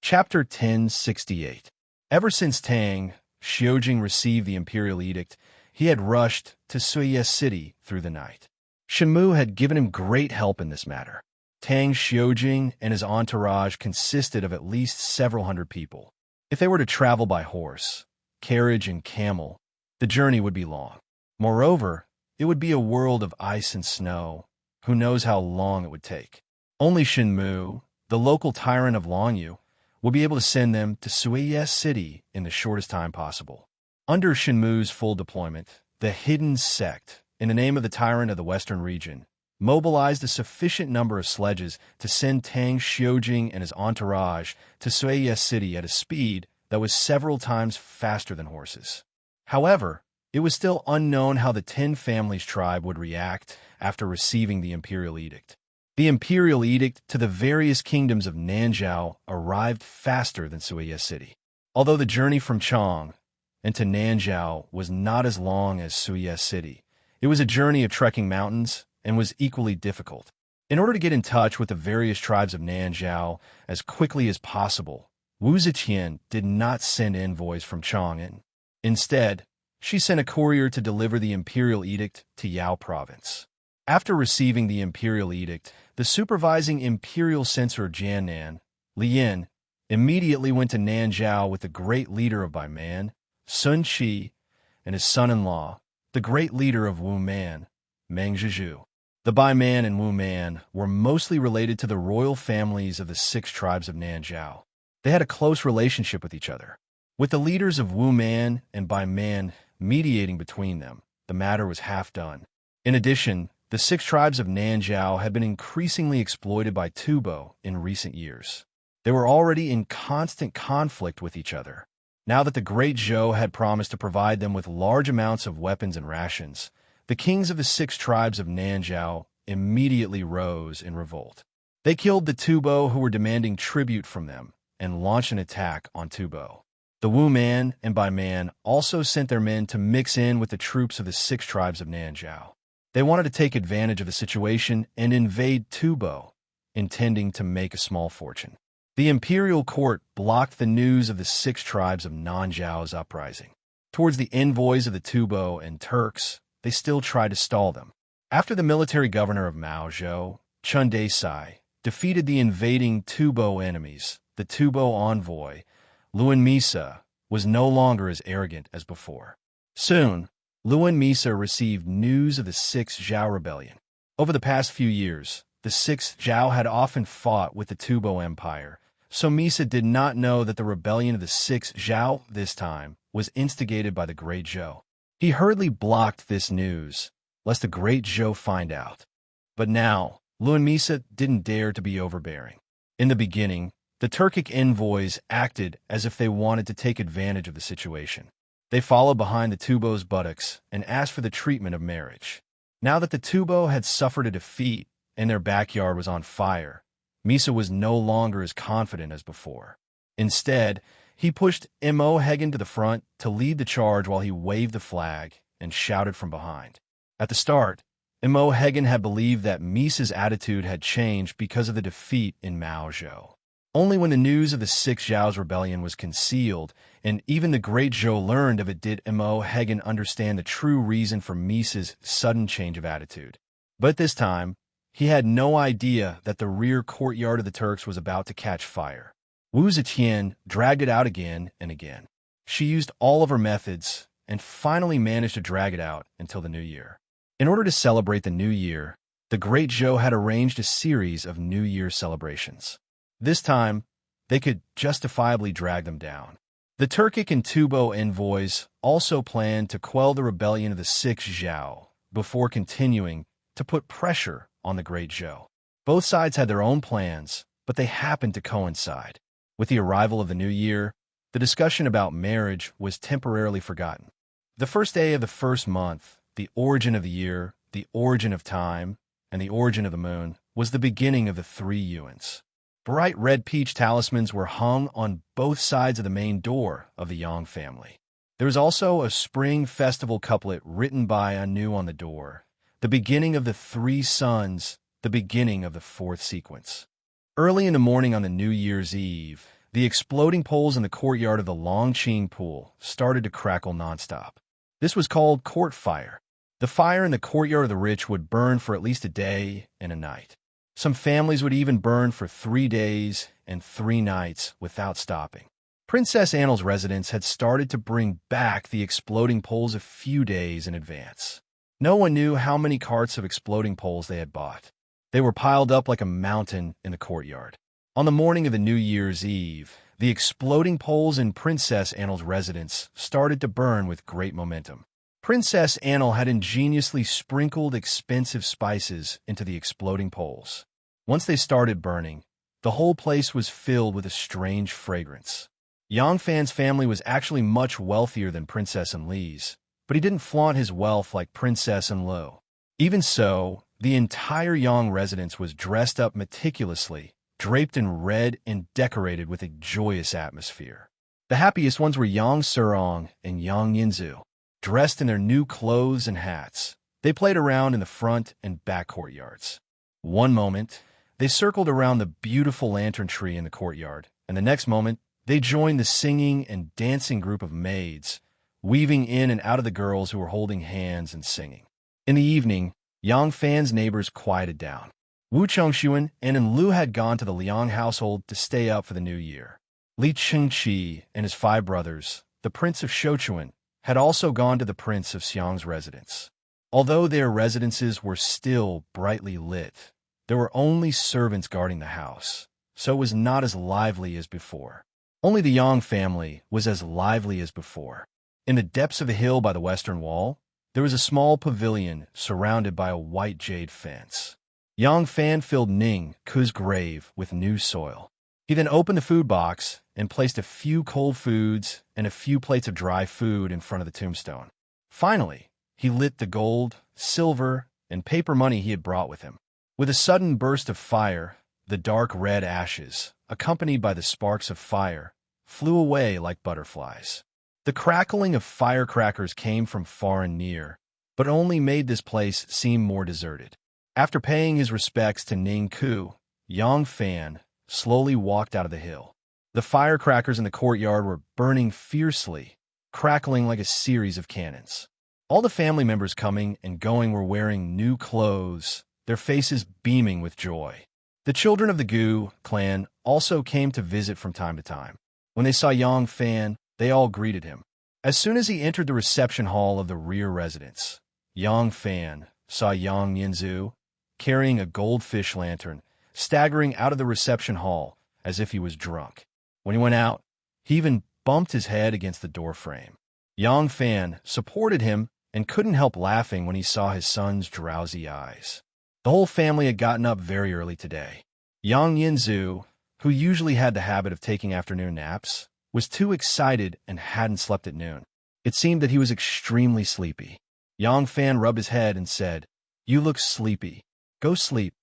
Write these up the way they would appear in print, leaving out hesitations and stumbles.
Chapter 1068. Ever since Tang Xiujing received the imperial edict, he had rushed to Suiye City through the night. Shenmu had given him great help in this matter. Tang Xiujing and his entourage consisted of at least several hundred people. If they were to travel by horse, carriage, and camel, the journey would be long. Moreover, it would be a world of ice and snow. Who knows how long it would take? Only Shenmu, the local tyrant of Longyu, would be able to send them to Suiye City in the shortest time possible. Under Shenmu's full deployment, the hidden sect, in the name of the tyrant of the western region, mobilized a sufficient number of sledges to send Tang Xiujing and his entourage to Suiye City at a speed that was several times faster than horses. However, it was still unknown how the Ten Families tribe would react after receiving the imperial edict. The imperial edict to the various kingdoms of Nanzhao arrived faster than Suiye City. Although the journey from Chang and to Nanzhao was not as long as Suiye City, it was a journey of trekking mountains and was equally difficult. In order to get in touch with the various tribes of Nanzhao as quickly as possible, Wu Ziqian did not send envoys from Chang'an. Instead, she sent a courier to deliver the imperial edict to Yao province. After receiving the imperial edict, the supervising imperial censor Jiannan, Lian, immediately went to Nanzhao with the great leader of Baiman, Sun Qi, and his son-in-law, the great leader of Wu Man, Meng Zhizhu. The Baiman and Wu Man were mostly related to the royal families of the 6 tribes of Nanzhao. They had a close relationship with each other. With the leaders of Wu Man and Baiman mediating between them, the matter was half done. In addition, the 6 tribes of Nanzhao had been increasingly exploited by Tubo in recent years. They were already in constant conflict with each other. Now that the Great Zhou had promised to provide them with large amounts of weapons and rations, the kings of the 6 tribes of Nanzhao immediately rose in revolt. They killed the Tubo who were demanding tribute from them and launched an attack on Tubo. The Wu Man and Baiman also sent their men to mix in with the troops of the 6 tribes of Nanzhao. They wanted to take advantage of the situation and invade Tubo, intending to make a small fortune. The imperial court blocked the news of the 6 tribes of Nanzhao's uprising. Towards the envoys of the Tubo and Turks, they still tried to stall them. After the military governor of Maozhou, Chun Desai, defeated the invading Tubo enemies, the Tubo envoy, Luan Misa, was no longer as arrogant as before. Soon, Luan Misa received news of the 6th Zhao rebellion. Over the past few years, the 6th Zhao had often fought with the Tubo Empire, so Misa did not know that the rebellion of the 6th Zhao this time was instigated by the Great Zhou. He hurriedly blocked this news, lest the Great Zhou find out. But now, Luan Misa didn't dare to be overbearing. In the beginning, the Turkic envoys acted as if they wanted to take advantage of the situation. They followed behind the Tubo's buttocks and asked for the treatment of marriage. Now that the Tubo had suffered a defeat and their backyard was on fire, Misa was no longer as confident as before. Instead, he pushed Mo Hagen to the front to lead the charge while he waved the flag and shouted from behind. At the start, Mo Hagen had believed that Misa's attitude had changed because of the defeat in Maozhou. Only when the news of the 6th Zhao's rebellion was concealed, and even the Great Zhou learned of it, did Mo Hagen understand the true reason for Misa's sudden change of attitude. But this time, he had no idea that the rear courtyard of the Turks was about to catch fire. Wu Ziqian dragged it out again and again. She used all of her methods and finally managed to drag it out until the new year. In order to celebrate the new year, the Great Zhou had arranged a series of New Year celebrations. This time, they could justifiably drag them down. The Turkic and Tubo envoys also planned to quell the rebellion of the 6th Zhao before continuing to put pressure on the Great Zhou. Both sides had their own plans, but they happened to coincide. With the arrival of the new year, the discussion about marriage was temporarily forgotten. The first day of the first month, the origin of the year, the origin of time, and the origin of the moon, was the beginning of the 3 Yuans. Bright red peach talismans were hung on both sides of the main door of the Yang family. There was also a spring festival couplet written by Anu on the door, the beginning of the 3 suns, the beginning of the 4th sequence. Early in the morning on the New Year's Eve, The exploding poles in the courtyard of the Longqing pool started to crackle nonstop. This was called court fire. The fire in the courtyard of the rich would burn for at least a day and a night. Some families would even burn for 3 days and 3 nights without stopping. Princess Annel's residence had started to bring back the exploding poles a few days in advance. No one knew how many carts of exploding poles they had bought. They were piled up like a mountain in the courtyard. On the morning of the New Year's Eve, the exploding poles in Princess Annel's residence started to burn with great momentum. Princess Annel had ingeniously sprinkled expensive spices into the exploding poles. Once they started burning, the whole place was filled with a strange fragrance. Yang Fan's family was actually much wealthier than Princess Enli's, but he didn't flaunt his wealth like Princess Enlo. Even so, the entire Yang residence was dressed up meticulously, draped in red and decorated with a joyous atmosphere. The happiest ones were Yang Serong and Yang Yinzu. Dressed in their new clothes and hats, they played around in the front and back courtyards. One moment, they circled around the beautiful lantern tree in the courtyard, and the next moment, they joined the singing and dancing group of maids, weaving in and out of the girls who were holding hands and singing. In the evening, Yang Fan's neighbors quieted down. Wu Chengxuan and Enlu had gone to the Liang household to stay up for the new year. Li Chengqi and his 5 brothers, the Prince of Shouchuan, had also gone to the Prince of Xiang's residence. Although their residences were still brightly lit, there were only servants guarding the house, so it was not as lively as before. Only the Yang family was as lively as before. In the depths of a hill by the western wall, there was a small pavilion surrounded by a white jade fence. Yang Fan filled Ning Ku's grave with new soil. He then opened the food box and placed a few cold foods and a few plates of dry food in front of the tombstone. Finally, he lit the gold, silver, and paper money he had brought with him. With a sudden burst of fire, the dark red ashes, accompanied by the sparks of fire, flew away like butterflies. The crackling of firecrackers came from far and near, but only made this place seem more deserted. After paying his respects to Ning Ku, Yang Fan slowly walked out of the hill. The firecrackers in the courtyard were burning fiercely, crackling like a series of cannons. All the family members coming and going were wearing new clothes, their faces beaming with joy. The children of the Gu clan also came to visit from time to time. When they saw Yang Fan, they all greeted him. As soon as he entered the reception hall of the rear residence, Yang Fan saw Yang Yinzu carrying a goldfish lantern, staggering out of the reception hall as if he was drunk. When he went out, he even bumped his head against the door frame. Yang Fan supported him and couldn't help laughing when he saw his son's drowsy eyes. The whole family had gotten up very early today. Yang Yinzu, who usually had the habit of taking afternoon naps, was too excited and hadn't slept at noon. It seemed that he was extremely sleepy. Yang Fan rubbed his head and said, "You look sleepy. Go sleep."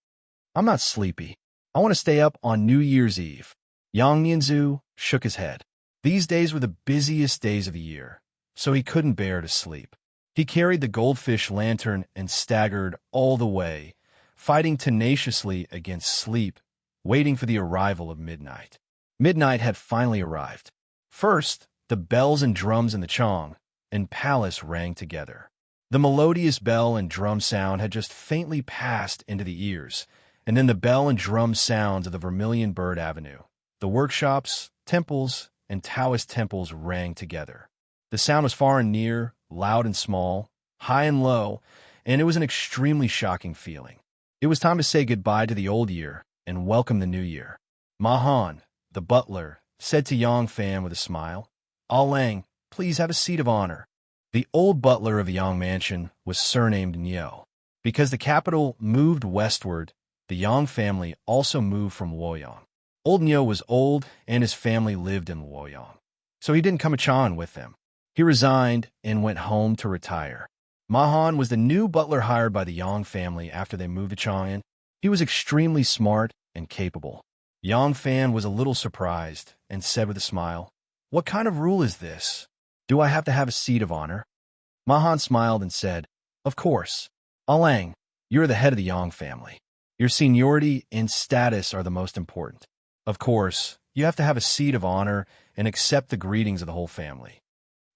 "I'm not sleepy. I want to stay up on New Year's Eve." Yang Yinzu shook his head. These days were the busiest days of the year, so he couldn't bear to sleep. He carried the goldfish lantern and staggered all the way, fighting tenaciously against sleep, waiting for the arrival of midnight. Midnight had finally arrived. First, the bells and drums in the Chong and palace rang together. The melodious bell and drum sound had just faintly passed into the ears, and then the bell and drum sounds of the Vermilion Bird Avenue, the workshops, temples, and Taoist temples rang together. The sound was far and near, loud and small, high and low, and it was an extremely shocking feeling. It was time to say goodbye to the old year and welcome the new year. Ma Han, the butler, said to Yang Fan with a smile, "Ah Lang, please have a seat of honor." The old butler of the Yang mansion was surnamed Niu. Because the capital moved westward, the Yang family also moved from Luoyang. Old Niu was old, and his family lived in Luoyang, so he didn't come to Chang'an with them. He resigned and went home to retire. Ma Han was the new butler hired by the Yang family after they moved to Chang'an. He was extremely smart and capable. Yang Fan was a little surprised and said with a smile, "What kind of rule is this? Do I have to have a seat of honor?" Ma Han smiled and said, "Of course. Alang, you're the head of the Yang family. Your seniority and status are the most important. Of course, you have to have a seat of honor and accept the greetings of the whole family.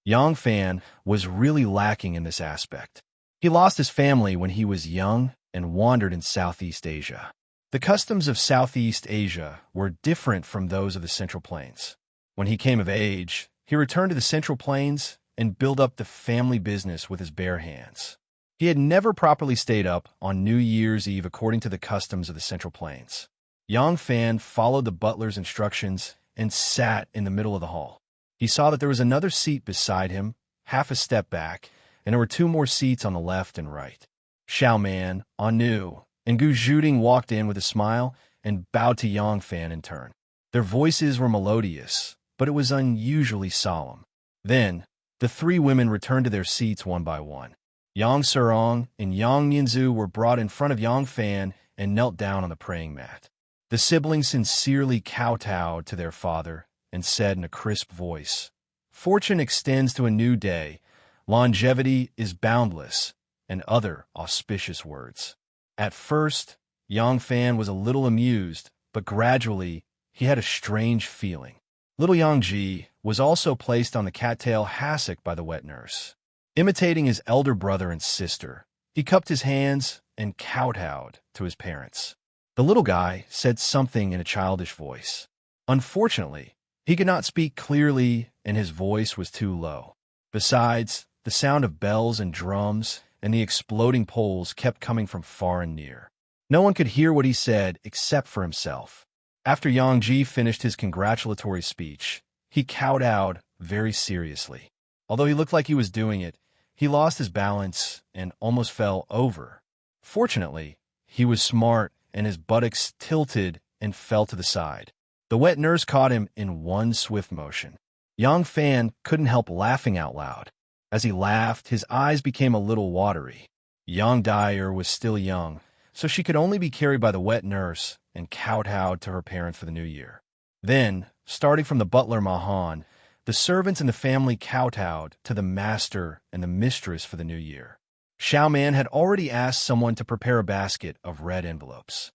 Yang Fan was really lacking in this aspect. He lost his family when he was young and wandered in Southeast Asia. The customs of Southeast Asia were different from those of the Central Plains. When he came of age, he returned to the Central Plains and built up the family business with his bare hands. He had never properly stayed up on New Year's Eve according to the customs of the Central Plains. Yang Fan followed the butler's instructions and sat in the middle of the hall. He saw that there was another seat beside him, half a step back, and there were two more seats on the left and right. Xiao Man, Anu, and Gu Zhuding walked in with a smile and bowed to Yang Fan in turn. Their voices were melodious, but it was unusually solemn. Then, the three women returned to their seats one by one. Yang Serong and Yang Ningzu were brought in front of Yang Fan and knelt down on the praying mat. The siblings sincerely kowtowed to their father and said in a crisp voice, "Fortune extends to a new day, longevity is boundless," and other auspicious words. At first, Yang Fan was a little amused, but gradually he had a strange feeling. Little Yang Ji was also placed on the cattail hassock by the wet nurse. Imitating his elder brother and sister, he cupped his hands and kowtowed to his parents. The little guy said something in a childish voice. Unfortunately, he could not speak clearly and his voice was too low. Besides, the sound of bells and drums and the exploding poles kept coming from far and near. No one could hear what he said except for himself. After Yang Ji finished his congratulatory speech, he kowtowed very seriously. Although he looked like he was doing it, he lost his balance and almost fell over. Fortunately, he was smart and his buttocks tilted and fell to the side. The wet nurse caught him in one swift motion. Yang Fan couldn't help laughing out loud. As he laughed, his eyes became a little watery. Yang Dyer was still young, so she could only be carried by the wet nurse and kowtowed to her parents for the new year. Then, starting from the butler Mahan, the servants and the family kowtowed to the master and the mistress for the new year. Xiao Man had already asked someone to prepare a basket of red envelopes.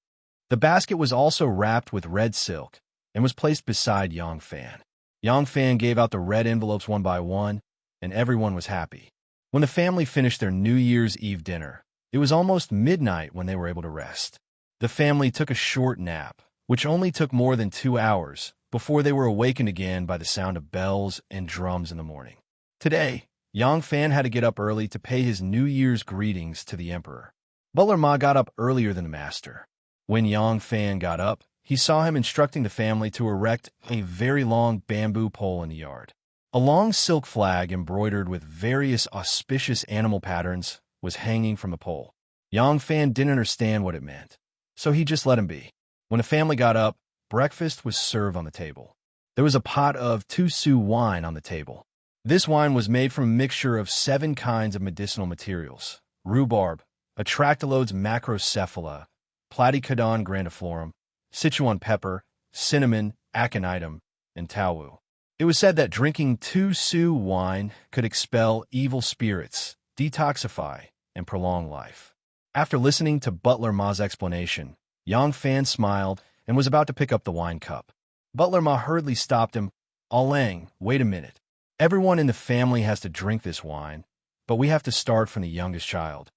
The basket was also wrapped with red silk and was placed beside Yang Fan. Yang Fan gave out the red envelopes one by one, and everyone was happy. When the family finished their New Year's Eve dinner, it was almost midnight when they were able to rest. The family took a short nap, which only took more than 2 hours, before they were awakened again by the sound of bells and drums in the morning. Today, Yang Fan had to get up early to pay his New Year's greetings to the emperor. Butler Ma got up earlier than the master. When Yang Fan got up, he saw him instructing the family to erect a very long bamboo pole in the yard. A long silk flag embroidered with various auspicious animal patterns was hanging from the pole. Yang Fan didn't understand what it meant, so he just let him be. When the family got up, breakfast was served on the table. There was a pot of 2-su wine on the table. This wine was made from a mixture of 7 kinds of medicinal materials: rhubarb, Atractylodes macrocephala, Platycodon grandiflorum, Sichuan pepper, cinnamon, aconitum, and tawu. It was said that drinking 2-su wine could expel evil spirits, detoxify, and prolong life. After listening to Butler Ma's explanation, Yang Fan smiled and was about to pick up the wine cup. Butler Ma hurriedly stopped him. "Lang, wait a minute. Everyone in the family has to drink this wine, but we have to start from the youngest child."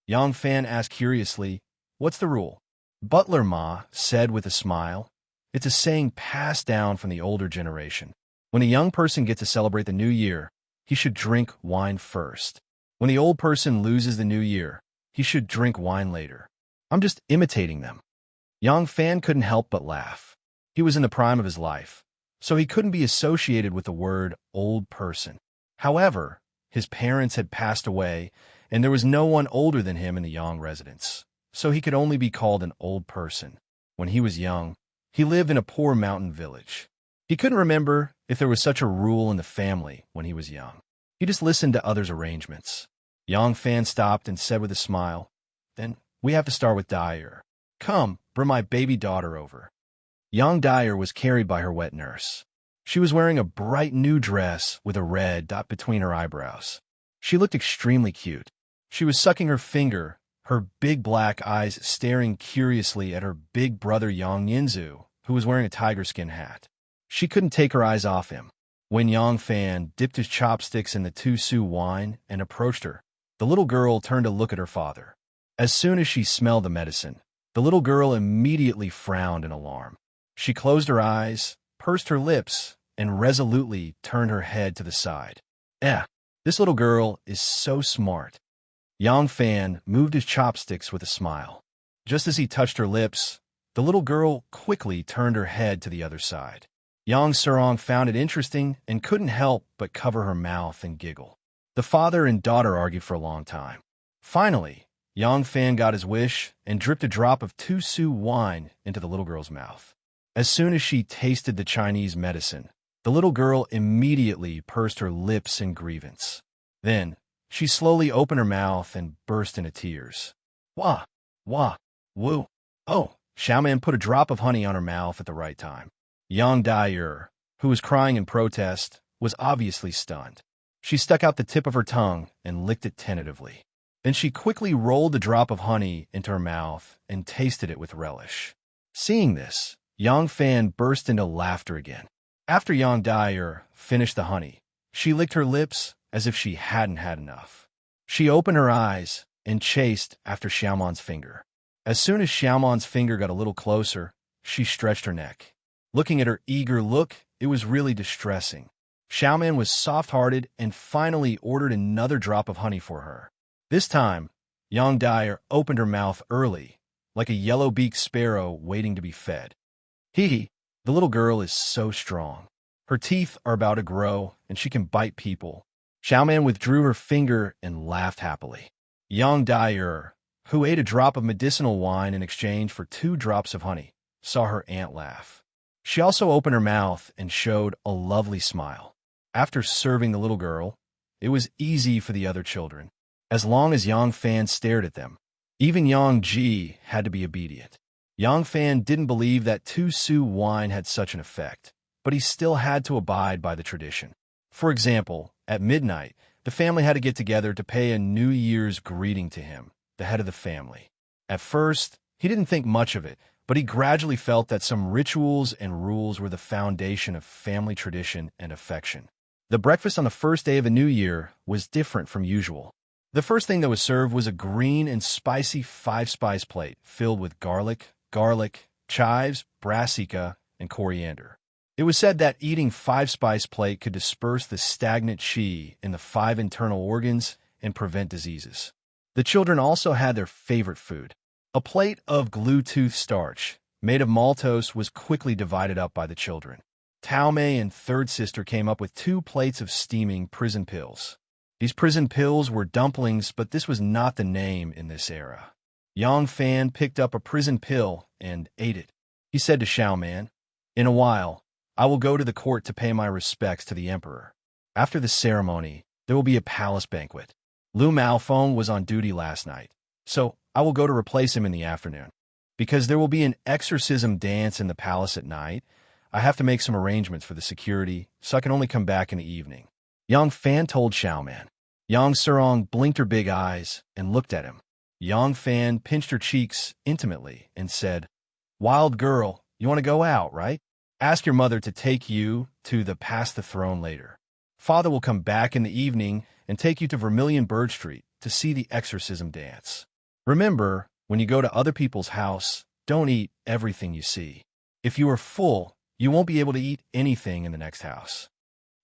Yang Fan asked curiously, "What's the rule?" Butler Ma said with a smile, "It's a saying passed down from the older generation. When a young person gets to celebrate the new year, he should drink wine first. When the old person loses the new year, he should drink wine later. I'm just imitating them." Yang Fan couldn't help but laugh. He was in the prime of his life, so he couldn't be associated with the word old person. However, his parents had passed away, and there was no one older than him in the Yang residence, so he could only be called an old person. When he was young, he lived in a poor mountain village. He couldn't remember if there was such a rule in the family when he was young. He just listened to others' arrangements. Yang Fan stopped and said with a smile, "Then we have to start with Dyer. Come, bring my baby daughter over." Young Dyer was carried by her wet nurse. She was wearing a bright new dress with a red dot between her eyebrows. She looked extremely cute. She was sucking her finger, her big black eyes staring curiously at her big brother Yang Ningzu, who was wearing a tiger skin hat. She couldn't take her eyes off him. When Yang Fan dipped his chopsticks in the 2 su wine and approached her, the little girl turned to look at her father. As soon as she smelled the medicine, the little girl immediately frowned in alarm. She closed her eyes, pursed her lips, and resolutely turned her head to the side. This little girl is so smart. Yang Fan moved his chopsticks with a smile. Just as he touched her lips, the little girl quickly turned her head to the other side. Yang Serong found it interesting and couldn't help but cover her mouth and giggle. The father and daughter argued for a long time. Finally, Yang Fan got his wish and dripped a drop of 2 su wine into the little girl's mouth. As soon as she tasted the Chinese medicine, the little girl immediately pursed her lips in grievance. Then, she slowly opened her mouth and burst into tears. Wah, wah, woo. Oh, Xiaoman put a drop of honey on her mouth at the right time. Yang Dai-er, who was crying in protest, was obviously stunned. She stuck out the tip of her tongue and licked it tentatively. Then she quickly rolled the drop of honey into her mouth and tasted it with relish. Seeing this, Yang Fan burst into laughter again. After Yang Dai-er finished the honey, she licked her lips as if she hadn't had enough. She opened her eyes and chased after Xiaoman's finger. As soon as Xiaoman's finger got a little closer, she stretched her neck. Looking at her eager look, it was really distressing. Xiaoman was soft-hearted and finally ordered another drop of honey for her. This time, Yang Dai-er opened her mouth early, like a yellow-beaked sparrow waiting to be fed. Hee, the little girl is so strong. Her teeth are about to grow, and she can bite people. Xiaoman withdrew her finger and laughed happily. Yang Dai-er, who ate a drop of medicinal wine in exchange for 2 drops of honey, saw her aunt laugh. She also opened her mouth and showed a lovely smile. After serving the little girl, it was easy for the other children. As long as Yang Fan stared at them, even Yang Ji had to be obedient. Yang Fan didn't believe that 2 su wine had such an effect, but he still had to abide by the tradition. For example, at midnight, the family had to get together to pay a New Year's greeting to him, the head of the family. At first, he didn't think much of it, but he gradually felt that some rituals and rules were the foundation of family tradition and affection. The breakfast on the first day of a new year was different from usual. The first thing that was served was a green and spicy 5-spice plate filled with garlic, chives, brassica, and coriander. It was said that eating 5-spice plate could disperse the stagnant qi in the 5 internal organs and prevent diseases. The children also had their favorite food. A plate of glue-tooth starch, made of maltose, was quickly divided up by the children. Tao Mei and third sister came up with 2 plates of steaming prison pills. These prison pills were dumplings, but this was not the name in this era. Yang Fan picked up a prison pill and ate it. He said to Xiaoman, "In a while, I will go to the court to pay my respects to the emperor. After the ceremony, there will be a palace banquet. Lu Maofeng was on duty last night, so I will go to replace him in the afternoon. Because there will be an exorcism dance in the palace at night, I have to make some arrangements for the security, so I can only come back in the evening." Yang Fan told Xiaoman. Yang Serong blinked her big eyes and looked at him. Yang Fan pinched her cheeks intimately and said, "Wild girl, you want to go out, right? Ask your mother to take you to the past the throne later. Father will come back in the evening and take you to Vermilion Bird Street to see the exorcism dance. Remember, when you go to other people's house, don't eat everything you see. If you are full, you won't be able to eat anything in the next house."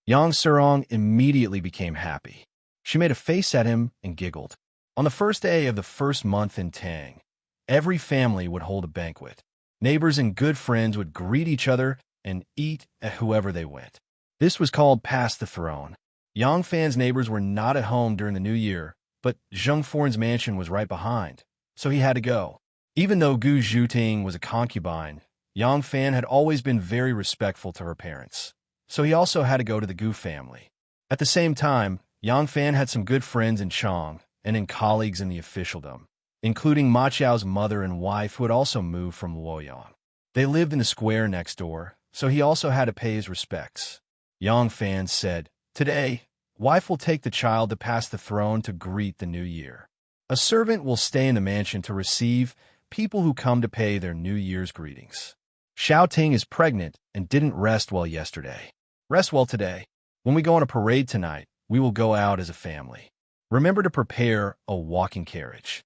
Yang Serong immediately became happy. She made a face at him and giggled. On the first day of the first month in Tang, every family would hold a banquet. Neighbors and good friends would greet each other and eat at whoever they went. This was called Past the Throne. Yang Fan's neighbors were not at home during the New Year, but Zheng Forn's mansion was right behind, so he had to go. Even though Gu Zhuting was a concubine, Yang Fan had always been very respectful to her parents, so he also had to go to the Gu family. At the same time, Yang Fan had some good friends in Chang and in colleagues in the officialdom, including Ma Chao's mother and wife who had also moved from Luoyang. They lived in the square next door, so he also had to pay his respects. Yang Fan said, "Today, wife will take the child to pass the throne to greet the new year. A servant will stay in the mansion to receive people who come to pay their New Year's greetings." Xiao Ting is pregnant and didn't rest well yesterday. Rest well today. When we go on a parade tonight, we will go out as a family. Remember to prepare a walking carriage.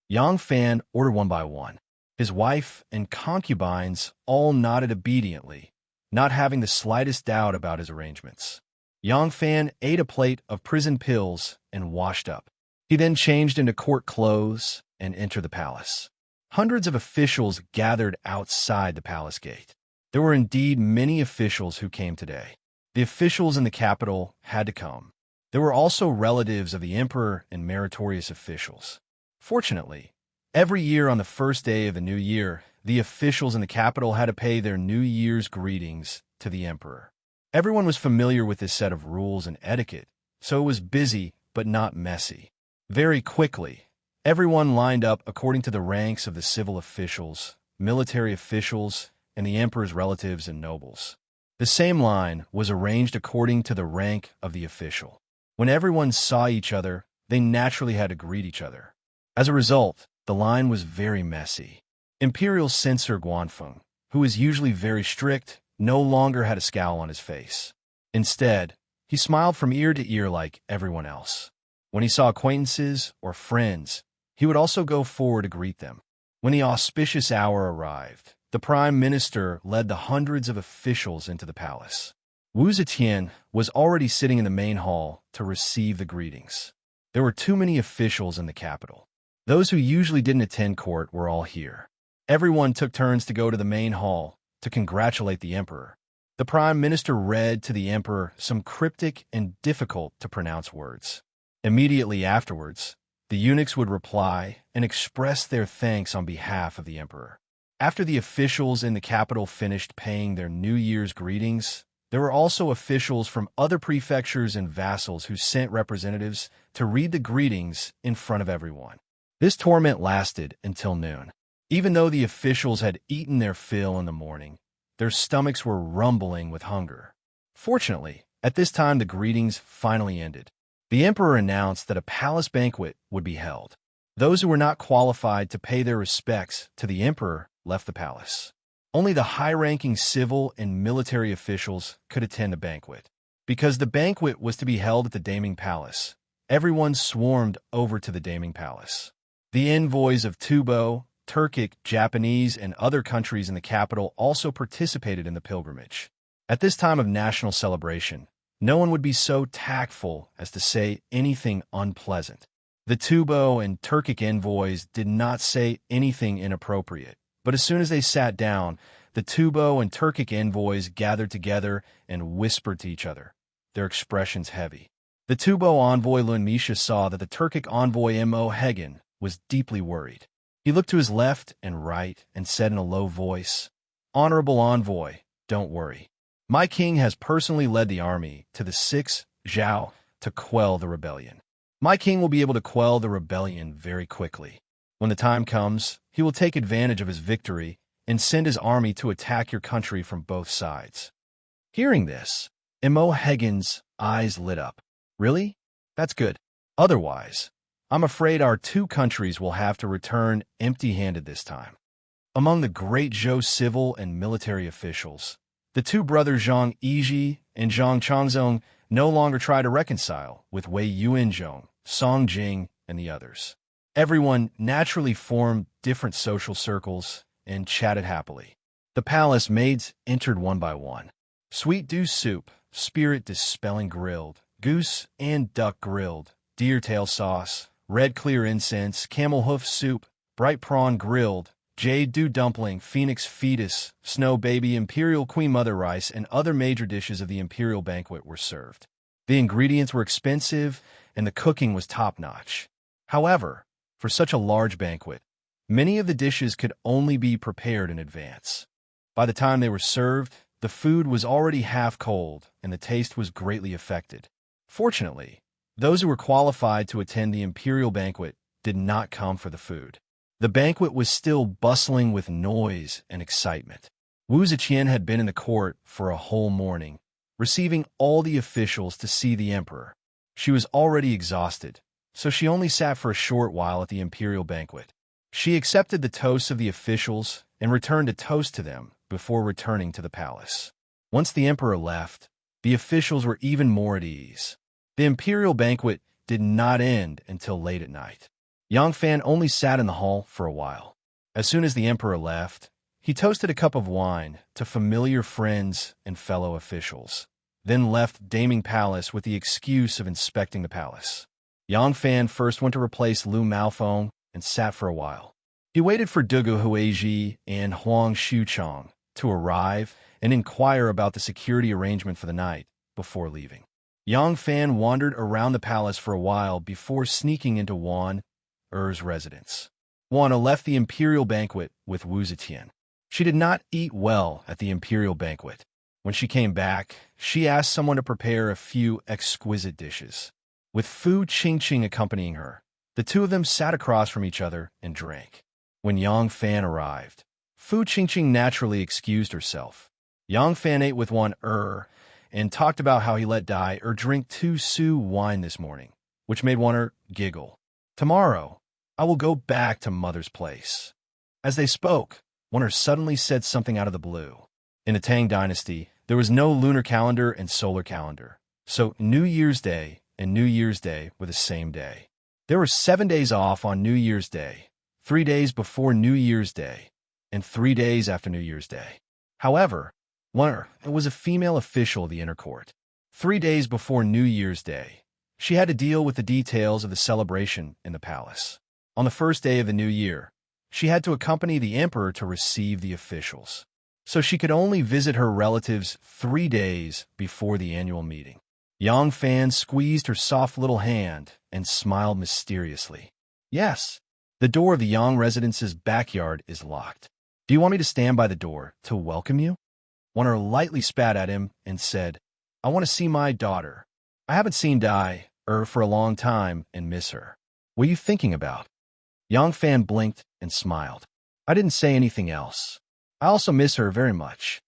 Yang Fan ordered one by one. His wife and concubines all nodded obediently, not having the slightest doubt about his arrangements. Yang Fan ate a plate of prison pills and washed up. He then changed into court clothes and entered the palace. Hundreds of officials gathered outside the palace gate. There were indeed many officials who came today. The officials in the capital had to come. There were also relatives of the emperor and meritorious officials. Fortunately, every year on the first day of the new year, the officials in the capital had to pay their New Year's greetings to the emperor. Everyone was familiar with this set of rules and etiquette, so it was busy but not messy. Very quickly, everyone lined up according to the ranks of the civil officials, military officials, and the emperor's relatives and nobles. The same line was arranged according to the rank of the official. When everyone saw each other, they naturally had to greet each other. As a result, the line was very messy. Imperial censor Guanfeng, who is usually very strict, no longer had a scowl on his face. Instead, he smiled from ear to ear like everyone else. When he saw acquaintances or friends, he would also go forward to greet them. When the auspicious hour arrived, the prime minister led the hundreds of officials into the palace. Wu Zetian was already sitting in the main hall to receive the greetings. There were too many officials in the capital. Those who usually didn't attend court were all here. Everyone took turns to go to the main hall to congratulate the emperor. The prime minister read to the emperor some cryptic and difficult-to-pronounce words. Immediately afterwards, the eunuchs would reply and express their thanks on behalf of the emperor. After the officials in the capital finished paying their New Year's greetings, there were also officials from other prefectures and vassals who sent representatives to read the greetings in front of everyone. This torment lasted until noon. Even though the officials had eaten their fill in the morning, their stomachs were rumbling with hunger. Fortunately, at this time the greetings finally ended. The emperor announced that a palace banquet would be held. Those who were not qualified to pay their respects to the emperor left the palace. Only the high-ranking civil and military officials could attend the banquet. Because the banquet was to be held at the Daming Palace, everyone swarmed over to the Daming Palace. The envoys of Tubo, Turkic, Japanese, and other countries in the capital also participated in the pilgrimage. At this time of national celebration, no one would be so tactful as to say anything unpleasant. The Tubo and Turkic envoys did not say anything inappropriate. But as soon as they sat down, the Tubo and Turkic envoys gathered together and whispered to each other, their expressions heavy. The Tubo envoy Lun Misha saw that the Turkic envoy Mo Hagen was deeply worried. He looked to his left and right and said in a low voice, "Honorable envoy, don't worry. My king has personally led the army to the 6th Zhao to quell the rebellion. My king will be able to quell the rebellion very quickly. When the time comes, he will take advantage of his victory and send his army to attack your country from both sides." Hearing this, Mo Hagen's eyes lit up. Really? That's good. Otherwise, I'm afraid our two countries will have to return empty-handed this time. Among the great Zhou civil and military officials, the two brothers Zhang Yizhi and Zhang Changzong no longer try to reconcile with Wei Yuanzhong, Song Jing, and the others. Everyone naturally formed different social circles and chatted happily. The palace maids entered one by one. Sweet dew soup, spirit dispelling grilled, goose and duck grilled, deer tail sauce, red clear incense, camel hoof soup, bright prawn grilled, jade dew dumpling, phoenix fetus, snow baby, imperial queen mother rice, and other major dishes of the imperial banquet were served. The ingredients were expensive and the cooking was top-notch. However, for such a large banquet, many of the dishes could only be prepared in advance. By the time they were served, the food was already half cold and the taste was greatly affected. Fortunately, those who were qualified to attend the imperial banquet did not come for the food. The banquet was still bustling with noise and excitement. Wu Ziqian had been in the court for a whole morning, receiving all the officials to see the emperor. She was already exhausted, so she only sat for a short while at the imperial banquet. She accepted the toasts of the officials and returned a toast to them before returning to the palace. Once the emperor left, the officials were even more at ease. The imperial banquet did not end until late at night. Yang Fan only sat in the hall for a while. As soon as the emperor left, he toasted a cup of wine to familiar friends and fellow officials, then left Daming Palace with the excuse of inspecting the palace. Yang Fan first went to replace Lu Maofeng and sat for a while. He waited for Dugu Huizhi and Huang Xuchong to arrive and inquire about the security arrangement for the night before leaving. Yang Fan wandered around the palace for a while before sneaking into Wan Er's residence. Wan Er left the imperial banquet with Wu Zetian. She did not eat well at the imperial banquet. When she came back, she asked someone to prepare a few exquisite dishes. With Fu Qingqing accompanying her, the two of them sat across from each other and drank. When Yang Fan arrived, Fu Qingqing naturally excused herself. Yang Fan ate with Wan Er and talked about how he let Dai Er drink 2 su wine this morning, which made Wan Er giggle. Tomorrow, I will go back to Mother's place. As they spoke, Wan Er suddenly said something out of the blue. In the Tang dynasty, there was no lunar calendar and solar calendar, so New Year's Day and New Year's Day were the same day. There were 7 days off on New Year's Day, 3 days before New Year's Day, and 3 days after New Year's Day. However, Wan Er was a female official of the inner court. 3 days before New Year's Day, she had to deal with the details of the celebration in the palace. On the first day of the new year, she had to accompany the emperor to receive the officials, so she could only visit her relatives 3 days before the annual meeting. Yang Fan squeezed her soft little hand and smiled mysteriously. Yes, the door of the Yang residence's backyard is locked. Do you want me to stand by the door to welcome you? Wan Er lightly spat at him and said, I want to see my daughter. I haven't seen Dai Er for a long time and miss her. What are you thinking about? Yang Fan blinked and smiled. I didn't say anything else. I also miss her very much.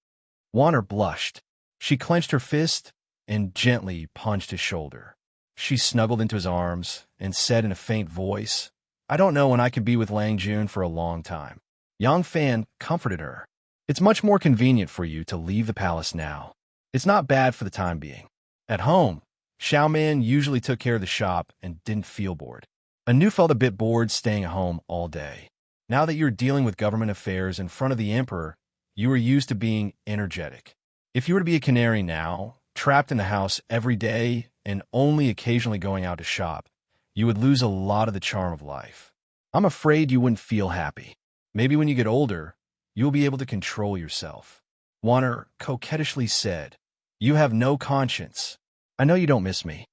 Wan Er blushed. She clenched her fist and gently punched his shoulder. She snuggled into his arms and said in a faint voice, I don't know when I could be with Lang Jun for a long time. Yang Fan comforted her. It's much more convenient for you to leave the palace now. It's not bad for the time being. At home, Xiaoman usually took care of the shop and didn't feel bored. Anu felt a bit bored staying at home all day. Now that you're dealing with government affairs in front of the emperor, you are used to being energetic. If you were to be a canary now, trapped in the house every day and only occasionally going out to shop, you would lose a lot of the charm of life. I'm afraid you wouldn't feel happy. Maybe when you get older, you'll be able to control yourself. Wan Er coquettishly said, You have no conscience. I know you don't miss me.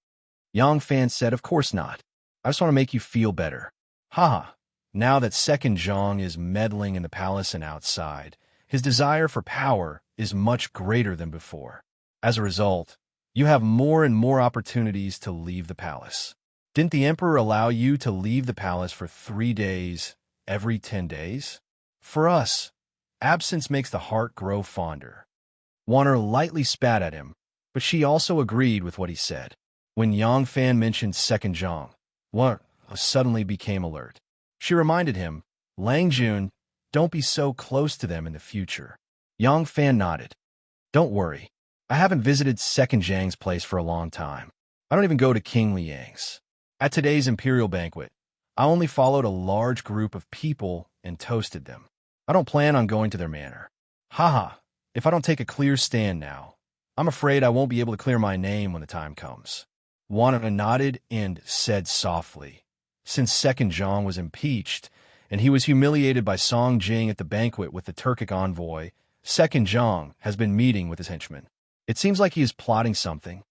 Yang Fan said, Of course not. I just want to make you feel better. Haha. Now that Second Zhang is meddling in the palace and outside, his desire for power is much greater than before. As a result, you have more and more opportunities to leave the palace. Didn't the emperor allow you to leave the palace for 3 days every 10 days? For us, absence makes the heart grow fonder. Wan Er lightly spat at him, but she also agreed with what he said. When Yang Fan mentioned Second Zhang, Wan Er suddenly became alert. She reminded him, Lang Jun, don't be so close to them in the future. Yang Fan nodded. Don't worry. I haven't visited Second Zhang's place for a long time. I don't even go to King Liang's. At today's imperial banquet, I only followed a large group of people and toasted them. I don't plan on going to their manor. Haha, if I don't take a clear stand now, I'm afraid I won't be able to clear my name when the time comes. Wan Er nodded and said softly, Since Second Zhang was impeached, and he was humiliated by Song Jing at the banquet with the Turkic envoy, Second Zhang has been meeting with his henchmen. It seems like he is plotting something.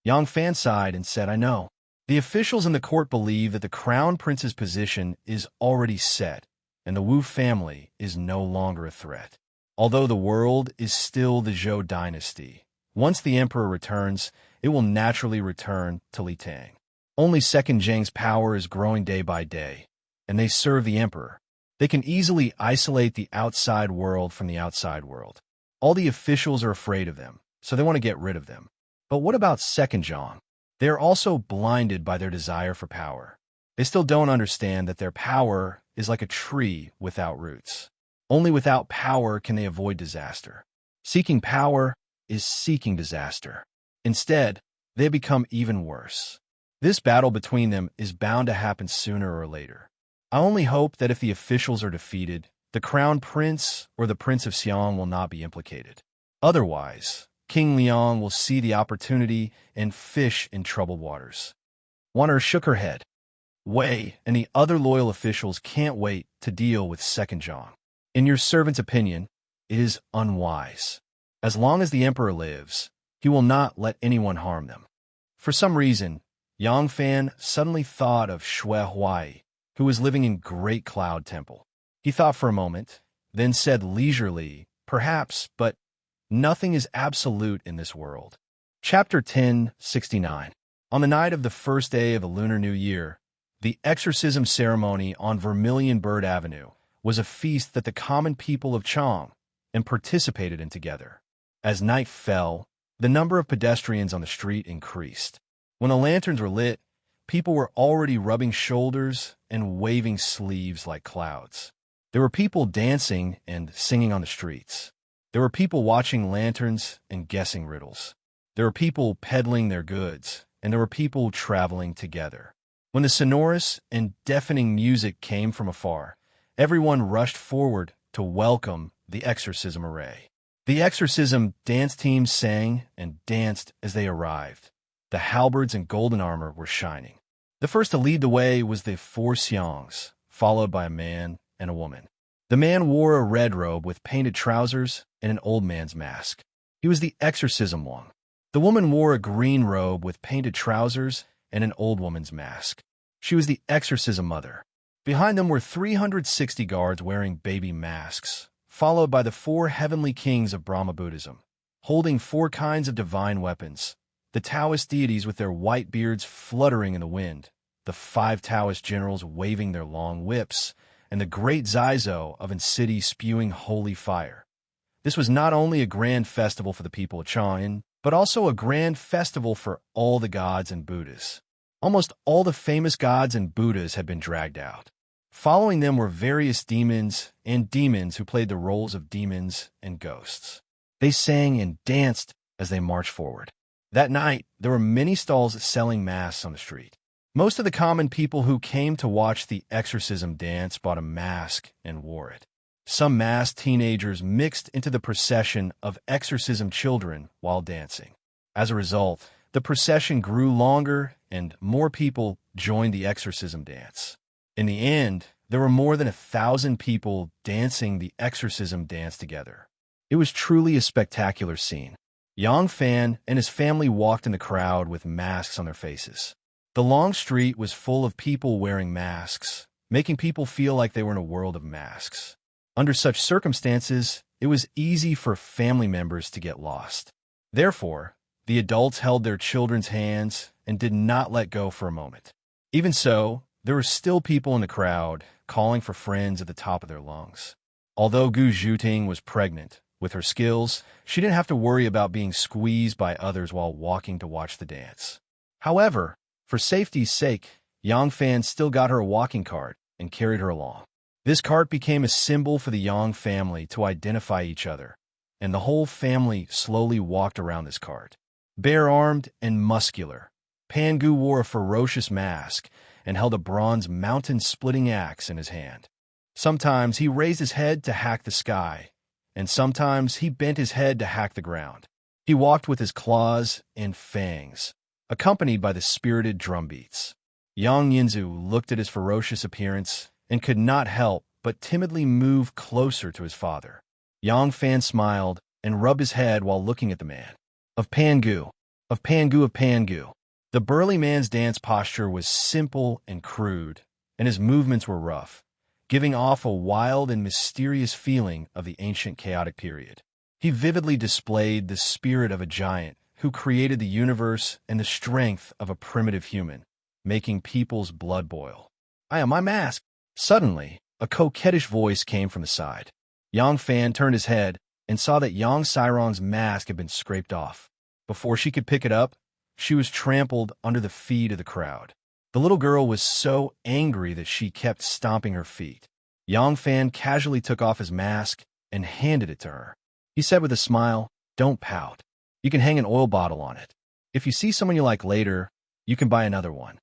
Yang Fan sighed and said, I know. The officials in the court believe that the crown prince's position is already set, and the Wu family is no longer a threat. Although the world is still the Zhou dynasty, once the emperor returns, it will naturally return to Li Tang. Only Second Zhang's power is growing day by day, and they serve the emperor. They can easily isolate the outside world from the outside world. All the officials are afraid of them, so they want to get rid of them. But what about Second Zhang? They are also blinded by their desire for power. They still don't understand that their power is like a tree without roots. Only without power can they avoid disaster. Seeking power is seeking disaster. Instead, they become even worse. This battle between them is bound to happen sooner or later. I only hope that if the officials are defeated, the crown prince or the Prince of Xiang will not be implicated. Otherwise, King Liang will see the opportunity and fish in troubled waters. Wan'er shook her head. Wei and the other loyal officials can't wait to deal with Second Zhang. In your servant's opinion, it is unwise. As long as the emperor lives, he will not let anyone harm them. For some reason, Yang Fan suddenly thought of Shui Huai, who was living in Great Cloud Temple. He thought for a moment, then said leisurely, perhaps, but nothing is absolute in this world. Chapter 1069. On the night of the first day of the Lunar New Year, the exorcism ceremony on Vermilion Bird Avenue was a feast that the common people of Chang and participated in together. As night fell, the number of pedestrians on the street increased. When the lanterns were lit, people were already rubbing shoulders and waving sleeves like clouds. There were people dancing and singing on the streets. There were people watching lanterns and guessing riddles. There were people peddling their goods, and there were people traveling together. When the sonorous and deafening music came from afar, everyone rushed forward to welcome the exorcism array. The exorcism dance teams sang and danced as they arrived. The halberds and golden armor were shining. The first to lead the way was the four Xiangs, followed by a man and a woman. The man wore a red robe with painted trousers and an old man's mask. He was the exorcism one. The woman wore a green robe with painted trousers and an old woman's mask. She was the exorcism mother. Behind them were 360 guards wearing baby masks, followed by the four heavenly kings of Brahma Buddhism, holding four kinds of divine weapons. The Taoist deities with their white beards fluttering in the wind, the 5 Taoist generals waving their long whips, and the great Zaizo of City spewing holy fire. This was not only a grand festival for the people of Chang'an, but also a grand festival for all the gods and Buddhas. Almost all the famous gods and Buddhas had been dragged out. Following them were various demons and demons who played the roles of demons and ghosts. They sang and danced as they marched forward. That night, there were many stalls selling masks on the street. Most of the common people who came to watch the exorcism dance bought a mask and wore it. Some masked teenagers mixed into the procession of exorcism children while dancing. As a result, the procession grew longer and more people joined the exorcism dance. In the end, there were more than 1,000 people dancing the exorcism dance together. It was truly a spectacular scene. Yang Fan and his family walked in the crowd with masks on their faces. The long street was full of people wearing masks, making people feel like they were in a world of masks. Under such circumstances, it was easy for family members to get lost. Therefore, the adults held their children's hands and did not let go for a moment. Even so, there were still people in the crowd calling for friends at the top of their lungs. Although Gu Zhuting was pregnant, with her skills, she didn't have to worry about being squeezed by others while walking to watch the dance. However, for safety's sake, Yang Fan still got her a walking cart and carried her along. This cart became a symbol for the Yang family to identify each other, and the whole family slowly walked around this cart. Bare-armed and muscular, Pangu wore a ferocious mask and held a bronze mountain-splitting axe in his hand. Sometimes he raised his head to hack the sky, and sometimes he bent his head to hack the ground. He walked with his claws and fangs, accompanied by the spirited drumbeats. Yang Yinzu looked at his ferocious appearance and could not help but timidly move closer to his father. Yang Fan smiled and rubbed his head while looking at the man. Of Pangu. The burly man's dance posture was simple and crude, and his movements were rough, giving off a wild and mysterious feeling of the ancient chaotic period. He vividly displayed the spirit of a giant who created the universe and the strength of a primitive human, making people's blood boil. "I am my mask." Suddenly, a coquettish voice came from the side. Yang Fan turned his head and saw that Yang Sairong's mask had been scraped off. Before she could pick it up, she was trampled under the feet of the crowd. The little girl was so angry that she kept stomping her feet. Yang Fan casually took off his mask and handed it to her. He said with a smile, "Don't pout. You can hang an oil bottle on it. If you see someone you like later, you can buy another one."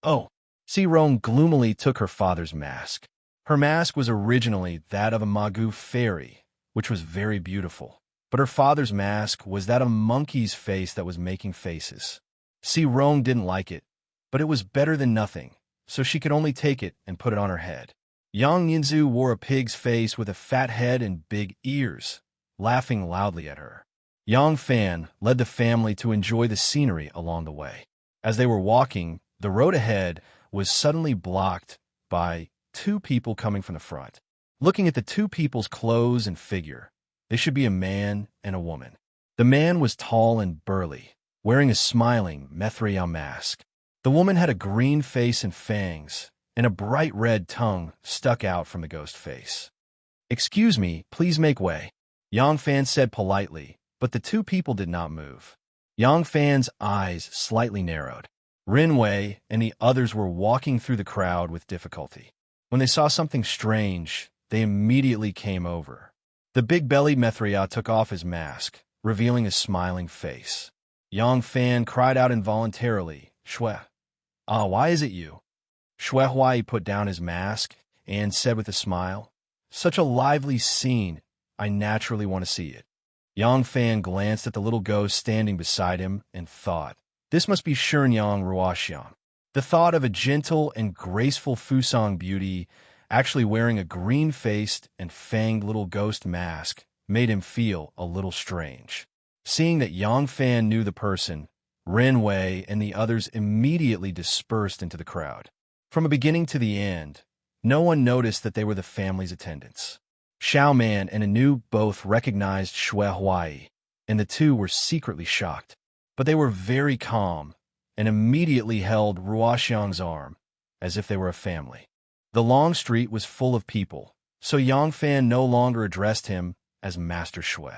Oh. Serene gloomily took her father's mask. Her mask was originally that of a Magu fairy, which was very beautiful. But her father's mask was that of a monkey's face that was making faces. Serene didn't like it, but it was better than nothing, so she could only take it and put it on her head. Yang Yinzu wore a pig's face with a fat head and big ears, laughing loudly at her. Yang Fan led the family to enjoy the scenery along the way. As they were walking, the road ahead was suddenly blocked by two people coming from the front. Looking at the two people's clothes and figure, they should be a man and a woman. The man was tall and burly, wearing a smiling Mithraean mask. The woman had a green face and fangs, and a bright red tongue stuck out from the ghost face. "Excuse me, please make way," Yang Fan said politely, but the two people did not move. Yang Fan's eyes slightly narrowed. Rin Wei and the others were walking through the crowd with difficulty. When they saw something strange, they immediately came over. The big-bellied Mithraean took off his mask, revealing a smiling face. Yang Fan cried out involuntarily, "Shui! Ah, why is it you?" Shui Huai put down his mask and said with a smile, "Such a lively scene, I naturally want to see it." Yang Fan glanced at the little ghost standing beside him and thought, "This must be Shenyang Ruoxiang." The thought of a gentle and graceful Fusang beauty actually wearing a green-faced and fanged little ghost mask made him feel a little strange. Seeing that Yang Fan knew the person, Rin Wei and the others immediately dispersed into the crowd. From the beginning to the end, no one noticed that they were the family's attendants. Xiao Man and Anu both recognized Shui Huai, and the two were secretly shocked. But they were very calm and immediately held Ruoxiang's arm, as if they were a family. The long street was full of people, so Yang Fan no longer addressed him as Master Shui.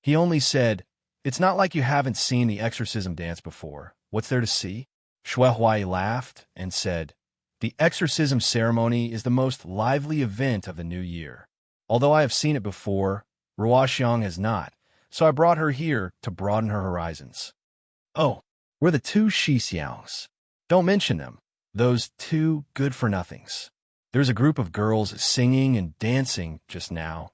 He only said, "It's not like you haven't seen the exorcism dance before. What's there to see?" Shui Huai laughed and said, "The exorcism ceremony is the most lively event of the new year. Although I have seen it before, Ruoxiang has not, so I brought her here to broaden her horizons." "Oh, we're the two Shixiaos. Don't mention them, those two good-for-nothings. There's a group of girls singing and dancing just now,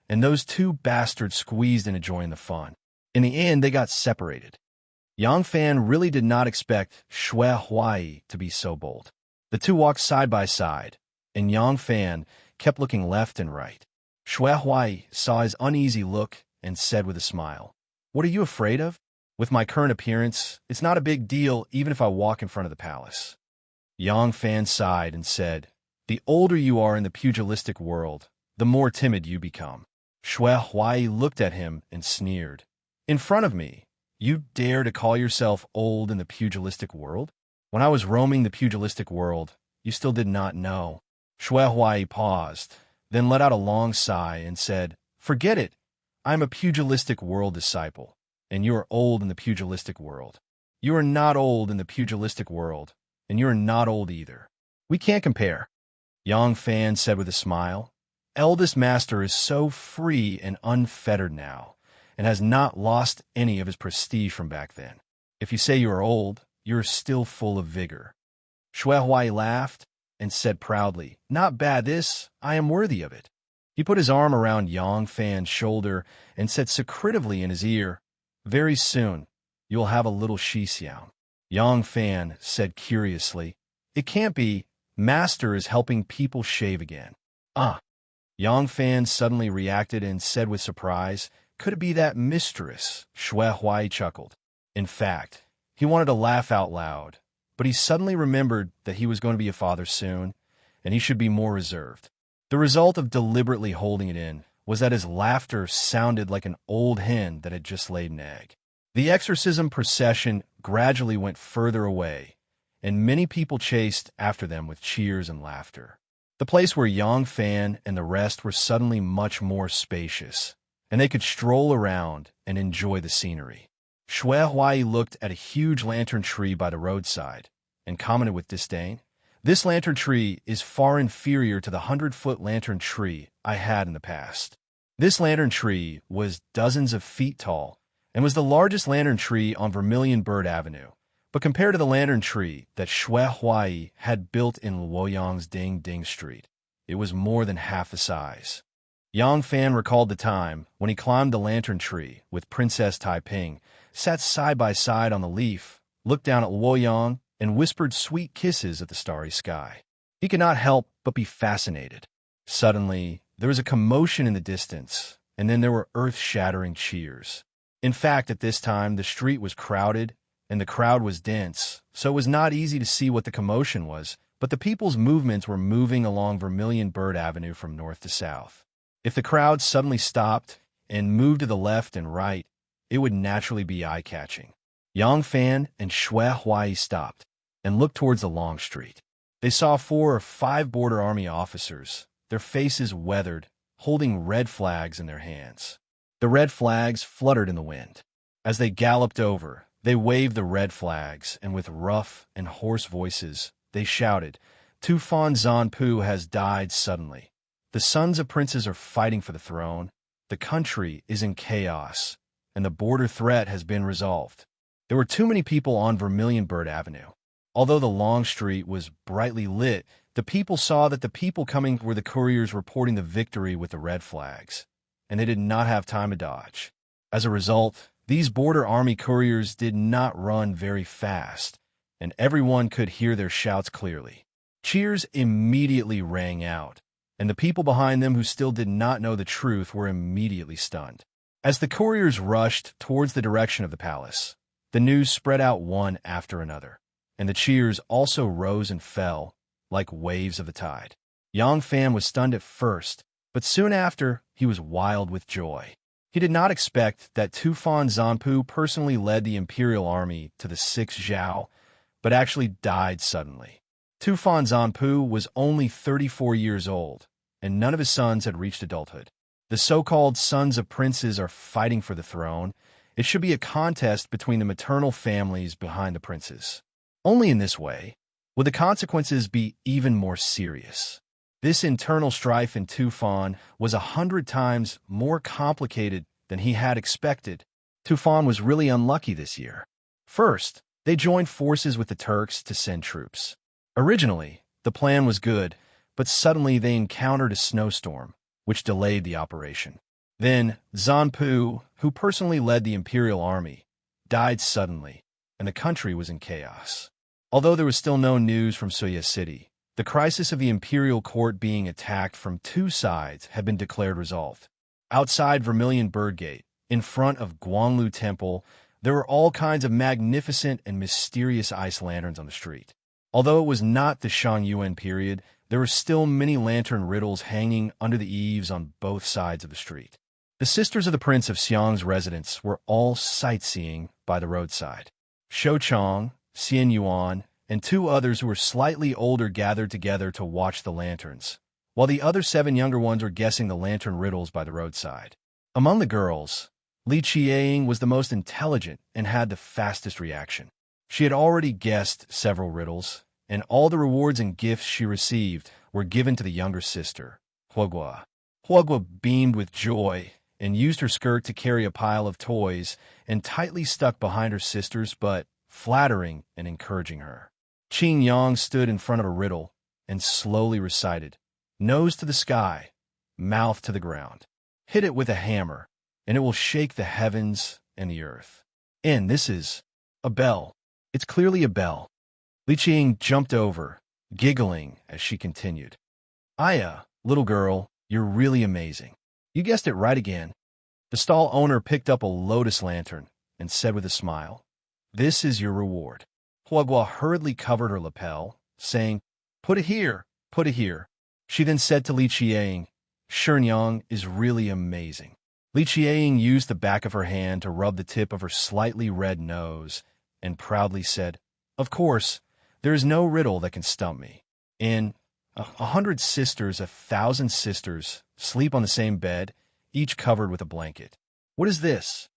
and those two bastards squeezed into joining the fun. In the end, they got separated." Yang Fan really did not expect Shui Huai to be so bold. The two walked side by side, and Yang Fan kept looking left and right. Shui Huai saw his uneasy look and said with a smile, "What are you afraid of? With my current appearance, it's not a big deal even if I walk in front of the palace." Yang Fan sighed and said, "The older you are in the pugilistic world, the more timid you become." Shui Huai looked at him and sneered. "In front of me, you dare to call yourself old in the pugilistic world? When I was roaming the pugilistic world, you still did not know." Shui Huai paused, then let out a long sigh and said, "Forget it. I am a pugilistic world disciple, and you are old in the pugilistic world. You are not old in the pugilistic world, and you are not old either. We can't compare." Yang Fan said with a smile, "Eldest Master is so free and unfettered now, and has not lost any of his prestige from back then. If you say you are old, you are still full of vigor." Shui Huai laughed and said proudly, "Not bad this, I am worthy of it." He put his arm around Yang Fan's shoulder and said secretively in his ear, "Very soon, you'll have a little Shixiao." Yang Fan said curiously, "It can't be. Master is helping people shave again." "Ah." Yang Fan suddenly reacted and said with surprise, "Could it be that mistress?" Shui Huai chuckled. In fact, he wanted to laugh out loud, but he suddenly remembered that he was going to be a father soon, and he should be more reserved. The result of deliberately holding it in was that his laughter sounded like an old hen that had just laid an egg. The exorcism procession gradually went further away, and many people chased after them with cheers and laughter. The place where Yang Fan and the rest were suddenly much more spacious, and they could stroll around and enjoy the scenery. Shui Huai looked at a huge lantern tree by the roadside and commented with disdain, This lantern tree is far inferior to the 100-foot lantern tree I had in the past. This lantern tree was dozens of feet tall and was the largest lantern tree on Vermilion Bird Avenue. But compared to the lantern tree that Shui Huai had built in Luoyang's Ding Ding Street, it was more than half the size. Yang Fan recalled the time when he climbed the lantern tree with Princess Taiping, sat side by side on the leaf, looked down at Luoyang, and whispered sweet kisses at the starry sky. He could not help but be fascinated. Suddenly, there was a commotion in the distance, and then there were earth-shattering cheers. In fact, at this time, the street was crowded, and the crowd was dense, so it was not easy to see what the commotion was, but the people's movements were moving along Vermilion Bird Avenue from north to south. If the crowd suddenly stopped and moved to the left and right, it would naturally be eye-catching. Yang Fan and Shui Huai stopped and looked towards the long street. They saw 4 or 5 border army officers, their faces weathered, holding red flags in their hands. The red flags fluttered in the wind. As they galloped over, they waved the red flags, and with rough and hoarse voices, they shouted, "Tufan Zanpu has died suddenly. The sons of princes are fighting for the throne. The country is in chaos, and the border threat has been resolved." There were too many people on Vermilion Bird Avenue. Although the long street was brightly lit, the people saw that the people coming were the couriers reporting the victory with the red flags, and they did not have time to dodge. As a result, these border army couriers did not run very fast, and everyone could hear their shouts clearly. Cheers immediately rang out, and the people behind them who still did not know the truth were immediately stunned. As the couriers rushed towards the direction of the palace, the news spread out one after another, and the cheers also rose and fell like waves of the tide. Yang Fan was stunned at first, but soon after, he was wild with joy. He did not expect that Tufan Zanpu personally led the imperial army to the 6th Zhao, but actually died suddenly. Tufan Zanpu was only 34 years old, and none of his sons had reached adulthood. The so-called sons of princes are fighting for the throne. It should be a contest between the maternal families behind the princes. Only in this way would the consequences be even more serious. This internal strife in Tufan was 100 times more complicated than he had expected. Tufan was really unlucky this year. First, they joined forces with the Turks to send troops. Originally, the plan was good, but suddenly they encountered a snowstorm, which delayed the operation. Then, Zanpu, who personally led the imperial army, died suddenly, and the country was in chaos. Although there was still no news from Suya City, the crisis of the imperial court being attacked from 2 sides had been declared resolved. Outside Vermilion Bird Gate, in front of Guanglu Temple, there were all kinds of magnificent and mysterious ice lanterns on the street. Although it was not the Shang Yuan period, there were still many lantern riddles hanging under the eaves on both sides of the street. The sisters of the Prince of Xiang's residence were all sightseeing by the roadside. Shou Chong, Xian Yuan, and 2 others who were slightly older gathered together to watch the lanterns, while the other 7 younger ones were guessing the lantern riddles by the roadside. Among the girls, Li Qiang was the most intelligent and had the fastest reaction. She had already guessed several riddles, and all the rewards and gifts she received were given to the younger sister, Huogua. Huogua beamed with joy and used her skirt to carry a pile of toys and tightly stuck behind her sisters, but flattering and encouraging her. Qing Yang stood in front of a riddle and slowly recited, "Nose to the sky, mouth to the ground. Hit it with a hammer, and it will shake the heavens and the earth." And this is a bell. It's clearly a bell. Li Qing jumped over, giggling as she continued. "Aya, little girl, you're really amazing. You guessed it right again." The stall owner picked up a lotus lantern and said with a smile, "This is your reward." Huogua hurriedly covered her lapel, saying, "Put it here, put it here." She then said to Li Qiang, "Shenyang is really amazing." Li Qiang used the back of her hand to rub the tip of her slightly red nose and proudly said, "Of course, there is no riddle that can stump me. In 100 sisters, 1,000 sisters sleep on the same bed, each covered with a blanket. What is this?"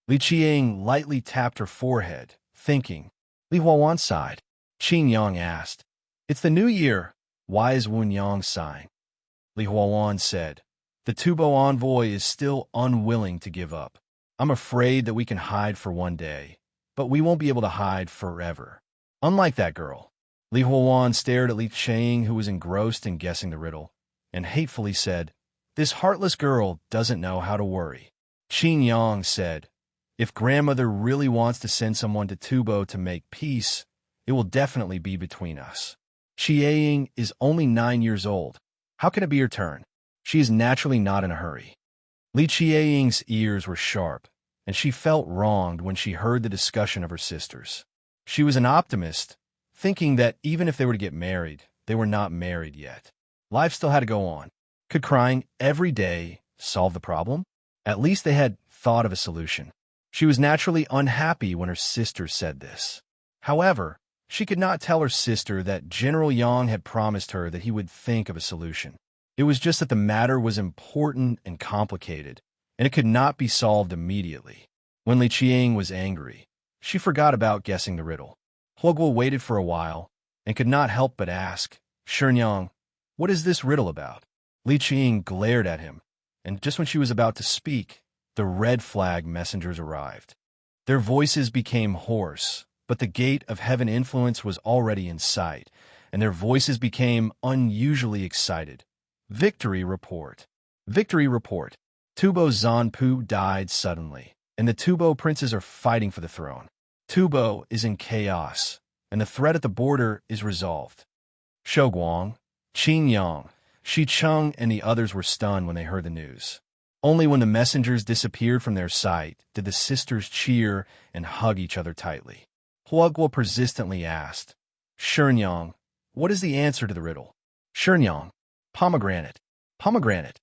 Li Qiang lightly tapped her forehead, thinking. "Li Huawan sighed." Qing Yang asked, It's the new year, wise Wen Yang sighing. Li Huawan said, the Tubo envoy is still unwilling to give up. I'm afraid that we can hide for one day, but we won't be able to hide forever. Unlike that girl. Li Huawan stared at Li Chang, who was engrossed in guessing the riddle, and hatefully said, this heartless girl doesn't know how to worry. Qin Yang said, if grandmother really wants to send someone to Tubo to make peace, it will definitely be between us. Qiaying is only 9 years old. How can it be her turn? She is naturally not in a hurry. Li Qiaying's ears were sharp, and she felt wronged when she heard the discussion of her sisters. She was an optimist, thinking that even if they were to get married, they were not married yet. Life still had to go on. Could crying every day solve the problem? At least they had thought of a solution. She was naturally unhappy when her sister said this. However, she could not tell her sister that General Yang had promised her that he would think of a solution. It was just that the matter was important and complicated, and it could not be solved immediately. When Li Qiang was angry, she forgot about guessing the riddle. Huoguo waited for a while and could not help but ask, Shenyang, what is this riddle about? Li Qiang glared at him, and just when she was about to speak, the red flag messengers arrived. Their voices became hoarse, but the gate of heaven influence was already in sight, and their voices became unusually excited. Victory report. Victory report. Tubo Zanpu died suddenly, and the Tubo princes are fighting for the throne. Tubo is in chaos, and the threat at the border is resolved. Shouguang, Qin Yang, Shi Cheng, and the others were stunned when they heard the news. Only when the messengers disappeared from their sight did the sisters cheer and hug each other tightly. Huoguo persistently asked, Shenyang, what is the answer to the riddle? Shenyang, pomegranate. Pomegranate.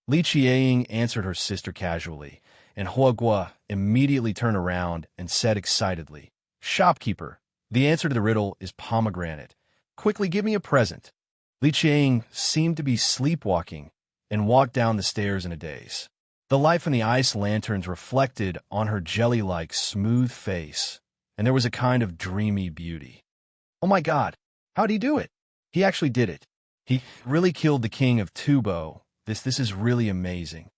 Li Qiaying answered her sister casually, and Huoguo immediately turned around and said excitedly, Shopkeeper, the answer to the riddle is pomegranate. Quickly give me a present. Li Qiaying seemed to be sleepwalking and walked down the stairs in a daze. The light from the ice lanterns reflected on her jelly-like smooth face, and there was a kind of dreamy beauty. Oh my God, how'd he do it? He actually did it. He really killed the king of Tubo. This is really amazing.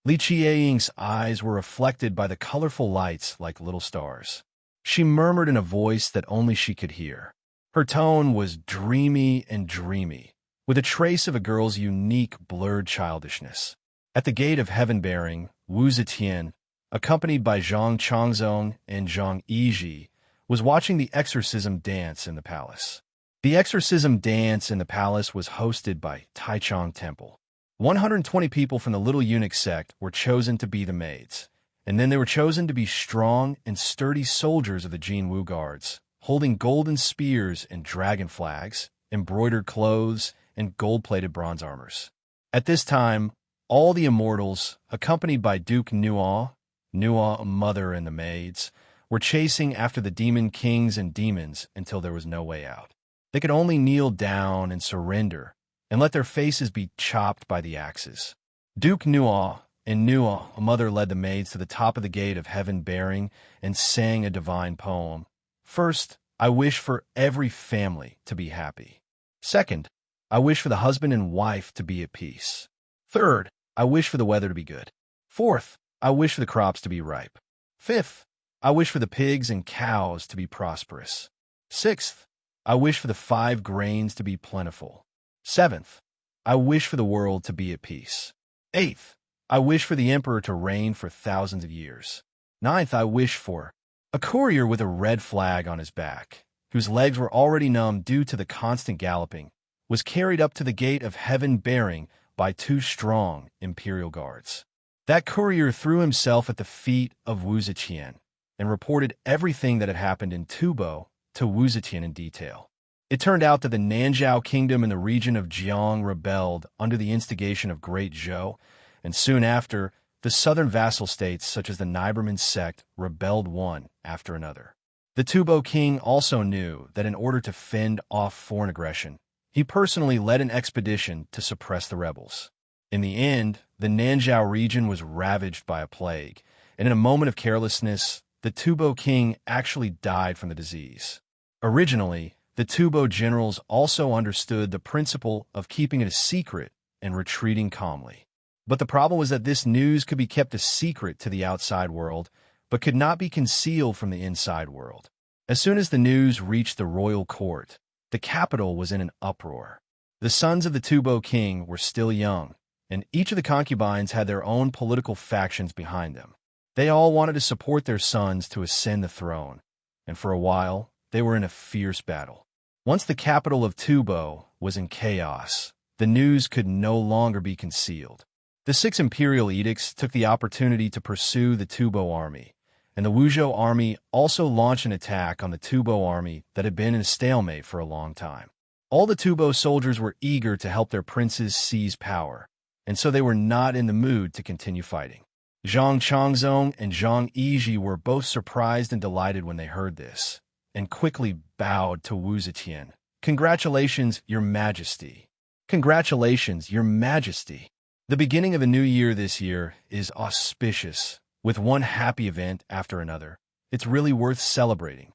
Li Qiaying's eyes were reflected by the colorful lights like little stars. She murmured in a voice that only she could hear. Her tone was dreamy and dreamy, with a trace of a girl's unique blurred childishness. At the gate of heaven-bearing, Wu Zetian, accompanied by Zhang Changzong and Zhang Yizhi, was watching the exorcism dance in the palace. The exorcism dance in the palace was hosted by Taichung Temple. 120 people from the Little Eunuch sect were chosen to be the maids, and then they were chosen to be strong and sturdy soldiers of the Jinwu Guards, holding golden spears and dragon flags, embroidered clothes, and gold-plated bronze armors. At this time, all the immortals, accompanied by Duke Nuo, Mother, and the maids, were chasing after the demon kings and demons until there was no way out. They could only kneel down and surrender, and let their faces be chopped by the axes. Duke Nuo and Nuo, Mother, led the maids to the top of the gate of heaven bearing and sang a divine poem. First, I wish for every family to be happy. Second, I wish for the husband and wife to be at peace. Third, I wish for the weather to be good. Fourth, I wish for the crops to be ripe. Fifth, I wish for the pigs and cows to be prosperous. Sixth, I wish for the 5 grains to be plentiful. Seventh, I wish for the world to be at peace. Eighth, I wish for the emperor to reign for thousands of years. Ninth, I wish for a courier with a red flag on his back, whose legs were already numb due to the constant galloping, was carried up to the gate of heaven bearing by 2 strong imperial guards. That courier threw himself at the feet of Wu Zetian and reported everything that had happened in Tubo to Wu Zetian in detail. It turned out that the Nanzhao kingdom in the region of Jiang rebelled under the instigation of Great Zhou, and soon after, the southern vassal states such as the Neiberman sect rebelled one after another. The Tubo king also knew that in order to fend off foreign aggression, he personally led an expedition to suppress the rebels. In the end, the Nanzhao region was ravaged by a plague, and in a moment of carelessness, the Tubo king actually died from the disease. Originally, the Tubo generals also understood the principle of keeping it a secret and retreating calmly. But the problem was that this news could be kept a secret to the outside world, but could not be concealed from the inside world. As soon as the news reached the royal court, the capital was in an uproar. The sons of the Tubo king were still young, and each of the concubines had their own political factions behind them. They all wanted to support their sons to ascend the throne, and for a while, they were in a fierce battle. Once the capital of Tubo was in chaos, the news could no longer be concealed. The 6 imperial edicts took the opportunity to pursue the Tubo army, and the Wuzhou army also launched an attack on the Tubo army that had been in a stalemate for a long time. All the Tubo soldiers were eager to help their princes seize power, and so they were not in the mood to continue fighting. Zhang Changzong and Zhang Yizhi were both surprised and delighted when they heard this, and quickly bowed to Wu Zetian. "Congratulations, Your Majesty. Congratulations, Your Majesty. The beginning of a new year this year is auspicious, with one happy event after another. It's really worth celebrating."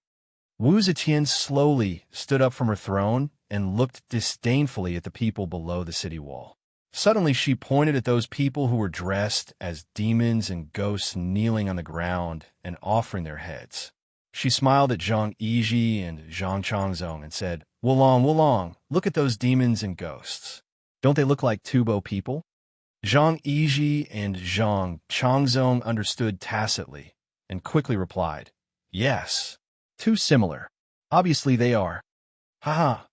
Wu Zetian slowly stood up from her throne and looked disdainfully at the people below the city wall. Suddenly she pointed at those people who were dressed as demons and ghosts kneeling on the ground and offering their heads. She smiled at Zhang Yizhi and Zhang Changzong and said, Wulong, look at those demons and ghosts. Don't they look like Tubo people?" Zhang Yizhi and Zhang Changzong understood tacitly and quickly replied, "Yes, too similar. Obviously they are." "Haha."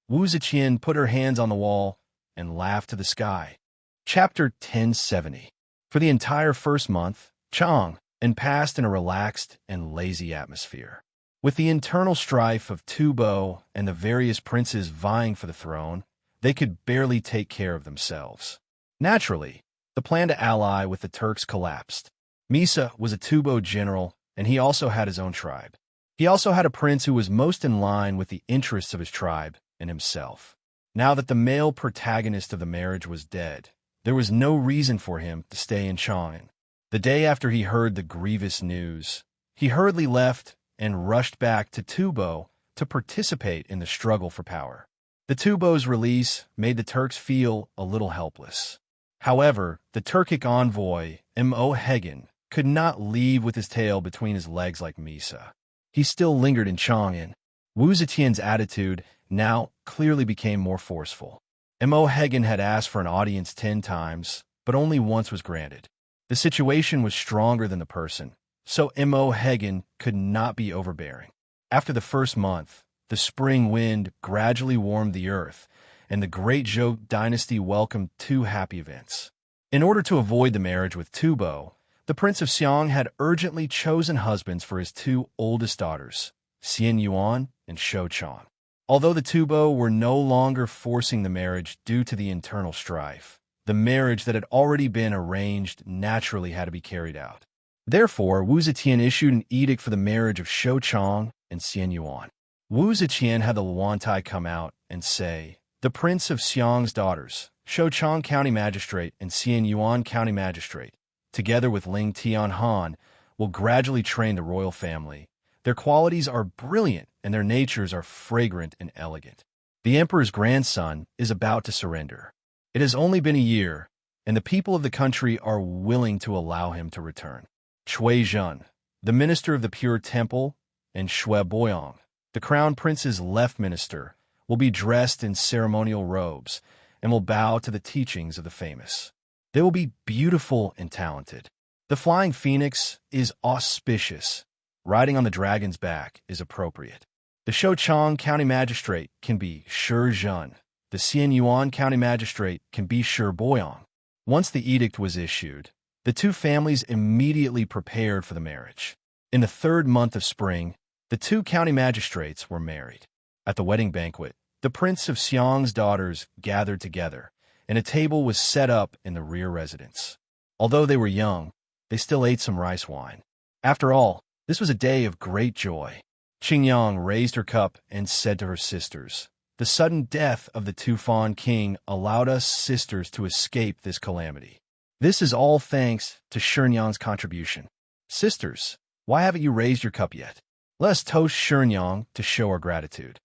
Wu Zetian put her hands on the wall and laughed to the sky. Chapter 1070. For the entire first month, Chang and passed in a relaxed and lazy atmosphere. With the internal strife of Tubo and the various princes vying for the throne, they could barely take care of themselves. Naturally, the plan to ally with the Turks collapsed. Misa was a Tubo general, and he also had his own tribe. He also had a prince who was most in line with the interests of his tribe and himself. Now that the male protagonist of the marriage was dead, there was no reason for him to stay in Chang'an. The day after he heard the grievous news, he hurriedly left and rushed back to Tubo to participate in the struggle for power. The Tubo's release made the Turks feel a little helpless. However, the Turkic envoy, Mo Hagen, could not leave with his tail between his legs like Misa. He still lingered in Chang'an. Wu Zetian's attitude now clearly became more forceful. Mo Hagen had asked for an audience 10 times, but only once was granted. The situation was stronger than the person, so Mo Hagen could not be overbearing. After the first month, the spring wind gradually warmed the earth, and the Great Zhou dynasty welcomed 2 happy events. In order to avoid the marriage with Tubo, the Prince of Xiang had urgently chosen husbands for his 2 oldest daughters, Xian Yuan and Shou Chang. Although the Tubo were no longer forcing the marriage due to the internal strife, the marriage that had already been arranged naturally had to be carried out. Therefore, Wu Zetian issued an edict for the marriage of Shou Chang and Xian Yuan. Wu Zetian had the Luantai come out and say, "The Prince of Xiang's daughters, Shou Chang County Magistrate and Xian Yuan County Magistrate, together with Ling Tianhan, will gradually train the royal family. Their qualities are brilliant and their natures are fragrant and elegant. The emperor's grandson is about to surrender. It has only been a year, and the people of the country are willing to allow him to return. Cui Zhen, the minister of the Pure Temple, and Xue Boyang, the crown prince's left minister, will be dressed in ceremonial robes and will bow to the teachings of the famous. They will be beautiful and talented. The flying phoenix is auspicious. Riding on the dragon's back is appropriate. The Shouchang County Magistrate can be Shi Zhen. The Xian Yuan County Magistrate can be Shi Boyang." Once the edict was issued, the 2 families immediately prepared for the marriage. In the 3rd month of spring, the 2 county magistrates were married. At the wedding banquet, the Prince of Xiang's daughters gathered together, and a table was set up in the rear residence. Although they were young, they still ate some rice wine. After all, this was a day of great joy. Qingyang raised her cup and said to her sisters, "The sudden death of the Tufan king allowed us sisters to escape this calamity. This is all thanks to Shenyang's contribution. Sisters, why haven't you raised your cup yet? Let us toast Shenyang to show our gratitude."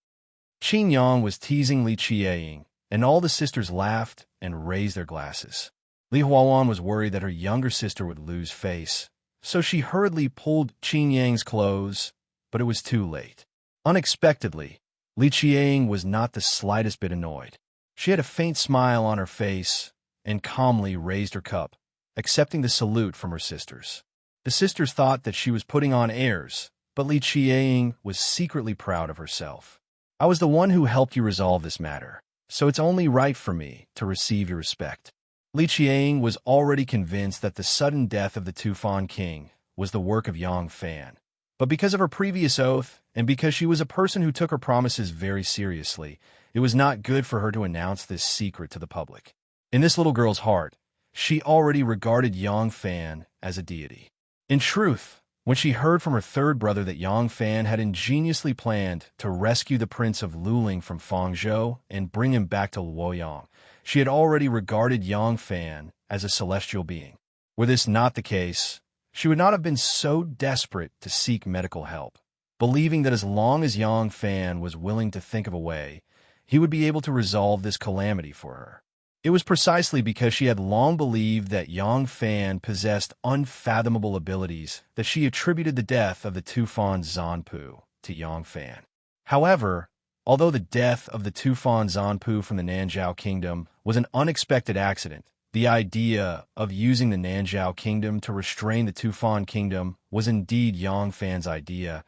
Qin Yang was teasing Li Qiaying, and all the sisters laughed and raised their glasses. Li Huawan was worried that her younger sister would lose face, so she hurriedly pulled Qin Yang's clothes, but it was too late. Unexpectedly, Li Qiaying was not the slightest bit annoyed. She had a faint smile on her face and calmly raised her cup, accepting the salute from her sisters. The sisters thought that she was putting on airs, but Li Qiaying was secretly proud of herself. I was the one who helped you resolve this matter, so it's only right for me to receive your respect. Li Qiaying was already convinced that the sudden death of the Tufan king was the work of Yang Fan. But because of her previous oath, and because she was a person who took her promises very seriously, it was not good for her to announce this secret to the public. In this little girl's heart, she already regarded Yang Fan as a deity. In truth, when she heard from her third brother that Yang Fan had ingeniously planned to rescue the prince of Luling from Fangzhou and bring him back to Luoyang, she had already regarded Yang Fan as a celestial being. Were this not the case, she would not have been so desperate to seek medical help, believing that as long as Yang Fan was willing to think of a way, he would be able to resolve this calamity for her. It was precisely because she had long believed that Yang Fan possessed unfathomable abilities that she attributed the death of the Tufan Zanpu to Yang Fan. However, although the death of the Tufan Zanpu from the Nanzhao Kingdom was an unexpected accident, the idea of using the Nanzhao Kingdom to restrain the Tufan Kingdom was indeed Yang Fan's idea,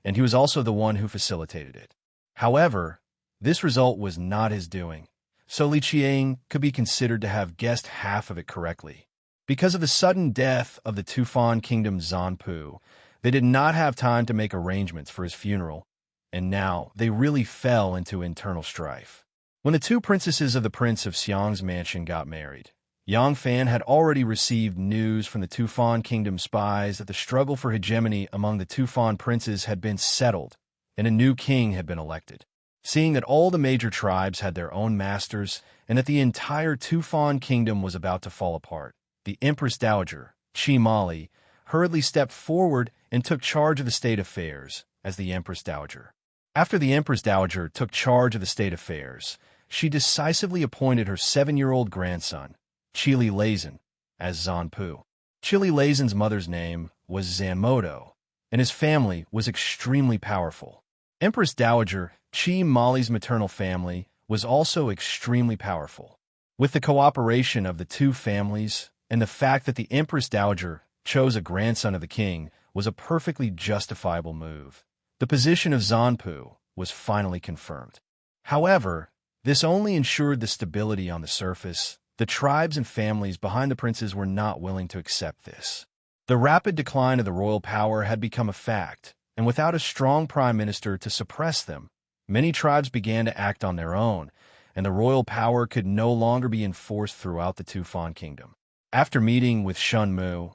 and he was also the one who facilitated it. However, this result was not his doing, so Li Qiaying could be considered to have guessed half of it correctly. Because of the sudden death of the Tufan Kingdom's Zanpu, they did not have time to make arrangements for his funeral, and now they really fell into internal strife. When the two princesses of the Prince of Xiang's mansion got married, Yang Fan had already received news from the Tufan Kingdom spies that the struggle for hegemony among the Tufan princes had been settled, and a new king had been elected. Seeing that all the major tribes had their own masters and that the entire Tufan Kingdom was about to fall apart, the Empress Dowager, Qi Mali, hurriedly stepped forward and took charge of the state affairs as the Empress Dowager. After the Empress Dowager took charge of the state affairs, she decisively appointed her 7-year-old grandson, Qili Lazan, as Zanpu. Qili Lazan's mother's name was Zanmodo, and his family was extremely powerful. Empress Dowager Qi Mali's maternal family was also extremely powerful. With the cooperation of the two families and the fact that the Empress Dowager chose a grandson of the king was a perfectly justifiable move, the position of Zanpu was finally confirmed. However, this only ensured the stability on the surface. The tribes and families behind the princes were not willing to accept this. The rapid decline of the royal power had become a fact, and without a strong prime minister to suppress them, many tribes began to act on their own, and the royal power could no longer be enforced throughout the Tufan Kingdom. After meeting with Shun Mu,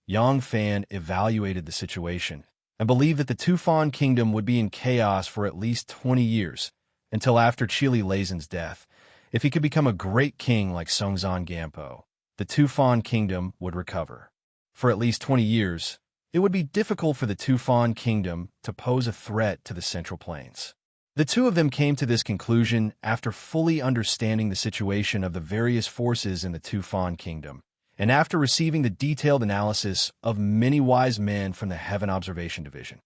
Yang Fan evaluated the situation and believed that the Tufan Kingdom would be in chaos for at least 20 years, until after Qili Lazan's death. If he could become a great king like Songzan Gampo, the Tufan Kingdom would recover. For at least 20 years, it would be difficult for the Tufan Kingdom to pose a threat to the Central Plains. The two of them came to this conclusion after fully understanding the situation of the various forces in the Tufan Kingdom, and after receiving the detailed analysis of many wise men from the Heaven Observation Division.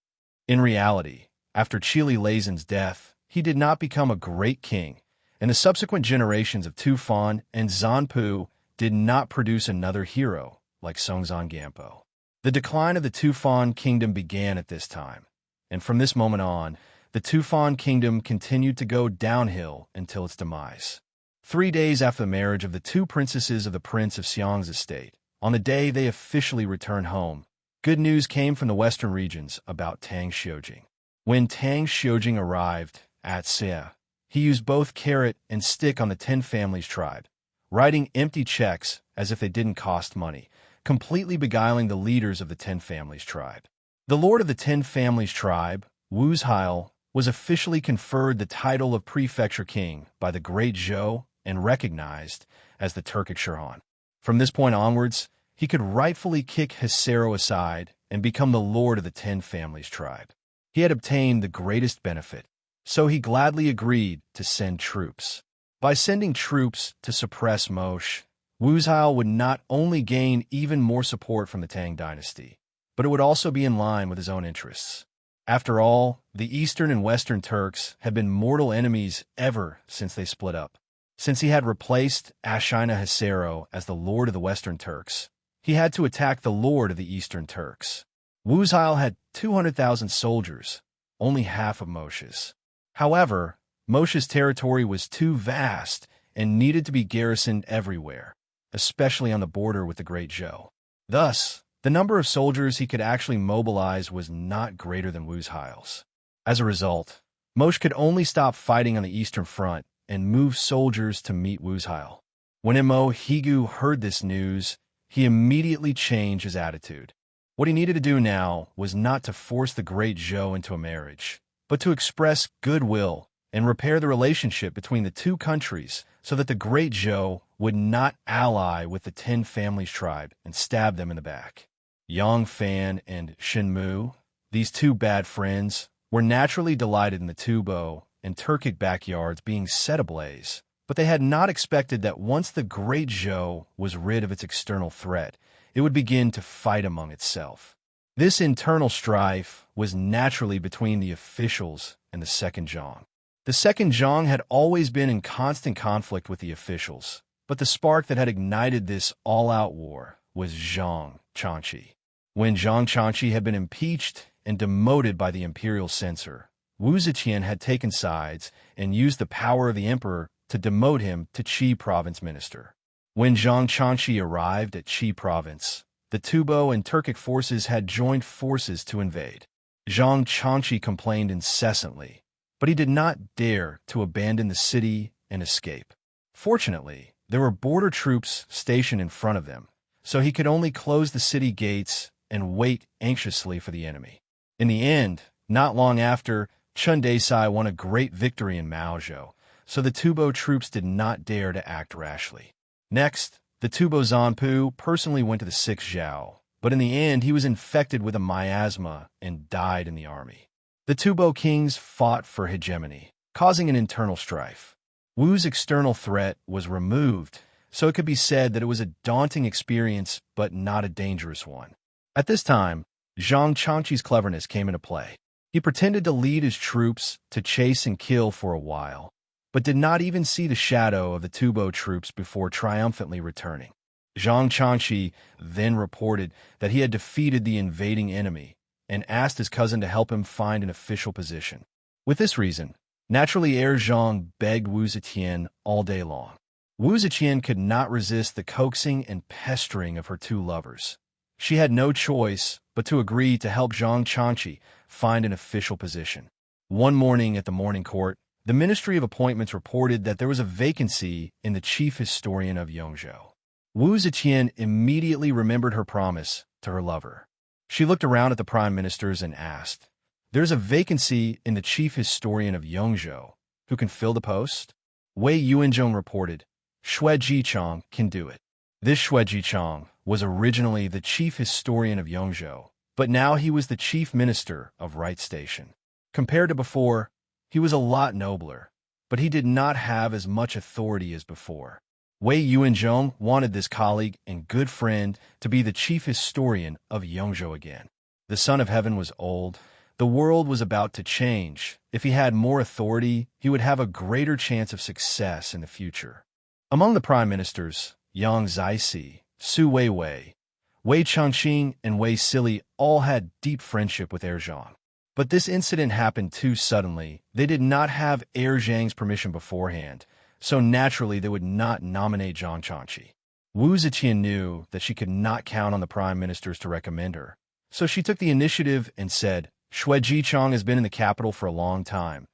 In reality, after Qili Lazan's death, he did not become a great king, and the subsequent generations of Tufan and Zanpu did not produce another hero like Songzan Gampo. The decline of the Tufan Kingdom began at this time, and from this moment on, the Tufan Kingdom continued to go downhill until its demise. 3 days after the marriage of the two princesses of the Prince of Xiang's estate, on the day they officially returned home, good news came from the western regions about Tang Xiujing. When Tang Xiujing arrived at Xie, he used both carrot and stick on the 10 families tribe, writing empty checks as if they didn't cost money, completely beguiling the leaders of the 10 families tribe. The lord of the 10 families tribe, Wu Zhail, was officially conferred the title of prefecture king by the great Zhou and recognized as the Turkic Shirhan. From this point onwards, he could rightfully kick Hisero aside and become the lord of the 10 families tribe. He had obtained the greatest benefit, so he gladly agreed to send troops. By sending troops to suppress Moshe, Wuzhile would not only gain even more support from the Tang dynasty, but it would also be in line with his own interests. After all, the Eastern and Western Turks had been mortal enemies ever since they split up. Since he had replaced Ashina Hasero as the Lord of the Western Turks, he had to attack the Lord of the Eastern Turks. Wuzhile had 200,000 soldiers, only half of Moshe's. However, Moshe's territory was too vast and needed to be garrisoned everywhere, especially on the border with the Great Zhou. Thus, the number of soldiers he could actually mobilize was not greater than Wuzhile's. As a result, Moshe could only stop fighting on the Eastern Front and move soldiers to meet Wuzhile. When Mo Higu heard this news, he immediately changed his attitude. What he needed to do now was not to force the Great Zhou into a marriage, but to express goodwill and repair the relationship between the two countries so that the Great Zhou would not ally with the Ten Families tribe and stab them in the back. Yang Fan and Shenmu, these two bad friends, were naturally delighted in the Tubo and Turkic backyards being set ablaze, but they had not expected that once the Great Zhou was rid of its external threat, it would begin to fight among itself. This internal strife was naturally between the officials and the Second Zhang. The Second Zhang had always been in constant conflict with the officials, but the spark that had ignited this all-out war was Zhang Changqi. When Zhang Changqi had been impeached and demoted by the imperial censor, Wu Zetian had taken sides and used the power of the emperor to demote him to Qi province minister. When Zhang Changqi arrived at Qi province, the Tubo and Turkic forces had joined forces to invade. Zhang Changqi complained incessantly, but he did not dare to abandon the city and escape. Fortunately, there were border troops stationed in front of them, so he could only close the city gates and wait anxiously for the enemy. In the end, not long after, Chun Desai won a great victory in Maozhou, so the Tubo troops did not dare to act rashly. Next, the Tubo Zanpu personally went to the 6th Zhao, but in the end he was infected with a miasma and died in the army. The Tubo kings fought for hegemony, causing an internal strife. Wu's external threat was removed, so it could be said that it was a daunting experience but not a dangerous one. At this time, Zhang Changqi's cleverness came into play. He pretended to lead his troops to chase and kill for a while, but did not even see the shadow of the Tubo troops before triumphantly returning. Zhang Changqi then reported that he had defeated the invading enemy and asked his cousin to help him find an official position. With this reason, naturally Heir Zhang begged Wu Zetian all day long. Wu Zetian could not resist the coaxing and pestering of her two lovers. She had no choice but to agree to help Zhang Changqi find an official position. One morning at the morning court, the Ministry of Appointments reported that there was a vacancy in the chief historian of Yongzhou. Wu Zetian immediately remembered her promise to her lover. She looked around at the prime ministers and asked, "There's a vacancy in the chief historian of Yongzhou. Who can fill the post?" Wei Yuanzhong reported, "Xue Jichang can do it." This Xue Jichang was originally the chief historian of Yongzhou, but now he was the chief minister of Right Station. Compared to before, he was a lot nobler, but he did not have as much authority as before. Wei Yuanzhong wanted this colleague and good friend to be the chief historian of Yongzhou again. The Son of Heaven was old. The world was about to change. If he had more authority, he would have a greater chance of success in the future. Among the prime ministers, Yang Zixi, Su Weiwei, Wei Changqing, and Wei Sili all had deep friendship with Heir Zhang. But this incident happened too suddenly. They did not have Heir Zhang's permission beforehand, so naturally they would not nominate Zhang Changqi. Wu Zetian knew that she could not count on the prime ministers to recommend her, so she took the initiative and said, "Xue Jichang has been in the capital for a long time.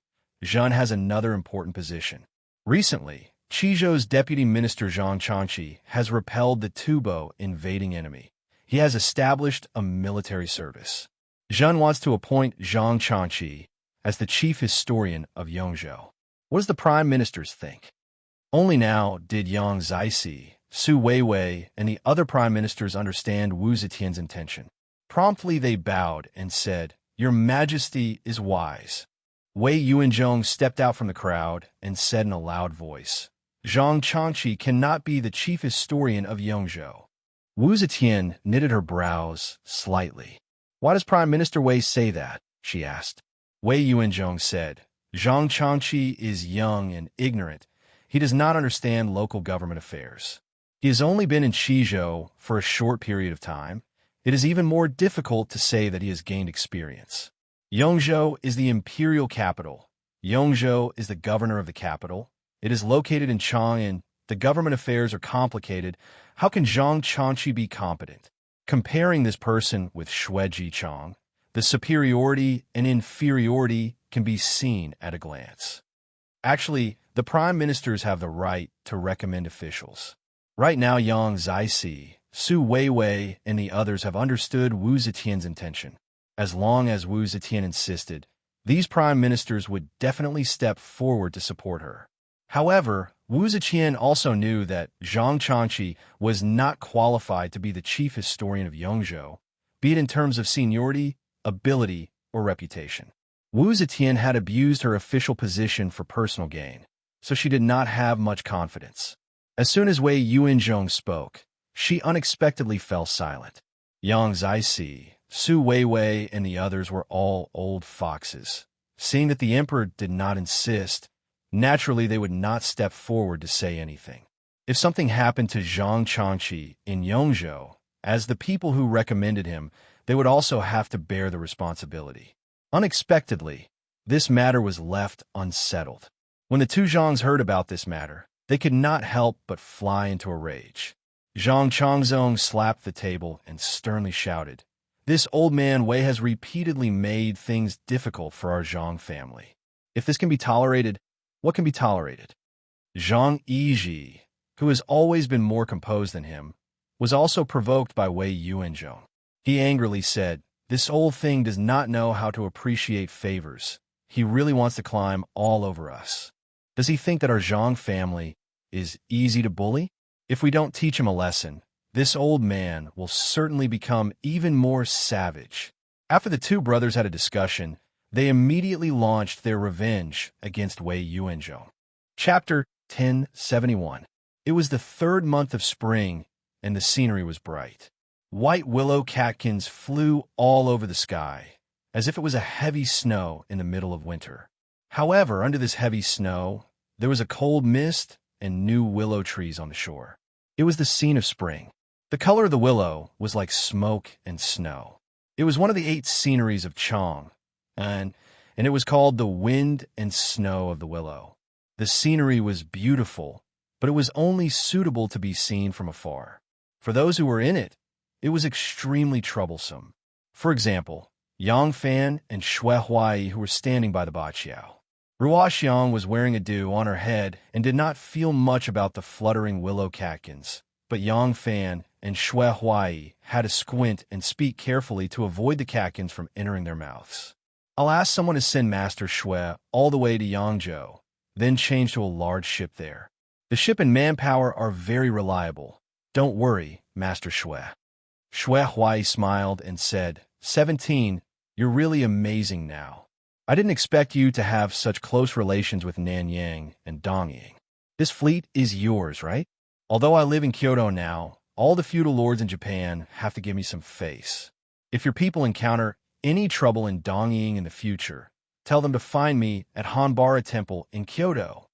Zhen has another important position. Recently, Qizhou's deputy minister Zhang Changqi has repelled the Tubo invading enemy. He has established a military service. Zhen wants to appoint Zhang Changqi as the chief historian of Yongzhou. What does the prime ministers think?" Only now did Yang Zixi, Su Weiwei, and the other prime ministers understand Wu Zetian's intention. Promptly they bowed and said, "Your Majesty is wise." Wei Yuanzhong stepped out from the crowd and said in a loud voice, Zhang Changqi cannot be the chief historian of Yongzhou. Wu Zetian knitted her brows slightly. Why does Prime Minister Wei say that? She asked. Wei Yuanzhong said, Zhang Changqi is young and ignorant. He does not understand local government affairs. He has only been in Qizhou for a short period of time. It is even more difficult to say that he has gained experience. Yongzhou is the imperial capital. Yongzhou is the governor of the capital. It is located in Chang'an. The government affairs are complicated. How can Zhang Changqi be competent? Comparing this person with Xue Jichang, the superiority and inferiority can be seen at a glance. Actually, the prime ministers have the right to recommend officials. Right now, Yang Zixi, Su Weiwei, and the others have understood Wu Zetian's intention. As long as Wu Zetian insisted, these prime ministers would definitely step forward to support her. However, Wu Zetian also knew that Zhang Changqi was not qualified to be the chief historian of Yongzhou, be it in terms of seniority, ability, or reputation. Wu Zetian had abused her official position for personal gain, so she did not have much confidence. As soon as Wei Yuanzhong spoke, she unexpectedly fell silent. Yang Zixi, Su Weiwei, and the others were all old foxes. Seeing that the emperor did not insist, naturally they would not step forward to say anything. If something happened to Zhang Changqi in Yongzhou, as the people who recommended him, they would also have to bear the responsibility. Unexpectedly, this matter was left unsettled. When the two Zhangs heard about this matter, they could not help but fly into a rage. Zhang Changzong slapped the table and sternly shouted, This old man Wei has repeatedly made things difficult for our Zhang family. If this can be tolerated, what can be tolerated? Zhang Yizhi, who has always been more composed than him, was also provoked by Wei Yuanzhong. He angrily said, This old thing does not know how to appreciate favors. He really wants to climb all over us. Does he think that our Zhang family is easy to bully? If we don't teach him a lesson, this old man will certainly become even more savage. After the two brothers had a discussion, they immediately launched their revenge against Wei Yuanzhong. Chapter 1071. It was the third month of spring, and the scenery was bright. White willow catkins flew all over the sky, as if it was a heavy snow in the middle of winter. However, under this heavy snow, there was a cold mist and new willow trees on the shore. It was the scene of spring. The color of the willow was like smoke and snow. It was one of the 8 sceneries of Chang, and it was called the wind and snow of the willow. The scenery was beautiful, but it was only suitable to be seen from afar. For those who were in it, it was extremely troublesome. For example, Yang Fan and Xue Huai, who were standing by the Baqiao. Ruo Xiang was wearing a dew on her head and did not feel much about the fluttering willow catkins, but Yang Fan and Xue Huai had to squint and speak carefully to avoid the catkins from entering their mouths. I'll ask someone to send Master Xue all the way to Yangzhou, then change to a large ship there. The ship and manpower are very reliable. Don't worry, Master Xue. Xue Huai smiled and said, 17, you're really amazing now. I didn't expect you to have such close relations with Nanyang and Dongying. This fleet is yours, right? Although I live in Kyoto now, all the feudal lords in Japan have to give me some face. If your people encounter any trouble in Dongying in the future, tell them to find me at Hanbara Temple in Kyoto.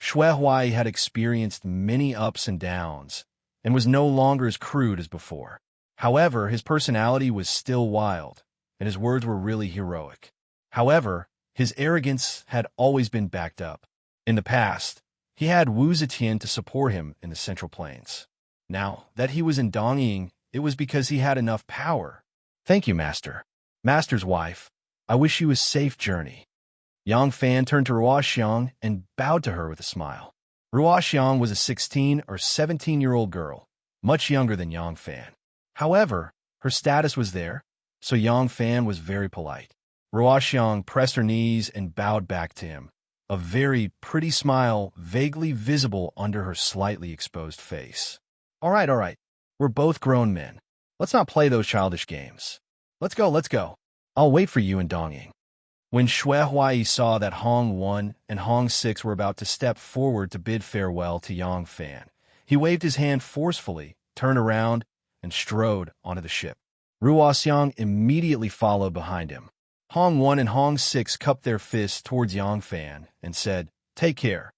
Xue Huai had experienced many ups and downs and was no longer as crude as before. However, his personality was still wild, and his words were really heroic. However, his arrogance had always been backed up. In the past, he had Wu Zetian to support him in the Central Plains. Now that he was in Dongying, it was because he had enough power. Thank you, Master. Master's wife, I wish you a safe journey. Yang Fan turned to Ruo Xiang and bowed to her with a smile. Ruo Xiang was a 16 or 17-year-old girl, much younger than Yang Fan. However, her status was there, so Yang Fan was very polite. Ruo Xiang pressed her knees and bowed back to him, a very pretty smile vaguely visible under her slightly exposed face. All right. We're both grown men. Let's not play those childish games. Let's go. I'll wait for you in Dongying. When Shui Huai saw that Hong 1 and Hong 6 were about to step forward to bid farewell to Yang Fan, he waved his hand forcefully, turned around, and strode onto the ship. Ruoxiang immediately followed behind him. Hong 1 and Hong 6 cupped their fists towards Yang Fan and said, "Take care."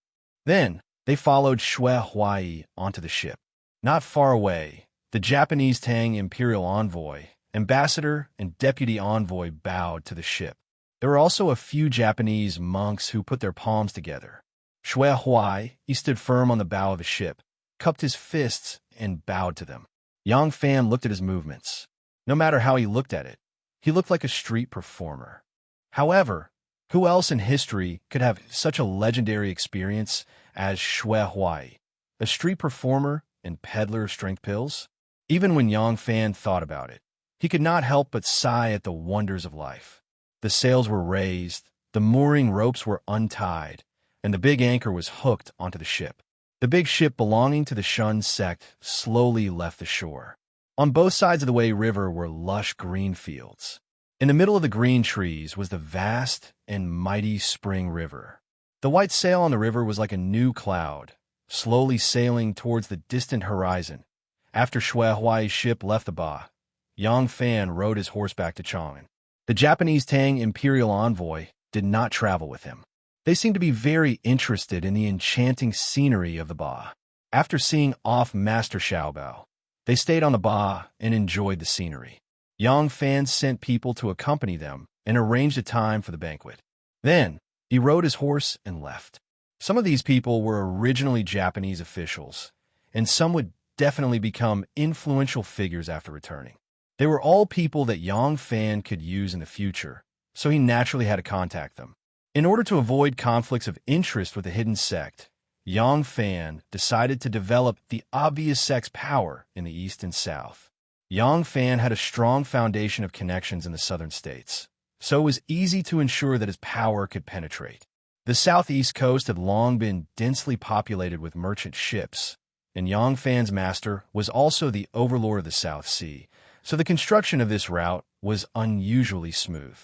Then, they followed Shui Huai onto the ship. Not far away, the Japanese Tang Imperial Envoy, Ambassador, and Deputy Envoy bowed to the ship. There were also a few Japanese monks who put their palms together. Shui Huai, he stood firm on the bow of his ship, cupped his fists, and bowed to them. Yang Fan looked at his movements. No matter how he looked at it, he looked like a street performer. However, who else in history could have such a legendary experience as Shui Huai, a street performer and peddler of strength pills? Even when Yang Fan thought about it, he could not help but sigh at the wonders of life. The sails were raised, the mooring ropes were untied, and the big anchor was hooked onto the ship. The big ship belonging to the Shun sect slowly left the shore. On both sides of the Wei River were lush green fields. In the middle of the green trees was the vast and mighty Spring River. The white sail on the river was like a new cloud, slowly sailing towards the distant horizon. After Shui Huai's ship left the Ba, Yang Fan rode his horse back to Chang'an. The Japanese Tang Imperial Envoy did not travel with him. They seemed to be very interested in the enchanting scenery of the Ba. After seeing off Master Xiaobao, they stayed on the Ba and enjoyed the scenery. Yang Fan sent people to accompany them and arranged a time for the banquet. Then, he rode his horse and left. Some of these people were originally Japanese officials, and some would definitely become influential figures after returning. They were all people that Yang Fan could use in the future, so he naturally had to contact them. In order to avoid conflicts of interest with the hidden sect, Yang Fan decided to develop the obvious sect's power in the East and South. Yang Fan had a strong foundation of connections in the southern states, so it was easy to ensure that his power could penetrate. The southeast coast had long been densely populated with merchant ships, and Yang Fan's master was also the overlord of the South Sea, so the construction of this route was unusually smooth.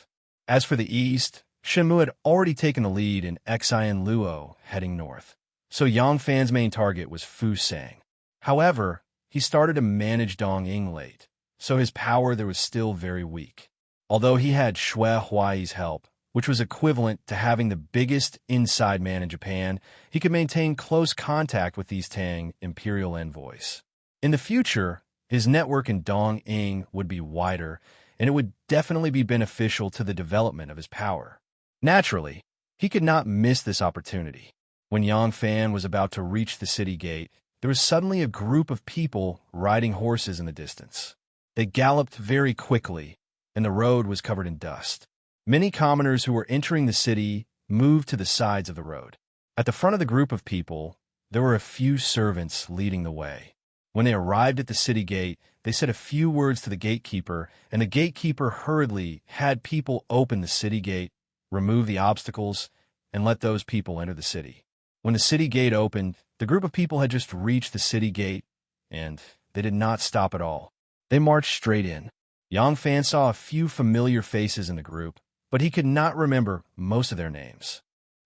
As for the east, Shenmue had already taken the lead in Xian Luo heading north, so Yang Fan's main target was Fusang. However, he started to manage Dongying late, so his power there was still very weak. Although he had Shui Huai's help, which was equivalent to having the biggest inside man in Japan, he could maintain close contact with these Tang Imperial envoys. In the future, his network in Dongying would be wider, and it would definitely be beneficial to the development of his power. Naturally, he could not miss this opportunity. When Yang Fan was about to reach the city gate, there was suddenly a group of people riding horses in the distance. They galloped very quickly, and the road was covered in dust. Many commoners who were entering the city moved to the sides of the road. At the front of the group of people, there were a few servants leading the way. When they arrived at the city gate, they said a few words to the gatekeeper, and the gatekeeper hurriedly had people open the city gate, remove the obstacles, and let those people enter the city. When the city gate opened, the group of people had just reached the city gate, and they did not stop at all. They marched straight in. Yang Fan saw a few familiar faces in the group, but he could not remember most of their names.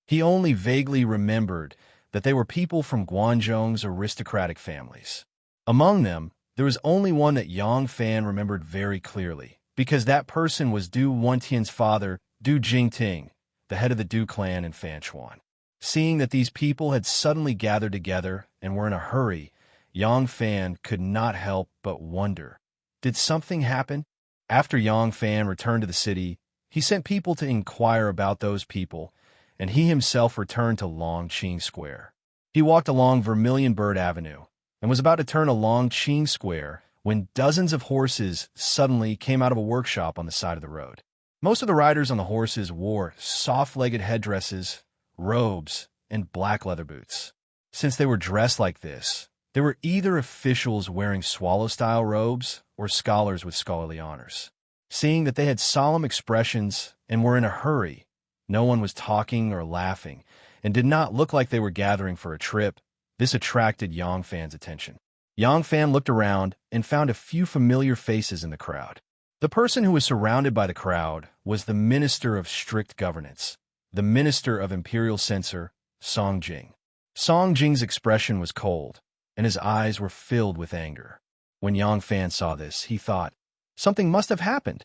He only vaguely remembered that they were people from Guangzhong's aristocratic families. Among them, there was only one that Yang Fan remembered very clearly, because that person was Du Wentian's father, Du Jingting, the head of the Du clan in Fanchuan. Seeing that these people had suddenly gathered together and were in a hurry, Yang Fan could not help but wonder, did something happen? After Yang Fan returned to the city, he sent people to inquire about those people, and he himself returned to Longqing Square. He walked along Vermilion Bird Avenue and was about to turn along Qing Square when dozens of horses suddenly came out of a workshop on the side of the road. Most of the riders on the horses wore soft-legged headdresses, robes, and black leather boots. Since they were dressed like this, they were either officials wearing swallow-style robes or scholars with scholarly honors. Seeing that they had solemn expressions and were in a hurry, no one was talking or laughing, and did not look like they were gathering for a trip, this attracted Yang Fan's attention. Yang Fan looked around and found a few familiar faces in the crowd. The person who was surrounded by the crowd was the Minister of Strict Governance, the Minister of Imperial Censor, Song Jing. Song Jing's expression was cold, and his eyes were filled with anger. When Yang Fan saw this, he thought, something must have happened.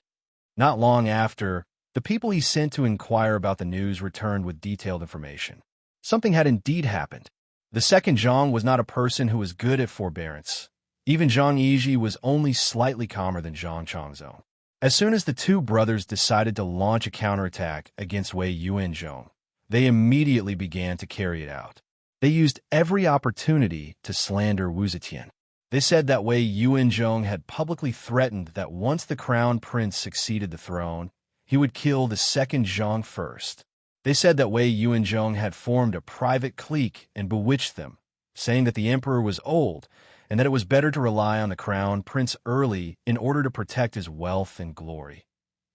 Not long after, the people he sent to inquire about the news returned with detailed information. Something had indeed happened. The second Zhang was not a person who was good at forbearance. Even Zhang Yiji was only slightly calmer than Zhang Changzong. As soon as the two brothers decided to launch a counterattack against Wei Yuanzhong, they immediately began to carry it out. They used every opportunity to slander Wu Zetian. They said that Wei Yuanzhong had publicly threatened that once the crown prince succeeded the throne, he would kill the second Zhang first. They said that Wei Yuanzhong had formed a private clique and bewitched them, saying that the emperor was old and that it was better to rely on the crown prince early in order to protect his wealth and glory.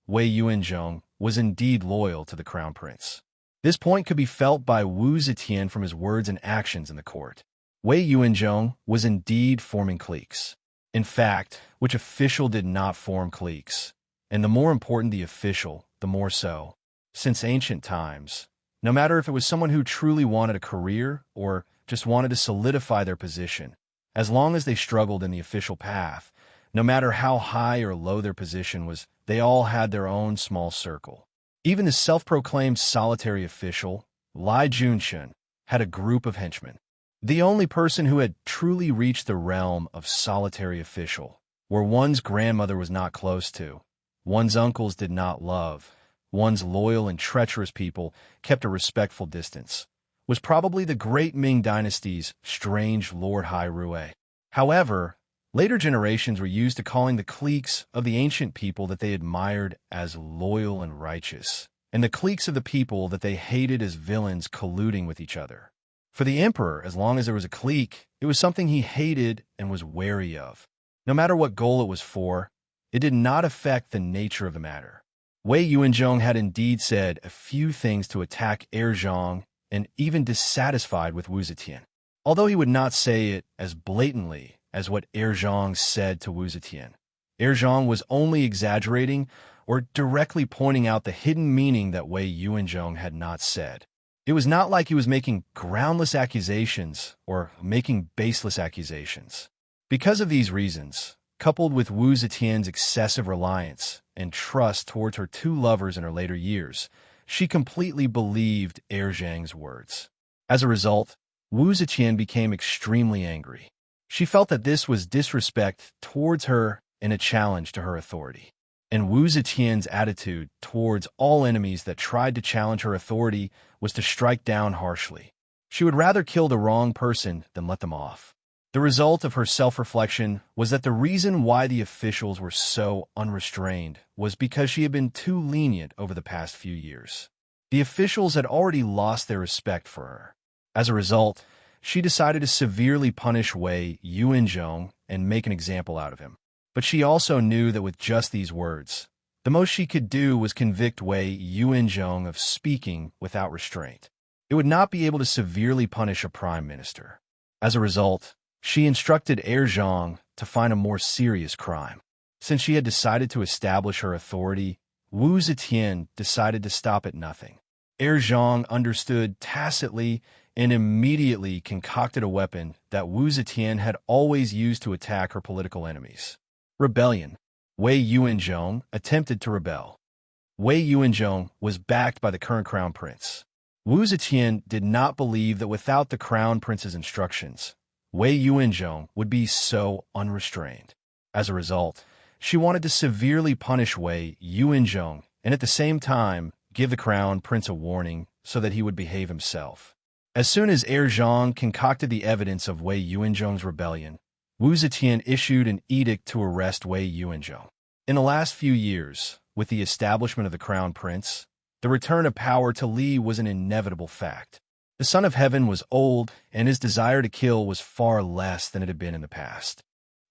Wei Yuanzhong was indeed loyal to the crown prince. This point could be felt by Wu Zetian from his words and actions in the court. Wei Yuanzhong was indeed forming cliques. In fact, which official did not form cliques? And the more important the official, the more so. Since ancient times, no matter if it was someone who truly wanted a career or just wanted to solidify their position, as long as they struggled in the official path, no matter how high or low their position was, they all had their own small circle. Even the self-proclaimed solitary official, Lai Junshun, had a group of henchmen. The only person who had truly reached the realm of solitary official, where one's grandmother was not close to, one's uncles did not love, one's loyal and treacherous people kept a respectful distance, was probably the great Ming dynasty's strange Lord Hai Rui. However, later generations were used to calling the cliques of the ancient people that they admired as loyal and righteous, and the cliques of the people that they hated as villains colluding with each other. For the emperor, as long as there was a clique, it was something he hated and was wary of. No matter what goal it was for, it did not affect the nature of the matter. Wei Yuanzhong had indeed said a few things to attack Heir Zhang and even dissatisfied with Wu Zetian, although he would not say it as blatantly as what Heir Zhang said to Wu Zetian. Heir Zhang was only exaggerating or directly pointing out the hidden meaning that Wei Yuanzhong had not said. It was not like he was making groundless accusations or making baseless accusations. Because of these reasons, coupled with Wu Zetian's excessive reliance and trust towards her two lovers in her later years, she completely believed Heir Zhang's words. As a result, Wu Zetian became extremely angry. She felt that this was disrespect towards her and a challenge to her authority. And Wu Zetian's attitude towards all enemies that tried to challenge her authority was to strike down harshly. She would rather kill the wrong person than let them off. The result of her self-reflection was that the reason why the officials were so unrestrained was because she had been too lenient over the past few years. The officials had already lost their respect for her. As a result, she decided to severely punish Wei Yuanzhong and make an example out of him. But she also knew that with just these words, the most she could do was convict Wei Yuanzhong of speaking without restraint. It would not be able to severely punish a prime minister. As a result, she instructed Heir Zhang to find a more serious crime. Since she had decided to establish her authority, Wu Zetian decided to stop at nothing. Heir Zhang understood tacitly and immediately concocted a weapon that Wu Zetian had always used to attack her political enemies. Rebellion. Wei Yuanzhong attempted to rebel. Wei Yuanzhong was backed by the current crown prince. Wu Zetian did not believe that without the crown prince's instructions, Wei Yuanzhong would be so unrestrained. As a result, she wanted to severely punish Wei Yuanzhong and at the same time give the crown prince a warning so that he would behave himself. As soon as Heir Zhang concocted the evidence of Wei Yuanzhong's rebellion, Wu Zetian issued an edict to arrest Wei Yuanzhong. In the last few years, with the establishment of the crown prince, the return of power to Li was an inevitable fact. The Son of Heaven was old, and his desire to kill was far less than it had been in the past.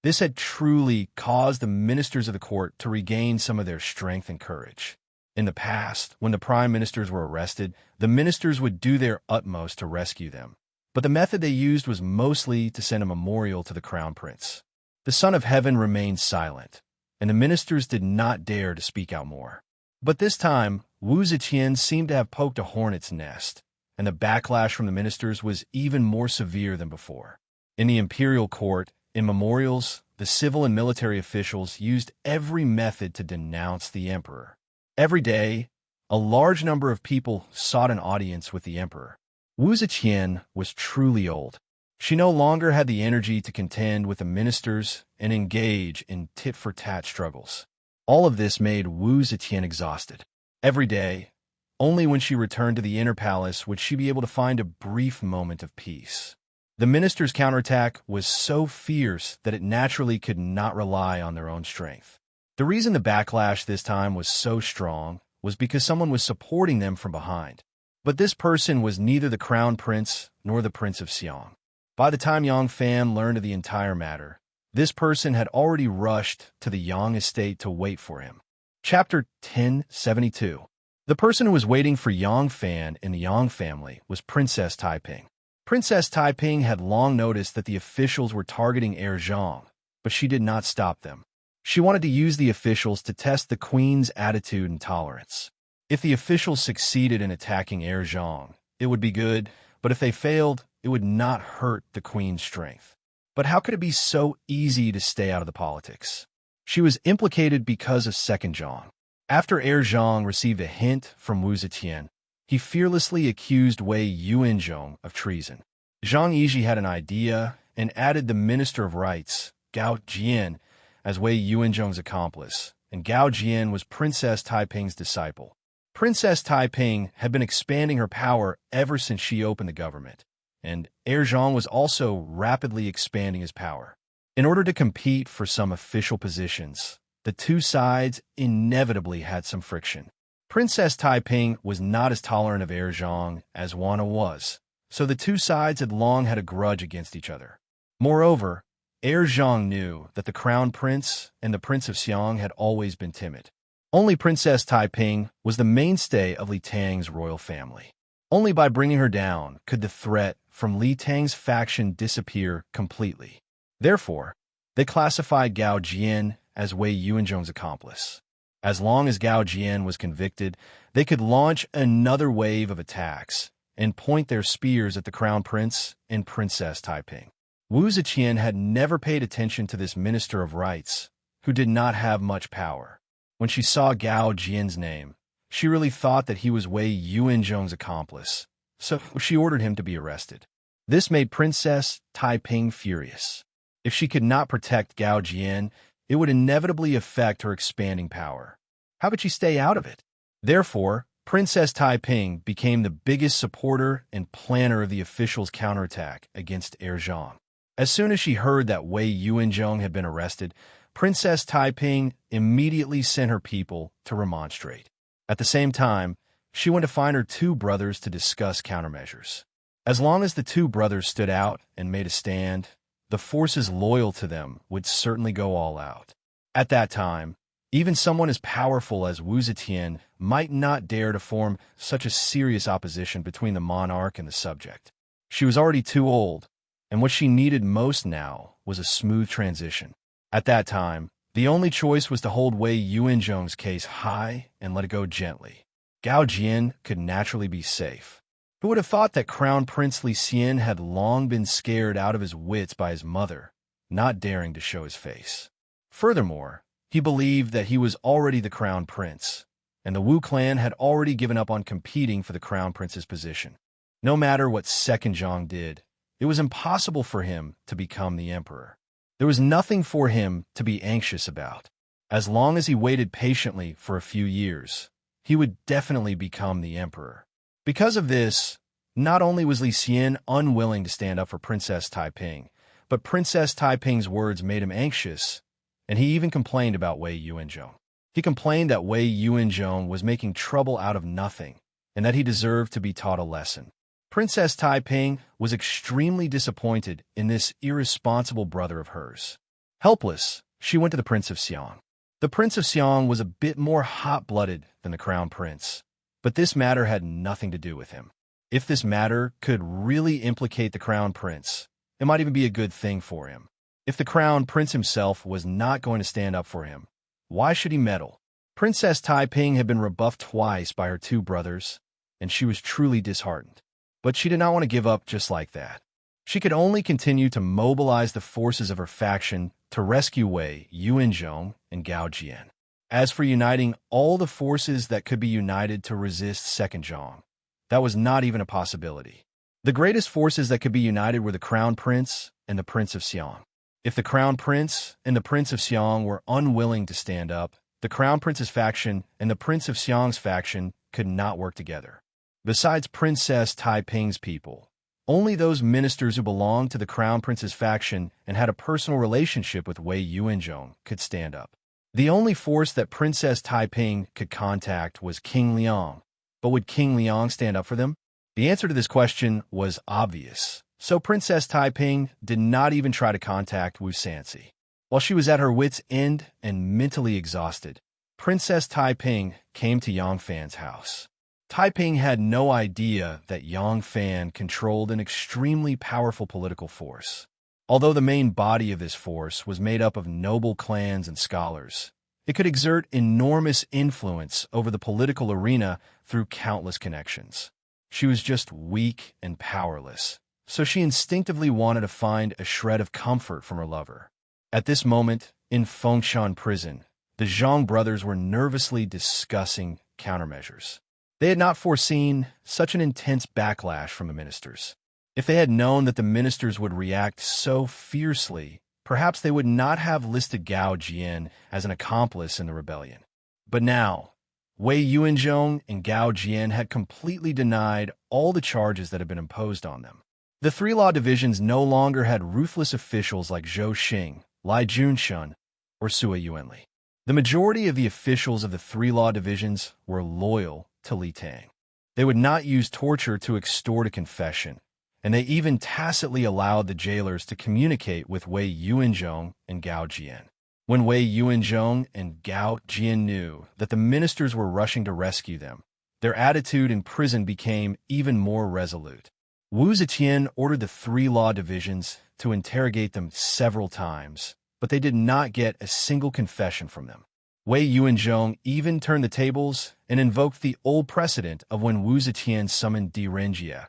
This had truly caused the ministers of the court to regain some of their strength and courage. In the past, when the prime ministers were arrested, the ministers would do their utmost to rescue them. But the method they used was mostly to send a memorial to the crown prince. The Son of Heaven remained silent, and the ministers did not dare to speak out more. But this time, Wu Ziqian seemed to have poked a hornet's nest, and the backlash from the ministers was even more severe than before. In the imperial court, in memorials, the civil and military officials used every method to denounce the emperor. Every day, a large number of people sought an audience with the emperor. Wu Ziqian was truly old. She no longer had the energy to contend with the ministers and engage in tit-for-tat struggles. All of this made Wu Ziqian exhausted. Every day, only when she returned to the inner palace would she be able to find a brief moment of peace. The ministers' counterattack was so fierce that it naturally could not rely on their own strength. The reason the backlash this time was so strong was because someone was supporting them from behind. But this person was neither the crown prince nor the Prince of Xiang. By the time Yang Fan learned of the entire matter, this person had already rushed to the Yang estate to wait for him. Chapter 1072. The person who was waiting for Yang Fan in the Yang family was Princess Taiping. Princess Taiping had long noticed that the officials were targeting Heir Zhang, but she did not stop them. She wanted to use the officials to test the queen's attitude and tolerance. If the officials succeeded in attacking Heir Zhang, it would be good, but if they failed, it would not hurt the queen's strength. But how could it be so easy to stay out of the politics? She was implicated because of Second Zhang. After Heir Zhang received a hint from Wu Ziqian, he fearlessly accused Wei Yuanzhong of treason. Zhang Yizhi had an idea and added the Minister of Rights, Gao Jian, as Wei Yuanzhong's accomplice, and Gao Jian was Princess Taiping's disciple. Princess Taiping had been expanding her power ever since she opened the government, and Heir Zhang was also rapidly expanding his power. In order to compete for some official positions, the two sides inevitably had some friction. Princess Taiping was not as tolerant of Heir Zhang as Wana was, so the two sides had long had a grudge against each other. Moreover, Heir Zhang knew that the crown prince and the Prince of Xiang had always been timid. Only Princess Taiping was the mainstay of Li Tang's royal family. Only by bringing her down could the threat from Li Tang's faction disappear completely. Therefore, they classified Gao Jian as Wei Yuanzhong's accomplice. As long as Gao Jian was convicted, they could launch another wave of attacks and point their spears at the crown prince and Princess Taiping. Wu Ziqian had never paid attention to this Minister of Rights, who did not have much power. When she saw Gao Jian's name, she really thought that he was Wei Yuanzhong's accomplice, so she ordered him to be arrested. This made Princess Taiping furious. If she could not protect Gao Jian, it would inevitably affect her expanding power. How could she stay out of it? Therefore, Princess Taiping became the biggest supporter and planner of the officials' counterattack against Heir Zhang. As soon as she heard that Wei Yuanzhong had been arrested, Princess Taiping immediately sent her people to remonstrate. At the same time, she went to find her two brothers to discuss countermeasures. As long as the two brothers stood out and made a stand, the forces loyal to them would certainly go all out. At that time, even someone as powerful as Wu Ziqian might not dare to form such a serious opposition between the monarch and the subject. She was already too old, and what she needed most now was a smooth transition. At that time, the only choice was to hold Wei Yuanzhong's case high and let it go gently. Gao Jian could naturally be safe. Who would have thought that Crown Prince Li Xian had long been scared out of his wits by his mother, not daring to show his face? Furthermore, he believed that he was already the crown prince, and the Wu clan had already given up on competing for the crown prince's position. No matter what Second Zhang did, it was impossible for him to become the emperor. There was nothing for him to be anxious about. As long as he waited patiently for a few years, he would definitely become the emperor. Because of this, not only was Li Xian unwilling to stand up for Princess Taiping, but Princess Taiping's words made him anxious, and he even complained about Wei Yuanzhong. He complained that Wei Yuanzhong was making trouble out of nothing, and that he deserved to be taught a lesson. Princess Taiping was extremely disappointed in this irresponsible brother of hers. Helpless, she went to the Prince of Xiang. The Prince of Xiang was a bit more hot-blooded than the Crown Prince, but this matter had nothing to do with him. If this matter could really implicate the Crown Prince, it might even be a good thing for him. If the Crown Prince himself was not going to stand up for him, Why should he meddle? Princess Taiping had been rebuffed twice by her two brothers, and she was truly disheartened. But she did not want to give up just like that. She could only continue to mobilize the forces of her faction to rescue Wei Yuanzhong and Gao Jian. As for uniting all the forces that could be united to resist Second Zhang, that was not even a possibility. The greatest forces that could be united were the Crown Prince and the Prince of Xiang. If the Crown Prince and the Prince of Xiang were unwilling to stand up, the Crown Prince's faction and the Prince of Xiang's faction could not work together. Besides Princess Taiping's people, only those ministers who belonged to the Crown Prince's faction and had a personal relationship with Wei Yuanzhong could stand up. The only force that Princess Taiping could contact was King Liang. But would King Liang stand up for them? The answer to this question was obvious, so Princess Taiping did not even try to contact Wu Sanxi. While she was at her wits' end and mentally exhausted, Princess Taiping came to Yang Fan's house. Taiping had no idea that Yang Fan controlled an extremely powerful political force. Although the main body of this force was made up of noble clans and scholars, it could exert enormous influence over the political arena through countless connections. She was just weak and powerless, so she instinctively wanted to find a shred of comfort from her lover. At this moment, in Fengshan prison, the Zhang brothers were nervously discussing countermeasures. They had not foreseen such an intense backlash from the ministers. If they had known that the ministers would react so fiercely, perhaps they would not have listed Gao Jian as an accomplice in the rebellion. But now, Wei Yuanzhong and Gao Jian had completely denied all the charges that had been imposed on them. The three law divisions no longer had ruthless officials like Zhou Xing, Lai Junshun, or Sui Yuanli. The majority of the officials of the three law divisions were loyal to Li Tang. They would not use torture to extort a confession, and they even tacitly allowed the jailers to communicate with Wei Yuanzhong and Gao Jian. When Wei Yuanzhong and Gao Jian knew that the ministers were rushing to rescue them, their attitude in prison became even more resolute. Wu Zetian ordered the three law divisions to interrogate them several times, but they did not get a single confession from them. Wei Yuanzhong even turned the tables and invoked the old precedent of when Wu Zetian summoned Di Renjie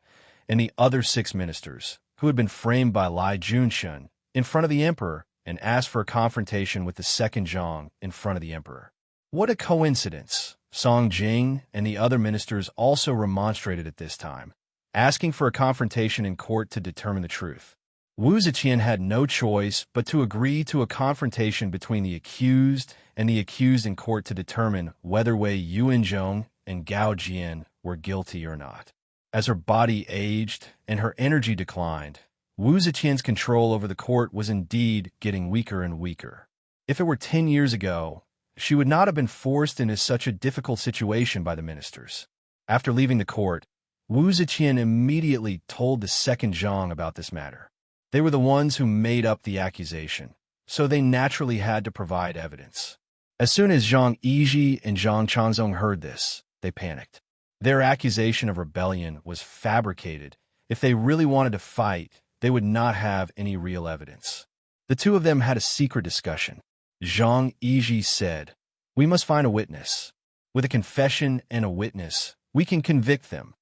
and the other 6 ministers, who had been framed by Lai Junshun, in front of the emperor and asked for a confrontation with the second Zhang in front of the emperor. What a coincidence! Song Jing and the other ministers also remonstrated at this time, asking for a confrontation in court to determine the truth. Wu Zetian had no choice but to agree to a confrontation between the accused and the accused in court to determine whether Wei Yuanzhong and Gao Jian were guilty or not. As her body aged and her energy declined, Wu Zetian's control over the court was indeed getting weaker and weaker. If it were 10 years ago, she would not have been forced into such a difficult situation by the ministers. After leaving the court, Wu Zetian immediately told the second Zhang about this matter. They were the ones who made up the accusation, so they naturally had to provide evidence. As soon as Zhang Yizhi and Zhang Changzong heard this, they panicked. Their accusation of rebellion was fabricated. If they really wanted to fight, they would not have any real evidence. The two of them had a secret discussion. Zhang Yizhi said, "We must find a witness. With a confession and a witness, we can convict them."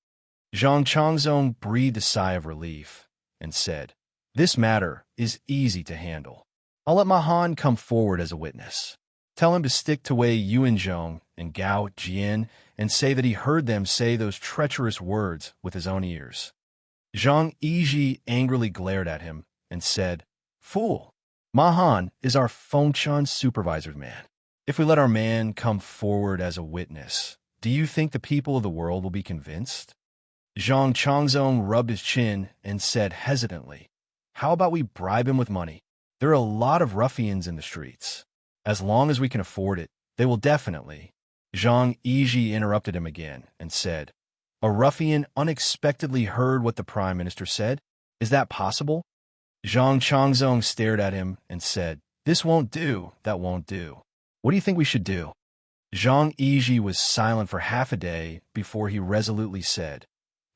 Zhang Changzong breathed a sigh of relief and said, "This matter is easy to handle. I'll let Mahan come forward as a witness. Tell him to stick to Wei Yuanzhong and Gao Jian and say that he heard them say those treacherous words with his own ears." Zhang Yizhi angrily glared at him and said, "Fool! Mahan is our Fengshan supervisor's man. If we let our man come forward as a witness, do you think the people of the world will be convinced?" Zhang Changzong rubbed his chin and said hesitantly, "How about we bribe him with money? There are a lot of ruffians in the streets. As long as we can afford it, they will definitely." Zhang Yizhi interrupted him again and said, "A ruffian unexpectedly heard what the prime minister said? Is that possible?" Zhang Changzong stared at him and said, "This won't do, that won't do. What do you think we should do?" Zhang Yizhi was silent for half a day before he resolutely said,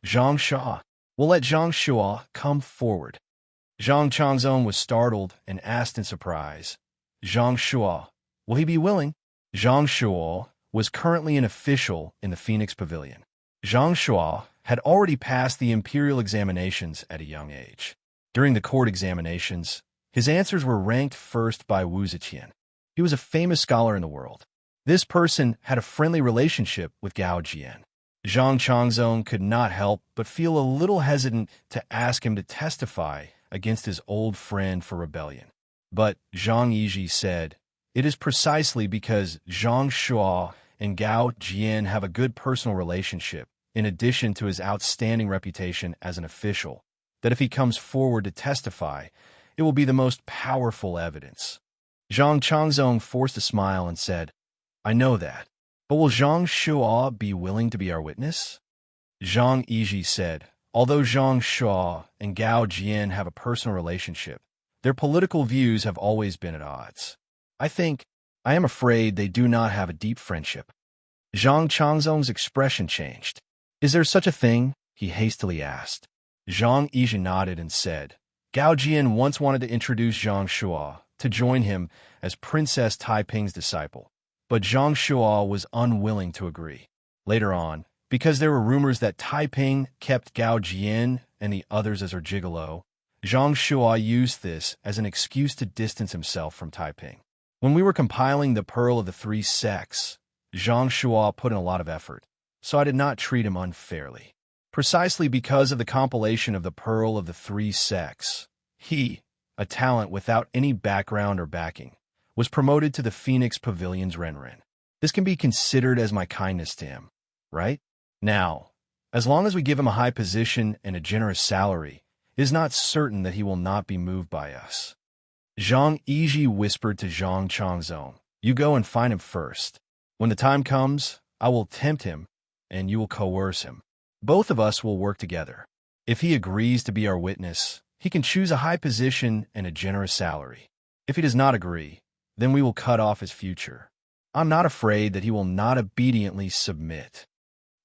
"Zhang Shua. We'll let Zhang Shua come forward." Zhang Changzong was startled and asked in surprise, "Zhang Shua, will he be willing?" Zhang Shuo was currently an official in the Phoenix Pavilion. Zhang Shuo had already passed the imperial examinations at a young age. During the court examinations, his answers were ranked first by Wu Ziqian. He was a famous scholar in the world. This person had a friendly relationship with Gao Jian. Zhang Changzong could not help but feel a little hesitant to ask him to testify against his old friend for rebellion. But Zhang Yiji said, "It is precisely because Zhang Shuo and Gao Jian have a good personal relationship, in addition to his outstanding reputation as an official, that if he comes forward to testify, it will be the most powerful evidence." Zhang Changzong forced a smile and said, "I know that. But will Zhang Shuo be willing to be our witness?" Zhang Yiji said, "Although Zhang Shuo and Gao Jian have a personal relationship, their political views have always been at odds. I am afraid they do not have a deep friendship." Zhang Changzong's expression changed. "Is there such a thing?" he hastily asked. Zhang Yiji nodded and said, "Gao Jian once wanted to introduce Zhang Shuo to join him as Princess Taiping's disciple, but Zhang Shuo was unwilling to agree. Later on, because there were rumors that Taiping kept Gao Jian and the others as her gigolo, Zhang Shuo used this as an excuse to distance himself from Taiping. When we were compiling the Pearl of the Three Sects, Zhang Shuo put in a lot of effort, so I did not treat him unfairly. Precisely because of the compilation of the Pearl of the Three Sects, he, a talent without any background or backing, was promoted to the Phoenix Pavilion's Renren. This can be considered as my kindness to him, right? Now, as long as we give him a high position and a generous salary, it is not certain that he will not be moved by us." Zhang Yiji whispered to Zhang Changzong, "You go and find him first. When the time comes, I will tempt him, and you will coerce him. Both of us will work together. If he agrees to be our witness, he can choose a high position and a generous salary. If he does not agree, then we will cut off his future. I'm not afraid that he will not obediently submit."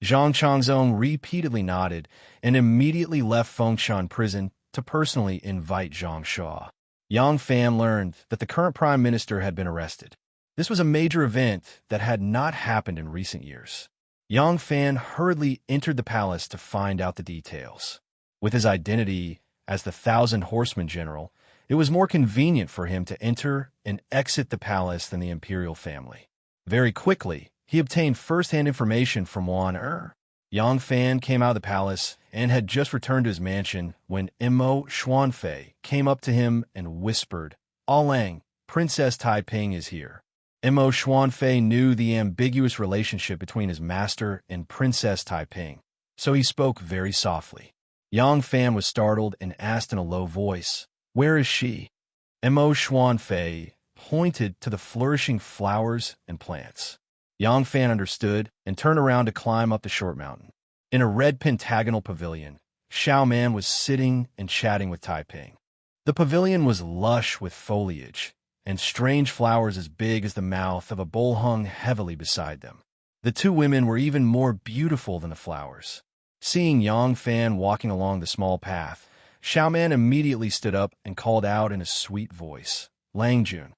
Zhang Changzong repeatedly nodded and immediately left Fengshan prison to personally invite Zhang Shuo. Yang Fan learned that the current prime minister had been arrested. This was a major event that had not happened in recent years. Yang Fan hurriedly entered the palace to find out the details. With his identity as the Thousand Horsemen General, it was more convenient for him to enter and exit the palace than the imperial family. Very quickly, he obtained first-hand information from Wan Er. Yang Fan came out of the palace and had just returned to his mansion when Mo Xuanfei came up to him and whispered, "Alang, Princess Taiping is here." Mo Xuanfei knew the ambiguous relationship between his master and Princess Taiping, so he spoke very softly. Yang Fan was startled and asked in a low voice, "Where is she?" Mo Xuanfei pointed to the flourishing flowers and plants. Yang Fan understood and turned around to climb up the short mountain. In a red pentagonal pavilion, Xiao Man was sitting and chatting with Taiping. The pavilion was lush with foliage, and strange flowers as big as the mouth of a bowl hung heavily beside them. The two women were even more beautiful than the flowers. Seeing Yang Fan walking along the small path, Xiao Man immediately stood up and called out in a sweet voice, "Lang Jun."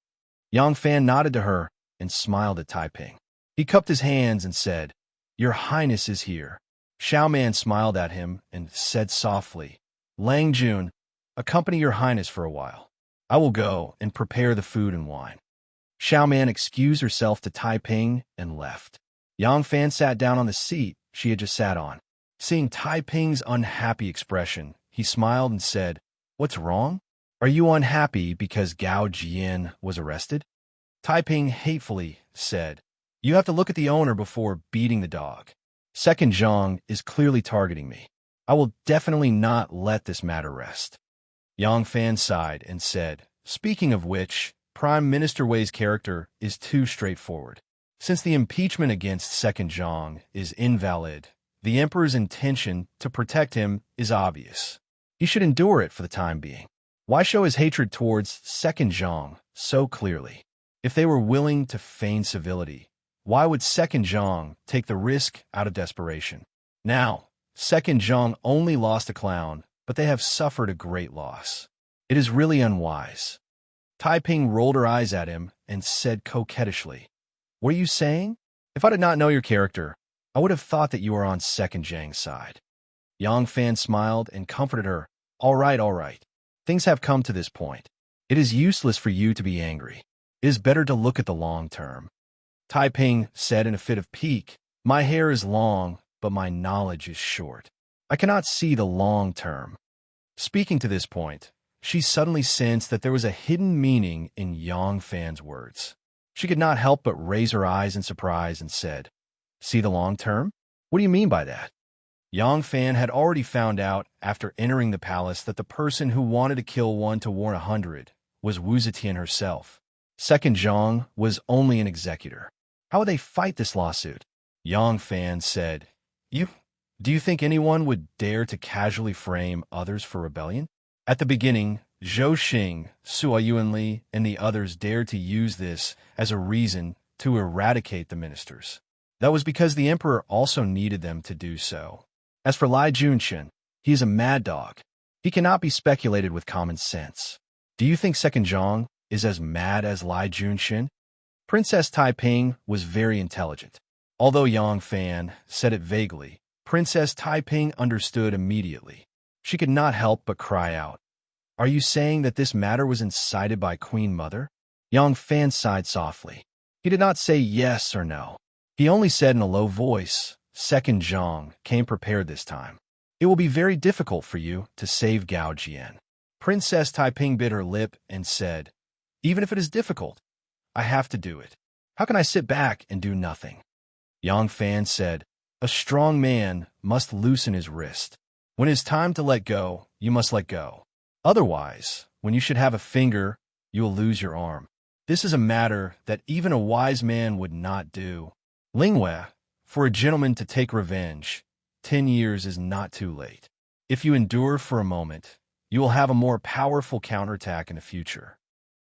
Yang Fan nodded to her and smiled at Taiping. He cupped his hands and said, "Your Highness is here." Xiao Man smiled at him and said softly, "Lang Jun, accompany your Highness for a while. I will go and prepare the food and wine." Xiao Man excused herself to Taiping and left. Yang Fan sat down on the seat she had just sat on. Seeing Taiping's unhappy expression, he smiled and said, "What's wrong? Are you unhappy because Gao Jian was arrested?" Taiping hatefully said, "You have to look at the owner before beating the dog. Second Zhang is clearly targeting me. I will definitely not let this matter rest." Yang Fan sighed and said, "Speaking of which, Prime Minister Wei's character is too straightforward. Since the impeachment against Second Zhang is invalid, the Emperor's intention to protect him is obvious. He should endure it for the time being. Why show his hatred towards Second Zhang so clearly? If they were willing to feign civility, why would Second Zhang take the risk out of desperation? Now, Second Zhang only lost a clown, but they have suffered a great loss. It is really unwise." Taiping rolled her eyes at him and said coquettishly, What are you saying? If I did not know your character, I would have thought that you were on second Zhang's side. Yang Fan smiled and comforted her. All right, all right. Things have come to this point. It is useless for you to be angry. It is better to look at the long term. Tai Ping said in a fit of pique, My hair is long, but my knowledge is short. I cannot see the long term. Speaking to this point, she suddenly sensed that there was a hidden meaning in Yang Fan's words. She could not help but raise her eyes in surprise and said, See the long term? What do you mean by that? Yang Fan had already found out after entering the palace that the person who wanted to kill 1 to warn 100 was Wu Zetian herself. Second Zhang was only an executor. How would they fight this lawsuit? Yang Fan said, Do you think anyone would dare to casually frame others for rebellion? At the beginning, Zhou Xing, Sua Yuanli, and the others dared to use this as a reason to eradicate the ministers. That was because the emperor also needed them to do so. As for Lai Junqian, he is a mad dog. He cannot be speculated with common sense. Do you think Second Zhang is as mad as Lai Junqian? Princess Tai Ping was very intelligent. Although Yang Fan said it vaguely, Princess Tai Ping understood immediately. She could not help but cry out, Are you saying that this matter was incited by Queen Mother? Yang Fan sighed softly. He did not say yes or no. He only said in a low voice, Second Zhang came prepared this time. It will be very difficult for you to save Gao Jian. Princess Tai Ping bit her lip and said, Even if it is difficult, I have to do it. How can I sit back and do nothing? Yang Fan said, A strong man must loosen his wrist. When it is time to let go, you must let go. Otherwise, when you should have a finger, you will lose your arm. This is a matter that even a wise man would not do. Lingwei, for a gentleman to take revenge, 10 years is not too late. If you endure for a moment, you will have a more powerful counterattack in the future.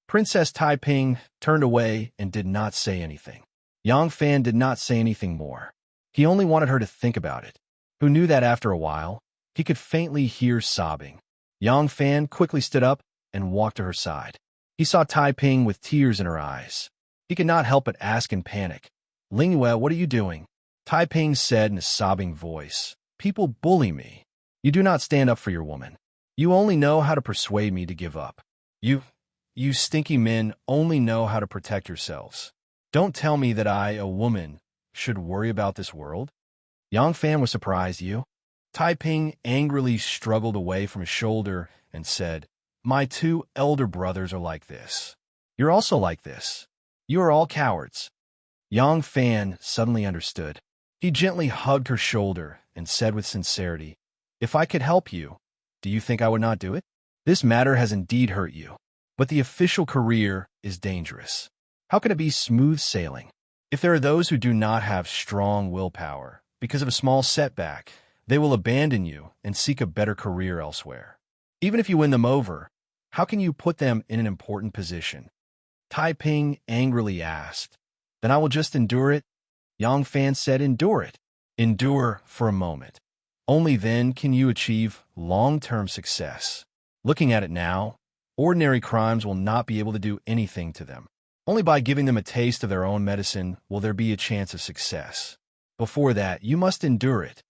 Princess Tai Ping turned away and did not say anything. Yang Fan did not say anything more. He only wanted her to think about it. Who knew that after a while, he could faintly hear sobbing. Yang Fan quickly stood up and walked to her side. He saw Tai Ping with tears in her eyes. He could not help but ask in panic, Lingwei, what are you doing? Tai Ping said in a sobbing voice, People bully me. You do not stand up for your woman. You only know how to persuade me to give up. You stinky men only know how to protect yourselves. Don't tell me that I, a woman, should worry about this world. Yang Fan was surprised. You? Tai Ping angrily struggled away from his shoulder and said, My 2 elder brothers are like this. You're also like this. You are all cowards. Yang Fan suddenly understood. He gently hugged her shoulder and said with sincerity, If I could help you, do you think I would not do it? This matter has indeed hurt you, but the official career is dangerous. How can it be smooth sailing? If there are those who do not have strong willpower because of a small setback, they will abandon you and seek a better career elsewhere. Even if you win them over, how can you put them in an important position? Tai Ping angrily asked. Then I will just endure it. Yang Fan said, Endure it. Endure for a moment. Only then can you achieve long-term success. Looking at it now, ordinary crimes will not be able to do anything to them. Only by giving them a taste of their own medicine will there be a chance of success. Before that, you must endure it.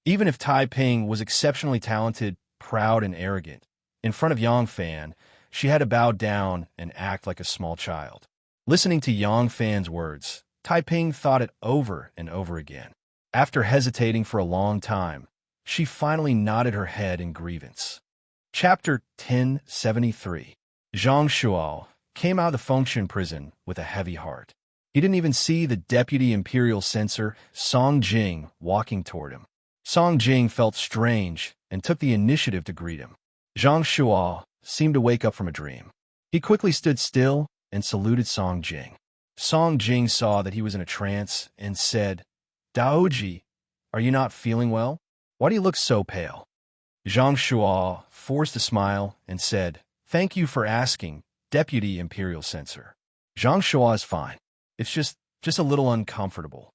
Even if Tai Ping was exceptionally talented, proud, and arrogant, in front of Yang Fan, she had to bow down and act like a small child. Listening to Yang Fan's words, Tai Ping thought it over and over again. After hesitating for a long time, she finally nodded her head in grievance. Chapter 1073. Zhang Shuo came out of the Fengshan prison with a heavy heart. He didn't even see the deputy imperial censor, Song Jing, walking toward him. Song Jing felt strange and took the initiative to greet him. Zhang Shuo seemed to wake up from a dream. He quickly stood still and saluted Song Jing. Song Jing saw that he was in a trance and said, Daoji, are you not feeling well? Why do you look so pale? Zhang Shuo forced a smile and said, Thank you for asking, Deputy Imperial Censor. Zhang Shuo is fine. It's just a little uncomfortable.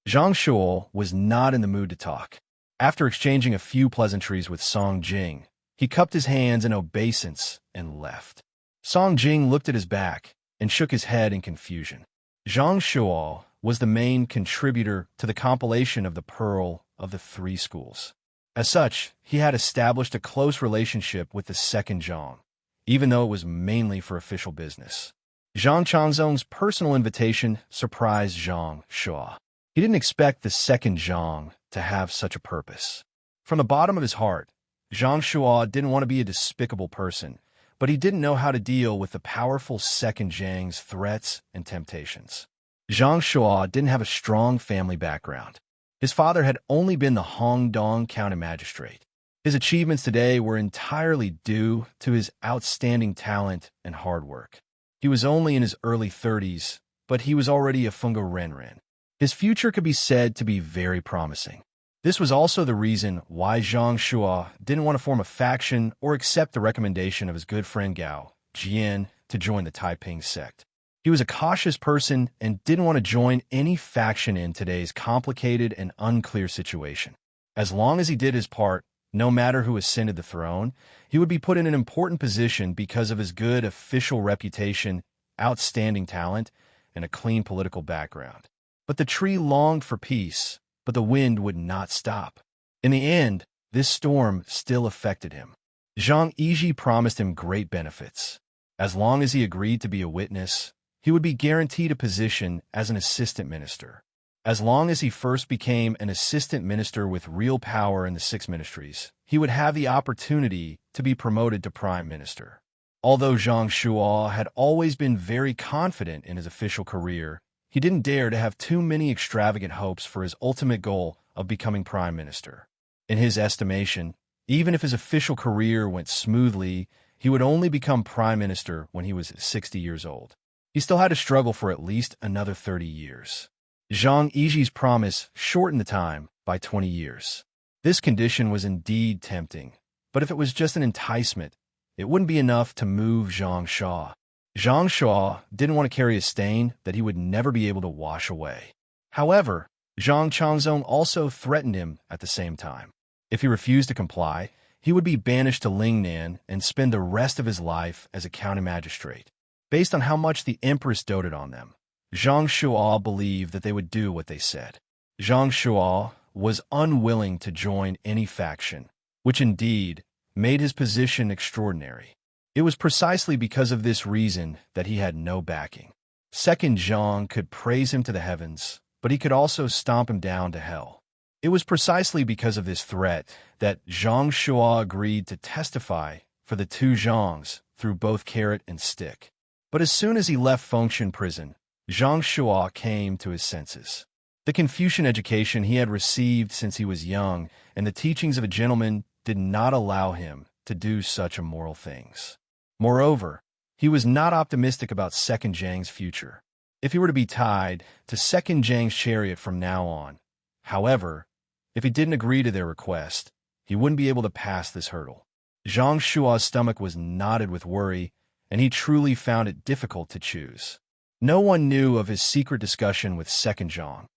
Zhang Shuo was not in the mood to talk. After exchanging a few pleasantries with Song Jing, he cupped his hands in obeisance and left. Song Jing looked at his back and shook his head in confusion. Zhang Shuo was the main contributor to the compilation of the Pearl of the Three Schools. As such, he had established a close relationship with the second Zhang, even though it was mainly for official business. Zhang Changzong's personal invitation surprised Zhang Shuo. He didn't expect the second Zhang to have such a purpose. From the bottom of his heart, Zhang Shuo didn't want to be a despicable person, but he didn't know how to deal with the powerful second Zhang's threats and temptations. Zhang Shuo didn't have a strong family background. His father had only been the Hongdong County Magistrate. His achievements today were entirely due to his outstanding talent and hard work. He was only in his early 30s, but he was already a Funga Renren. His future could be said to be very promising. This was also the reason why Zhang Shuo didn't want to form a faction or accept the recommendation of his good friend Gao Jian to join the Taiping sect. He was a cautious person and didn't want to join any faction in today's complicated and unclear situation. As long as he did his part, no matter who ascended the throne, he would be put in an important position because of his good official reputation, outstanding talent, and a clean political background. But the tree longed for peace, but the wind would not stop. In the end, this storm still affected him. Zhang Yiji promised him great benefits. As long as he agreed to be a witness, he would be guaranteed a position as an assistant minister. As long as he first became an assistant minister with real power in the six ministries, he would have the opportunity to be promoted to prime minister. Although Zhang Shuo had always been very confident in his official career, he didn't dare to have too many extravagant hopes for his ultimate goal of becoming prime minister. In his estimation, even if his official career went smoothly, he would only become prime minister when he was 60 years old. He still had to struggle for at least another 30 years. Zhang Yiji's promise shortened the time by 20 years. This condition was indeed tempting, but if it was just an enticement, it wouldn't be enough to move Zhang Shuo. Zhang Shuo didn't want to carry a stain that he would never be able to wash away. However, Zhang Changzong also threatened him at the same time. If he refused to comply, he would be banished to Lingnan and spend the rest of his life as a county magistrate. Based on how much the empress doted on them, Zhang Shuo believed that they would do what they said. Zhang Shuo was unwilling to join any faction, which indeed made his position extraordinary. It was precisely because of this reason that he had no backing. Second Zhang could praise him to the heavens, but he could also stomp him down to hell. It was precisely because of this threat that Zhang Shuo agreed to testify for the two Zhangs through both carrot and stick. But as soon as he left Fengshan prison, Zhang Shuo came to his senses. The Confucian education he had received since he was young and the teachings of a gentleman did not allow him to do such immoral things. Moreover, he was not optimistic about Second Zhang's future. If he were to be tied to Second Zhang's chariot from now on, however, if he didn't agree to their request, he wouldn't be able to pass this hurdle. Zhang Shuo's stomach was knotted with worry, and he truly found it difficult to choose. No one knew of his secret discussion with Second Zhang,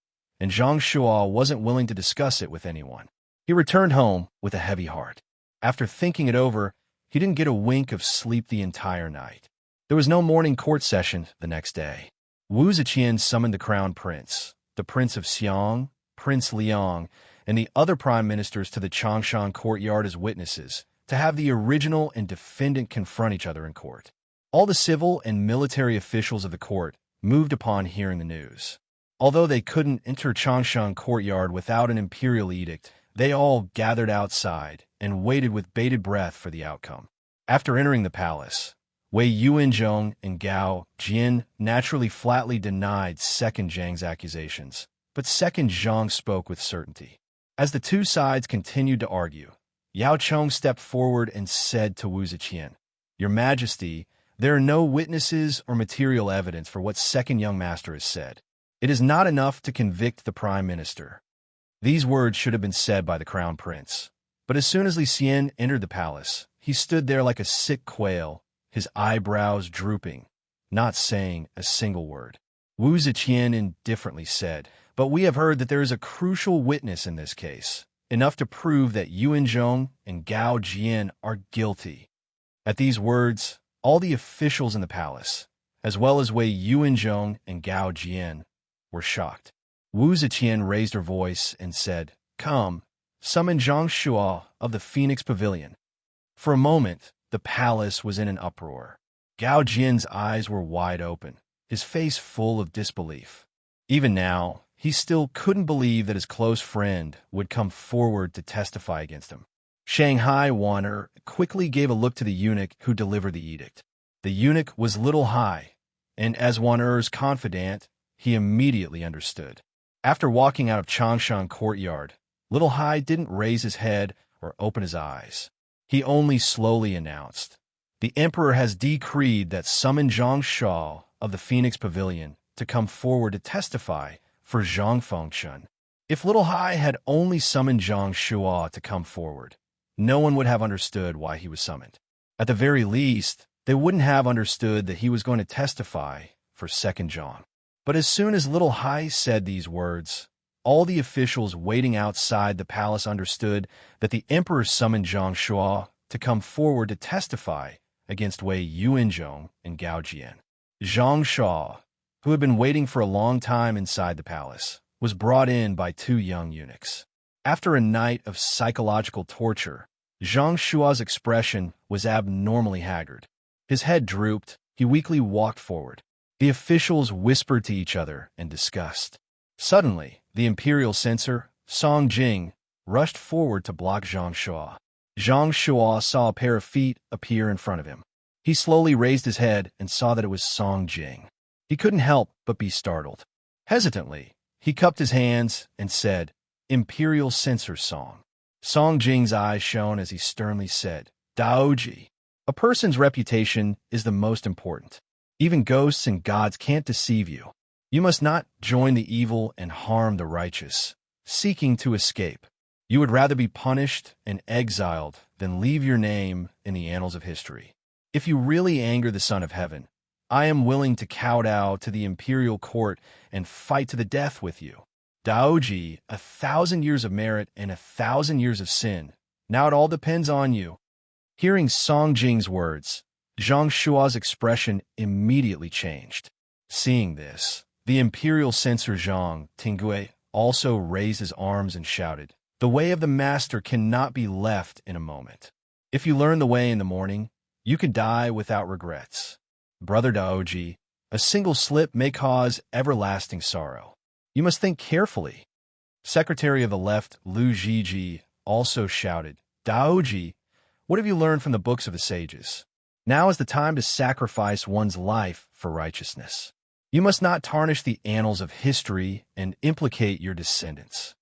and Zhang Shuo wasn't willing to discuss it with anyone. He returned home with a heavy heart. After thinking it over, he didn't get a wink of sleep the entire night. There was no morning court session the next day. Wu Ziqian summoned the crown prince, the Prince of Xiang, Prince Liang, and the other prime ministers to the Changshan courtyard as witnesses to have the original and defendant confront each other in court. All the civil and military officials of the court moved upon hearing the news. Although they couldn't enter Changshan courtyard without an imperial edict, they all gathered outside and waited with bated breath for the outcome. After entering the palace, Wei Yuanzhong and Gao Jian naturally flatly denied Second Zhang's accusations, but Second Zhang spoke with certainty. As the two sides continued to argue, Yao Chong stepped forward and said to Wu Ziqian, "Your Majesty, there are no witnesses or material evidence for what Second Young Master has said. It is not enough to convict the Prime Minister." These words should have been said by the Crown Prince. But as soon as Li Xian entered the palace, he stood there like a sick quail, his eyebrows drooping, not saying a single word. Wu Ziqian indifferently said, "But we have heard that there is a crucial witness in this case, enough to prove that Yuanzhong and Gao Jian are guilty." At these words, all the officials in the palace, as well as Wei Yuanzhong and Gao Jian, were shocked. Wu Zetian raised her voice and said, "Come, summon Zhang Shua of the Phoenix Pavilion." For a moment, the palace was in an uproar. Gao Jian's eyes were wide open, his face full of disbelief. Even now, he still couldn't believe that his close friend would come forward to testify against him. Shanghai Wan'er quickly gave a look to the eunuch who delivered the edict. The eunuch was Little Hai, and as Wan'er's confidant, he immediately understood. After walking out of Changshan courtyard, Little Hai didn't raise his head or open his eyes. He only slowly announced, "The emperor has decreed that summon Zhang Shua of the Phoenix Pavilion to come forward to testify for Zhang Fengshen." If Little Hai had only summoned Zhang Shua to come forward, no one would have understood why he was summoned. At the very least, they wouldn't have understood that he was going to testify for Second Zhang. But as soon as Little Hai said these words, all the officials waiting outside the palace understood that the emperor summoned Zhang Shua to come forward to testify against Wei Yuanzhong and Gao Jian. Zhang Shua, who had been waiting for a long time inside the palace, was brought in by two young eunuchs. After a night of psychological torture, Zhang Shua's expression was abnormally haggard. His head drooped, he weakly walked forward. The officials whispered to each other in disgust. Suddenly, the imperial censor, Song Jing, rushed forward to block Zhang Shua. Zhang Shua saw a pair of feet appear in front of him. He slowly raised his head and saw that it was Song Jing. He couldn't help but be startled. Hesitantly, he cupped his hands and said, "Imperial Censor Song." Song Jing's eyes shone as he sternly said, "Daoji, a person's reputation is the most important. Even ghosts and gods can't deceive you. You must not join the evil and harm the righteous, seeking to escape. You would rather be punished and exiled than leave your name in the annals of history. If you really anger the Son of Heaven, I am willing to kowtow to the imperial court and fight to the death with you. Daoji, 1,000 years of merit and 1,000 years of sin. Now it all depends on you." Hearing Song Jing's words, Zhang Shua's expression immediately changed. Seeing this, the imperial censor Zhang Tinggui also raised his arms and shouted, "The way of the master cannot be left in a moment. If you learn the way in the morning, you can die without regrets. Brother Daoji, a single slip may cause everlasting sorrow. You must think carefully." Secretary of the Left Lu Zhiji also shouted, "Daoji, what have you learned from the books of the sages? Now is the time to sacrifice one's life for righteousness. You must not tarnish the annals of history and implicate your descendants."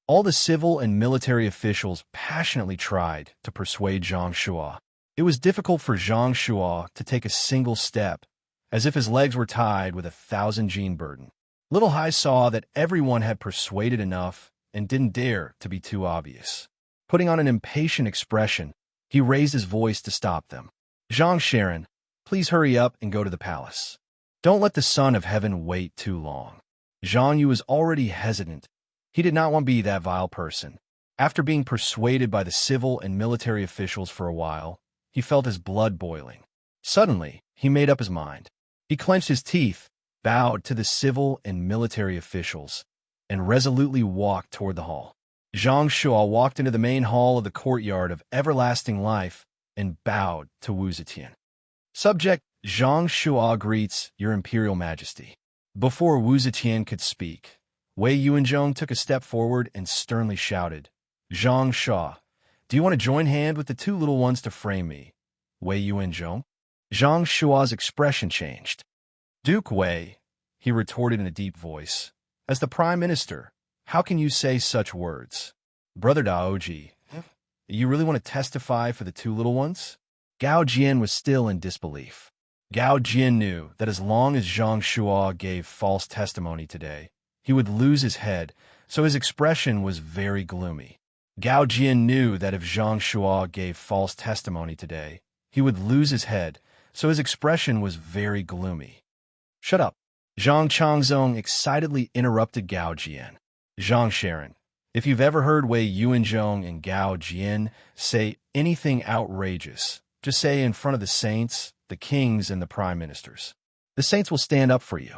All the civil and military officials passionately tried to persuade Zhang Shua. It was difficult for Zhang Shua to take a single step, as if his legs were tied with 1,000-gene burden. Little Hai saw that everyone had persuaded enough and didn't dare to be too obvious. Putting on an impatient expression, he raised his voice to stop them. "Zhang Sharon, please hurry up and go to the palace. Don't let the Son of Heaven wait too long." Zhang Yu was already hesitant. He did not want to be that vile person. After being persuaded by the civil and military officials for a while, he felt his blood boiling. Suddenly, he made up his mind. He clenched his teeth, bowed to the civil and military officials, and resolutely walked toward the hall. Zhang Shua walked into the main hall of the courtyard of everlasting life and bowed to Wu Zetian. "Subject Zhang Shua greets your Imperial Majesty." Before Wu Zetian could speak, Wei Yuanzhong took a step forward and sternly shouted, "Zhang Shua, do you want to join hand with the two little ones to frame me, Wei Yuanzhong?" Zhang Shua's expression changed. "Duke Wei," he retorted in a deep voice, "as the Prime Minister, how can you say such words? Brother Daoji, you really want to testify for the two little ones?" Gao Jian was still in disbelief. Gao Jian knew that as long as Zhang Shua gave false testimony today, he would lose his head, so his expression was very gloomy. Gao Jian knew that if Zhang Shua gave false testimony today, he would lose his head, so his expression was very gloomy. "Shut up!" Zhang Changzong excitedly interrupted Gao Jian. "Zhang Sharon, if you've ever heard Wei Yuanzhong and Gao Jian say anything outrageous, just say in front of the saints, the kings, and the prime ministers." The saints will stand up for you.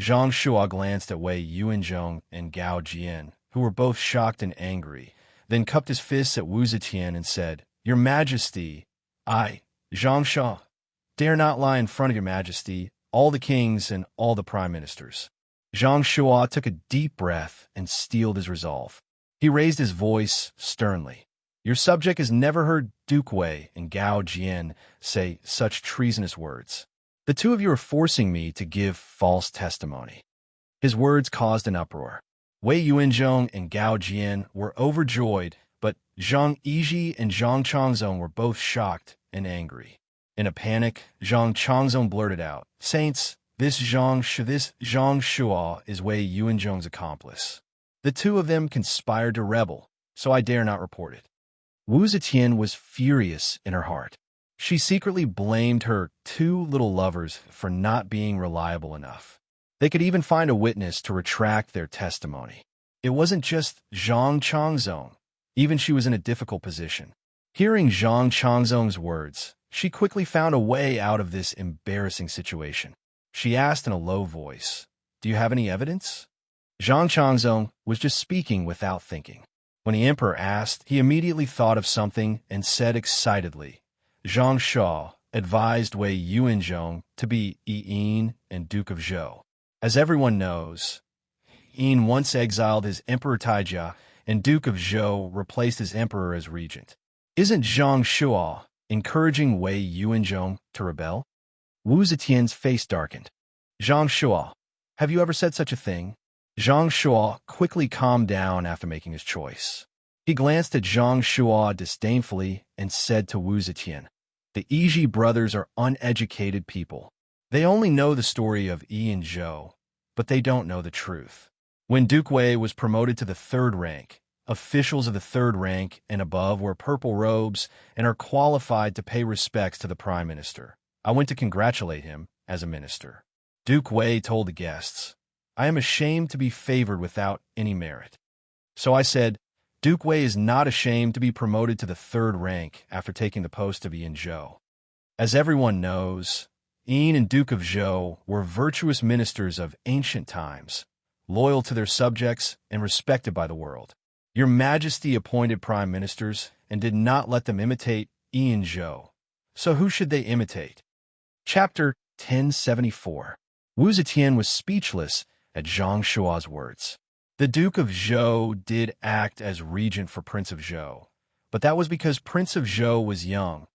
Zhang Shua glanced at Wei Yuanzhong and Gao Jian, who were both shocked and angry, then cupped his fists at Wu Zetian and said, Your Majesty, I, Zhang Shua, dare not lie in front of your Majesty, all the kings and all the prime ministers. Zhang Shua took a deep breath and steeled his resolve. He raised his voice sternly. Your subject has never heard Duke Wei and Gao Jian say such treasonous words. The two of you are forcing me to give false testimony. His words caused an uproar. Wei Yuanzhong and Gao Jian were overjoyed, but Zhang Yizhi and Zhang Changzong were both shocked and angry. In a panic, Zhang Changzong blurted out, Saints, this Zhang Shua is Wei Yuanzhong's accomplice. The two of them conspired to rebel, so I dare not report it. Wu Zetian was furious in her heart. She secretly blamed her two little lovers for not being reliable enough. They could even find a witness to retract their testimony. It wasn't just Zhang Changzong. Even she was in a difficult position. Hearing Zhang Changzong's words, she quickly found a way out of this embarrassing situation. She asked in a low voice, Do you have any evidence? Zhang Changzong was just speaking without thinking. When the emperor asked, he immediately thought of something and said excitedly, Zhang Shua advised Wei Yuanzhong to be Yin and Duke of Zhou. As everyone knows, Yin once exiled his Emperor Taijia, and Duke of Zhou replaced his emperor as regent. Isn't Zhang Shua encouraging Wei Yuanzhong to rebel? Wu Zetian's face darkened. Zhang Shua, have you ever said such a thing? Zhang Shua quickly calmed down after making his choice. He glanced at Zhang Shua disdainfully and said to Wu Zetian, The Yizhi brothers are uneducated people. They only know the story of Yi and Zhou, but they don't know the truth. When Duke Wei was promoted to the third rank, officials of the third rank and above wear purple robes and are qualified to pay respects to the prime minister. I went to congratulate him as a minister. Duke Wei told the guests, I am ashamed to be favored without any merit. So I said, Duke Wei is not ashamed to be promoted to the third rank after taking the post of Yin Zhou. As everyone knows, Yin and Duke of Zhou were virtuous ministers of ancient times, loyal to their subjects and respected by the world. Your Majesty appointed prime ministers and did not let them imitate Yin Zhou. So who should they imitate? Chapter 1074. Wu Zetian was speechless at Zhang Shua's words. The Duke of Zhou did act as regent for Prince of Zhou, but that was because Prince of Zhou was young.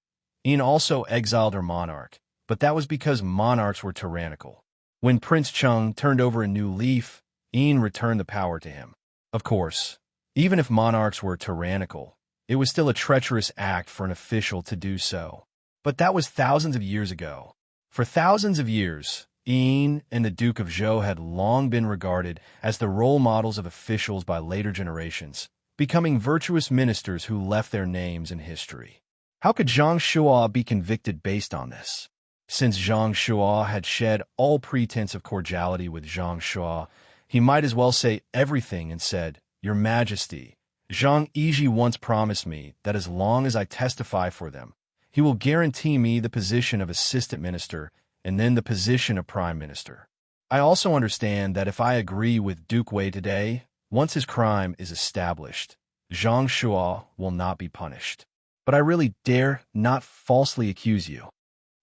Yin also exiled her monarch, but that was because monarchs were tyrannical. When Prince Cheng turned over a new leaf, Yin returned the power to him. Of course, even if monarchs were tyrannical, it was still a treacherous act for an official to do so. But that was thousands of years ago. For thousands of years, Yin and the Duke of Zhou had long been regarded as the role models of officials by later generations, becoming virtuous ministers who left their names in history. How could Zhang Shua be convicted based on this? Since Zhang Shua had shed all pretense of cordiality with Zhang Shua, he might as well say everything and said, Your Majesty, Zhang Yizhi once promised me that as long as I testify for them, he will guarantee me the position of assistant minister and then the position of prime minister. I also understand that if I agree with Duke Wei today, once his crime is established, Zhang Shua will not be punished. But I really dare not falsely accuse you.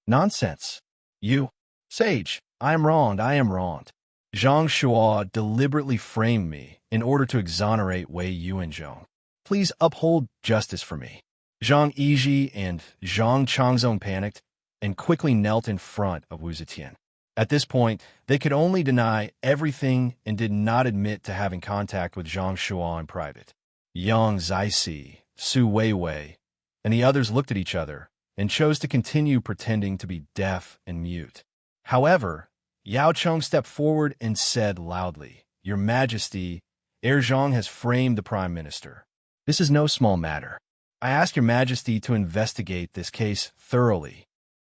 Nonsense. You, sage, I am wronged. Zhang Shua deliberately framed me in order to exonerate Wei Yuanzhong. Please uphold justice for me. Zhang Yizhi and Zhang Changzong panicked and quickly knelt in front of Wu Zetian. At this point, they could only deny everything and did not admit to having contact with Zhang Shua in private. Yang Zixi, Su Weiwei, and the others looked at each other and chose to continue pretending to be deaf and mute. However, Yao Cheng stepped forward and said loudly, Your Majesty, Heir Zhang has framed the Prime Minister. This is no small matter. I ask Your Majesty to investigate this case thoroughly.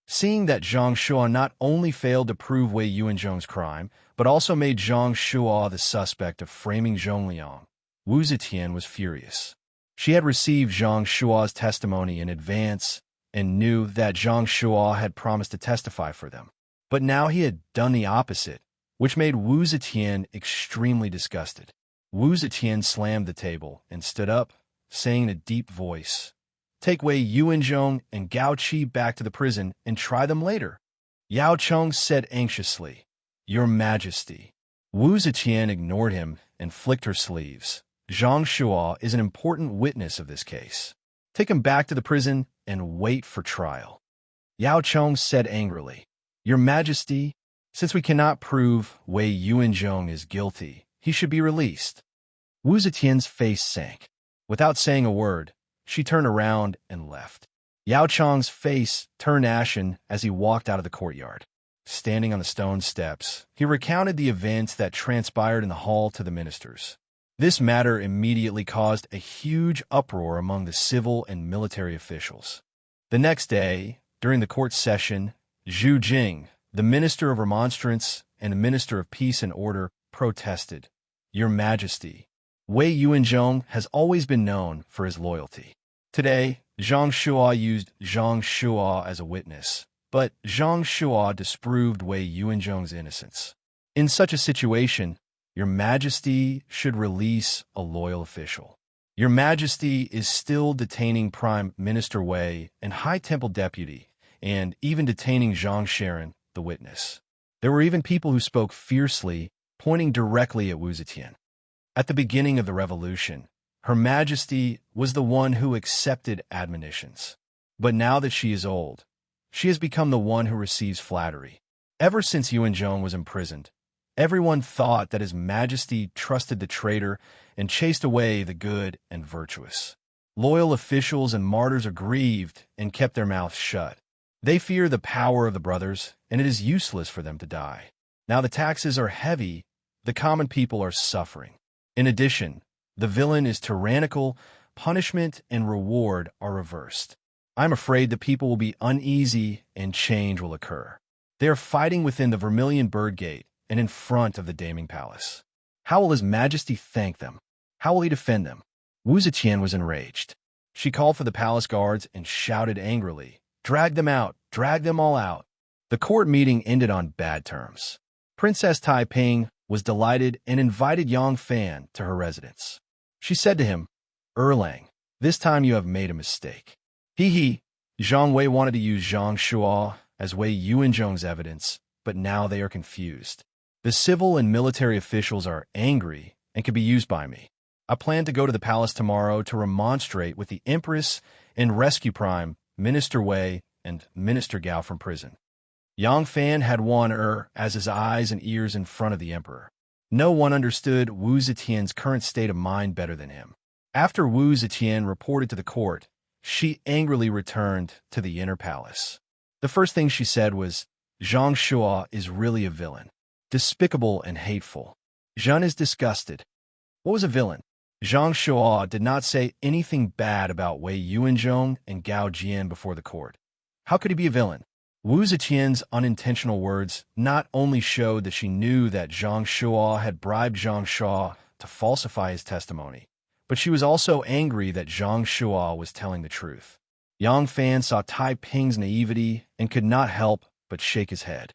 Seeing that Zhang Shua not only failed to prove Wei Yuanzhong's crime, but also made Zhang Shua the suspect of framing Zhongliang, Wu Zetian was furious. She had received Zhang Shua's testimony in advance and knew that Zhang Shua had promised to testify for them. But now he had done the opposite, which made Wu Zetian extremely disgusted. Wu Zetian slammed the table and stood up, saying in a deep voice, "Take Wei Yuanzhong and Gao Qi back to the prison and try them later." Yao Cheng said anxiously, "Your Majesty." Wu Zetian ignored him and flicked her sleeves. "Zhang Shua is an important witness of this case. Take him back to the prison and wait for trial." Yao Cheng said angrily, "Your Majesty, since we cannot prove Wei Yuanzhong is guilty, he should be released." Wu Zetian's face sank. Without saying a word, she turned around and left. Yao Cheng's face turned ashen as he walked out of the courtyard. Standing on the stone steps, he recounted the events that transpired in the hall to the ministers. This matter immediately caused a huge uproar among the civil and military officials. The next day, during the court session, Zhu Jing, the Minister of Remonstrance and the Minister of Peace and Order, protested, "Your Majesty, Wei Yuanzhong has always been known for his loyalty. Today, Zhang Shua used Zhang Shua as a witness, but Zhang Shua disproved Wei Yuanzhong's innocence. In such a situation, Your Majesty should release a loyal official. Your Majesty is still detaining Prime Minister Wei and High Temple Deputy, and even detaining Zhang Sharon, the witness." There were even people who spoke fiercely, pointing directly at Wu Zetian. At the beginning of the revolution, Her Majesty was the one who accepted admonitions. But now that she is old, she has become the one who receives flattery. Ever since Yuanzhong was imprisoned, everyone thought that His Majesty trusted the traitor and chased away the good and virtuous. Loyal officials and martyrs are grieved and kept their mouths shut. They fear the power of the brothers, and it is useless for them to die. Now the taxes are heavy, the common people are suffering. In addition, the villain is tyrannical, punishment and reward are reversed. I'm afraid the people will be uneasy and change will occur. They are fighting within the Vermilion Bird Gate and in front of the Daming Palace. How will His Majesty thank them? How will he defend them? Wu Zetian was enraged. She called for the palace guards and shouted angrily, "Drag them out! Drag them all out!" The court meeting ended on bad terms. Princess Taiping was delighted and invited Yang Fan to her residence. She said to him, "Erlang, this time you have made a mistake." He, Zhang Wei wanted to use Zhang Shua as Wei Yuanzhong's evidence, but now they are confused. The civil and military officials are angry and can be used by me. I plan to go to the palace tomorrow to remonstrate with the Empress and rescue Prime Minister Wei and Minister Gao from prison. Yang Fan had won as his eyes and ears in front of the emperor. No one understood Wu Zetian's current state of mind better than him. After Wu Zetian reported to the court, she angrily returned to the inner palace. The first thing she said was, "Zhang Shua is really a villain. Despicable and hateful. Zhen is disgusted." What was a villain? Zhang Shua did not say anything bad about Wei Yuanzhong and Gao Jian before the court. How could he be a villain? Wu Zetian's unintentional words not only showed that she knew that Zhang Shua had bribed Zhang Shua to falsify his testimony, but she was also angry that Zhang Shua was telling the truth. Yang Fan saw Tai Ping's naivety and could not help but shake his head.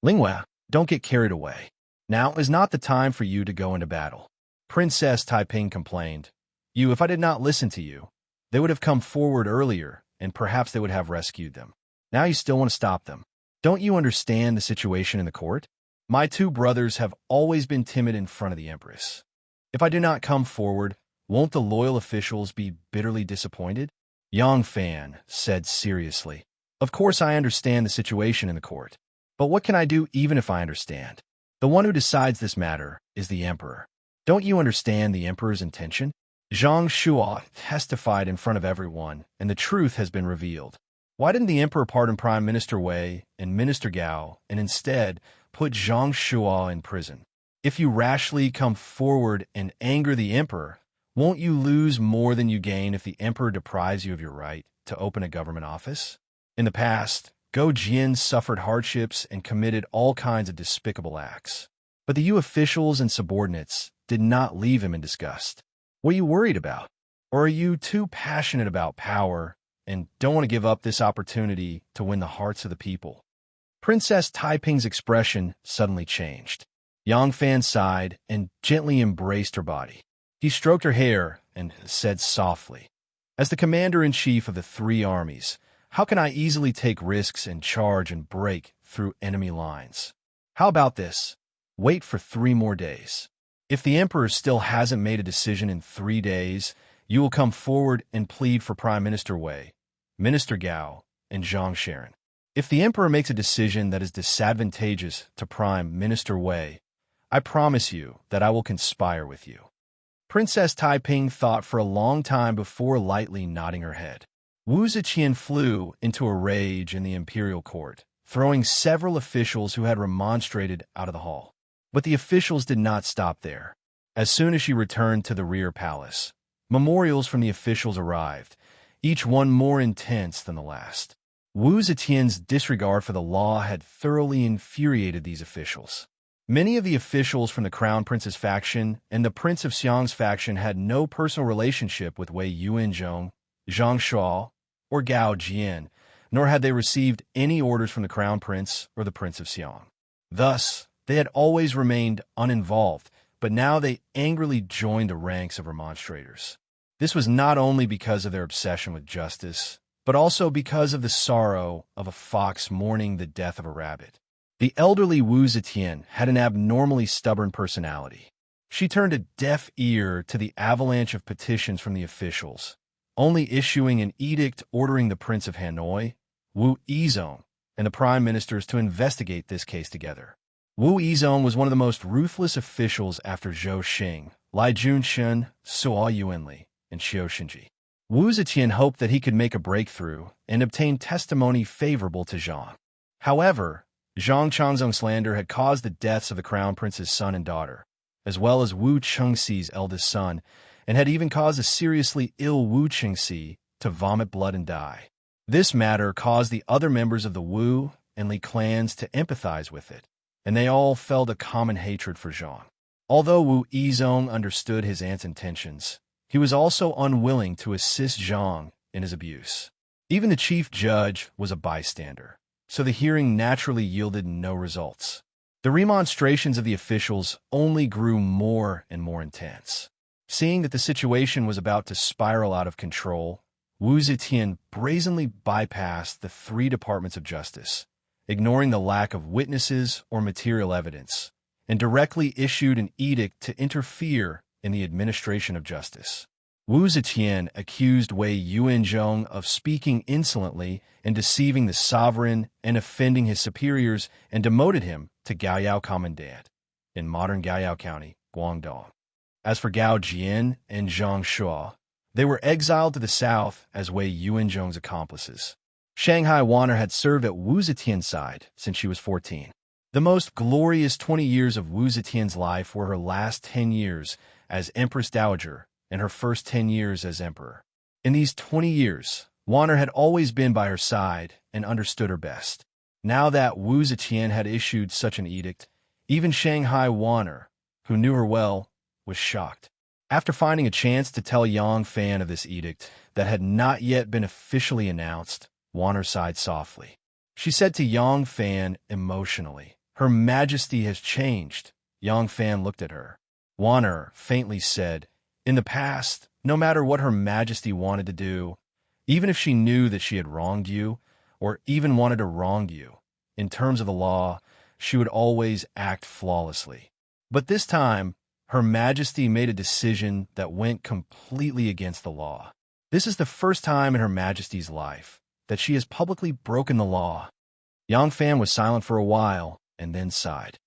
"Linghua, don't get carried away. Now is not the time for you to go into battle." Princess Taiping complained, If I did not listen to you, they would have come forward earlier, and perhaps they would have rescued them. Now you still want to stop them. Don't you understand the situation in the court? My two brothers have always been timid in front of the Empress. If I do not come forward, won't the loyal officials be bitterly disappointed?" Yang Fan said seriously, "Of course I understand the situation in the court. But what can I do even if I understand? The one who decides this matter is the emperor. Don't you understand the emperor's intention? Zhang Shua testified in front of everyone, and the truth has been revealed. Why didn't the emperor pardon Prime Minister Wei and Minister Gao and instead put Zhang Shua in prison? If you rashly come forward and anger the emperor, won't you lose more than you gain if the emperor deprives you of your right to open a government office? In the past, Gao Jian suffered hardships and committed all kinds of despicable acts. But the Yu officials and subordinates did not leave him in disgust. What are you worried about? Or are you too passionate about power and don't want to give up this opportunity to win the hearts of the people?" Princess Taiping's expression suddenly changed. Yang Fan sighed and gently embraced her body. He stroked her hair and said softly, "As the commander-in-chief of the three armies, how can I easily take risks and charge and break through enemy lines? How about this? Wait for 3 more days. If the emperor still hasn't made a decision in 3 days, you will come forward and plead for Prime Minister Wei, Minister Gao, and Zhang Sharon. If the emperor makes a decision that is disadvantageous to Prime Minister Wei, I promise you that I will conspire with you." Princess Taiping thought for a long time before lightly nodding her head. Wu Zetian flew into a rage in the imperial court, throwing several officials who had remonstrated out of the hall. But the officials did not stop there. As soon as she returned to the rear palace, memorials from the officials arrived, each one more intense than the last. Wu Zetian's disregard for the law had thoroughly infuriated these officials. Many of the officials from the Crown Prince's faction and the Prince of Xiang's faction had no personal relationship with Wei Yuanzhong, Zhang Shuo, or Gao Jian, nor had they received any orders from the Crown Prince or the Prince of Xiang. Thus, they had always remained uninvolved, but now they angrily joined the ranks of remonstrators. This was not only because of their obsession with justice, but also because of the sorrow of a fox mourning the death of a rabbit. The elderly Wu Zetian had an abnormally stubborn personality. She turned a deaf ear to the avalanche of petitions from the officials, only issuing an edict ordering the Prince of Hanoi, Wu Yizong, and the Prime Ministers to investigate this case together. Wu Yizong was one of the most ruthless officials after Zhou Xing, Lai Junshun, Suo Yuanli, and Xiu Xinji. Wu Zetian hoped that he could make a breakthrough and obtain testimony favorable to Zhang. However, Zhang Chanzong's slander had caused the deaths of the Crown Prince's son and daughter, as well as Wu Chengxi's eldest son, and had even caused a seriously ill Wu Chengxi to vomit blood and die. This matter caused the other members of the Wu and Li clans to empathize with it, and they all felt a common hatred for Zhang. Although Wu Yizong understood his aunt's intentions, he was also unwilling to assist Zhang in his abuse. Even the chief judge was a bystander, so the hearing naturally yielded no results. The remonstrations of the officials only grew more and more intense. Seeing that the situation was about to spiral out of control, Wu Zetian brazenly bypassed the 3 departments of justice, ignoring the lack of witnesses or material evidence, and directly issued an edict to interfere in the administration of justice. Wu Zetian accused Wei Yuanzhong of speaking insolently and deceiving the sovereign and offending his superiors, and demoted him to Gaoyao Commandant in modern Gaoyao County, Guangdong. As for Gao Jian and Zhang Shuo, they were exiled to the south as Wei Yuanzhong's accomplices. Shanghai Wanner had served at Wu Zetian's side since she was 14. The most glorious 20 years of Wu Zetian's life were her last 10 years as Empress Dowager and her first 10 years as emperor. In these 20 years, Wanner had always been by her side and understood her best. Now that Wu Zetian had issued such an edict, even Shanghai Wanner, who knew her well, was shocked. After finding a chance to tell Yang Fan of this edict that had not yet been officially announced, Wanner sighed softly. She said to Yang Fan emotionally, "Her Majesty has changed." Yang Fan looked at her. Wanner faintly said, "In the past, no matter what Her Majesty wanted to do, even if she knew that she had wronged you, or even wanted to wrong you, in terms of the law, she would always act flawlessly. But this time, Her Majesty made a decision that went completely against the law. This is the first time in Her Majesty's life that she has publicly broken the law." Yang Fan was silent for a while and then sighed.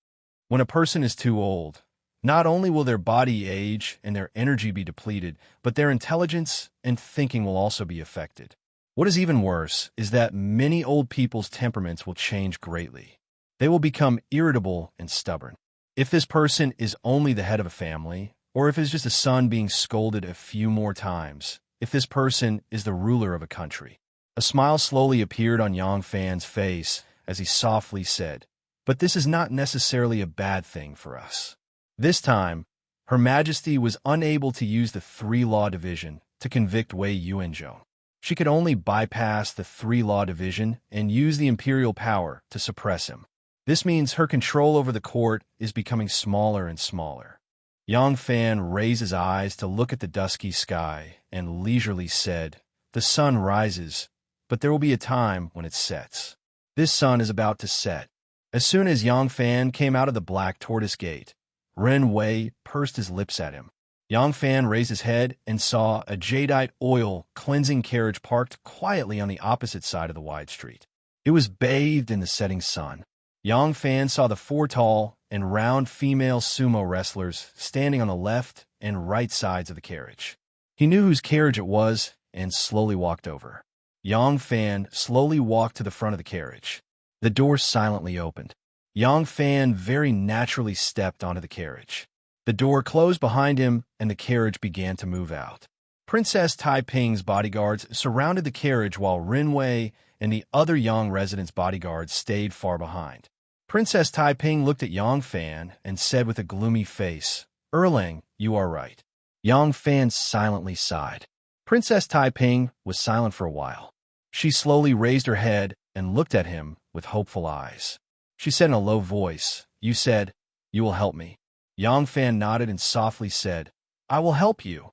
When a person is too old, not only will their body age and their energy be depleted, but their intelligence and thinking will also be affected. What is even worse is that many old people's temperaments will change greatly. They will become irritable and stubborn. If this person is only the head of a family, or if it's just a son being scolded a few more times, if this person is the ruler of a country. A smile slowly appeared on Yang Fan's face as he softly said, "But this is not necessarily a bad thing for us." This time, Her Majesty was unable to use the 3-law division to convict Wei Yuanzhong. She could only bypass the three-law division and use the imperial power to suppress him. This means her control over the court is becoming smaller and smaller. Yang Fan raised his eyes to look at the dusky sky and leisurely said, "The sun rises, but there will be a time when it sets. This sun is about to set." As soon as Yang Fan came out of the black tortoise gate, Ren Wei pursed his lips at him. Yang Fan raised his head and saw a jadeite oil cleansing carriage parked quietly on the opposite side of the wide street. It was bathed in the setting sun. Yang Fan saw the four tall and round female sumo wrestlers standing on the left and right sides of the carriage. He knew whose carriage it was and slowly walked over. Yang Fan slowly walked to the front of the carriage. The door silently opened. Yang Fan very naturally stepped onto the carriage. The door closed behind him and the carriage began to move out. Princess Taiping's bodyguards surrounded the carriage while Ren Wei and the other Yang residents' bodyguards stayed far behind. Princess Taiping looked at Yang Fan and said with a gloomy face, "Erlang, you are right." Yang Fan silently sighed. Princess Taiping was silent for a while. She slowly raised her head and looked at him with hopeful eyes. She said in a low voice, "You said, you will help me." Yang Fan nodded and softly said, "I will help you."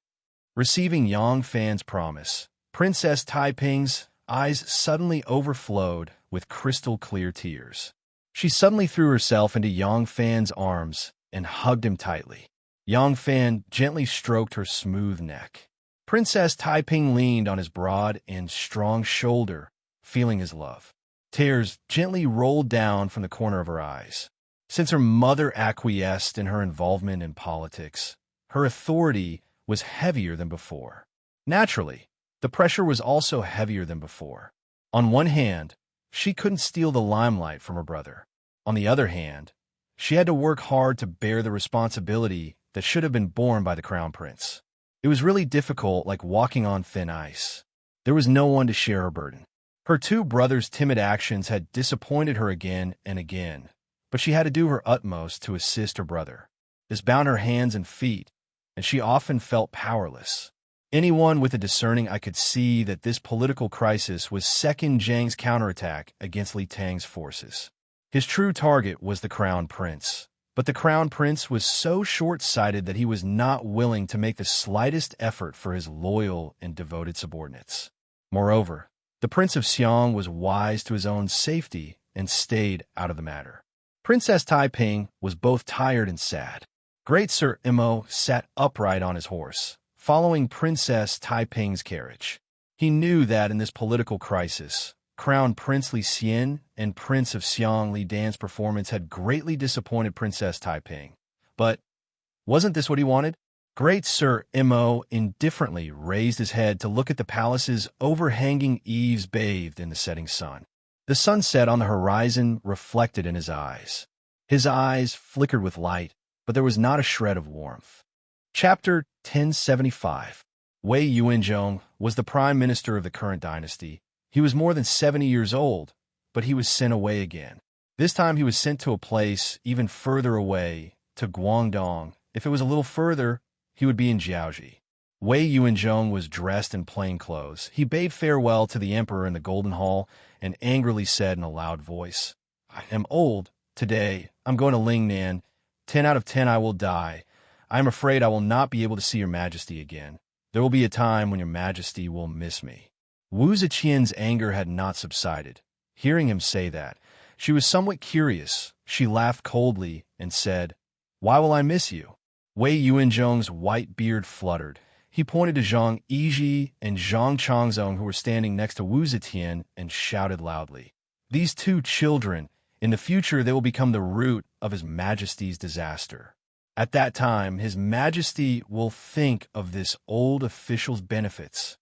Receiving Yang Fan's promise, Princess Taiping's eyes suddenly overflowed with crystal-clear tears. She suddenly threw herself into Yang Fan's arms and hugged him tightly. Yang Fan gently stroked her smooth neck. Princess Taiping leaned on his broad and strong shoulder, feeling his love. Tears gently rolled down from the corner of her eyes. Since her mother acquiesced in her involvement in politics, her authority was heavier than before. Naturally, the pressure was also heavier than before. On one hand, she couldn't steal the limelight from her brother. On the other hand, she had to work hard to bear the responsibility that should have been borne by the crown prince. It was really difficult, like walking on thin ice. There was no one to share her burden. Her two brothers' timid actions had disappointed her again and again, but she had to do her utmost to assist her brother. This bound her hands and feet, and she often felt powerless. Anyone with a discerning eye could see that this political crisis was Second Zhang's counterattack against Li Tang's forces. His true target was the crown prince, but the crown prince was so short-sighted that he was not willing to make the slightest effort for his loyal and devoted subordinates. Moreover, the Prince of Xiang was wise to his own safety and stayed out of the matter. Princess Taiping was both tired and sad. Great Sir Imo sat upright on his horse, following Princess Taiping's carriage. He knew that in this political crisis, Crown Prince Li Xian and Prince of Xiang Li Dan's performance had greatly disappointed Princess Taiping. But wasn't this what he wanted? Great Sir Imo indifferently raised his head to look at the palace's overhanging eaves bathed in the setting sun. The sunset on the horizon reflected in his eyes. His eyes flickered with light, but there was not a shred of warmth. Chapter 1075. Wei Yuanzhong was the prime minister of the current dynasty. He was more than 70 years old, but he was sent away again. This time he was sent to a place even further away, to Guangdong. If it was a little further, he would be in Jiaoji. Wei Yuanzhong was dressed in plain clothes. He bade farewell to the emperor in the Golden Hall and angrily said in a loud voice, "I am old. Today, I'm going to Lingnan. 10 out of 10 I will die. I am afraid I will not be able to see your majesty again. There will be a time when your majesty will miss me." Wu Ziqian's anger had not subsided. Hearing him say that, she was somewhat curious. She laughed coldly and said, "Why will I miss you?" Wei Yuanzhong's white beard fluttered. He pointed to Zhang Yizhi and Zhang Changzong, who were standing next to Wu Zetian, and shouted loudly, "These two children, in the future they will become the root of His Majesty's disaster. At that time, His Majesty will think of this old official's benefits."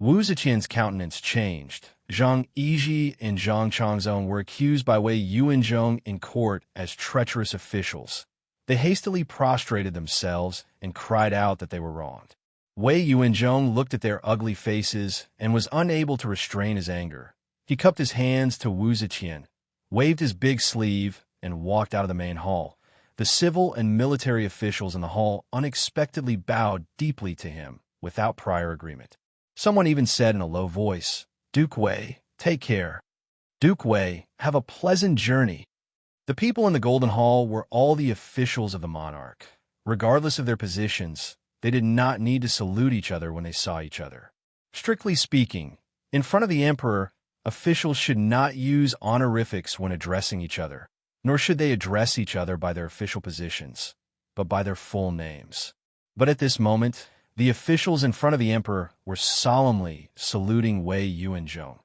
Wu Ziqian's countenance changed. Zhang Yizhi and Zhang Changzong were accused by Wei Yuanzhong in court as treacherous officials. They hastily prostrated themselves and cried out that they were wronged. Wei Yuanzhong looked at their ugly faces and was unable to restrain his anger. He cupped his hands to Wu Ziqian, waved his big sleeve, and walked out of the main hall. The civil and military officials in the hall unexpectedly bowed deeply to him without prior agreement. Someone even said in a low voice, "Duke Wei, take care. Duke Wei, have a pleasant journey." The people in the Golden Hall were all the officials of the monarch. Regardless of their positions, they did not need to salute each other when they saw each other. Strictly speaking, in front of the emperor, officials should not use honorifics when addressing each other, nor should they address each other by their official positions, but by their full names. But at this moment, the officials in front of the emperor were solemnly saluting Wei Yuanzhong,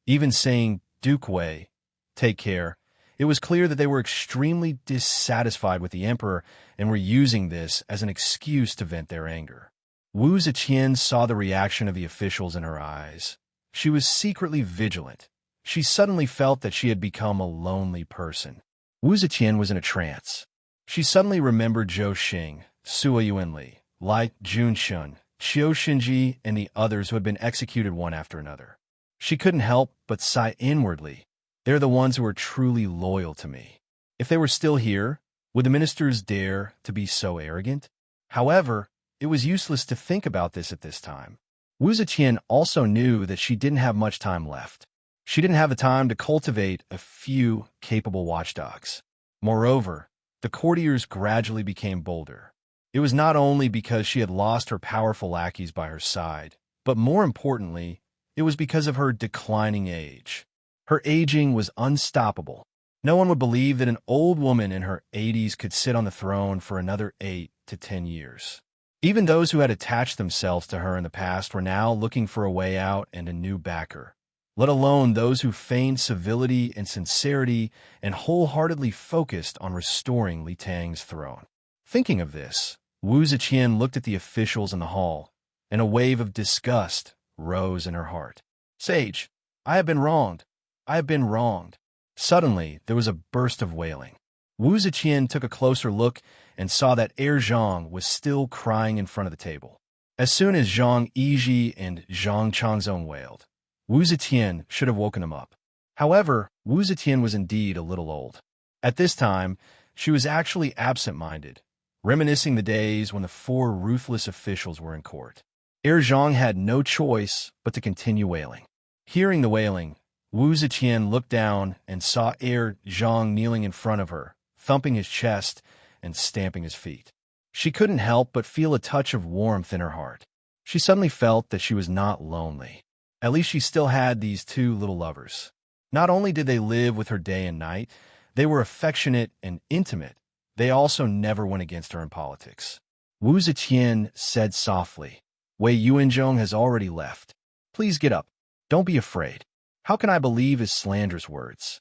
even saying, "Duke Wei, take care." It was clear that they were extremely dissatisfied with the emperor and were using this as an excuse to vent their anger. Wu Ziqian saw the reaction of the officials in her eyes. She was secretly vigilant. She suddenly felt that she had become a lonely person. Wu Ziqian was in a trance. She suddenly remembered Zhou Xing, Sua Yuanli, Lai Junshun, Qiu Xinji, and the others who had been executed one after another. She couldn't help but sigh inwardly. They're the ones who are truly loyal to me. If they were still here, would the ministers dare to be so arrogant? However, it was useless to think about this at this time. Wu Ziqian also knew that she didn't have much time left. She didn't have the time to cultivate a few capable watchdogs. Moreover, the courtiers gradually became bolder. It was not only because she had lost her powerful lackeys by her side, but more importantly, it was because of her declining age. Her aging was unstoppable. No one would believe that an old woman in her 80s could sit on the throne for another 8 to 10 years. Even those who had attached themselves to her in the past were now looking for a way out and a new backer, let alone those who feigned civility and sincerity and wholeheartedly focused on restoring Li Tang's throne. Thinking of this, Wu Ziqian looked at the officials in the hall, and a wave of disgust rose in her heart. "Sage, I have been wronged. I have been wronged." Suddenly, there was a burst of wailing. Wu Ziqian took a closer look and saw that Heir Zhang was still crying in front of the table. As soon as Zhang Yizhi and Zhang Changzong wailed, Wu Ziqian should have woken him up. However, Wu Ziqian was indeed a little old. At this time, she was actually absent-minded, reminiscing the days when the 4 ruthless officials were in court. Heir Zhang had no choice but to continue wailing. Hearing the wailing, Wu Ziqian looked down and saw Heir Zhang kneeling in front of her, thumping his chest and stamping his feet. She couldn't help but feel a touch of warmth in her heart. She suddenly felt that she was not lonely. At least she still had these 2 little lovers. Not only did they live with her day and night, they were affectionate and intimate. They also never went against her in politics. Wu Ziqian said softly, "Wei Yuanzhong has already left. Please get up. Don't be afraid." How can I believe his slanderous words?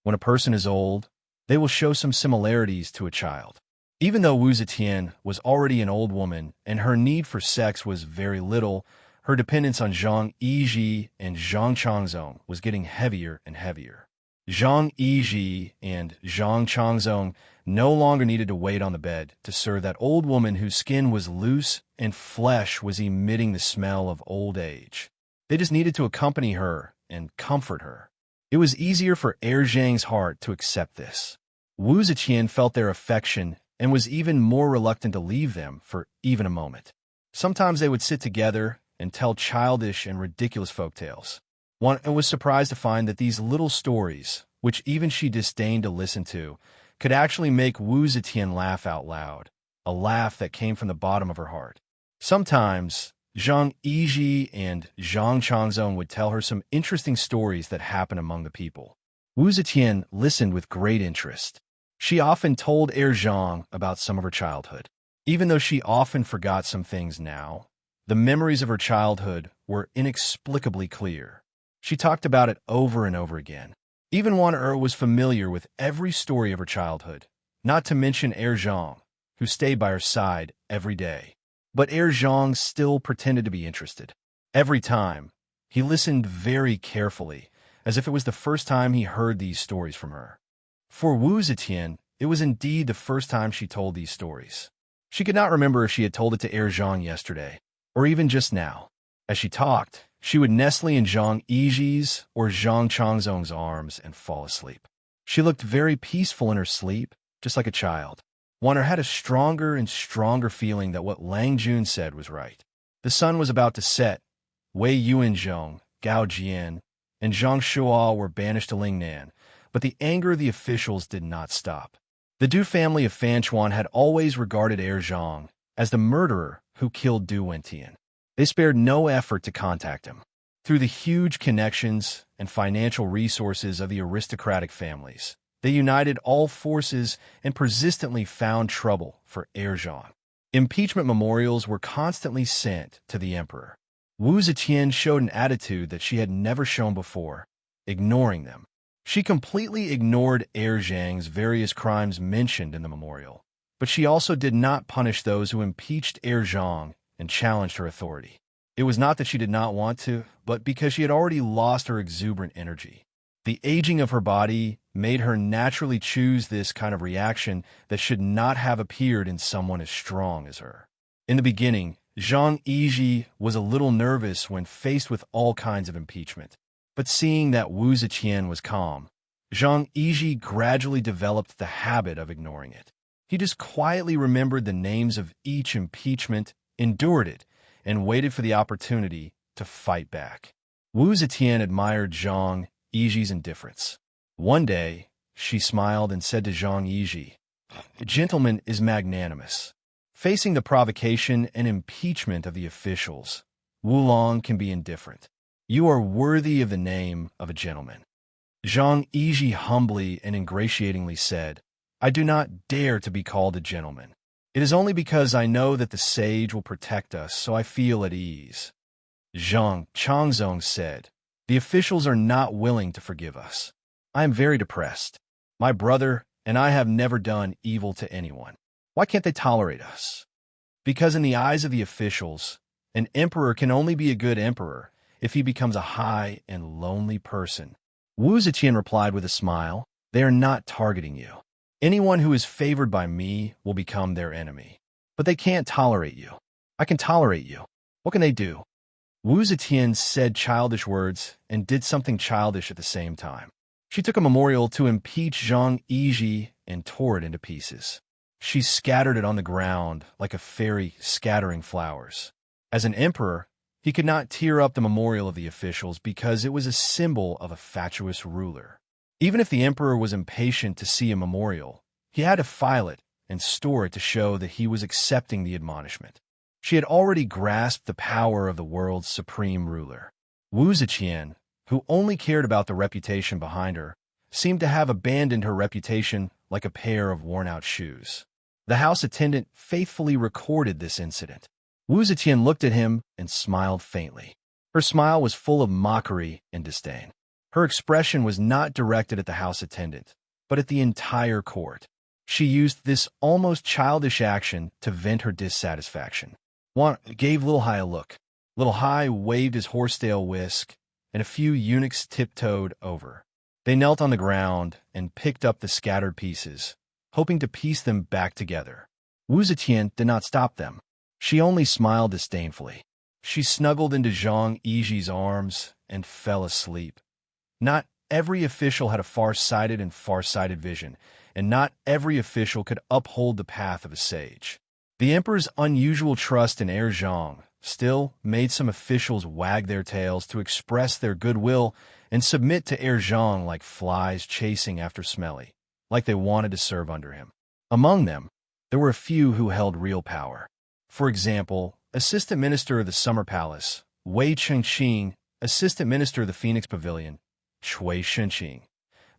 When a person is old, they will show some similarities to a child. Even though Wu Ziqian was already an old woman and her need for sex was very little, her dependence on Zhang Yizhi and Zhang Changzong was getting heavier and heavier. Zhang Yizhi and Zhang Changzong no longer needed to wait on the bed to serve that old woman whose skin was loose and flesh was emitting the smell of old age. They just needed to accompany her and comfort her. It was easier for Heir Zhang's heart to accept this. Wu Ziqian felt their affection and was even more reluctant to leave them for even a moment. Sometimes they would sit together and tell childish and ridiculous folktales. One was surprised to find that these little stories, which even she disdained to listen to, could actually make Wu Ziqian laugh out loud, a laugh that came from the bottom of her heart. Sometimes, Zhang Yizhi and Zhang Changzong would tell her some interesting stories that happened among the people. Wu Ziqian listened with great interest. She often told Heir Zhang about some of her childhood. Even though she often forgot some things now, the memories of her childhood were inexplicably clear. She talked about it over and over again. Even Wan was familiar with every story of her childhood, not to mention Heir Zhang, who stayed by her side every day. But Heir Zhang still pretended to be interested. Every time, he listened very carefully, as if it was the first time he heard these stories from her. For Wu Ziqian, it was indeed the first time she told these stories. She could not remember if she had told it to Heir Zhang yesterday, or even just now. As she talked, she would nestle in Zhang Yizhi's or Zhang Changzong's arms and fall asleep. She looked very peaceful in her sleep, just like a child. Wanner had a stronger and stronger feeling that what Lang Jun said was right. The sun was about to set, Wei Yuanzhong, Gao Jian, and Zhang Shuo were banished to Lingnan, but the anger of the officials did not stop. The Du family of Fanchuan had always regarded heir Zhang as the murderer who killed Du Wentian. They spared no effort to contact him. Through the huge connections and financial resources of the aristocratic families, they united all forces and persistently found trouble for heir Zhang. Impeachment memorials were constantly sent to the emperor. Wu Zetian showed an attitude that she had never shown before, ignoring them. She completely ignored heir Zhang's various crimes mentioned in the memorial, but she also did not punish those who impeached heir Zhang and challenged her authority. It was not that she did not want to, but because she had already lost her exuberant energy. The aging of her body made her naturally choose this kind of reaction that should not have appeared in someone as strong as her. In the beginning, Zhang Yizhi was a little nervous when faced with all kinds of impeachment. But seeing that Wu Zetian was calm, Zhang Yizhi gradually developed the habit of ignoring it. He just quietly remembered the names of each impeachment, endured it, and waited for the opportunity to fight back. Wu Zetian admired Zhang Yizhi's indifference. One day, she smiled and said to Zhang Yizhi, "The gentleman is magnanimous." Facing the provocation and impeachment of the officials, Wulong can be indifferent. "You are worthy of the name of a gentleman." Zhang Yizhi humbly and ingratiatingly said, "I do not dare to be called a gentleman. It is only because I know that the sage will protect us, so I feel at ease." Zhang Changzong said, "The officials are not willing to forgive us. I am very depressed. My brother and I have never done evil to anyone. Why can't they tolerate us?" Because in the eyes of the officials, an emperor can only be a good emperor if he becomes a high and lonely person. Wu Zetian replied with a smile, "They are not targeting you. Anyone who is favored by me will become their enemy. But they can't tolerate you. I can tolerate you. What can they do?" Wu Zetian said childish words and did something childish at the same time. She took a memorial to impeach Zhang Yizhi and tore it into pieces. She scattered it on the ground like a fairy scattering flowers. As an emperor, he could not tear up the memorial of the officials because it was a symbol of a fatuous ruler. Even if the emperor was impatient to see a memorial, he had to file it and store it to show that he was accepting the admonishment. She had already grasped the power of the world's supreme ruler. Wu Zetian, who only cared about the reputation behind her, seemed to have abandoned her reputation like a pair of worn-out shoes. The house attendant faithfully recorded this incident. Wu Zetian looked at him and smiled faintly. Her smile was full of mockery and disdain. Her expression was not directed at the house attendant, but at the entire court. She used this almost childish action to vent her dissatisfaction. One gave Little Hai a look. Little Hai waved his horsetail whisk, and a few eunuchs tiptoed over. They knelt on the ground and picked up the scattered pieces, hoping to piece them back together. Wu Zetian did not stop them. She only smiled disdainfully. She snuggled into Zhang Yizhi's arms and fell asleep. Not every official had a far-sighted and far-sighted vision, and not every official could uphold the path of a sage. The emperor's unusual trust in heir Zhang still made some officials wag their tails to express their goodwill and submit to heir Zhang like flies chasing after smelly, like they wanted to serve under him. Among them, there were a few who held real power. For example, Assistant Minister of the Summer Palace, Wei Chengqing, Assistant Minister of the Phoenix Pavilion, Shui Shenqing.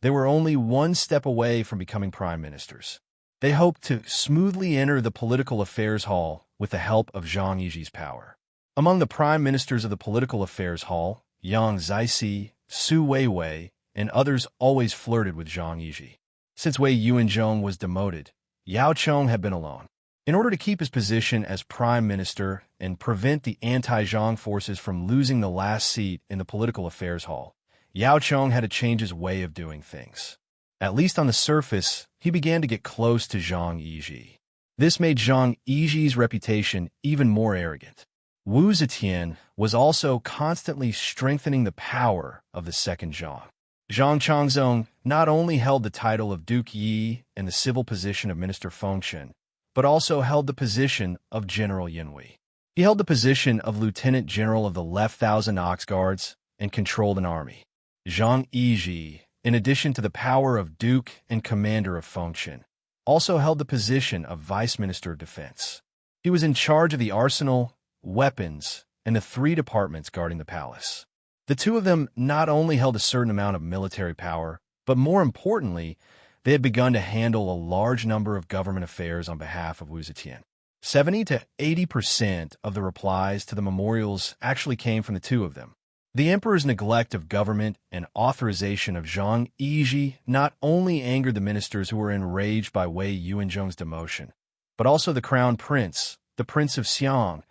They were only one step away from becoming prime ministers. They hoped to smoothly enter the political affairs hall with the help of Zhang Yizhi's power. Among the prime ministers of the political affairs hall, Yang Zixi, Su Weiwei, and others always flirted with Zhang Yizhi. Since Wei Yuanzhong was demoted, Yao Chong had been alone. In order to keep his position as prime minister and prevent the anti-Zhang forces from losing the last seat in the political affairs hall, Yao Chong had to change his way of doing things. At least on the surface, he began to get close to Zhang Yizhi. This made Zhang Yizhi's reputation even more arrogant. Wu Zetian was also constantly strengthening the power of the second Zhang. Zhang Changzong not only held the title of Duke Yi and the civil position of Minister Fengshen, but also held the position of General Yinhui. He held the position of lieutenant general of the left 1,000 ox guards and controlled an army. Zhang Yizhi, in addition to the power of duke and commander of Fengshan, also held the position of vice minister of defense. He was in charge of the arsenal, weapons, and the 3 departments guarding the palace. The 2 of them not only held a certain amount of military power, but more importantly, they had begun to handle a large number of government affairs on behalf of Wu Zetian. 70 to 80% of the replies to the memorials actually came from the 2 of them. The emperor's neglect of government and authorization of Zhang Yizhi not only angered the ministers who were enraged by Wei Yuanzhong's demotion, but also the crown prince, the prince of Xiang,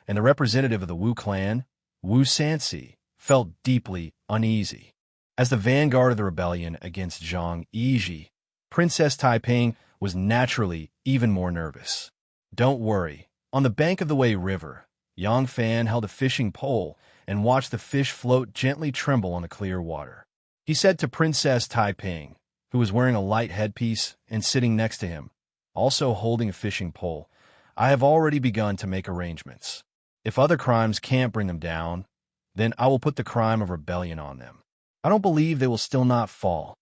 and the representative of the Wu clan, Wu Sanxi, felt deeply uneasy. As the vanguard of the rebellion against Zhang Yizhi, Princess Taiping was naturally even more nervous. Don't worry. On the bank of the Wei River, Yang Fan held a fishing pole and watched the fish float gently tremble on the clear water. He said to Princess Taiping, who was wearing a light headpiece and sitting next to him, also holding a fishing pole, "I have already begun to make arrangements. If other crimes can't bring them down, then I will put the crime of rebellion on them. I don't believe they will still not fall."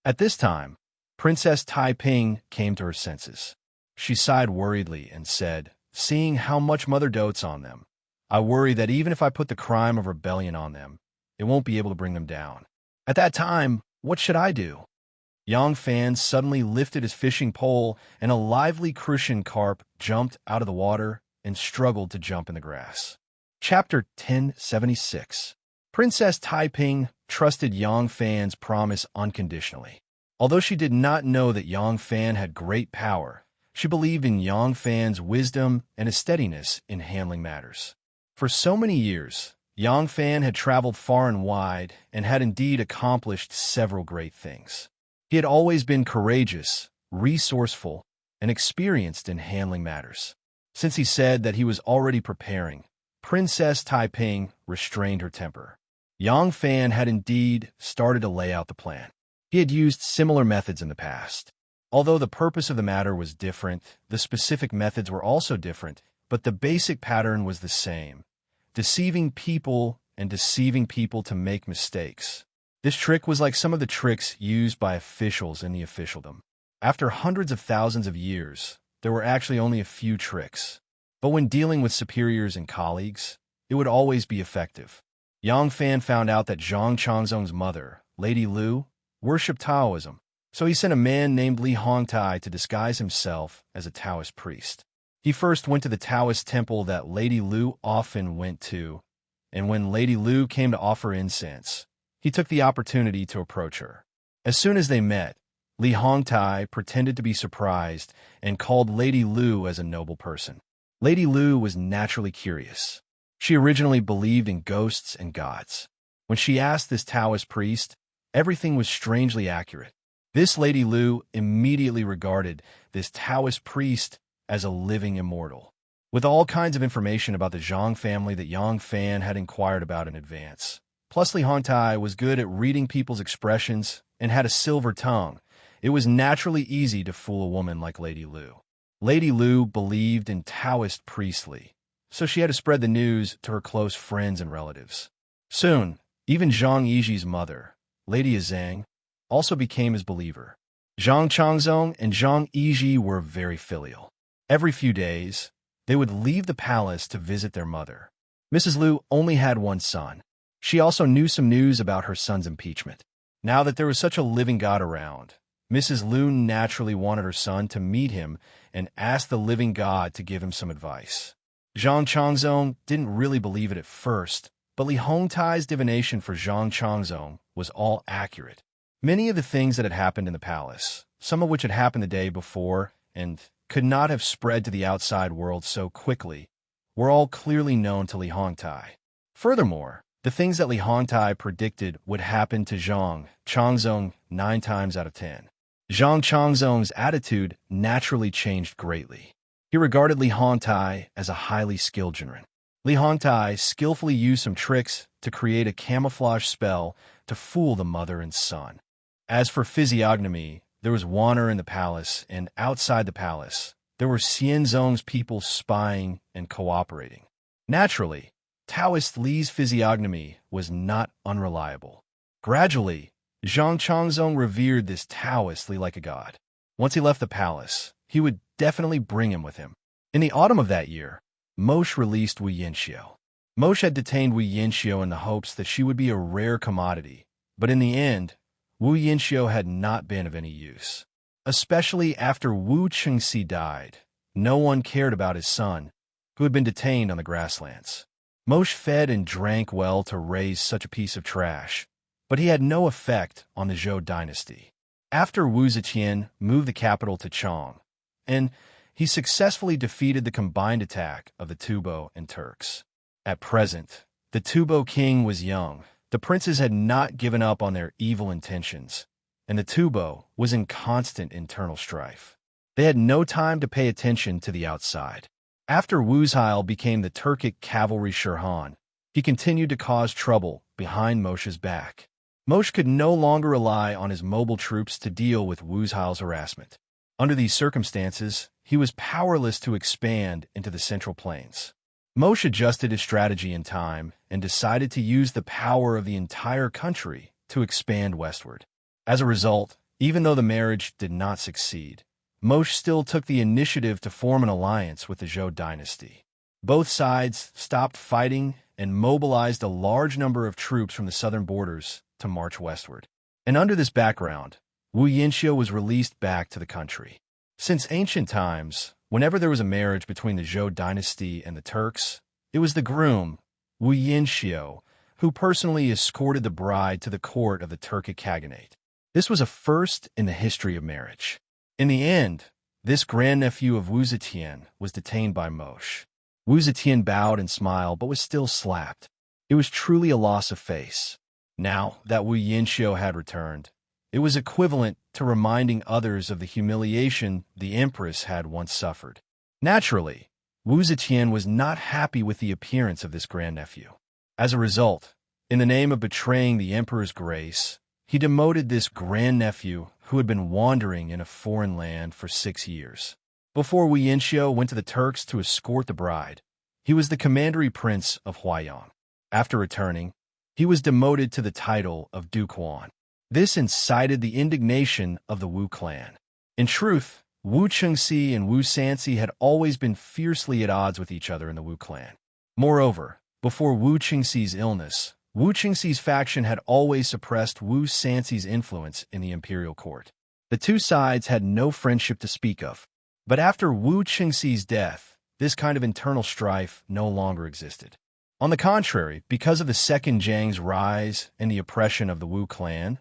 At this time, Princess Taiping came to her senses. She sighed worriedly and said, "Seeing how much Mother dotes on them, I worry that even if I put the crime of rebellion on them, it won't be able to bring them down. At that time, what should I do?" Yang Fan suddenly lifted his fishing pole, and a lively crucian carp jumped out of the water and struggled to jump in the grass. Chapter 1076. Princess Taiping trusted Yang Fan's promise unconditionally. Although she did not know that Yang Fan had great power, she believed in Yang Fan's wisdom and his steadiness in handling matters. For so many years, Yang Fan had traveled far and wide and had indeed accomplished several great things. He had always been courageous, resourceful, and experienced in handling matters. Since he said that he was already preparing, Princess Taiping restrained her temper. Yang Fan had indeed started to lay out the plan. He had used similar methods in the past. Although the purpose of the matter was different, the specific methods were also different, but the basic pattern was the same: deceiving people and deceiving people to make mistakes. This trick was like some of the tricks used by officials in the officialdom. After hundreds of thousands of years, there were actually only a few tricks. But when dealing with superiors and colleagues, it would always be effective. Yang Fan found out that Zhang Changzong's mother, Lady Lu, worshipped Taoism, so he sent a man named Li Hongtai to disguise himself as a Taoist priest. He first went to the Taoist temple that Lady Lu often went to, and when Lady Lu came to offer incense, he took the opportunity to approach her. As soon as they met, Li Hongtai pretended to be surprised and called Lady Lu as a noble person. Lady Lu was naturally curious. She originally believed in ghosts and gods. When she asked this Taoist priest, everything was strangely accurate. This Lady Lu immediately regarded this Taoist priest as a living immortal. With all kinds of information about the Zhang family that Yang Fan had inquired about in advance, plus Li Hongtai was good at reading people's expressions and had a silver tongue, it was naturally easy to fool a woman like Lady Lu. Lady Lu believed in Taoist priestly, so she had to spread the news to her close friends and relatives. Soon, even Zhang Yizhi's mother, Lady Zhang, also became his believer. Zhang Changzong and Zhang Yizhi were very filial. Every few days, they would leave the palace to visit their mother. Mrs. Lu only had one son. She also knew some news about her son's impeachment. Now that there was such a living God around, Mrs. Lu naturally wanted her son to meet him and ask the living God to give him some advice. Zhang Changzong didn't really believe it at first, but Li Hongtai's divination for Zhang Changzong was all accurate. Many of the things that had happened in the palace, some of which had happened the day before and could not have spread to the outside world so quickly, were all clearly known to Li Hongtai. Furthermore, the things that Li Hongtai predicted would happen to Zhang Changzong 9 times out of 10. Zhang Changzong's attitude naturally changed greatly. He regarded Li Hongtai as a highly skilled general. Li Hongtai skillfully used some tricks to create a camouflage spell to fool the mother and son. As for physiognomy, there was Wanner in the palace, and outside the palace, there were Xianzong's people spying and cooperating. Naturally, Taoist Li's physiognomy was not unreliable. Gradually, Zhang Changzong revered this Taoist Li like a god. Once he left the palace, he would definitely bring him with him. In the autumn of that year, Moshe released Wu Yinxiu. Moshe had detained Wu Yinxiu in the hopes that she would be a rare commodity, but in the end, Wu Yinxiu had not been of any use. Especially after Wu Chengxi died, no one cared about his son, who had been detained on the grasslands. Moshe fed and drank well to raise such a piece of trash, but he had no effect on the Zhou dynasty. After Wu Zetian moved the capital to Chong, and he successfully defeated the combined attack of the Tubo and Turks. At present, the Tubo king was young. The princes had not given up on their evil intentions, and the Tubo was in constant internal strife. They had no time to pay attention to the outside. After Wuzheil became the Turkic cavalry Shirhan, he continued to cause trouble behind Moshe's back. Moshe could no longer rely on his mobile troops to deal with Wuzheil's harassment. Under these circumstances, he was powerless to expand into the Central Plains. Moshe adjusted his strategy in time and decided to use the power of the entire country to expand westward. As a result, even though the marriage did not succeed, Moshe still took the initiative to form an alliance with the Zhou dynasty. Both sides stopped fighting and mobilized a large number of troops from the southern borders to march westward. And under this background, Wu Yinxiu was released back to the country. Since ancient times, whenever there was a marriage between the Zhou dynasty and the Turks, it was the groom, Wu Yinxiu, who personally escorted the bride to the court of the Turkic Khaganate. This was a first in the history of marriage. In the end, this grandnephew of Wu Zetian was detained by Moshe. Wu Zetian bowed and smiled, but was still slapped. It was truly a loss of face. Now that Wu Yinxiu had returned, it was equivalent to reminding others of the humiliation the empress had once suffered. Naturally, Wu Zetian was not happy with the appearance of this grandnephew. As a result, in the name of betraying the emperor's grace, he demoted this grandnephew who had been wandering in a foreign land for 6 years. Before Wu Yinxiu went to the Turks to escort the bride, he was the commandery prince of Huaiyang. After returning, he was demoted to the title of Duke Huan. This incited the indignation of the Wu clan. In truth, Wu Chengxi and Wu Sanxi had always been fiercely at odds with each other in the Wu clan. Moreover, before Wu Chengxi's illness, Wu Chengxi's faction had always suppressed Wu Sanxi's influence in the imperial court. The two sides had no friendship to speak of. But after Wu Chengxi's death, this kind of internal strife no longer existed. On the contrary, because of the second Zhang's rise and the oppression of the Wu clan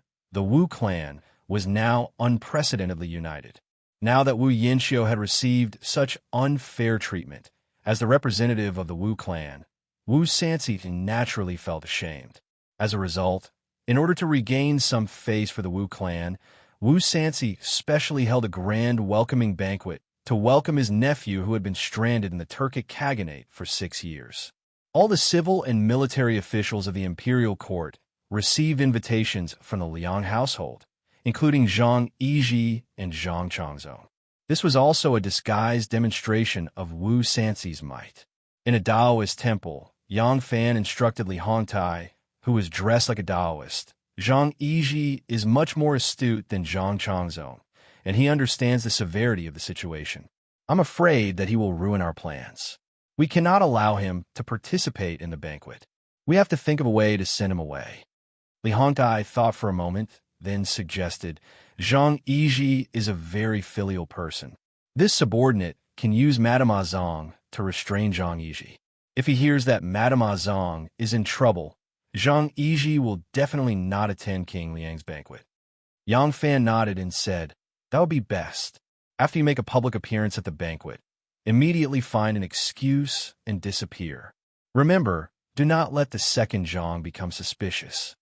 was now unprecedentedly united. Now that Wu Yinxiu had received such unfair treatment as the representative of the Wu clan, Wu Sanxi naturally felt ashamed. As a result, in order to regain some face for the Wu clan, Wu Sanxi specially held a grand welcoming banquet to welcome his nephew who had been stranded in the Turkic Khaganate for 6 years. All the civil and military officials of the imperial court received invitations from the Liang household, including Zhang Yizhi and Zhang Changzong. This was also a disguised demonstration of Wu Sanxi's might. In a Taoist temple, Yang Fan instructed Li Hongtai, who was dressed like a Taoist. Zhang Yizhi is much more astute than Zhang Changzong, and he understands the severity of the situation. I'm afraid that he will ruin our plans. We cannot allow him to participate in the banquet. We have to think of a way to send him away. Li Hongtai thought for a moment, then suggested, Zhang Yizhi is a very filial person. This subordinate can use Madame Zhang to restrain Zhang Yizhi. If he hears that Madame Zhang is in trouble, Zhang Yizhi will definitely not attend King Liang's banquet. Yang Fan nodded and said, that would be best. After you make a public appearance at the banquet, immediately find an excuse and disappear. Remember, do not let the second Zhang become suspicious.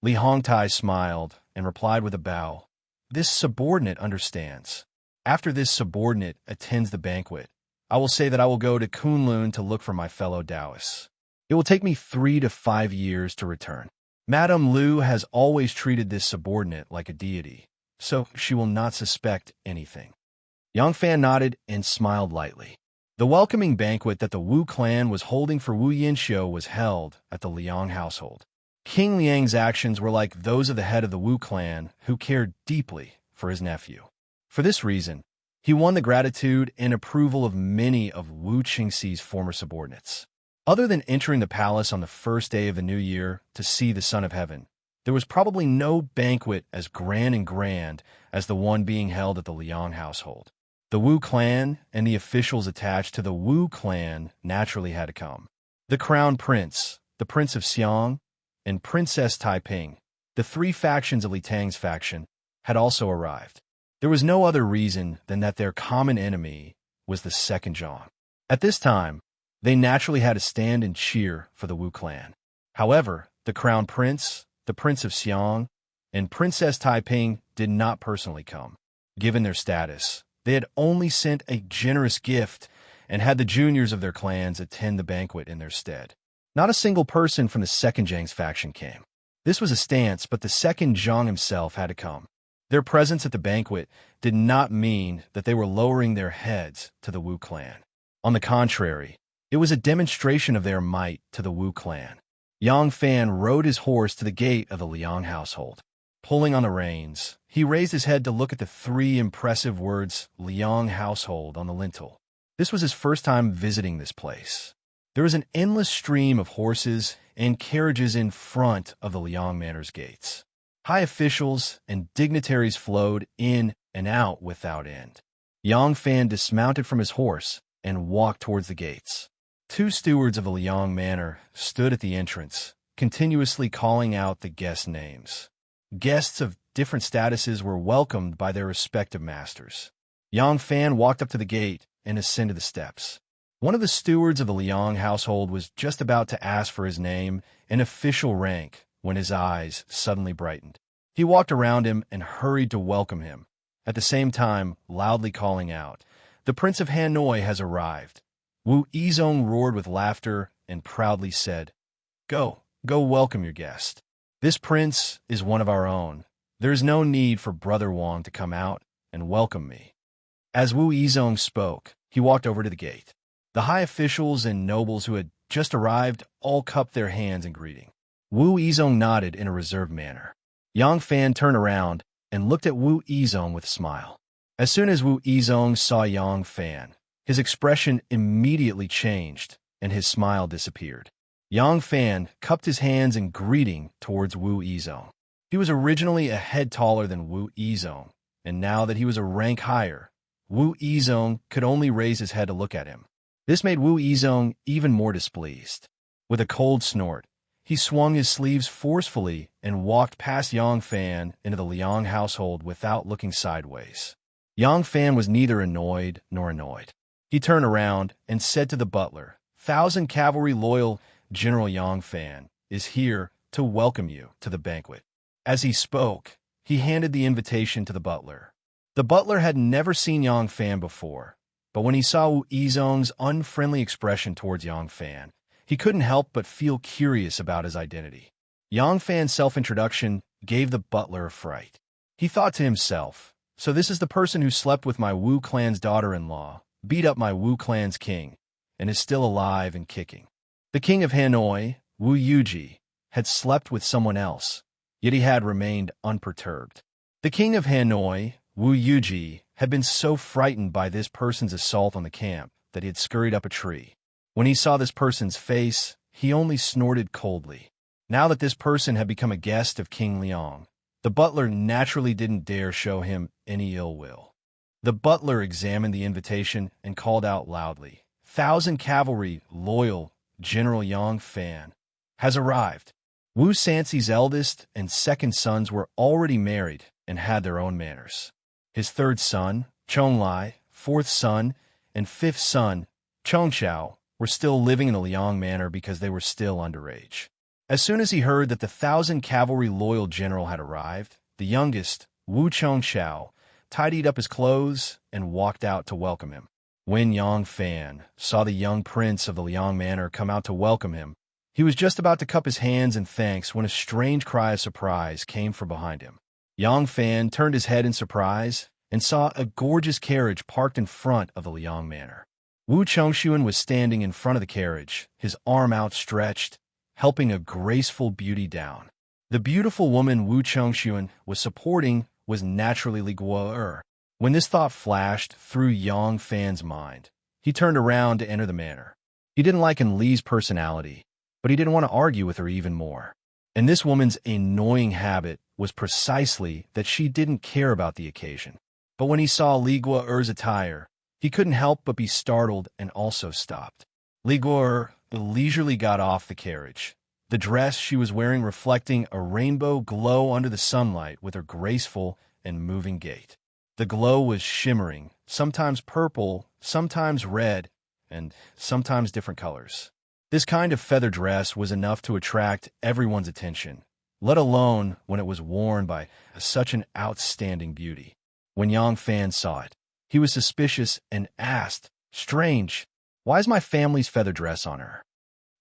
Li Hongtai smiled and replied with a bow, this subordinate understands. After this subordinate attends the banquet, I will say that I will go to Kunlun to look for my fellow Taoists. It will take me 3 to 5 years to return. Madame Lu has always treated this subordinate like a deity, so she will not suspect anything. Yang Fan nodded and smiled lightly. The welcoming banquet that the Wu clan was holding for Wu Yinxiu was held at the Liang household. King Liang's actions were like those of the head of the Wu clan, who cared deeply for his nephew. For this reason, he won the gratitude and approval of many of Wu Qingxi's former subordinates. Other than entering the palace on the first day of the new year to see the Son of Heaven, there was probably no banquet as grand as the one being held at the Liang household. The Wu clan and the officials attached to the Wu clan naturally had to come. The crown prince, the Prince of Xiang, and Princess Taiping, the three factions of Li Tang's faction, had also arrived. There was no other reason than that their common enemy was the second Zhang. At this time, they naturally had to stand and cheer for the Wu clan. However, the crown prince, the Prince of Xiang, and Princess Taiping did not personally come. Given their status, they had only sent a generous gift and had the juniors of their clans attend the banquet in their stead. Not a single person from the second Zhang's faction came. This was a stance, but the second Zhang himself had to come. Their presence at the banquet did not mean that they were lowering their heads to the Wu clan. On the contrary, it was a demonstration of their might to the Wu clan. Yang Fan rode his horse to the gate of the Liang household. Pulling on the reins, he raised his head to look at the three impressive words Liang household on the lintel. This was his first time visiting this place. There was an endless stream of horses and carriages in front of the Liang Manor's gates. High officials and dignitaries flowed in and out without end. Yang Fan dismounted from his horse and walked towards the gates. Two stewards of the Liang Manor stood at the entrance, continuously calling out the guests' names. Guests of different statuses were welcomed by their respective masters. Yang Fan walked up to the gate and ascended the steps. One of the stewards of the Liang household was just about to ask for his name and official rank when his eyes suddenly brightened. He walked around him and hurried to welcome him, at the same time loudly calling out, "The Prince of Hanoi has arrived." Wu Yizong roared with laughter and proudly said, Go welcome your guest. This prince is one of our own. There is no need for Brother Wang to come out and welcome me." As Wu Yizong spoke, he walked over to the gate. The high officials and nobles who had just arrived all cupped their hands in greeting. Wu Yizong nodded in a reserved manner. Yang Fan turned around and looked at Wu Yizong with a smile. As soon as Wu Yizong saw Yang Fan, his expression immediately changed and his smile disappeared. Yang Fan cupped his hands in greeting towards Wu Yizong. He was originally a head taller than Wu Yizong, and now that he was a rank higher, Wu Yizong could only raise his head to look at him. This made Wu Yizong even more displeased. With a cold snort, he swung his sleeves forcefully and walked past Yang Fan into the Liang household without looking sideways. Yang Fan was neither annoyed nor annoyed. He turned around and said to the butler, "1,000 cavalry loyal General Yang Fan is here to welcome you to the banquet." As he spoke, he handed the invitation to the butler. The butler had never seen Yang Fan before, but when he saw Wu Yizong's unfriendly expression towards Yang Fan, he couldn't help but feel curious about his identity. Yang Fan's self-introduction gave the butler a fright. He thought to himself, "So this is the person who slept with my Wu clan's daughter-in-law, beat up my Wu clan's king, and is still alive and kicking." The king of Hanoi, Wu Yuji, had slept with someone else, yet he had remained unperturbed. The king of Hanoi, Wu Yuji, had been so frightened by this person's assault on the camp that he had scurried up a tree. When he saw this person's face, he only snorted coldly. Now that this person had become a guest of King Liang, the butler naturally didn't dare show him any ill will. The butler examined the invitation and called out loudly, "1,000 cavalry loyal General Yang Fan has arrived." Wu Sanxi's eldest and second sons were already married and had their own manners. His third son, Chonglai, fourth son, and fifth son, Chongqiao, were still living in the Liang Manor because they were still underage. As soon as he heard that the 1,000 cavalry loyal general had arrived, the youngest, Wu Chongqiao, tidied up his clothes and walked out to welcome him. When Yang Fan saw the young prince of the Liang Manor come out to welcome him, he was just about to cup his hands in thanks when a strange cry of surprise came from behind him. Yang Fan turned his head in surprise and saw a gorgeous carriage parked in front of the Liang Manor. Wu Chongxuan was standing in front of the carriage, his arm outstretched, helping a graceful beauty down. The beautiful woman Wu Chongxuan was supporting was naturally Li Guo. When this thought flashed through Yang Fan's mind, he turned around to enter the manor. He didn't like Li's personality, but he didn't want to argue with her even more. And this woman's annoying habit was precisely that she didn't care about the occasion. But when he saw Li Guo's attire, he couldn't help but be startled and also stopped. Li Guo leisurely got off the carriage, the dress she was wearing reflecting a rainbow glow under the sunlight with her graceful and moving gait. The glow was shimmering, sometimes purple, sometimes red, and sometimes different colors. This kind of feather dress was enough to attract everyone's attention, let alone when it was worn by such an outstanding beauty. When Yang Fan saw it, he was suspicious and asked, "Strange, why is my family's feather dress on her?"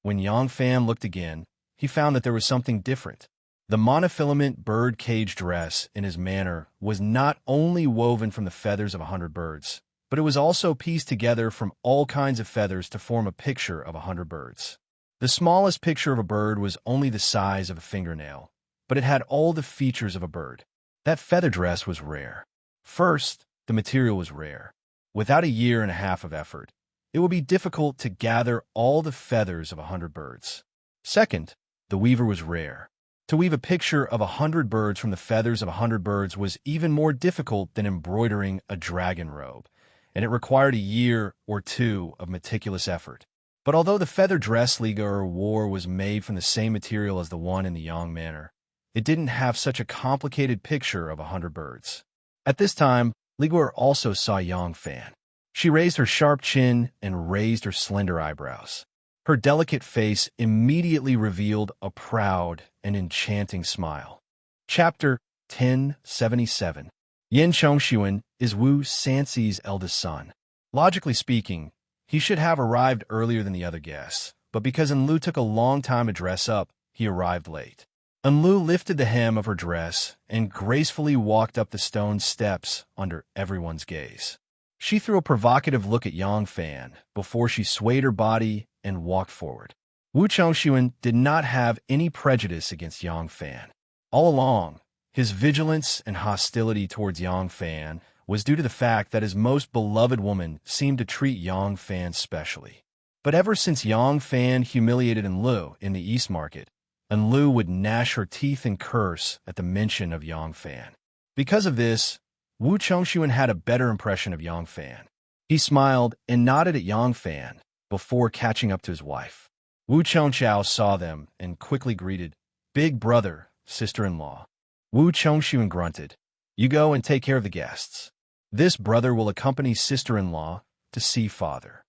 When Yang Fan looked again, he found that there was something different. The monofilament bird cage dress in his manor was not only woven from the feathers of 100 birds, but it was also pieced together from all kinds of feathers to form a picture of 100 birds. The smallest picture of a bird was only the size of a fingernail, but it had all the features of a bird. That feather dress was rare. First, the material was rare. Without a year and a half of effort, it would be difficult to gather all the feathers of 100 birds. Second, the weaver was rare. To weave a picture of 100 birds from the feathers of 100 birds was even more difficult than embroidering a dragon robe, and it required a year or two of meticulous effort. But although the feather dress Li Guo wore was made from the same material as the one in the Yang Manor, it didn't have such a complicated picture of 100 birds. At this time, Li Guo also saw Yang Fan. She raised her sharp chin and raised her slender eyebrows. Her delicate face immediately revealed a proud and enchanting smile. Chapter 1077. Yan Chongxuan is Wu Sanxi's eldest son. Logically speaking, he should have arrived earlier than the other guests, but because Enlu took a long time to dress up, he arrived late. Enlu lifted the hem of her dress and gracefully walked up the stone steps under everyone's gaze. She threw a provocative look at Yang Fan before she swayed her body and walked forward. Wu Chongxuan did not have any prejudice against Yang Fan. All along, his vigilance and hostility towards Yang Fan was due to the fact that his most beloved woman seemed to treat Yang Fan specially. But ever since Yang Fan humiliated Enlu in the East Market, Enlu would gnash her teeth and curse at the mention of Yang Fan. Because of this, Wu Chongxuan had a better impression of Yang Fan. He smiled and nodded at Yang Fan before catching up to his wife. Wu Chongqiao saw them and quickly greeted, "Big brother, sister-in-law." Wu Chongxuan grunted, "You go and take care of the guests. This brother will accompany sister-in-law to see father."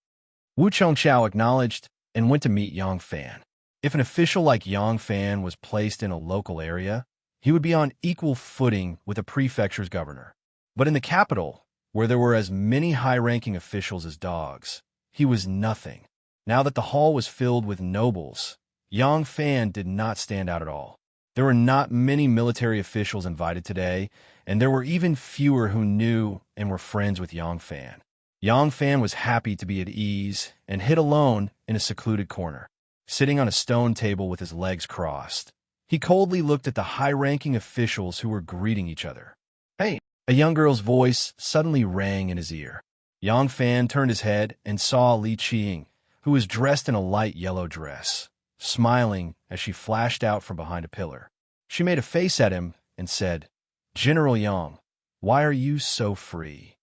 Wu Chongqiao acknowledged and went to meet Yang Fan. If an official like Yang Fan was placed in a local area, he would be on equal footing with a prefecture's governor. But in the capital, where there were as many high-ranking officials as dogs, he was nothing. Now that the hall was filled with nobles, Yang Fan did not stand out at all. There were not many military officials invited today, and there were even fewer who knew and were friends with Yang Fan. Yang Fan was happy to be at ease and hid alone in a secluded corner, sitting on a stone table with his legs crossed. He coldly looked at the high-ranking officials who were greeting each other. "Hey!" A young girl's voice suddenly rang in his ear. Yang Fan turned his head and saw Li Qiying, who was dressed in a light yellow dress, smiling as she flashed out from behind a pillar. She made a face at him and said, "General Yang, why are you so free?"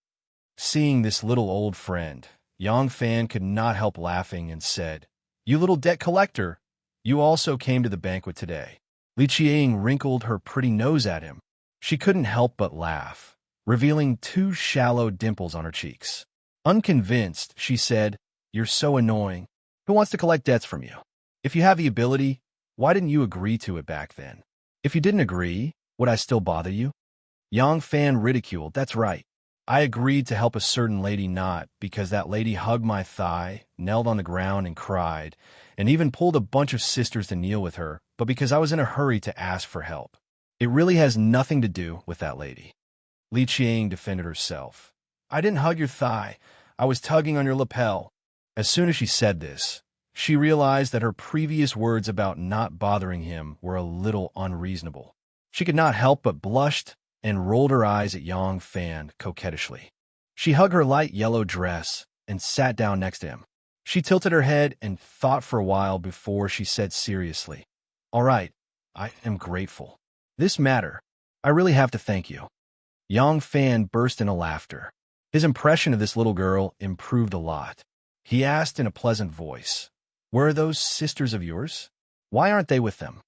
Seeing this little old friend, Yang Fan could not help laughing and said, "You little debt collector, you also came to the banquet today." Li Qiying wrinkled her pretty nose at him. She couldn't help but laugh, revealing 2 shallow dimples on her cheeks. Unconvinced, she said, "You're so annoying. Who wants to collect debts from you? If you have the ability, why didn't you agree to it back then? If you didn't agree, would I still bother you?" Yang Fan ridiculed, "That's right. I agreed to help a certain lady not because that lady hugged my thigh, knelt on the ground and cried, and even pulled a bunch of sisters to kneel with her, but because I was in a hurry to ask for help. It really has nothing to do with that lady." Li Qiying defended herself. "I didn't hug your thigh. I was tugging on your lapel. As soon as she said this, she realized that her previous words about not bothering him were a little unreasonable. She could not help but blushed and rolled her eyes at Yang Fan coquettishly. She hugged her light yellow dress and sat down next to him. She tilted her head and thought for a while before she said seriously, "All right, I am grateful. This matter, I really have to thank you." Yang Fan burst into laughter. His impression of this little girl improved a lot. He asked in a pleasant voice, "Where are those sisters of yours? Why aren't they with them?"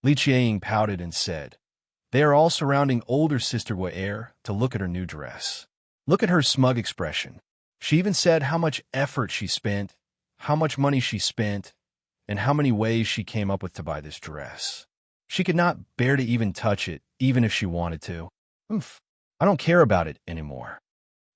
Li Qiang pouted and said, "They are all surrounding older sister Wei to look at her new dress. Look at her smug expression. She even said how much effort she spent, how much money she spent, and how many ways she came up with to buy this dress. She could not bear to even touch it, even if she wanted to. I don't care about it anymore."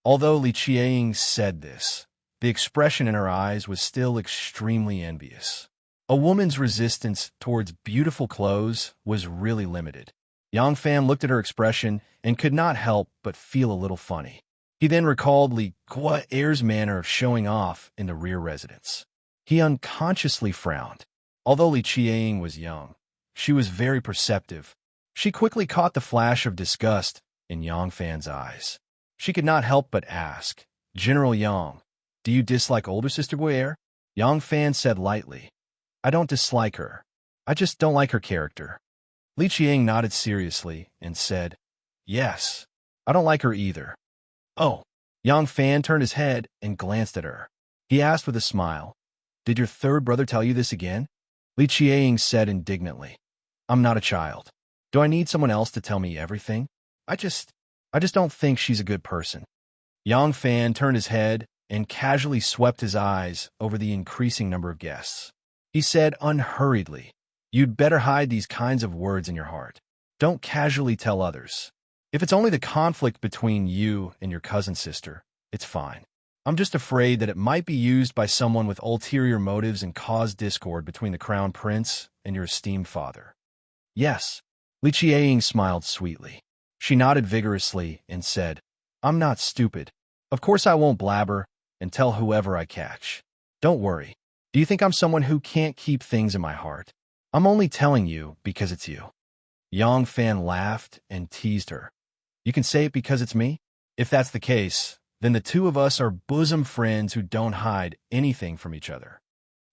Although Li Qiang said this, the expression in her eyes was still extremely envious. A woman's resistance towards beautiful clothes was really limited. Yang Fan looked at her expression and could not help but feel a little funny. He then recalled Li Kuo-er's manner of showing off in the rear residence. He unconsciously frowned. Although Li Qiang was young, she was very perceptive. She quickly caught the flash of disgust in Yang Fan's eyes. She could not help but ask, "General Yang, do you dislike older sister Wei?" Yang Fan said lightly, "I don't dislike her. I just don't like her character." Li Qiang nodded seriously and said, "Yes, I don't like her either." "Oh." Yang Fan turned his head and glanced at her. He asked with a smile, "Did your third brother tell you this again?" Li Qiang said indignantly, "I'm not a child. Do I need someone else to tell me everything? I just don't think she's a good person." Yang Fan turned his head and casually swept his eyes over the increasing number of guests. He said unhurriedly, "You'd better hide these kinds of words in your heart. Don't casually tell others. If it's only the conflict between you and your cousin sister, it's fine. I'm just afraid that it might be used by someone with ulterior motives and cause discord between the crown prince and your esteemed father." "Yes." Li Qiang smiled sweetly. She nodded vigorously and said, "I'm not stupid. Of course I won't blabber and tell whoever I catch. Don't worry. Do you think I'm someone who can't keep things in my heart? I'm only telling you because it's you." Yang Fan laughed and teased her. "You can say it because it's me? If that's the case, then the two of us are bosom friends who don't hide anything from each other."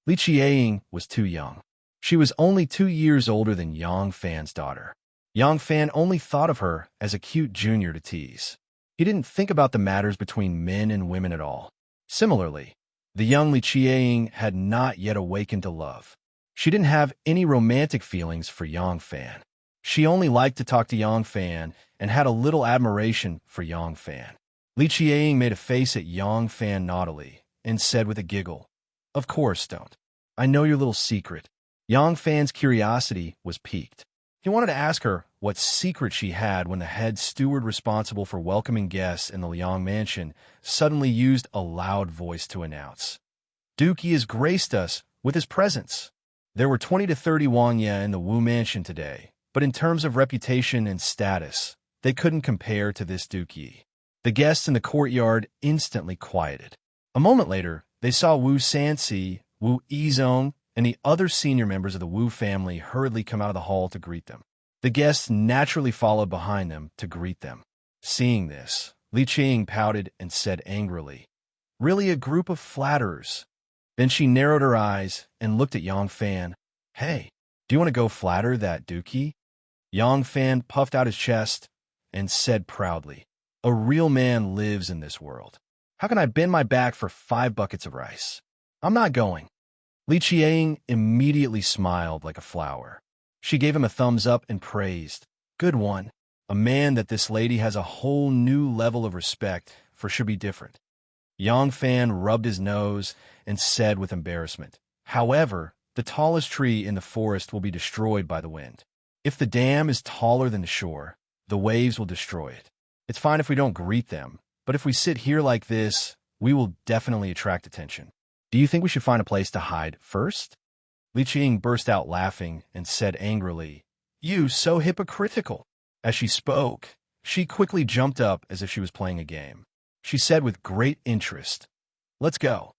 Li Qiang was too young. She was only 2 years older than Yang Fan's daughter. Yang Fan only thought of her as a cute junior to tease. He didn't think about the matters between men and women at all. Similarly, the young Li Qiang had not yet awakened to love. She didn't have any romantic feelings for Yang Fan. She only liked to talk to Yang Fan and had a little admiration for Yang Fan. Li Qiang made a face at Yang Fan naughtily and said with a giggle, "Of course don't. I know your little secret." Yang Fan's curiosity was piqued. He wanted to ask her what secret she had when the head steward responsible for welcoming guests in the Liang mansion suddenly used a loud voice to announce, "Dookie has graced us with his presence." There were 20 to 30 Wangya in the Wu mansion today, but in terms of reputation and status, they couldn't compare to this Dookie. The guests in the courtyard instantly quieted. A moment later, they saw Wu Sanxi, Wu Yizong, and the other senior members of the Wu family hurriedly come out of the hall to greet them. The guests naturally followed behind them to greet them. Seeing this, Li Qiang pouted and said angrily, "Really a group of flatterers." Then she narrowed her eyes and looked at Yang Fan. "Hey, do you want to go flatter that Dookie?" Yang Fan puffed out his chest and said proudly, "A real man lives in this world. How can I bend my back for 5 buckets of rice? I'm not going." Li Qiang immediately smiled like a flower. She gave him a thumbs up and praised, "Good one. A man that this lady has a whole new level of respect for should be different." Yang Fan rubbed his nose and said with embarrassment, "However, the tallest tree in the forest will be destroyed by the wind. If the dam is taller than the shore, the waves will destroy it. It's fine if we don't greet them, but if we sit here like this, we will definitely attract attention. Do you think we should find a place to hide first?" Li Qiang burst out laughing and said angrily, "You so hypocritical." As she spoke, she quickly jumped up as if she was playing a game. She said with great interest, "Let's go."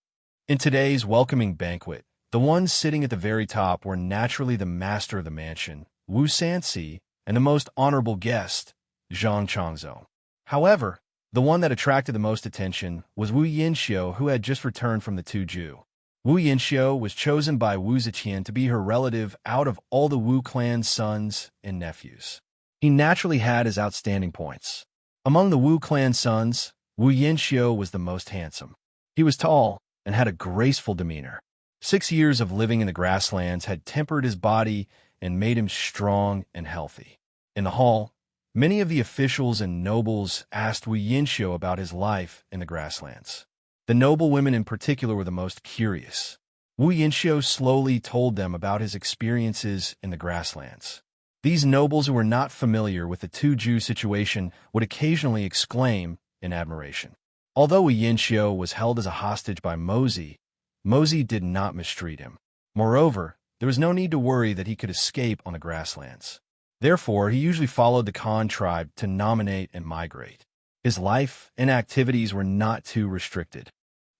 In today's welcoming banquet, the ones sitting at the very top were naturally the master of the mansion, Wu Sanxi, and the most honorable guest, Zhang Changzong. However, the one that attracted the most attention was Wu Yinxiu, who had just returned from the Tuju. Wu Yinxiu was chosen by Wu Ziqian to be her relative out of all the Wu clan's sons and nephews. He naturally had his outstanding points. Among the Wu clan sons, Wu Yinxiu was the most handsome. He was tall and had a graceful demeanor. 6 years of living in the grasslands had tempered his body and made him strong and healthy. In the hall, many of the officials and nobles asked Wu Yinxiu about his life in the grasslands. The noble women in particular were the most curious. Wu Yinxiu slowly told them about his experiences in the grasslands. These nobles who were not familiar with the Tuju situation would occasionally exclaim in admiration. Although Wu Yinxiu was held as a hostage by Mozi, Mozi did not mistreat him. Moreover, there was no need to worry that he could escape on the grasslands. Therefore, he usually followed the Khan tribe to nominate and migrate. His life and activities were not too restricted.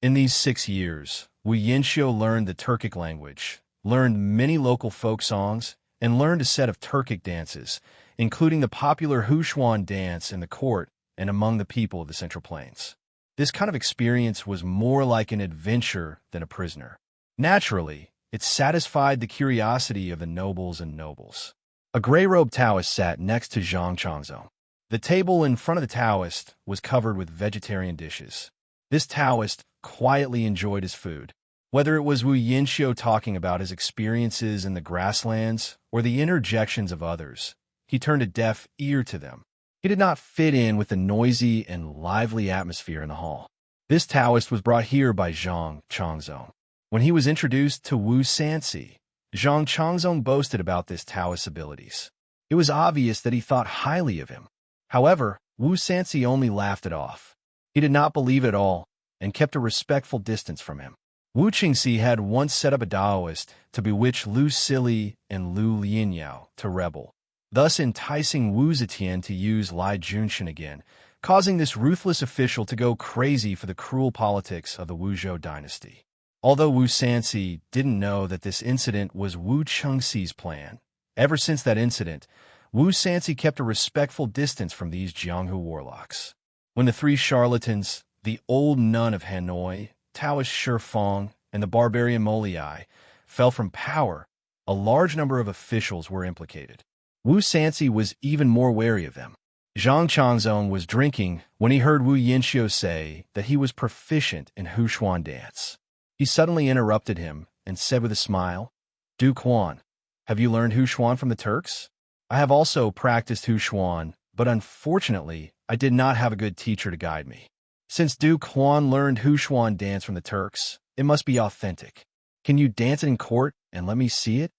In these 6 years, Wu Yinxiu learned the Turkic language, learned many local folk songs, and learned a set of Turkic dances, including the popular Hushuan dance in the court and among the people of the Central Plains. This kind of experience was more like an adventure than a prisoner. Naturally, it satisfied the curiosity of the nobles and nobles. A gray-robed Taoist sat next to Zhang Changzong. The table in front of the Taoist was covered with vegetarian dishes. This Taoist quietly enjoyed his food. Whether it was Wu Yinxiu talking about his experiences in the grasslands or the interjections of others, he turned a deaf ear to them. He did not fit in with the noisy and lively atmosphere in the hall. This Taoist was brought here by Zhang Changzong. When he was introduced to Wu Sanxi, Zhang Changzong boasted about this Taoist's abilities. It was obvious that he thought highly of him. However, Wu Sanxi only laughed it off. He did not believe it at all and kept a respectful distance from him. Wu Qingxi had once set up a Taoist to bewitch Lu Sili and Lu Lianyao to rebel, thus enticing Wu Zetian to use Lai Junshin again, causing this ruthless official to go crazy for the cruel politics of the Wuzhou dynasty. Although Wu Sanxi didn't know that this incident was Wu Qingxi's plan, ever since that incident, Wu Sanxi kept a respectful distance from these Jianghu warlocks. When the 3 charlatans, the old nun of Hanoi, Taoist Shifeng, and the barbarian Moliai, fell from power, a large number of officials were implicated. Wu Sanxi was even more wary of them. Zhang Changzong was drinking when he heard Wu Yinxiu say that he was proficient in Hushuan dance. He suddenly interrupted him and said with a smile, "Du Quan, have you learned Hushuan from the Turks? I have also practiced Hushuan, but unfortunately, I did not have a good teacher to guide me. Since Du Quan learned Hushuan dance from the Turks, it must be authentic. Can you dance it in court and let me see it?"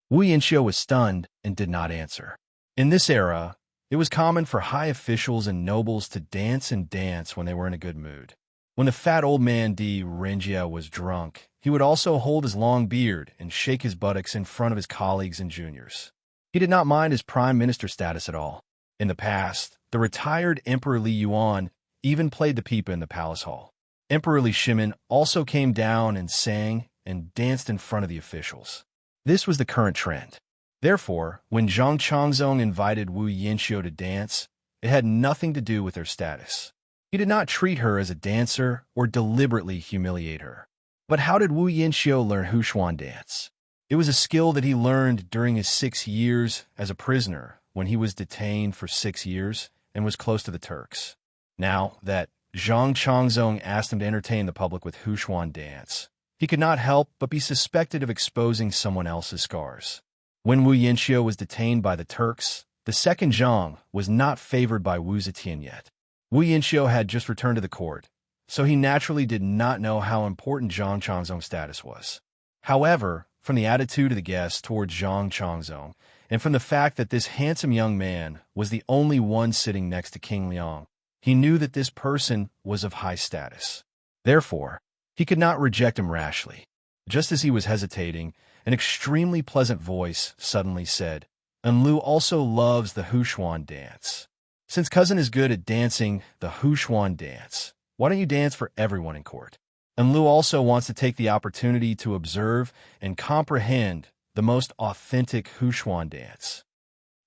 Wu Yinxiu was stunned and did not answer. In this era, it was common for high officials and nobles to dance and dance when they were in a good mood. When the fat old man Di Renjia was drunk, he would also hold his long beard and shake his buttocks in front of his colleagues and juniors. He did not mind his prime minister status at all. In the past, the retired Emperor Li Yuan even played the pipa in the palace hall. Emperor Li Shimin also came down and sang and danced in front of the officials. This was the current trend. Therefore, when Zhang Changzong invited Wu Yinxiu to dance, it had nothing to do with her status. He did not treat her as a dancer or deliberately humiliate her. But how did Wu Yinxiu learn Hushuan dance? It was a skill that he learned during his 6 years as a prisoner when he was detained for 6 years and was close to the Turks. Now that Zhang Changzong asked him to entertain the public with Hushuan dance, he could not help but be suspected of exposing someone else's scars. When Wu Yinxiu was detained by the Turks, the second Zhang was not favored by Wu Zetian yet. Wu Yinxiu had just returned to the court, so he naturally did not know how important Zhang Changzong's status was. However, from the attitude of the guests towards Zhang Changzong, and from the fact that this handsome young man was the only one sitting next to King Liang, he knew that this person was of high status. Therefore, he could not reject him rashly. Just as he was hesitating, an extremely pleasant voice suddenly said, "Enlu also loves the Hushuan dance. Since cousin is good at dancing the Hushuan dance, why don't you dance for everyone in court?" And Lu also wants to take the opportunity to observe and comprehend the most authentic Huchuan dance.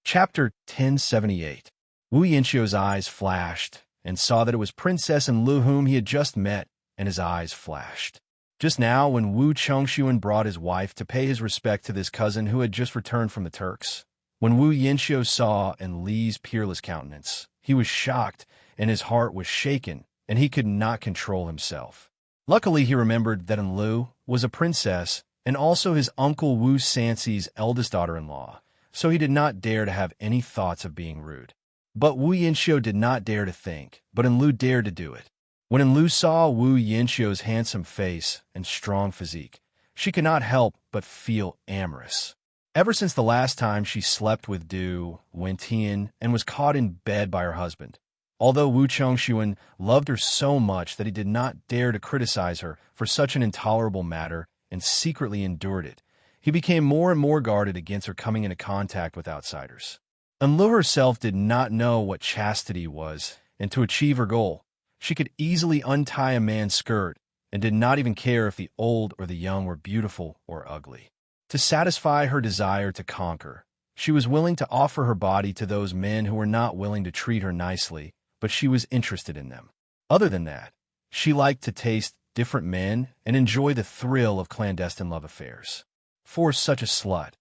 Chapter 1078. Wu Yanxio's eyes flashed and saw that it was Princess and Lu whom he had just met, and his eyes flashed. Just now, when Wu Chengxuan brought his wife to pay his respect to this cousin who had just returned from the Turks, when Wu Yanxio saw Enli's peerless countenance, he was shocked and his heart was shaken, and he could not control himself. Luckily, he remembered that Enli was a princess and also his uncle Wu Sanxi's eldest daughter-in-law, so he did not dare to have any thoughts of being rude. But Wu Yanxio did not dare to think, but Enli dared to do it. When Enli saw Wu Yanxio's handsome face and strong physique, she could not help but feel amorous. Ever since the last time she slept with Du Wentian and was caught in bed by her husband, although Wu Chengxuan loved her so much that he did not dare to criticize her for such an intolerable matter and secretly endured it, he became more and more guarded against her coming into contact with outsiders. Enli herself did not know what chastity was, and to achieve her goal, she could easily untie a man's skirt and did not even care if the old or the young were beautiful or ugly. To satisfy her desire to conquer, she was willing to offer her body to those men who were not willing to treat her nicely, but she was interested in them. Other than that, she liked to taste different men and enjoy the thrill of clandestine love affairs. For such a slut,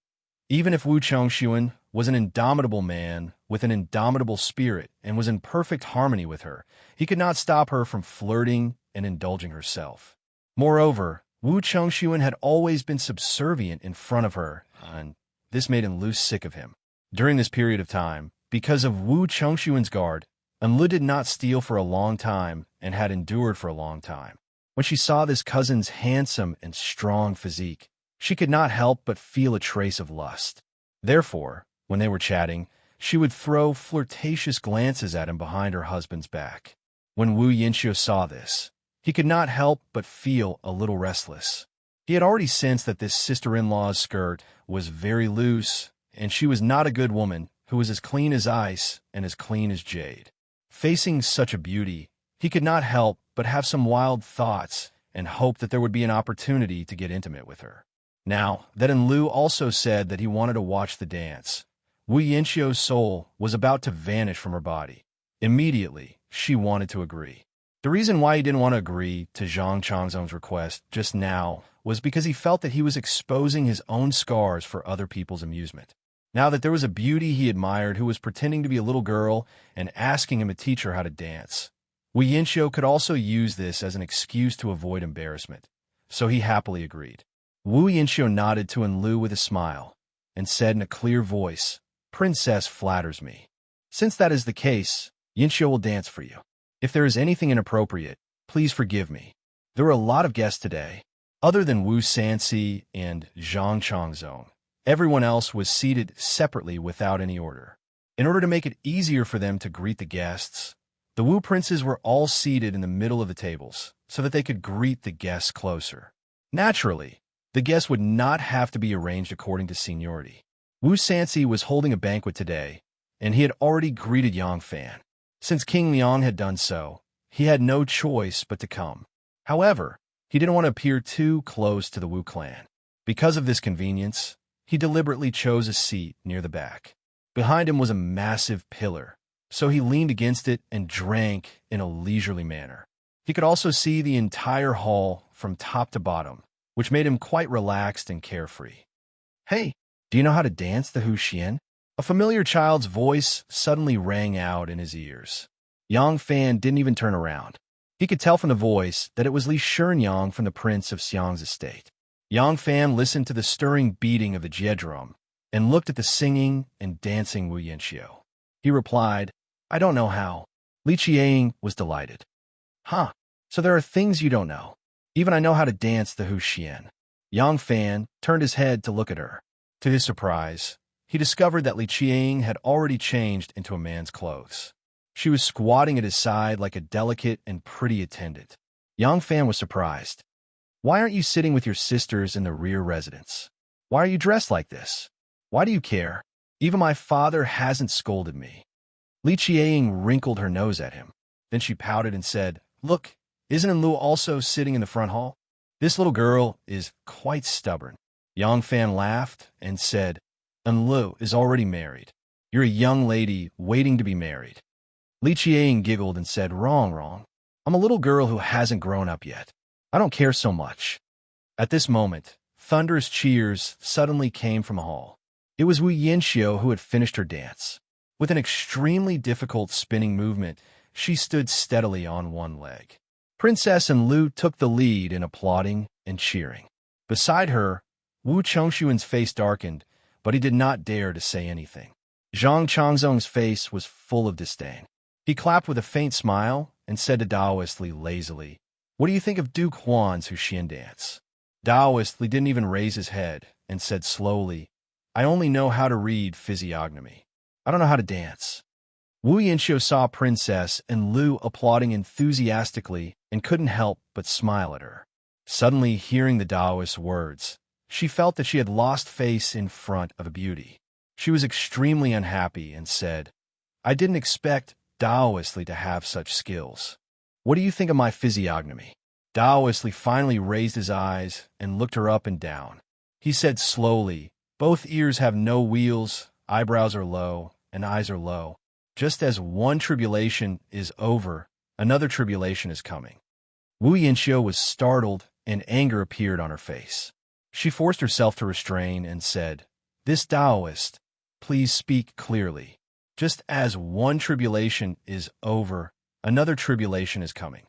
even if Wu Chengxuan was an indomitable man with an indomitable spirit and was in perfect harmony with her, he could not stop her from flirting and indulging herself. Moreover, Wu Chengxuan had always been subservient in front of her, and this made Enli sick of him. During this period of time, because of Wu Chengxuan's guard, Enli did not steal for a long time and had endured for a long time. When she saw this cousin's handsome and strong physique, she could not help but feel a trace of lust. Therefore, when they were chatting, she would throw flirtatious glances at him behind her husband's back. When Wu Yanxio saw this, he could not help but feel a little restless. He had already sensed that this sister-in-law's skirt was very loose, and she was not a good woman who was as clean as ice and as clean as jade. Facing such a beauty, he could not help but have some wild thoughts and hope that there would be an opportunity to get intimate with her. Now that Enli also said that he wanted to watch the dance, Wu Yanxio's soul was about to vanish from her body. Immediately, she wanted to agree. The reason why he didn't want to agree to Zhang Changzong's request just now was because he felt that he was exposing his own scars for other people's amusement. Now that there was a beauty he admired who was pretending to be a little girl and asking him to teach her how to dance, Wu Yanxio could also use this as an excuse to avoid embarrassment, so he happily agreed. Wu Yanxio nodded to Enli with a smile and said in a clear voice, "Princess flatters me. Since that is the case, Yanxio will dance for you. If there is anything inappropriate, please forgive me. There were a lot of guests today. Other than Wu Sanxi and Zhang Changzong, everyone else was seated separately without any order. In order to make it easier for them to greet the guests, the Wu princes were all seated in the middle of the tables so that they could greet the guests closer. Naturally, the guests would not have to be arranged according to seniority. Wu Sanxi was holding a banquet today, and he had already greeted Yang Fan. Since King Liang had done so, he had no choice but to come. However, he didn't want to appear too close to the Wu clan. Because of this convenience, he deliberately chose a seat near the back. Behind him was a massive pillar, so he leaned against it and drank in a leisurely manner. He could also see the entire hall from top to bottom, which made him quite relaxed and carefree. "Hey, do you know how to dance the Huxian?" A familiar child's voice suddenly rang out in his ears. Yang Fan didn't even turn around. He could tell from the voice that it was Li Shinyang from the Prince of Xiang's estate. Yang Fan listened to the stirring beating of the jie drum and looked at the singing and dancing Wu Yanxio. He replied, "I don't know how." Li Qiang was delighted. "Huh, so there are things you don't know. Even I know how to dance the Huxian." Yang Fan turned his head to look at her. To his surprise, he discovered that Li Qiang had already changed into a man's clothes. She was squatting at his side like a delicate and pretty attendant. Yang Fan was surprised. "Why aren't you sitting with your sisters in the rear residence? Why are you dressed like this? Why do you care? Even my father hasn't scolded me." Li Qiang wrinkled her nose at him. Then she pouted and said, "Look, Isn't Enlu also sitting in the front hall? This little girl is quite stubborn. Yang Fan laughed and said, Enlu is already married. You're a young lady waiting to be married. Li Qiang giggled and said, Wrong, wrong. I'm a little girl who hasn't grown up yet. I don't care so much. At this moment, thunderous cheers suddenly came from the hall. It was Wu Yinxiu who had finished her dance. With an extremely difficult spinning movement, she stood steadily on one leg. Princess Enlu took the lead in applauding and cheering. Beside her, Wu Chongshuan's face darkened, but he did not dare to say anything. Zhang Changzong's face was full of disdain. He clapped with a faint smile and said to Daoist Li lazily, What do you think of Duke Huan's Huxian dance? Daoist Li didn't even raise his head and said slowly, I only know how to read physiognomy. I don't know how to dance. Wu Yinxiu saw Princess Enlu applauding enthusiastically and couldn't help but smile at her. Suddenly, hearing the Taoist's words, she felt that she had lost face in front of a beauty. She was extremely unhappy and said, I didn't expect Daoist Li to have such skills. What do you think of my physiognomy? Daoist Li finally raised his eyes and looked her up and down. He said slowly, Both ears have no wheels, eyebrows are low, and eyes are low. Just as one tribulation is over, another tribulation is coming. Wu Yinxiu was startled and anger appeared on her face. She forced herself to restrain and said, This Taoist, please speak clearly. Just as one tribulation is over, another tribulation is coming.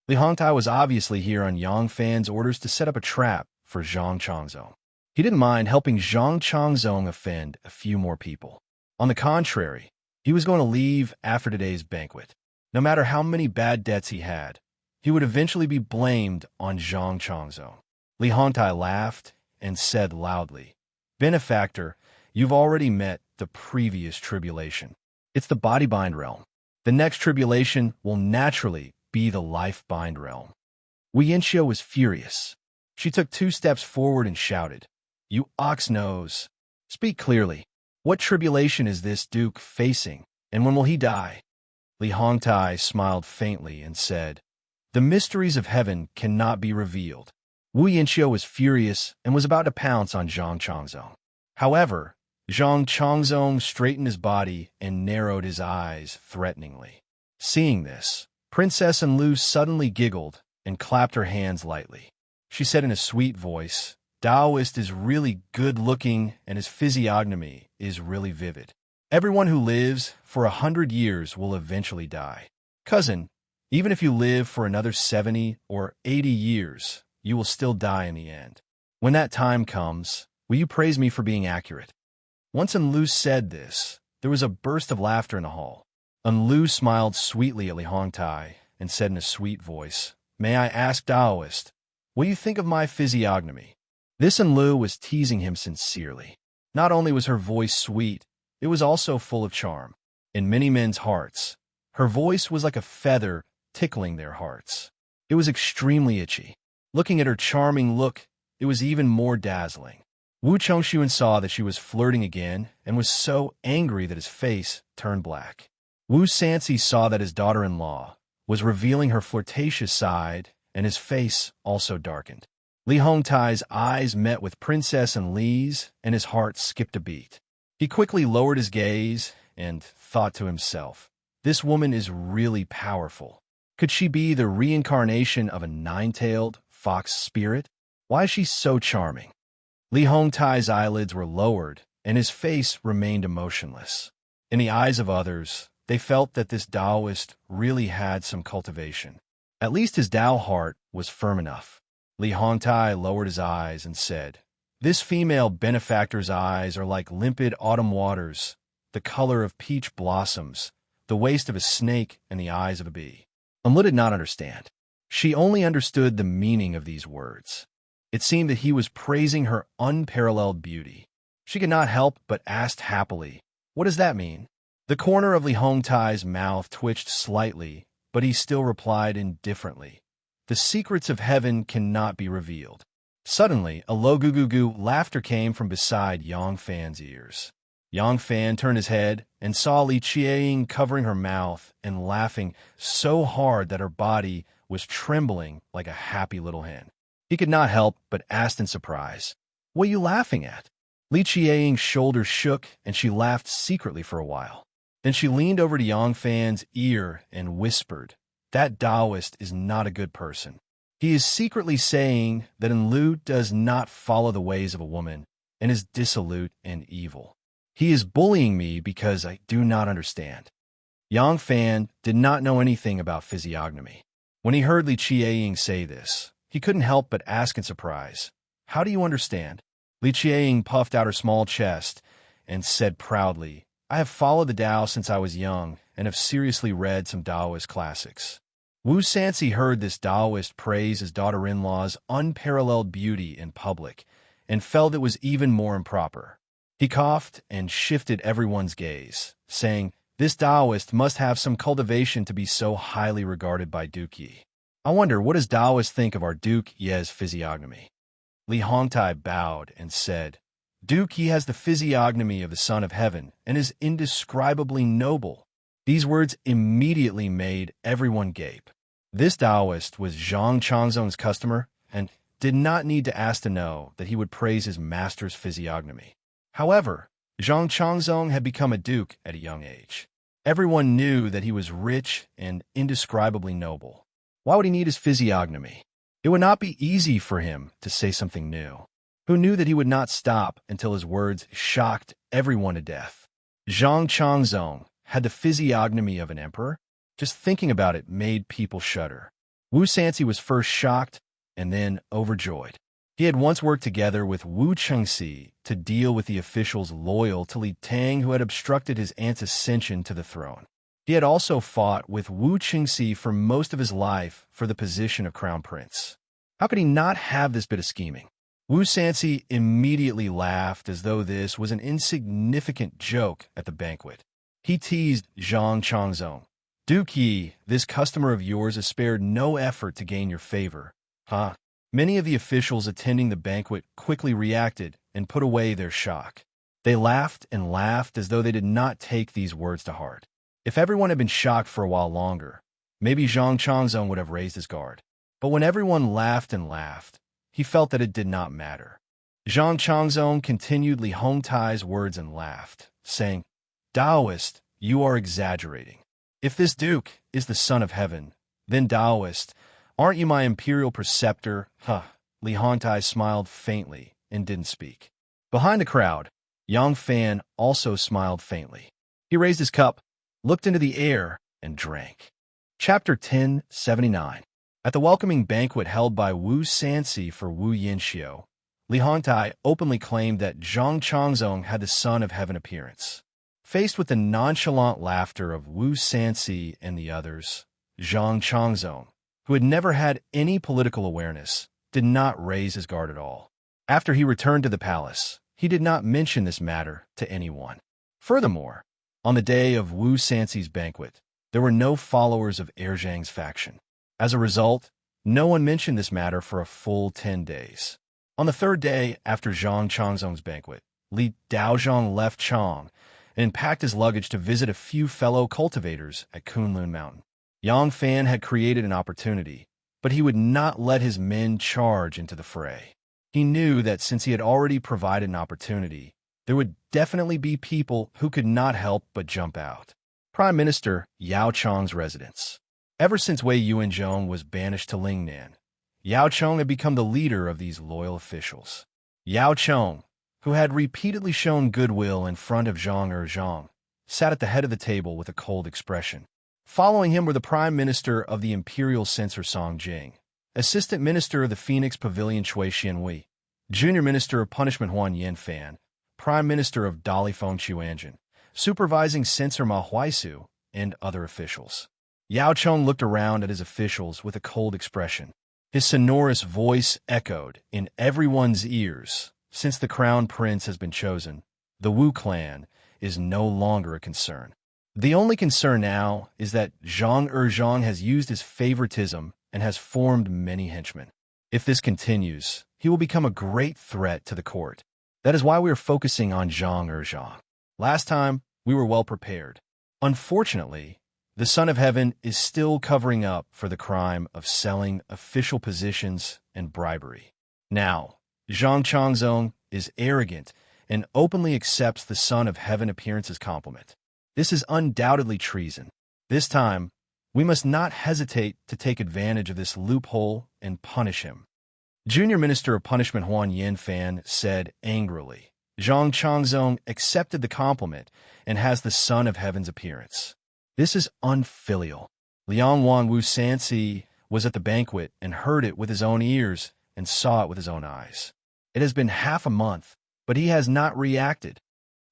Li Hongtai was obviously here on Yang Fan's orders to set up a trap for Zhang Changzong. He didn't mind helping Zhang Changzong offend a few more people. On the contrary, he was going to leave after today's banquet. No matter how many bad debts he had, he would eventually be blamed on Zhang Changzong. Li Hongtai laughed and said loudly, Benefactor, you've already met the previous tribulation. It's the body-bind realm. The next tribulation will naturally be the life-bind realm. Wu Yinxiu was furious. She took 2 steps forward and shouted, You ox-nose! Speak clearly. What tribulation is this Duke facing, and when will he die? Li Hongtai smiled faintly and said, The mysteries of heaven cannot be revealed. Wu Yinxiu was furious and was about to pounce on Zhang Changzong. However, Zhang Changzong straightened his body and narrowed his eyes threateningly. Seeing this, Princess Enlu suddenly giggled and clapped her hands lightly. She said in a sweet voice, Taoist is really good-looking and his physiognomy is really vivid. Everyone who lives for 100 years will eventually die. Cousin, even if you live for another 70 or 80 years, you will still die in the end. When that time comes, will you praise me for being accurate? Once Enlu said this, there was a burst of laughter in the hall. Enlu smiled sweetly at Li Hongtai and said in a sweet voice, May I ask Taoist, what do you think of my physiognomy? This Enlu was teasing him sincerely. Not only was her voice sweet, it was also full of charm. In many men's hearts, her voice was like a feather tickling their hearts. It was extremely itchy. Looking at her charming look, it was even more dazzling. Wu Chongshuan saw that she was flirting again and was so angry that his face turned black. Wu Sanxi saw that his daughter-in-law was revealing her flirtatious side, and his face also darkened. Li Hongtai's eyes met with Princess Enli's, and his heart skipped a beat. He quickly lowered his gaze and thought to himself, This woman is really powerful. Could she be the reincarnation of a 9-tailed fox spirit? Why is she so charming? Li Hongtai's eyelids were lowered, and his face remained emotionless. In the eyes of others, they felt that this Taoist really had some cultivation. At least his Tao heart was firm enough. Li Hongtai lowered his eyes and said, This female benefactor's eyes are like limpid autumn waters, the color of peach blossoms, the waist of a snake, and the eyes of a bee. Enlu did not understand. She only understood the meaning of these words. It seemed that he was praising her unparalleled beauty. She could not help but ask happily, What does that mean? The corner of Li Hongtai's mouth twitched slightly, but he still replied indifferently, The secrets of heaven cannot be revealed. Suddenly, a low goo-goo-goo laughter came from beside Yang Fan's ears. Yang Fan turned his head and saw Li Qiang covering her mouth and laughing so hard that her body was trembling like a happy little hen. He could not help but ask in surprise, "What are you laughing at?" Li Qiang's shoulders shook and she laughed secretly for a while. Then she leaned over to Yang Fan's ear and whispered, "That Taoist is not a good person. He is secretly saying that Enlu does not follow the ways of a woman and is dissolute and evil. He is bullying me because I do not understand." Yang Fan did not know anything about physiognomy. When he heard Li Qiang say this, he couldn't help but ask in surprise, "How do you understand?" Li Qiang puffed out her small chest and said proudly, "I have followed the Tao since I was young and have seriously read some Taoist classics." Wu Sanci heard this Taoist praise his daughter-in-law's unparalleled beauty in public and felt it was even more improper. He coughed and shifted everyone's gaze, saying, "This Taoist must have some cultivation to be so highly regarded by Duke Yi. I wonder, what does Taoist think of our Duke Ye's physiognomy?" Li Hongtai bowed and said, "Duke Yi has the physiognomy of the Son of Heaven and is indescribably noble." These words immediately made everyone gape. This Taoist was Zhang Changzong's customer and did not need to ask to know that he would praise his master's physiognomy. However, Zhang Changzong had become a duke at a young age. Everyone knew that he was rich and indescribably noble. Why would he need his physiognomy? It would not be easy for him to say something new. Who knew that he would not stop until his words shocked everyone to death? Zhang Changzong had the physiognomy of an emperor? Just thinking about it made people shudder. Wu Sanci was first shocked and then overjoyed. He had once worked together with Wu Chengxi to deal with the officials loyal to Li Tang who had obstructed his aunt's ascension to the throne. He had also fought with Wu Chengxi for most of his life for the position of crown prince. How could he not have this bit of scheming? Wu Sanci immediately laughed as though this was an insignificant joke at the banquet. He teased Zhang Changzong. "Duke Yi, this customer of yours has spared no effort to gain your favor, huh?" Many of the officials attending the banquet quickly reacted and put away their shock. They laughed and laughed as though they did not take these words to heart. If everyone had been shocked for a while longer, maybe Zhang Changzong would have raised his guard. But when everyone laughed and laughed, he felt that it did not matter. Zhang Changzong continued Li Hongtai's words and laughed, saying, "Taoist, you are exaggerating. If this duke is the Son of Heaven, then Taoist, aren't you my imperial preceptor?" Li Hongtai smiled faintly and didn't speak. Behind the crowd, Yang Fan also smiled faintly. He raised his cup, looked into the air, and drank. Chapter 1079. At the welcoming banquet held by Wu Sanci for Wu Yinxiu, Li Hongtai openly claimed that Zhang Changzong had the Son of Heaven appearance. Faced with the nonchalant laughter of Wu Sanci and the others, Zhang Changzong, who had never had any political awareness, did not raise his guard at all. After he returned to the palace, he did not mention this matter to anyone. Furthermore, on the day of Wu Sanci's banquet, there were no followers of Zhang's faction. As a result, no one mentioned this matter for a full 10 days. On the third day after Zhang Changzong's banquet, Li Daozhong left Chang and packed his luggage to visit a few fellow cultivators at Kunlun Mountain. Yang Fan had created an opportunity, but he would not let his men charge into the fray. He knew that since he had already provided an opportunity, there would definitely be people who could not help but jump out. Prime Minister Yao Chang's residence. Ever since Wei Yuanzhong was banished to Lingnan, Yao Chong had become the leader of these loyal officials. Yao Chong, who had repeatedly shown goodwill in front of Zhang Zhang, sat at the head of the table with a cold expression. Following him were the Prime Minister of the Imperial Censor Song Jing, Assistant Minister of the Phoenix Pavilion Shui Xianwei, Junior Minister of Punishment Huan Yanfan, Prime Minister of Dalifeng Chuanjin, Supervising Censor Ma Huaisu, and other officials. Yao Chong looked around at his officials with a cold expression. His sonorous voice echoed in everyone's ears. Since the crown prince has been chosen, the Wu clan is no longer a concern. The only concern now is that Zhang Zhang has used his favoritism and has formed many henchmen. If this continues, he will become a great threat to the court. That is why we are focusing on Zhang Zhang. Last time, we were well prepared. Unfortunately, the Son of Heaven is still covering up for the crime of selling official positions and bribery. Now, Zhang Changzong is arrogant and openly accepts the Son of Heaven appearance as compliment. This is undoubtedly treason. This time, we must not hesitate to take advantage of this loophole and punish him. Junior Minister of Punishment Huan Yanfan said angrily. Zhang Changzong accepted the compliment and has the Son of Heaven's appearance. This is unfilial. Liang Wan Wu Sansi was at the banquet and heard it with his own ears and saw it with his own eyes. It has been half a month, but he has not reacted.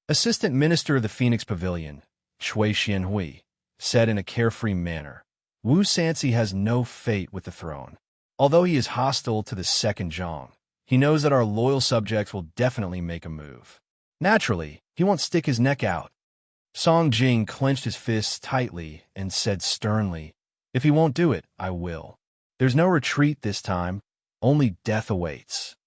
Assistant Minister of the Phoenix Pavilion, Shui Xianhui, said in a carefree manner, Wu Sansi has no fate with the throne. Although he is hostile to the second Zhang, he knows that our loyal subjects will definitely make a move. Naturally, he won't stick his neck out. Song Jing clenched his fists tightly and said sternly, If he won't do it, I will. There's no retreat this time, only death awaits.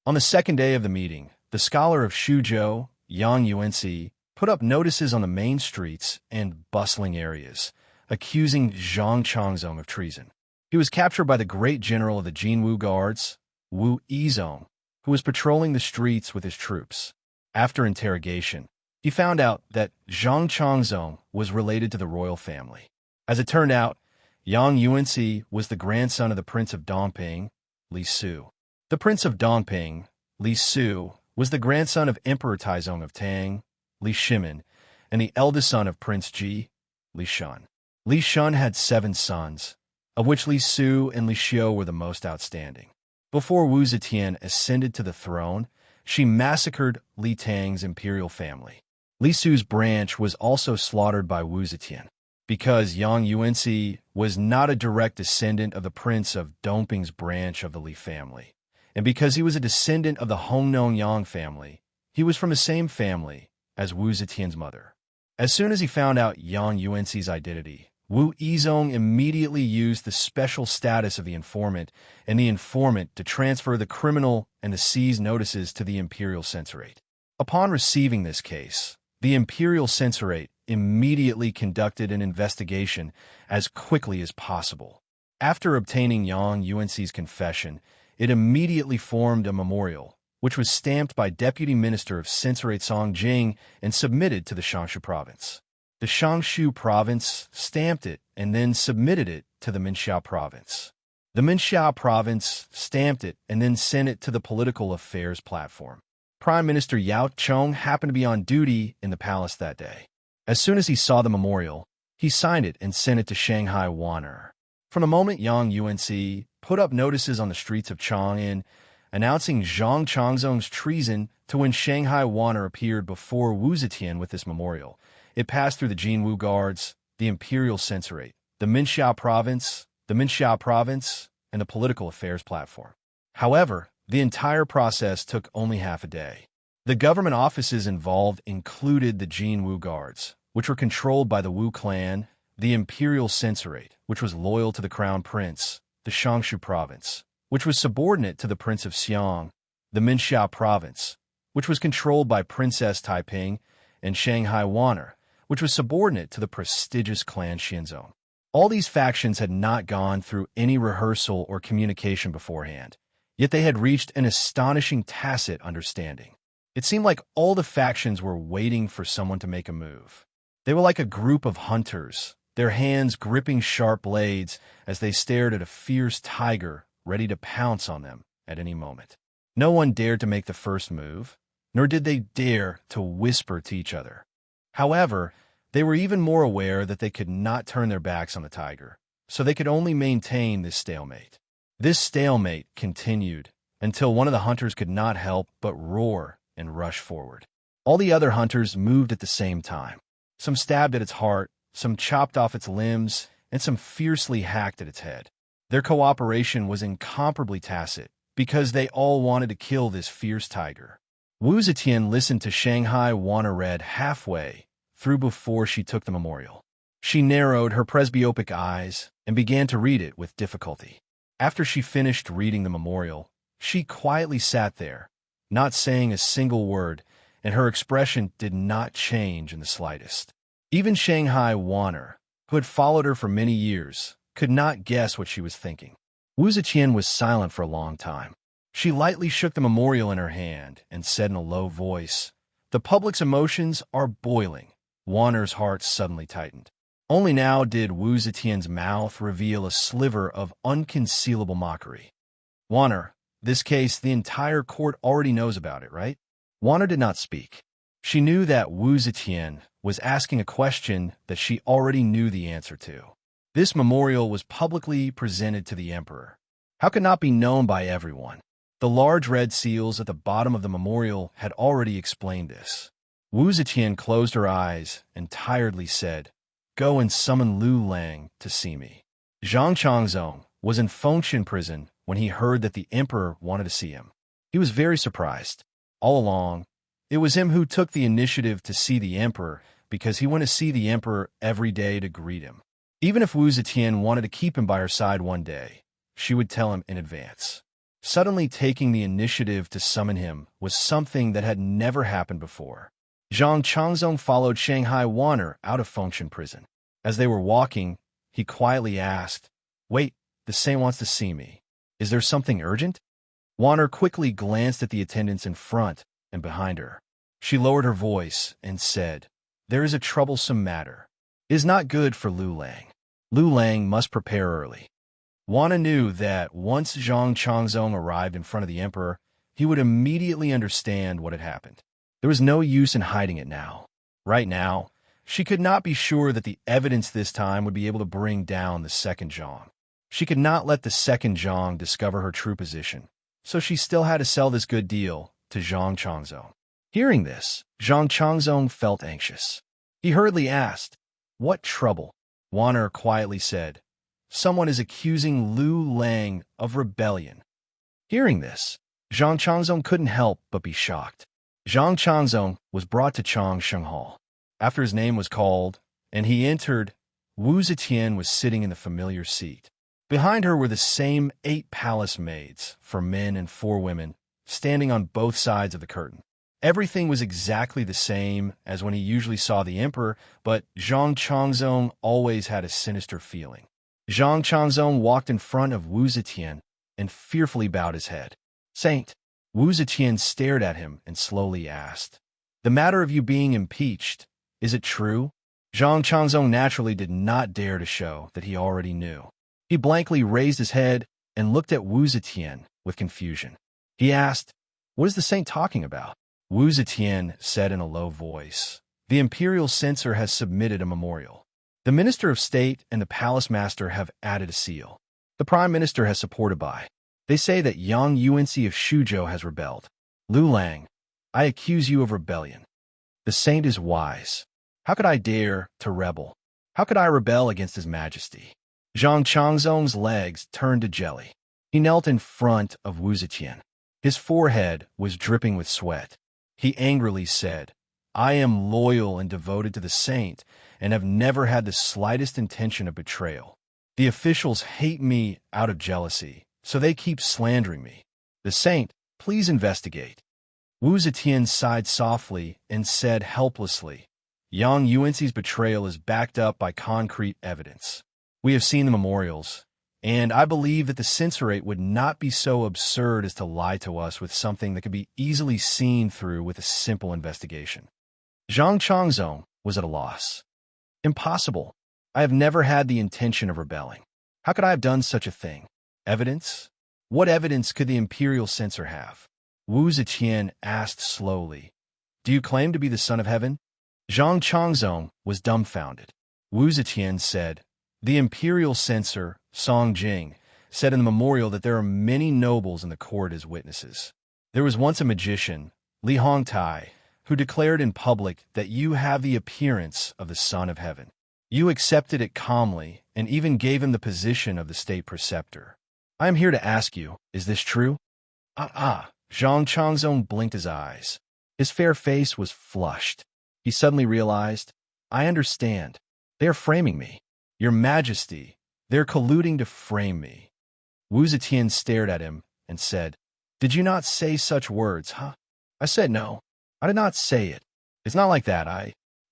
On the second day of the meeting, the scholar of Shuzhou, Yang Yuanxi, put up notices on the main streets and bustling areas, accusing Zhang Changzong of treason. He was captured by the great general of the Jinwu Guards, Wu Yizong, who was patrolling the streets with his troops. After interrogation, he found out that Zhang Changzong was related to the royal family. As it turned out, Yang Yuanxi was the grandson of the Prince of Dongping, Li Su. The Prince of Dongping, Li Su, was the grandson of Emperor Taizong of Tang, Li Shimin, and the eldest son of Prince Ji, Li Shun. Li Shun had 7 sons, of which Li Su and Li Xiu were the most outstanding. Before Wu Zetian ascended to the throne, she massacred Li Tang's imperial family. Li Su's branch was also slaughtered by Wu Zetian. Because Yang Yuanxi was not a direct descendant of the Prince of Dongping's branch of the Li family, and because he was a descendant of the Hongnong Yang family, he was from the same family as Wu Zetian's mother. As soon as he found out Yang Yuanxi's identity, Wu Yizong immediately used the special status of the informant and the informant to transfer the criminal and the seized notices to the Imperial Censorate. Upon receiving this case, the Imperial Censorate immediately conducted an investigation as quickly as possible. After obtaining Yang Yuanxi's confession, it immediately formed a memorial, which was stamped by Deputy Minister of Censorate Song Jing and submitted to the Shangshu province. The Shangshu province stamped it and then submitted it to the Minxiao province. The Minxiao province stamped it and then sent it to the political affairs platform. Prime Minister Yao Chong happened to be on duty in the palace that day. As soon as he saw the memorial, he signed it and sent it to Shanghai Wan'er. From the moment Yang Yuanxi put up notices on the streets of Chang'an announcing Zhang Changzong's treason to when Shanghai Wan'er appeared before Wu Zetian with this memorial, it passed through the Jinwu Guards, the Imperial Censorate, the Minxiao province, and the political affairs platform. However, the entire process took only half a day. The government offices involved included the Jinwu Guards, which were controlled by the Wu clan, the Imperial Censorate, which was loyal to the Crown Prince, the Shangshu province, which was subordinate to the Prince of Xiang, the Minxiao province, which was controlled by Princess Taiping, and Shanghai Wan'er, which was subordinate to the prestigious clan Xianzong. All these factions had not gone through any rehearsal or communication beforehand, yet they had reached an astonishing tacit understanding. It seemed like all the factions were waiting for someone to make a move. They were like a group of hunters, their hands gripping sharp blades as they stared at a fierce tiger ready to pounce on them at any moment. No one dared to make the first move, nor did they dare to whisper to each other. However, they were even more aware that they could not turn their backs on the tiger, so they could only maintain this stalemate. This stalemate continued until one of the hunters could not help but roar and rush forward. All the other hunters moved at the same time. Some stabbed at its heart, some chopped off its limbs, and some fiercely hacked at its head. Their cooperation was incomparably tacit, because they all wanted to kill this fierce tiger. Wu Zetian listened to Shanghai Wan'er read halfway through before she took the memorial. She narrowed her presbyopic eyes and began to read it with difficulty. After she finished reading the memorial, she quietly sat there, not saying a single word, and her expression did not change in the slightest. Even Shanghai Wanner, who had followed her for many years, could not guess what she was thinking. Wu Zetian was silent for a long time. She lightly shook the memorial in her hand and said in a low voice, "The public's emotions are boiling." Wanner's heart suddenly tightened. Only now did Wu Zetian's mouth reveal a sliver of unconcealable mockery. "Wanner, this case, the entire court already knows about it, right?" Wanner did not speak. She knew that Wu Zetian was asking a question that she already knew the answer to. This memorial was publicly presented to the emperor. How could it not be known by everyone? The large red seals at the bottom of the memorial had already explained this. Wu Zetian closed her eyes and tiredly said, "Go and summon Lu Lang to see me." Zhang Changzong was in Fengshan prison when he heard that the emperor wanted to see him. He was very surprised. All along, it was him who took the initiative to see the emperor because he went to see the emperor every day to greet him. Even if Wu Zetian wanted to keep him by her side one day, she would tell him in advance. Suddenly taking the initiative to summon him was something that had never happened before. Zhang Changzong followed Shanghai Wanner out of Fengshan prison. As they were walking, he quietly asked, "Wait, the saint wants to see me. Is there something urgent?" Wanner quickly glanced at the attendants in front and behind her. She lowered her voice and said, "There is a troublesome matter. It is not good for Lu Lang. Lu Lang must prepare early." Wanner knew that once Zhang Changzong arrived in front of the emperor, he would immediately understand what had happened. There was no use in hiding it now. Right now, she could not be sure that the evidence this time would be able to bring down the second Zhang. She could not let the second Zhang discover her true position, so she still had to sell this good deal to Zhang Changzong. Hearing this, Zhang Changzong felt anxious. He hurriedly asked, "What trouble?" Wanner quietly said, "Someone is accusing Lu Lang of rebellion." Hearing this, Zhang Changzong couldn't help but be shocked. Zhang Changzong was brought to Changsheng Hall. After his name was called, and he entered, Wu Zetian was sitting in the familiar seat. Behind her were the same 8 palace maids, 4 men and 4 women, standing on both sides of the curtain. Everything was exactly the same as when he usually saw the emperor, but Zhang Changzong always had a sinister feeling. Zhang Changzong walked in front of Wu Zetian and fearfully bowed his head. "Saint." Wu Zetian stared at him and slowly asked, "The matter of you being impeached, is it true?" Zhang Changzong naturally did not dare to show that he already knew. He blankly raised his head and looked at Wu Zetian with confusion. He asked, "What is the saint talking about?" Wu Zetian said in a low voice, "The imperial censor has submitted a memorial. The Minister of State and the Palace Master have added a seal. The Prime Minister has supported by. They say that Yang Yuanci of Shuzhou has rebelled. Lu Lang, I accuse you of rebellion. The saint is wise. How could I dare to rebel? How could I rebel against His Majesty?" Zhang Changzong's legs turned to jelly. He knelt in front of Wu Zetian. His forehead was dripping with sweat. He angrily said, "I am loyal and devoted to the saint and have never had the slightest intention of betrayal. The officials hate me out of jealousy, so they keep slandering me. The saint, please investigate." Wu Zetian sighed softly and said helplessly, "Yang Yuanci's betrayal is backed up by concrete evidence. We have seen the memorials, and I believe that the censorate would not be so absurd as to lie to us with something that could be easily seen through with a simple investigation." Zhang Changzong was at a loss. "Impossible. I have never had the intention of rebelling. How could I have done such a thing? Evidence? What evidence could the imperial censor have?" Wu Zetian asked slowly, "Do you claim to be the son of heaven?" Zhang Changzong was dumbfounded. Wu Zetian said, "The imperial censor, Song Jing, said in the memorial that there are many nobles in the court as witnesses. There was once a magician, Li Hongtai, who declared in public that you have the appearance of the Son of Heaven. You accepted it calmly and even gave him the position of the state preceptor. I am here to ask you, is this true?" Zhang Changzong blinked his eyes. His fair face was flushed. He suddenly realized, "I understand. They are framing me. Your Majesty, they're colluding to frame me." Wu Zetian stared at him and said, "Did you not say such words, huh?" "I said no. I did not say it. It's not like that.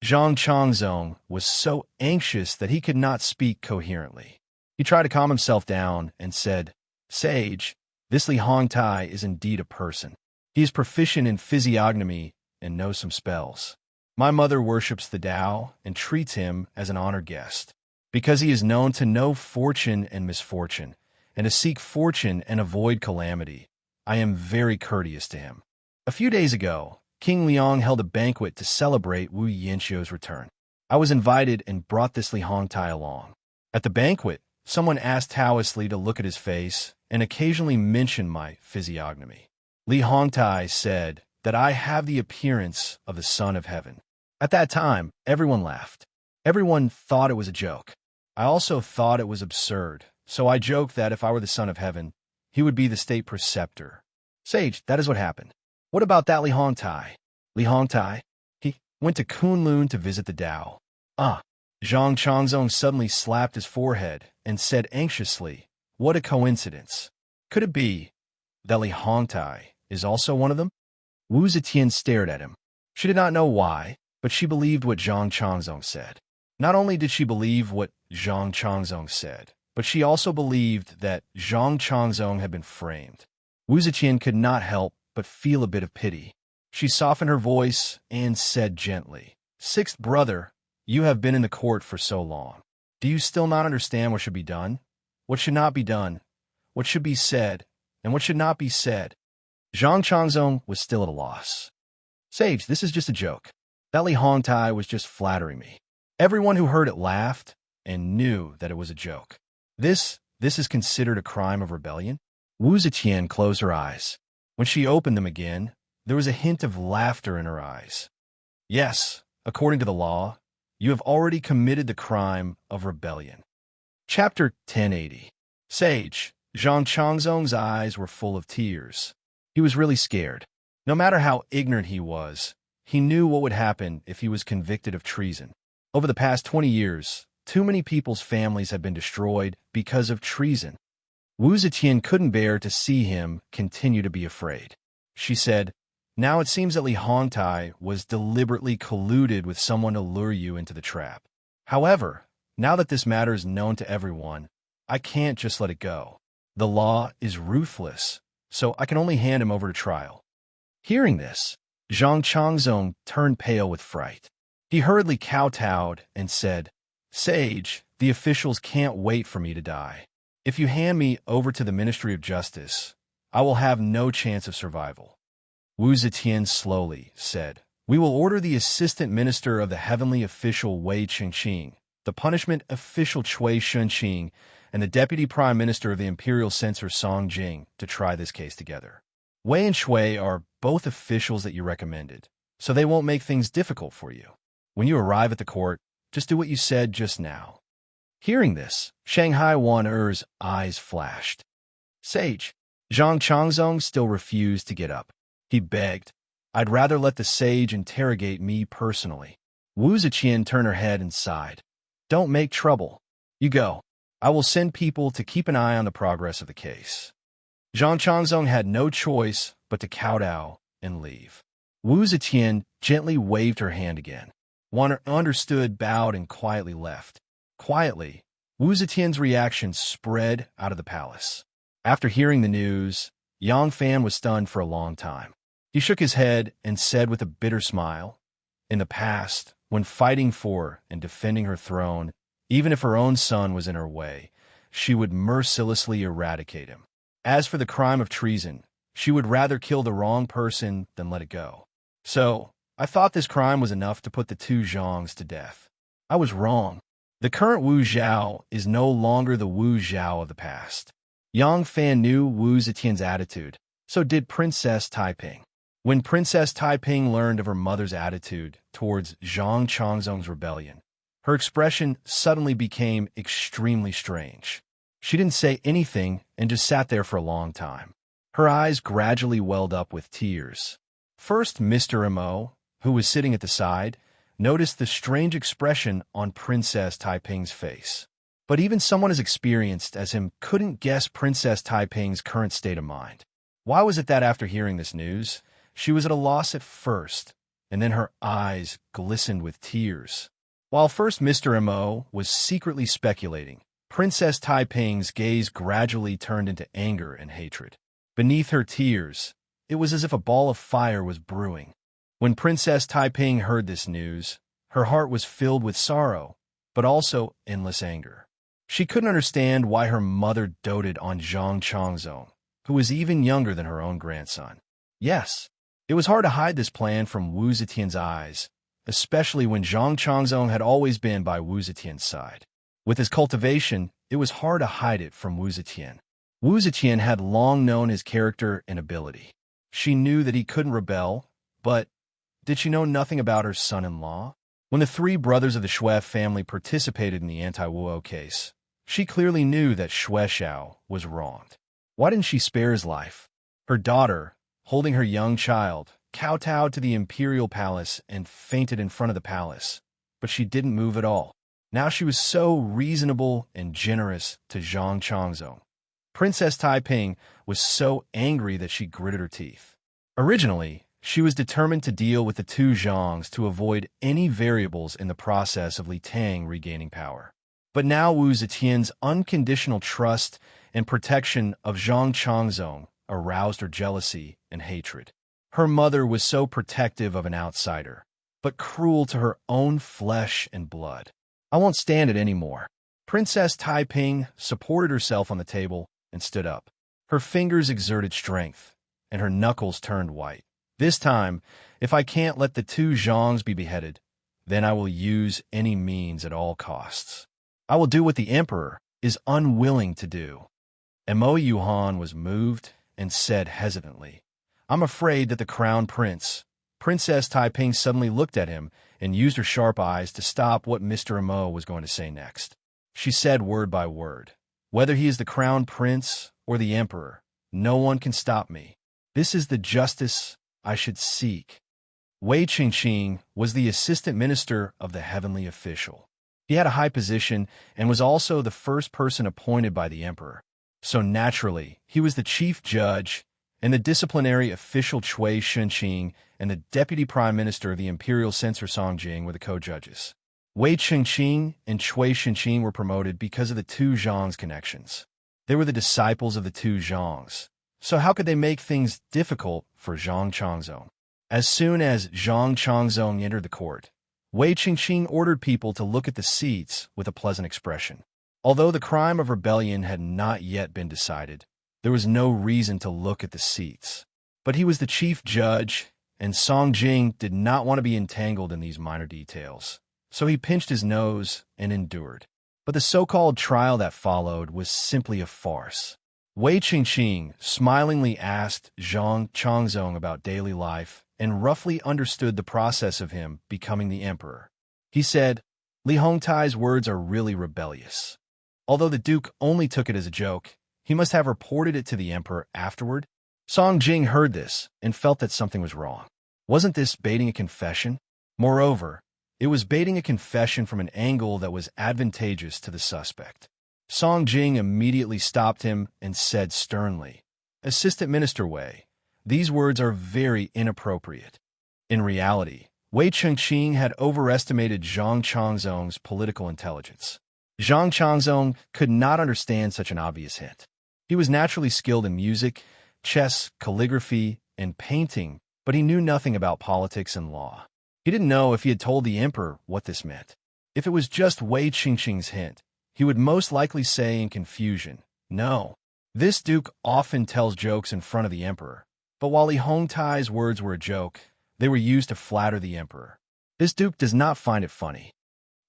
Zhang Changzong was so anxious that he could not speak coherently. He tried to calm himself down and said, Sage, this Li Hongtai is indeed a person. He is proficient in physiognomy and knows some spells. My mother worships the Tao and treats him as an honored guest. Because he is known to know fortune and misfortune, and to seek fortune and avoid calamity, I am very courteous to him. A few days ago, King Liang held a banquet to celebrate Wu Yanqiu's return. I was invited and brought this Li Hongtai along. At the banquet, someone asked Taoistly to look at his face and occasionally mention my physiognomy. Li Hongtai said that I have the appearance of the Son of Heaven. At that time, everyone laughed. Everyone thought it was a joke. I also thought it was absurd, so I joked that if I were the Son of Heaven, he would be the state preceptor. Sage, that is what happened. What about that Li Hongtai? Li Hongtai? He went to Kunlun to visit the Tao. Zhang Changzong suddenly slapped his forehead and said anxiously, what a coincidence. Could it be that Li Hongtai is also one of them? Wu Zetian stared at him. She did not know why, but she believed what Zhang Changzong said. Not only did she believe what Zhang Changzong said, but she also believed that Zhang Changzong had been framed. Wu Zetian could not help but feel a bit of pity. She softened her voice and said gently, Sixth brother, you have been in the court for so long. Do you still not understand what should be done? What should not be done? What should be said? And what should not be said? Zhang Changzong was still at a loss. Sage, this is just a joke. That Li Hongtai was just flattering me. Everyone who heard it laughed and knew that it was a joke. This is considered a crime of rebellion? Wu Zetian closed her eyes. When she opened them again, there was a hint of laughter in her eyes. Yes, according to the law, you have already committed the crime of rebellion. Chapter 1080. Sage, Zhang Changzong's eyes were full of tears. He was really scared. No matter how ignorant he was, he knew what would happen if he was convicted of treason. Over the past 20 years, too many people's families have been destroyed because of treason. Wu Zetian couldn't bear to see him continue to be afraid. She said, Now it seems that Li Hongtai was deliberately colluded with someone to lure you into the trap. However, now that this matter is known to everyone, I can't just let it go. The law is ruthless, so I can only hand him over to trial. Hearing this, Zhang Changzong turned pale with fright. He hurriedly kowtowed and said, Sage, the officials can't wait for me to die. If you hand me over to the Ministry of Justice, I will have no chance of survival. Wu Zetian slowly said, We will order the Assistant Minister of the Heavenly Official Wei Qingqing, the Punishment Official Chui Shunqing, and the Deputy Prime Minister of the Imperial Censor Song Jing to try this case together. Wei and Chui are both officials that you recommended, so they won't make things difficult for you. When you arrive at the court, just do what you said just now. Hearing this, Shanghai Wan-er's eyes flashed. Sage, Zhang Changzong still refused to get up. He begged, I'd rather let the sage interrogate me personally. Wu Zetian turned her head and sighed. Don't make trouble. You go. I will send people to keep an eye on the progress of the case. Zhang Changzong had no choice but to kowtow and leave. Wu Zetian gently waved her hand again. Wan understood, bowed, and quietly left. Quietly, Wu Zetian's reaction spread out of the palace. After hearing the news, Yang Fan was stunned for a long time. He shook his head and said with a bitter smile, In the past, when fighting for and defending her throne, even if her own son was in her way, she would mercilessly eradicate him. As for the crime of treason, she would rather kill the wrong person than let it go. So, I thought this crime was enough to put the two Zhangs to death. I was wrong. The current Wu Zhao is no longer the Wu Zhao of the past. Yang Fan knew Wu Zetian's attitude, so did Princess Taiping. When Princess Taiping learned of her mother's attitude towards Zhang Changzong's rebellion, her expression suddenly became extremely strange. She didn't say anything and just sat there for a long time. Her eyes gradually welled up with tears. First, Mr. M.O., who was sitting at the side, noticed the strange expression on Princess Taiping's face. But even someone as experienced as him couldn't guess Princess Taiping's current state of mind. Why was it that after hearing this news, She was at a loss at first, and then her eyes glistened with tears. While first Mr. M.O. was secretly speculating, Princess Taiping's gaze gradually turned into anger and hatred. Beneath her tears, it was as if a ball of fire was brewing. When Princess Taiping heard this news, her heart was filled with sorrow, but also endless anger. She couldn't understand why her mother doted on Zhang Changzong, who was even younger than her own grandson. Yes, it was hard to hide this plan from Wu Zetian's eyes, especially when Zhang Changzong had always been by Wu Zetian's side. With his cultivation, it was hard to hide it from Wu Zetian. Wu Zetian had long known his character and ability. She knew that he couldn't rebel, but did she know nothing about her son-in-law? When the three brothers of the Xue family participated in the anti-Wuo case, she clearly knew that Xue Xiao was wronged. Why didn't she spare his life? Her daughter, holding her young child, kowtowed to the imperial palace and fainted in front of the palace, but she didn't move at all. Now she was so reasonable and generous to Zhang Changzong. Princess Taiping was so angry that she gritted her teeth. Originally, she was determined to deal with the two Zhangs to avoid any variables in the process of Li Tang regaining power. But now Wu Zetian's unconditional trust and protection of Zhang Changzong aroused her jealousy and hatred. Her mother was so protective of an outsider, but cruel to her own flesh and blood. I won't stand it anymore. Princess Taiping supported herself on the table and stood up. Her fingers exerted strength, and her knuckles turned white. This time, if I can't let the two Zhangs be beheaded, then I will use any means at all costs. I will do what the emperor is unwilling to do. Mo Yuhan was moved and said hesitantly, I'm afraid that the crown prince. Princess Taiping suddenly looked at him and used her sharp eyes to stop what Mr. Mo was going to say next. She said word by word, whether he is the crown prince or the emperor, no one can stop me. This is the justice I should seek. Wei Qingqing was the assistant minister of the heavenly official. He had a high position and was also the first person appointed by the emperor. So naturally, he was the chief judge and the disciplinary official Cui Shunqing and the deputy prime minister of the imperial censor Song Jing were the co-judges. Wei Qingqing and Cui Shunqing were promoted because of the two Zhangs' connections. They were the disciples of the two Zhangs. So how could they make things difficult for Zhang Changzong? As soon as Zhang Changzong entered the court, Wei Qingqing ordered people to look at the seats with a pleasant expression. Although the crime of rebellion had not yet been decided, there was no reason to look at the seats. But he was the chief judge, and Song Jing did not want to be entangled in these minor details. So he pinched his nose and endured. But the so-called trial that followed was simply a farce. Wei Qingqing smilingly asked Zhang Changzong about daily life and roughly understood the process of him becoming the emperor. He said, Li Hongtai's words are really rebellious. Although the duke only took it as a joke, he must have reported it to the emperor afterward. Song Jing heard this and felt that something was wrong. Wasn't this baiting a confession? Moreover, it was baiting a confession from an angle that was advantageous to the suspect. Song Jing immediately stopped him and said sternly, Assistant Minister Wei, these words are very inappropriate. In reality, Wei Qingqing had overestimated Zhang Changzong's political intelligence. Zhang Changzong could not understand such an obvious hint. He was naturally skilled in music, chess, calligraphy, and painting, but he knew nothing about politics and law. He didn't know if he had told the emperor what this meant. If it was just Wei Qingqing's hint, he would most likely say in confusion, No. This duke often tells jokes in front of the emperor, but while Li Hongtai's words were a joke, they were used to flatter the emperor. This duke does not find it funny.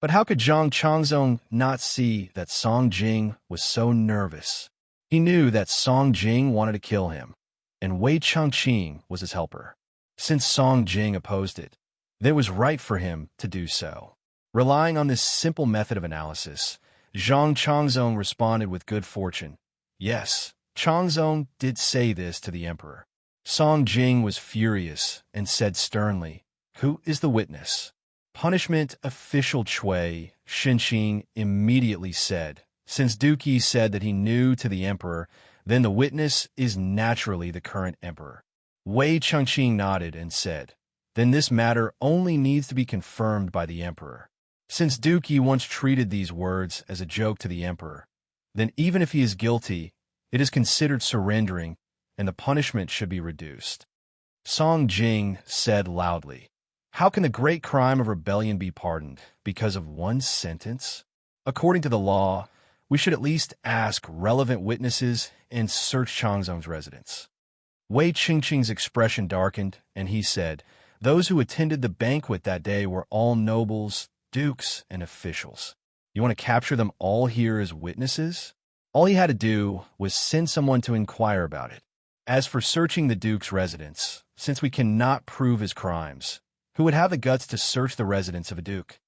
But how could Zhang Changzong not see that Song Jing was so nervous? He knew that Song Jing wanted to kill him, and Wei Qingqing was his helper. Since Song Jing opposed it, it was right for him to do so. Relying on this simple method of analysis, Zhang Changzong responded with good fortune. Yes, Changzong did say this to the emperor. Song Jing was furious and said sternly, Who is the witness? Punishment official Cui Shunqing immediately said, Since Duke Yi said that he knew to the emperor, then the witness is naturally the current emperor. Wei Chengqing nodded and said, "Then this matter only needs to be confirmed by the emperor. Since Duke Yi once treated these words as a joke to the emperor, then even if he is guilty, it is considered surrendering, and the punishment should be reduced." Song Jing said loudly, "How can the great crime of rebellion be pardoned because of one sentence? According to the law, we should at least ask relevant witnesses and search Changzong's residence." Wei Qingqing's expression darkened, and he said, "Those who attended the banquet that day were all nobles, dukes, and officials. You want to capture them all here as witnesses?" All he had to do was send someone to inquire about it. As for searching the duke's residence, since we cannot prove his crimes, who would have the guts to search the residence of a duke?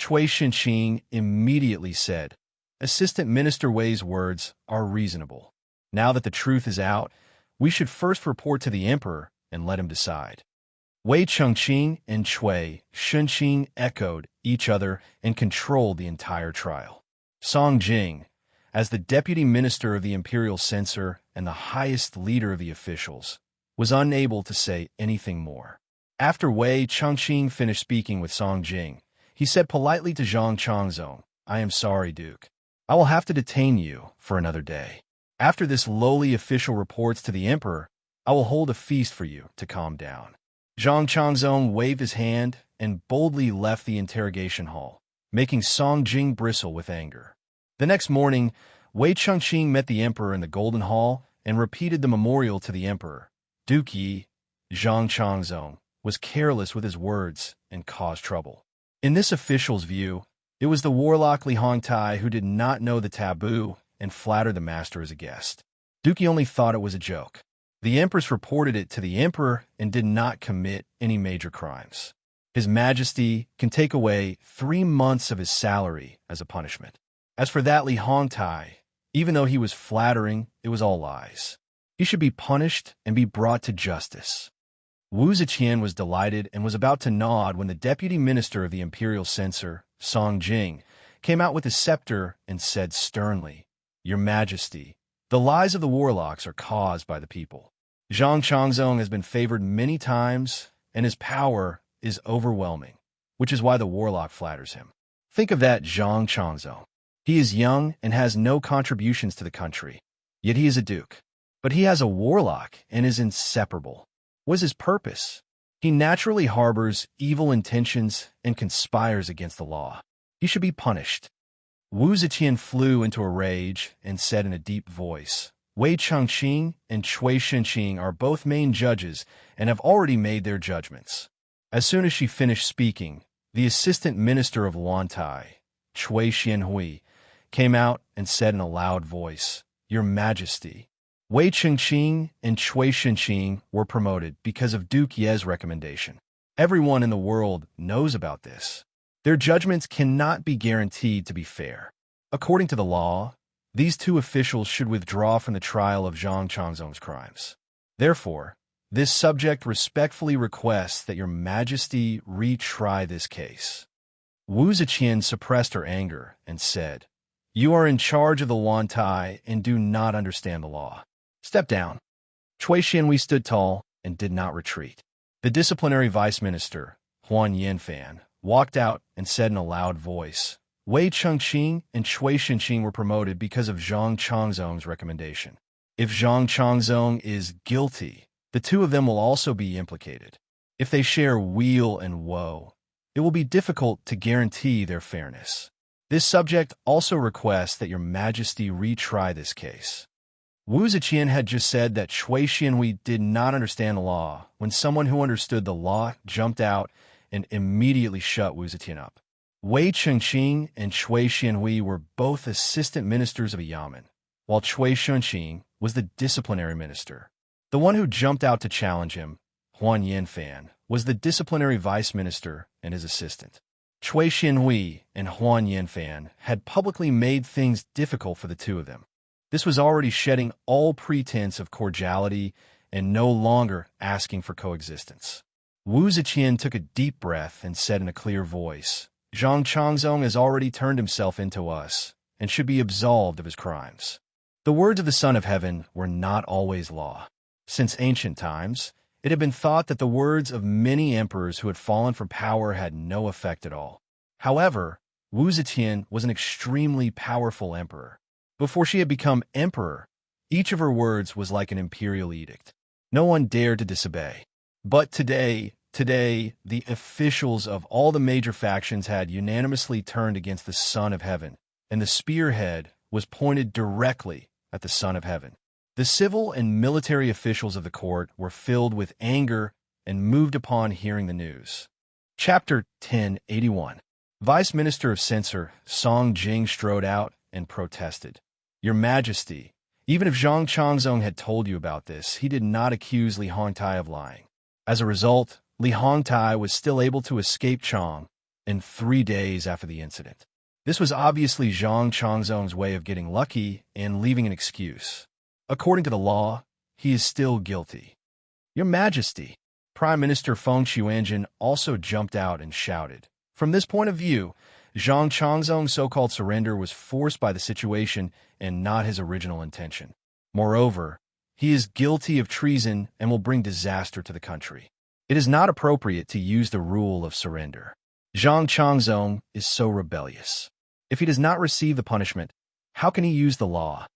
Cui Shinqing immediately said, "Assistant Minister Wei's words are reasonable. Now that the truth is out, we should first report to the emperor and let him decide." Wei Chengqing and Cui Shinqing echoed each other and controlled the entire trial. Song Jing, as the deputy minister of the imperial censor and the highest leader of the officials, was unable to say anything more. After Wei Chengqing finished speaking with Song Jing, he said politely to Zhang Changzong, "I am sorry, Duke. I will have to detain you for another day. After this lowly official reports to the emperor, I will hold a feast for you to calm down." Zhang Changzong waved his hand and boldly left the interrogation hall, making Song Jing bristle with anger. The next morning, Wei Chengqing met the emperor in the Golden Hall and repeated the memorial to the emperor. Duke Yi, Zhang Changzong, was careless with his words and caused trouble. In this official's view, it was the warlock Li Hongtai who did not know the taboo and flattered the master as a guest. Duke Yi only thought it was a joke. The empress reported it to the emperor and did not commit any major crimes. His Majesty can take away 3 months of his salary as a punishment. As for that Li Hongtai, even though he was flattering, it was all lies. He should be punished and be brought to justice. Wu Ziqian was delighted and was about to nod when the deputy minister of the imperial censor, Song Jing, came out with his scepter and said sternly, "Your Majesty, the lies of the warlocks are caused by the people. Zhang Changzong has been favored many times, and his power is overwhelming, which is why the warlock flatters him. Think of that Zhang Changzong. He is young and has no contributions to the country, yet he is a duke. But he has a warlock and is inseparable. What is his purpose? He naturally harbors evil intentions and conspires against the law. He should be punished." Wu Ziqian flew into a rage and said in a deep voice, "Wei Chengqing and Cui Shinqing are both main judges and have already made their judgments." As soon as she finished speaking, the assistant minister of Luantai, Cui Xianhui, came out and said in a loud voice, "Your Majesty, Wei Chengqing and Cui Shinqing were promoted because of Duke Ye's recommendation. Everyone in the world knows about this. Their judgments cannot be guaranteed to be fair. According to the law, these 2 officials should withdraw from the trial of Zhang Changzong's crimes. Therefore, this subject respectfully requests that your Majesty retry this case." Wu Ziqian suppressed her anger and said, "You are in charge of the Luantai and do not understand the law. Step down." Cui Xianhui stood tall and did not retreat. The disciplinary vice minister, Huan Yanfan, walked out and said in a loud voice, "Wei Chengqing and Cui Shinqing were promoted because of Zhang Changzong's recommendation. If Zhang Changzong is guilty, the 2 of them will also be implicated. If they share weal and woe, it will be difficult to guarantee their fairness. This subject also requests that your Majesty retry this case." Wu Ziqian had just said that Cui Xianhui did not understand the law when someone who understood the law jumped out and immediately shut Wu Ziqian up. Wei Chengqing and Cui Xianhui were both assistant ministers of a yamen, while Cui Shinqing was the disciplinary minister. The one who jumped out to challenge him, Huan Yanfan, was the disciplinary vice minister and his assistant. Cui Xianhui and Huan Yanfan had publicly made things difficult for the 2 of them. This was already shedding all pretense of cordiality and no longer asking for coexistence. Wu Ziqian took a deep breath and said in a clear voice, "Zhang Changzong has already turned himself into us and should be absolved of his crimes." The words of the Son of Heaven were not always law. Since ancient times, It had been thought that the words of many emperors who had fallen from power had no effect at all. However, Wu Zetian was an extremely powerful emperor. Before she had become emperor, each of her words was like an imperial edict. No one dared to disobey. But today, the officials of all the major factions had unanimously turned against the Son of Heaven, and the spearhead was pointed directly at the Son of Heaven. The civil and military officials of the court were filled with anger and moved upon hearing the news. Chapter 1081. Vice Minister of Censor Song Jing strode out and protested. Your Majesty, even if Zhang Changzong had told you about this, he did not accuse Li Hongtai of lying. As a result, Li Hongtai was still able to escape Chang in 3 days after the incident. This was obviously Zhang Changzong's way of getting lucky and leaving an excuse. According to the law, he is still guilty. Your Majesty, Prime Minister Feng Xuanjin also jumped out and shouted. From this point of view, Zhang Changzong's so-called surrender was forced by the situation and not his original intention. Moreover, he is guilty of treason and will bring disaster to the country. It is not appropriate to use the rule of surrender. Zhang Changzong is so rebellious. If he does not receive the punishment, how can he use the law?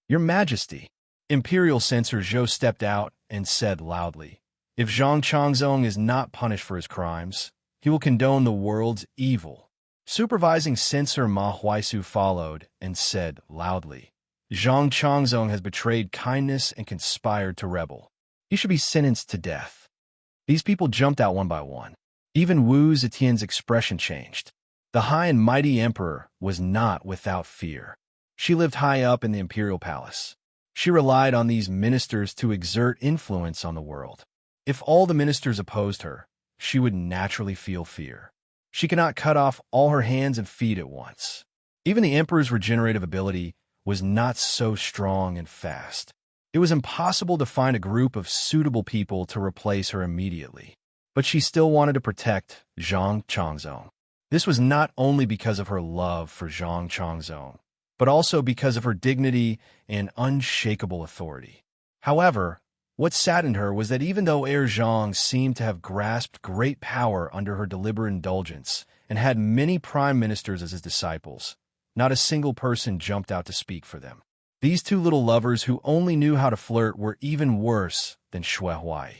Your Majesty, Imperial Censor Zhou stepped out and said loudly, if Zhang Changzong is not punished for his crimes, he will condone the world's evil. Supervising Censor Ma Huaisu followed and said loudly, Zhang Changzong has betrayed kindness and conspired to rebel. He should be sentenced to death. These people jumped out one by one. Even Wu Zetian's expression changed. The high and mighty emperor was not without fear. She lived high up in the imperial palace. She relied on these ministers to exert influence on the world. If all the ministers opposed her, she would naturally feel fear. She could not cut off all her hands and feet at once. Even the emperor's regenerative ability was not so strong and fast. It was impossible to find a group of suitable people to replace her immediately. But she still wanted to protect Zhang Changzong. This was not only because of her love for Zhang Changzong, but also because of her dignity and unshakable authority. However, what saddened her was that even though Heir Zhang seemed to have grasped great power under her deliberate indulgence and had many prime ministers as his disciples, not a single person jumped out to speak for them. These two little lovers who only knew how to flirt were even worse than Xue Huai.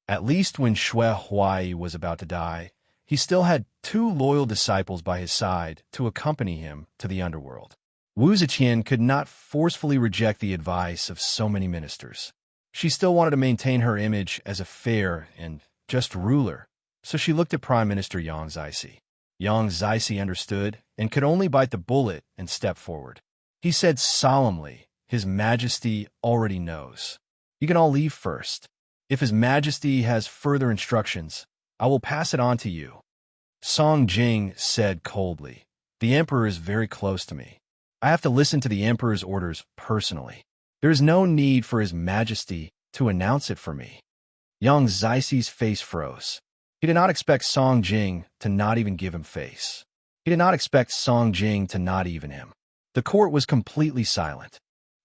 At least when Xue Huai was about to die, he still had 2 loyal disciples by his side to accompany him to the underworld. Wu Zetian could not forcefully reject the advice of so many ministers. She still wanted to maintain her image as a fair and just ruler, so she looked at Prime Minister Yang Zixi. Yang Zixi understood and could only bite the bullet and step forward. He said solemnly, His Majesty already knows. You can all leave first. If His Majesty has further instructions, I will pass it on to you. Song Jing said coldly, The Emperor is very close to me. I have to listen to the Emperor's orders personally. There is no need for His Majesty to announce it for me. Yang Zixi's face froze. He did not expect Song Jing to not even give him face. He did not expect Song Jing to not even him. The court was completely silent.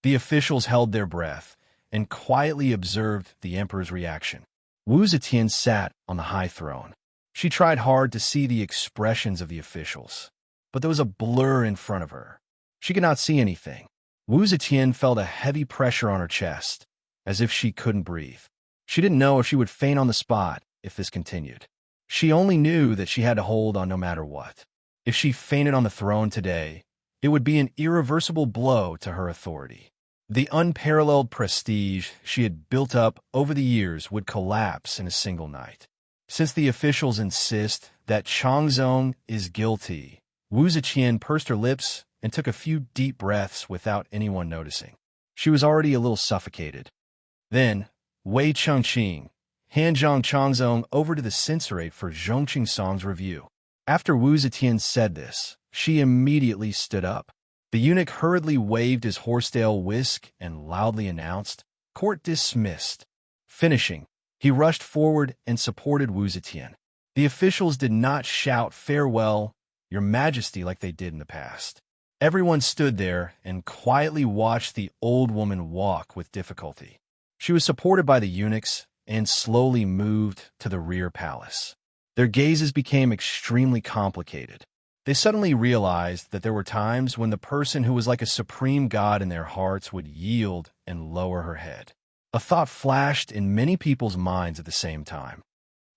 The officials held their breath and quietly observed the Emperor's reaction. Wu Zetian sat on the high throne. She tried hard to see the expressions of the officials, but there was a blur in front of her. She could not see anything. Wu Zetian felt a heavy pressure on her chest, as if she couldn't breathe. She didn't know if she would faint on the spot if this continued. She only knew that she had to hold on no matter what. If she fainted on the throne today, it would be an irreversible blow to her authority. The unparalleled prestige she had built up over the years would collapse in a single night. Since the officials insist that Changzong is guilty, Wu Zetian pursed her lips and took a few deep breaths without anyone noticing. She was already a little suffocated. Then, Wei Chengqing, hand Zhang Changzong over to the censorate for Zhongqing Song's review. After Wu Zetian said this, she immediately stood up. The eunuch hurriedly waved his horsetail whisk and loudly announced, Court dismissed. Finishing, he rushed forward and supported Wu Zetian. The officials did not shout farewell, Your Majesty, like they did in the past. Everyone stood there and quietly watched the old woman walk with difficulty. She was supported by the eunuchs and slowly moved to the rear palace. Their gazes became extremely complicated. They suddenly realized that there were times when the person who was like a supreme god in their hearts would yield and lower her head. A thought flashed in many people's minds at the same time.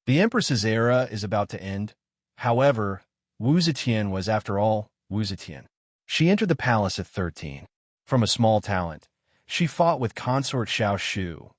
The Empress's era is about to end. However, Wu Zetian was, after all, Wu Zetian. She entered the palace at 13. From a small talent, she fought with consort Xiao Shu,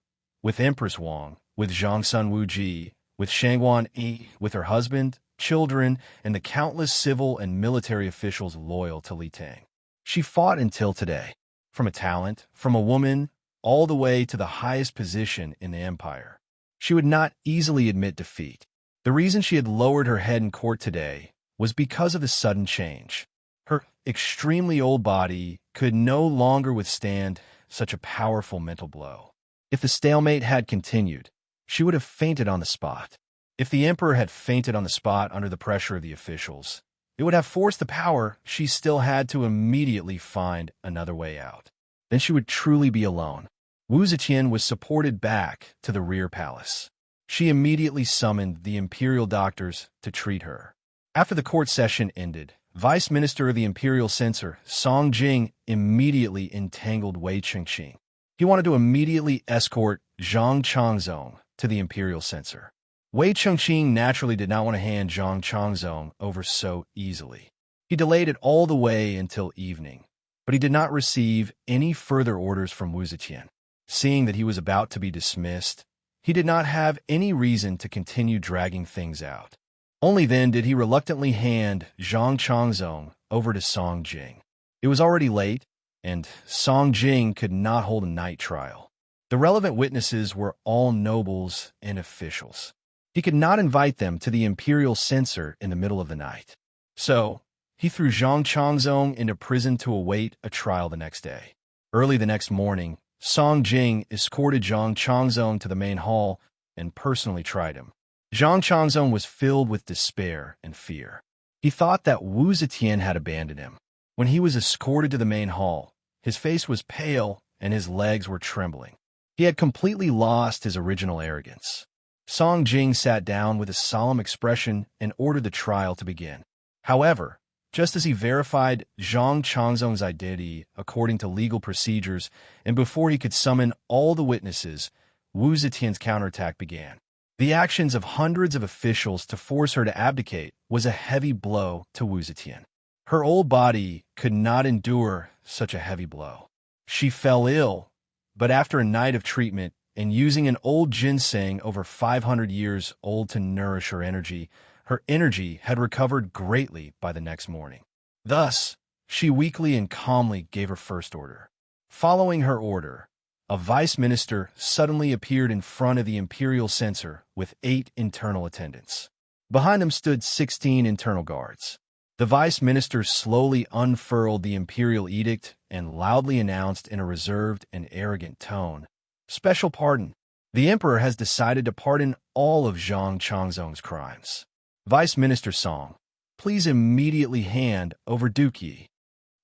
with Empress Wang, with Zhongsun Wu Ji, with Shangguan Yi, with her husband, children, and the countless civil and military officials loyal to Li Tang. She fought until today. From a talent, from a woman, all the way to the highest position in the empire. She would not easily admit defeat. The reason she had lowered her head in court today was because of the sudden change. Her extremely old body could no longer withstand such a powerful mental blow. If the stalemate had continued, she would have fainted on the spot. If the emperor had fainted on the spot under the pressure of the officials, it would have forced the power she still had to immediately find another way out. Then she would truly be alone. Wu Zetian was supported back to the rear palace. She immediately summoned the imperial doctors to treat her. After the court session ended, Vice Minister of the Imperial Censor, Song Jing, immediately entangled Wei Chengqing. He wanted to immediately escort Zhang Changzong to the Imperial Censor. Wei Chengqing naturally did not want to hand Zhang Changzong over so easily. He delayed it all the way until evening, but he did not receive any further orders from Wu Zetian. Seeing that he was about to be dismissed, he did not have any reason to continue dragging things out. Only then did he reluctantly hand Zhang Changzong over to Song Jing. It was already late, and Song Jing could not hold a night trial. The relevant witnesses were all nobles and officials. He could not invite them to the imperial censor in the middle of the night. So, he threw Zhang Changzong into prison to await a trial the next day. Early the next morning, Song Jing escorted Zhang Changzong to the main hall and personally tried him. Zhang Changzong was filled with despair and fear. He thought that Wu Zetian had abandoned him. When he was escorted to the main hall, his face was pale and his legs were trembling. He had completely lost his original arrogance. Song Jing sat down with a solemn expression and ordered the trial to begin. However, just as he verified Zhang Changzong's identity according to legal procedures and before he could summon all the witnesses, Wu Zetian's counterattack began. The actions of hundreds of officials to force her to abdicate was a heavy blow to Wu Zetian. Her old body could not endure such a heavy blow. She fell ill, but after a night of treatment and using an old ginseng over 500 years old to nourish her energy had recovered greatly by the next morning. Thus, she weakly and calmly gave her first order. Following her order, a vice minister suddenly appeared in front of the imperial censor with 8 internal attendants. Behind them stood 16 internal guards. The vice minister slowly unfurled the imperial edict and loudly announced in a reserved and arrogant tone, "Special pardon. The emperor has decided to pardon all of Zhang Changzong's crimes. Vice Minister Song, please immediately hand over Duke Yi."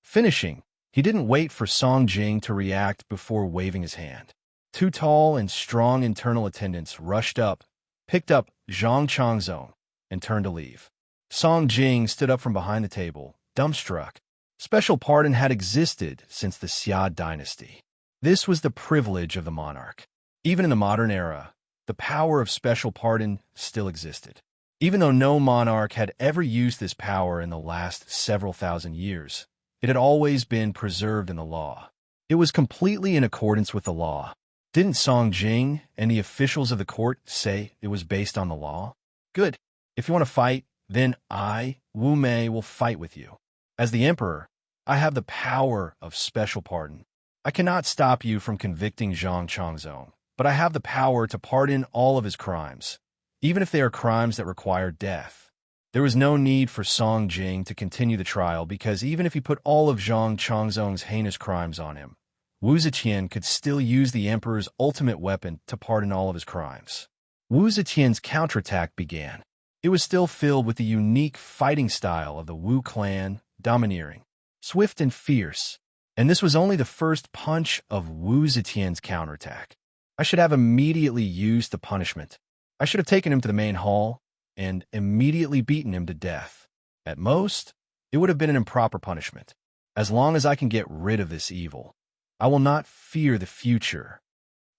Finishing, he didn't wait for Song Jing to react before waving his hand. 2 tall and strong internal attendants rushed up, picked up Zhang Changzong, and turned to leave. Song Jing stood up from behind the table, dumbstruck. Special pardon had existed since the Xia dynasty. This was the privilege of the monarch. Even in the modern era, the power of special pardon still existed. Even though no monarch had ever used this power in the last several thousand years, it had always been preserved in the law. It was completely in accordance with the law. Didn't Song Jing and the officials of the court say it was based on the law? Good. If you want to fight, then I, Wu Mei, will fight with you. As the emperor, I have the power of special pardon. I cannot stop you from convicting Zhang Changzong, but I have the power to pardon all of his crimes, even if they are crimes that require death. There was no need for Song Jing to continue the trial because even if he put all of Zhang Changzong's heinous crimes on him, Wu Zetian could still use the emperor's ultimate weapon to pardon all of his crimes. Wu Zetian's counterattack began. It was still filled with the unique fighting style of the Wu clan, domineering, swift and fierce. And this was only the first punch of Wu Zetian's counterattack. I should have immediately used the punishment. I should have taken him to the main hall and immediately beaten him to death. At most, it would have been an improper punishment. As long as I can get rid of this evil, I will not fear the future.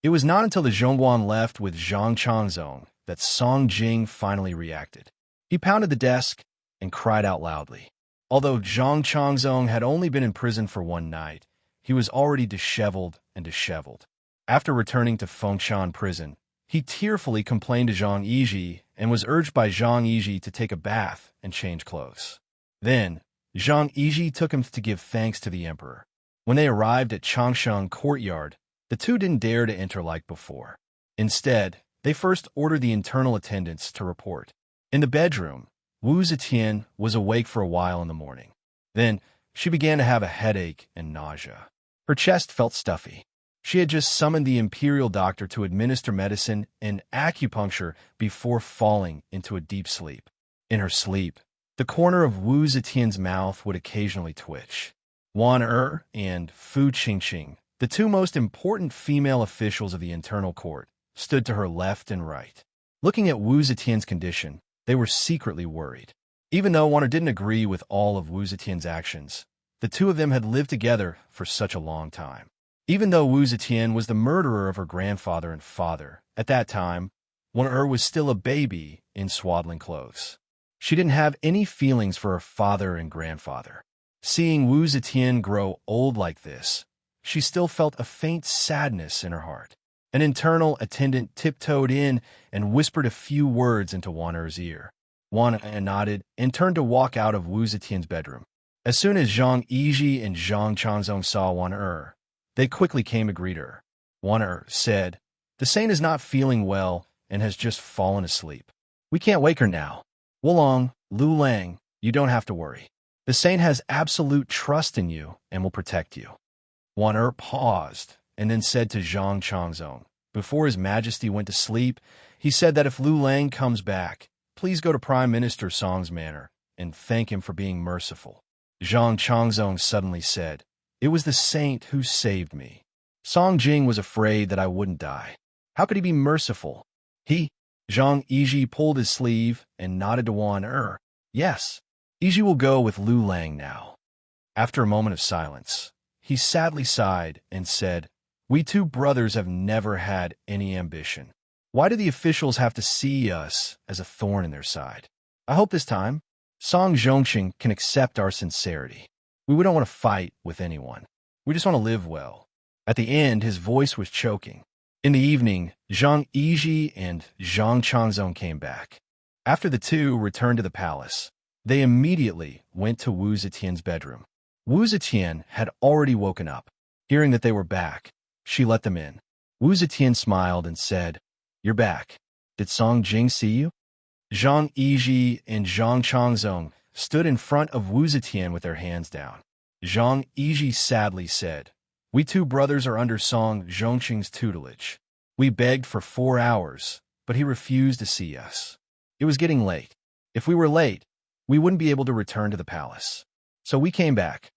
It was not until the Zhongguan left with Zhang Changzong that Song Jing finally reacted. He pounded the desk and cried out loudly. Although Zhang Changzong had only been in prison for one night, he was already disheveled and disheveled. After returning to Fengshan prison, he tearfully complained to Zhang Yiji and was urged by Zhang Yiji to take a bath and change clothes. Then, Zhang Yiji took him to give thanks to the emperor. When they arrived at Changshan courtyard, the two didn't dare to enter like before. Instead, they first ordered the internal attendants to report. In the bedroom, Wu Zetian was awake for a while in the morning. Then, she began to have a headache and nausea. Her chest felt stuffy. She had just summoned the imperial doctor to administer medicine and acupuncture before falling into a deep sleep. In her sleep, the corner of Wu Zetian's mouth would occasionally twitch. Wan and Fu Qingqing, the two most important female officials of the internal court, stood to her left and right. Looking at Wu Zetian's condition, they were secretly worried. Even though Wan didn't agree with all of Wu Zetian's actions, the two of them had lived together for such a long time. Even though Wu Zetian was the murderer of her grandfather and father, at that time, Wan was still a baby in swaddling clothes. She didn't have any feelings for her father and grandfather. Seeing Wu Zetian grow old like this, she still felt a faint sadness in her heart. An internal attendant tiptoed in and whispered a few words into Wan ear. Wan nodded and turned to walk out of Wu Zetian's bedroom. As soon as Zhang Yiji and Zhang Changzong saw Wan they quickly came to greet her. Wan said, "The saint is not feeling well and has just fallen asleep. We can't wake her now. Wulong, Lu Lang, you don't have to worry. The saint has absolute trust in you and will protect you." Wan paused and then said to Zhang Changzong, before His Majesty went to sleep, he said that if Lu Lang comes back, please go to Prime Minister Song's manor and thank him for being merciful. Zhang Changzong suddenly said, "It was the saint who saved me. Song Jing was afraid that I wouldn't die. How could he be merciful?" Zhang Yiji pulled his sleeve and nodded to Wan "Yes, Yiji will go with Lu Lang now." After a moment of silence, he sadly sighed and said, "We two brothers have never had any ambition. Why do the officials have to see us as a thorn in their side? I hope this time, Song Zhongqing can accept our sincerity. We don't want to fight with anyone. We just want to live well." At the end, his voice was choking. In the evening, Zhang Yiji and Zhang Changzong came back. After the two returned to the palace, they immediately went to Wu Zetian's bedroom. Wu Zetian had already woken up. Hearing that they were back, she let them in. Wu Zetian smiled and said, "You're back. Did Song Jing see you?" Zhang Yiji and Zhang Changzong stood in front of Wu Zetian with their hands down. Zhang Yiji sadly said, "We two brothers are under Song Zhongqing's tutelage. We begged for 4 hours, but he refused to see us. It was getting late. If we were late, we wouldn't be able to return to the palace. So we came back."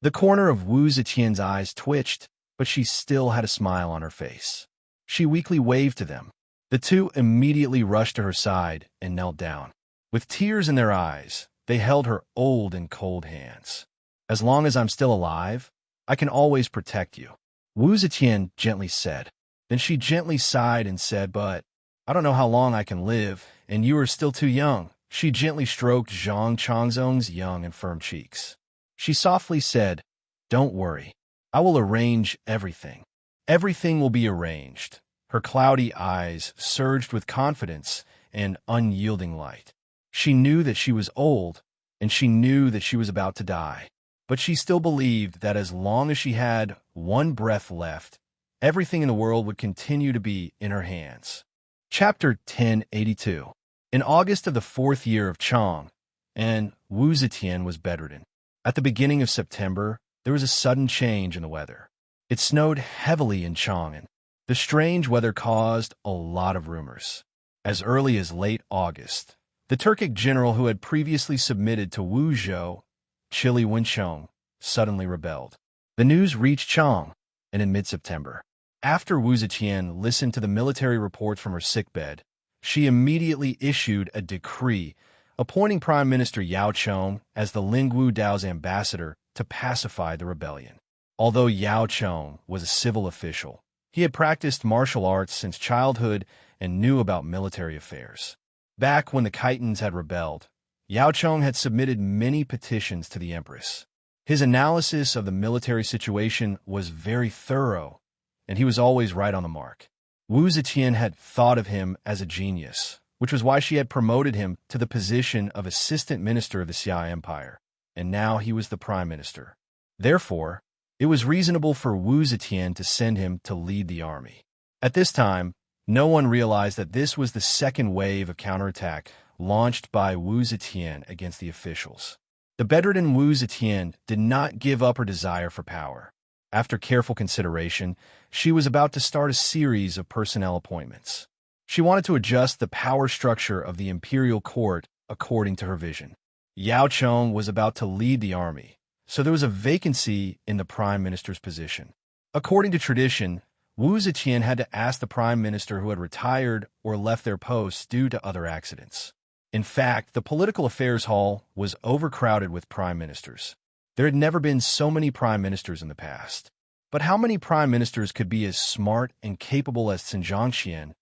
The corner of Wu Zetian's eyes twitched, but she still had a smile on her face. She weakly waved to them. The two immediately rushed to her side and knelt down. With tears in their eyes, they held her old and cold hands. "As long as I'm still alive, I can always protect you," Wu Zetian gently said. Then she gently sighed and said, "But I don't know how long I can live, and you are still too young." She gently stroked Zhang Changzong's young and firm cheeks. She softly said, "Don't worry. I will arrange everything. Everything will be arranged." Her cloudy eyes surged with confidence and unyielding light. She knew that she was old, and she knew that she was about to die. But she still believed that as long as she had one breath left, everything in the world would continue to be in her hands. Chapter 1082. In August of the 4th year of Chang, and Wu Zetian was bedridden. At the beginning of September, there was a sudden change in the weather. It snowed heavily in Chang'an. The strange weather caused a lot of rumors. As early as late August, the Turkic general who had previously submitted to Wu Zhou, Chili Wenchong, suddenly rebelled. The news reached Chang, and in mid-September, After Wu Zetian listened to the military reports from her sickbed, she immediately issued a decree appointing Prime Minister Yao Chong as the Lingwu Dao's ambassador to pacify the rebellion. Although Yao Chong was a civil official, he had practiced martial arts since childhood and knew about military affairs. Back when the Khitans had rebelled, Yao Chong had submitted many petitions to the empress. His analysis of the military situation was very thorough, and he was always right on the mark. Wu Zetian had thought of him as a genius, which was why she had promoted him to the position of assistant minister of the Xia Empire, and now he was the prime minister. Therefore, it was reasonable for Wu Zetian to send him to lead the army. At this time, no one realized that this was the second wave of counterattack launched by Wu Zetian against the officials. The bedridden Wu Zetian did not give up her desire for power. After careful consideration, she was about to start a series of personnel appointments. She wanted to adjust the power structure of the imperial court according to her vision. Yao Chong was about to lead the army, so there was a vacancy in the prime minister's position. According to tradition, Wu Zetian had to ask the prime minister who had retired or left their posts due to other accidents. In fact, the political affairs hall was overcrowded with prime ministers. There had never been so many prime ministers in the past. But how many prime ministers could be as smart and capable as Cin Zhongxian,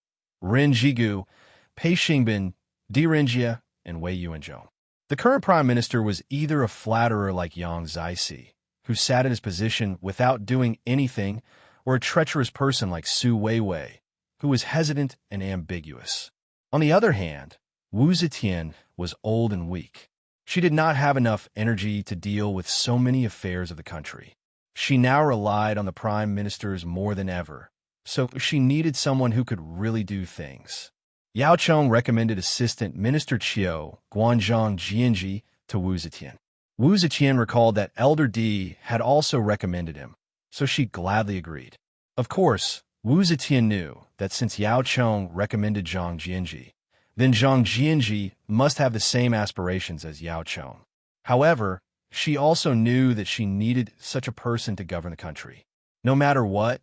Ren Jigu, Pei Xingbin, Di Renjia, and Wei Yuanzhou? The current prime minister was either a flatterer like Yang Zixi, who sat in his position without doing anything, or a treacherous person like Su Weiwei, who was hesitant and ambiguous. On the other hand, Wu Zetian was old and weak. She did not have enough energy to deal with so many affairs of the country. She now relied on the prime ministers more than ever, so she needed someone who could really do things. Yao Chong recommended Assistant Minister Qiu Guanzhong Jianji to Wu Zetian. Wu Zetian recalled that Elder Di had also recommended him, so she gladly agreed. Of course, Wu Zetian knew that since Yao Chong recommended Zhang Jianji, then Zhang Jianji must have the same aspirations as Yao Chong. However, she also knew that she needed such a person to govern the country. No matter what,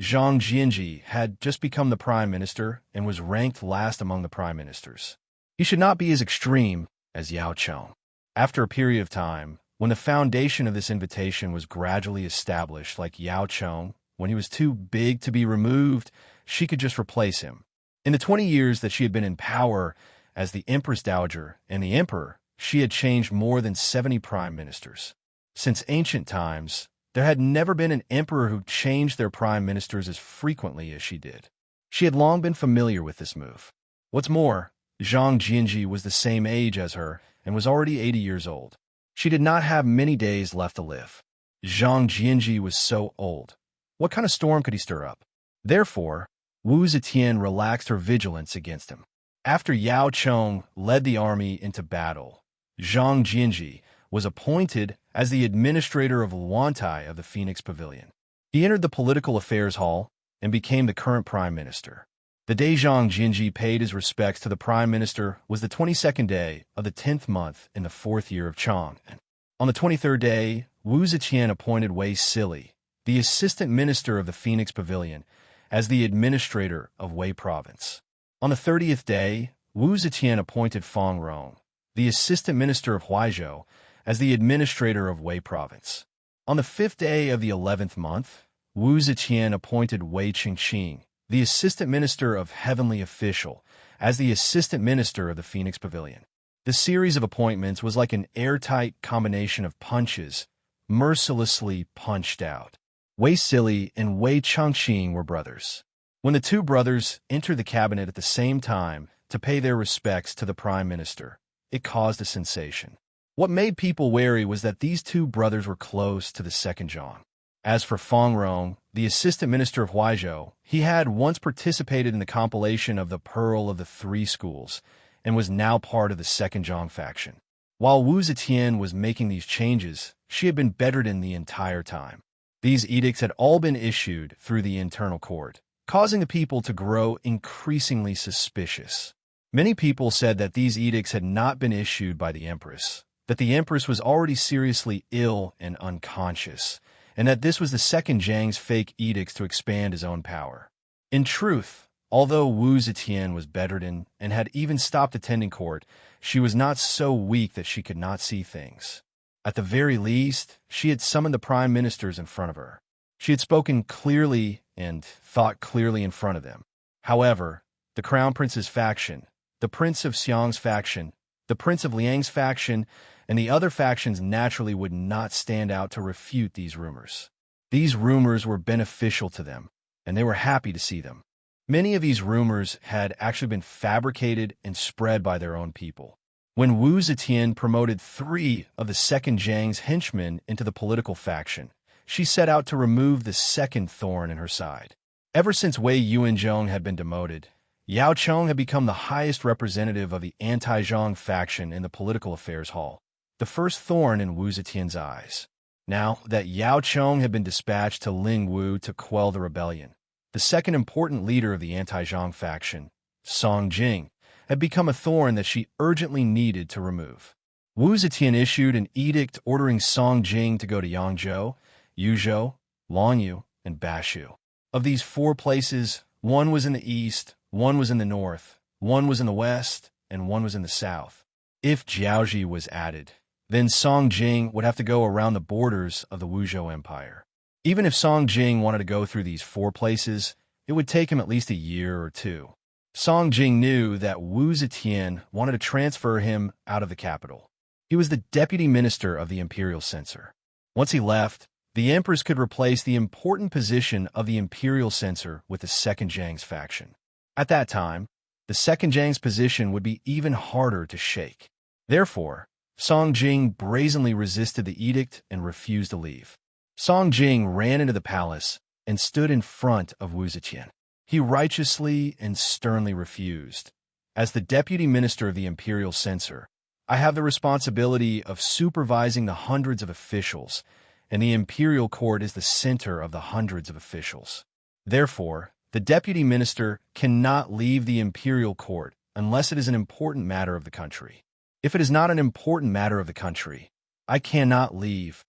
Zhang Jianji had just become the prime minister and was ranked last among the prime ministers. He should not be as extreme as Yao Chong. After a period of time, when the foundation of this invitation was gradually established like Yao Chong, when he was too big to be removed, she could just replace him. In the 20 years that she had been in power as the Empress Dowager and the Emperor, she had changed more than 70 prime ministers. Since ancient times, there had never been an emperor who changed their prime ministers as frequently as she did. She had long been familiar with this move. What's more, Zhang Jianji was the same age as her and was already 80 years old. She did not have many days left to live. Zhang Jianji was so old. What kind of storm could he stir up? Therefore, Wu Zetian relaxed her vigilance against him. After Yao Chong led the army into battle, Zhang Jianji was appointed as the administrator of Luantai of the Phoenix Pavilion. He entered the political affairs hall and became the current prime minister. The day Zhang Jianji paid his respects to the prime minister was the 22nd day of the 10th month in the 4th year of Chong. On the 23rd day, Wu Zetian appointed Wei Sili, the assistant minister of the Phoenix Pavilion, as the administrator of Wei Province. On the 30th day, Wu Zetian appointed Fang Rong, the assistant minister of Huaizhou, as the administrator of Wei Province. On the 5th day of the 11th month, Wu Zetian appointed Wei Qingqing, the assistant minister of Heavenly Official, as the assistant minister of the Phoenix Pavilion. The series of appointments was like an airtight combination of punches, mercilessly punched out. Wei Sili and Wei Changqing were brothers. When the two brothers entered the cabinet at the same time to pay their respects to the prime minister, it caused a sensation. What made people wary was that these two brothers were close to the second Zhang. As for Fang Rong, the assistant minister of Huaizhou, he had once participated in the compilation of the Pearl of the Three Schools and was now part of the second Zhang faction. While Wu Zetian was making these changes, she had been bedridden the entire time. These edicts had all been issued through the internal court, causing the people to grow increasingly suspicious. Many people said that these edicts had not been issued by the empress, that the empress was already seriously ill and unconscious, and that this was the second Zhang's fake edicts to expand his own power. In truth, although Wu Zetian was bedridden and had even stopped attending court, she was not so weak that she could not see things. At the very least, she had summoned the prime ministers in front of her. She had spoken clearly and thought clearly in front of them. However, the Crown Prince's faction, the Prince of Xiang's faction, the Prince of Liang's faction, and the other factions naturally would not stand out to refute these rumors. These rumors were beneficial to them, and they were happy to see them. Many of these rumors had actually been fabricated and spread by their own people. When Wu Zetian promoted 3 of the second Zhang's henchmen into the political faction, she set out to remove the second thorn in her side. Ever since Wei Yuanzhong had been demoted, Yao Cheng had become the highest representative of the anti-Zhang faction in the political affairs hall, the first thorn in Wu Zetian's eyes. Now that Yao Cheng had been dispatched to Ling Wu to quell the rebellion, the second important leader of the anti-Zhang faction, Song Jing, had become a thorn that she urgently needed to remove. Wu Zetian issued an edict ordering Song Jing to go to Yangzhou, Yuzhou, Longyu, and Bashu. Of these 4 places, one was in the east, one was in the north, one was in the west, and one was in the south. If Jiaozhi was added, then Song Jing would have to go around the borders of the Wuzhou Empire. Even if Song Jing wanted to go through these 4 places, it would take him at least a year or 2. Song Jing knew that Wu Zetian wanted to transfer him out of the capital. He was the deputy minister of the imperial censor. Once he left, the empress could replace the important position of the imperial censor with the second Zhang's faction. At that time, the second Zhang's position would be even harder to shake. Therefore, Song Jing brazenly resisted the edict and refused to leave. Song Jing ran into the palace and stood in front of Wu Zetian. He righteously and sternly refused. As the deputy minister of the imperial censor, I have the responsibility of supervising the hundreds of officials, and the imperial court is the center of the hundreds of officials. Therefore, the deputy minister cannot leave the imperial court unless it is an important matter of the country. If it is not an important matter of the country, I cannot leave.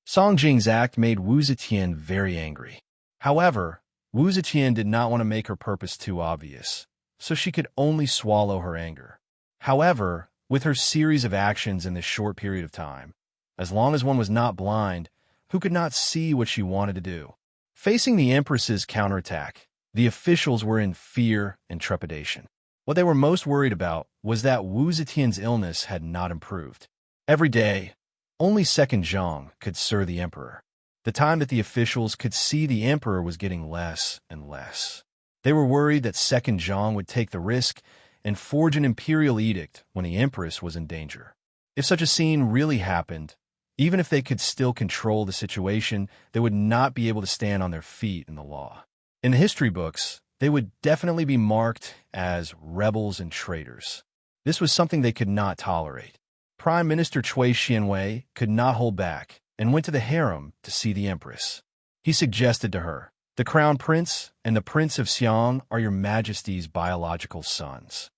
Song Jing's act made Wu Zetian very angry. However, Wu Zetian did not want to make her purpose too obvious, so she could only swallow her anger. However, with her series of actions in this short period of time, as long as one was not blind, who could not see what she wanted to do? Facing the Empress's counterattack, the officials were in fear and trepidation. What they were most worried about was that Wu Zetian's illness had not improved. Every day, only second Zhang could serve the emperor. The time that the officials could see the emperor was getting less and less. They were worried that second Zhang would take the risk and forge an imperial edict when the empress was in danger. If such a scene really happened, even if they could still control the situation, they would not be able to stand on their feet in the law. In the history books, they would definitely be marked as rebels and traitors. This was something they could not tolerate. Prime Minister Cui Xianwei could not hold back and went to the harem to see the empress. He suggested to her, "The crown prince and the prince of Xiang are your majesty's biological sons.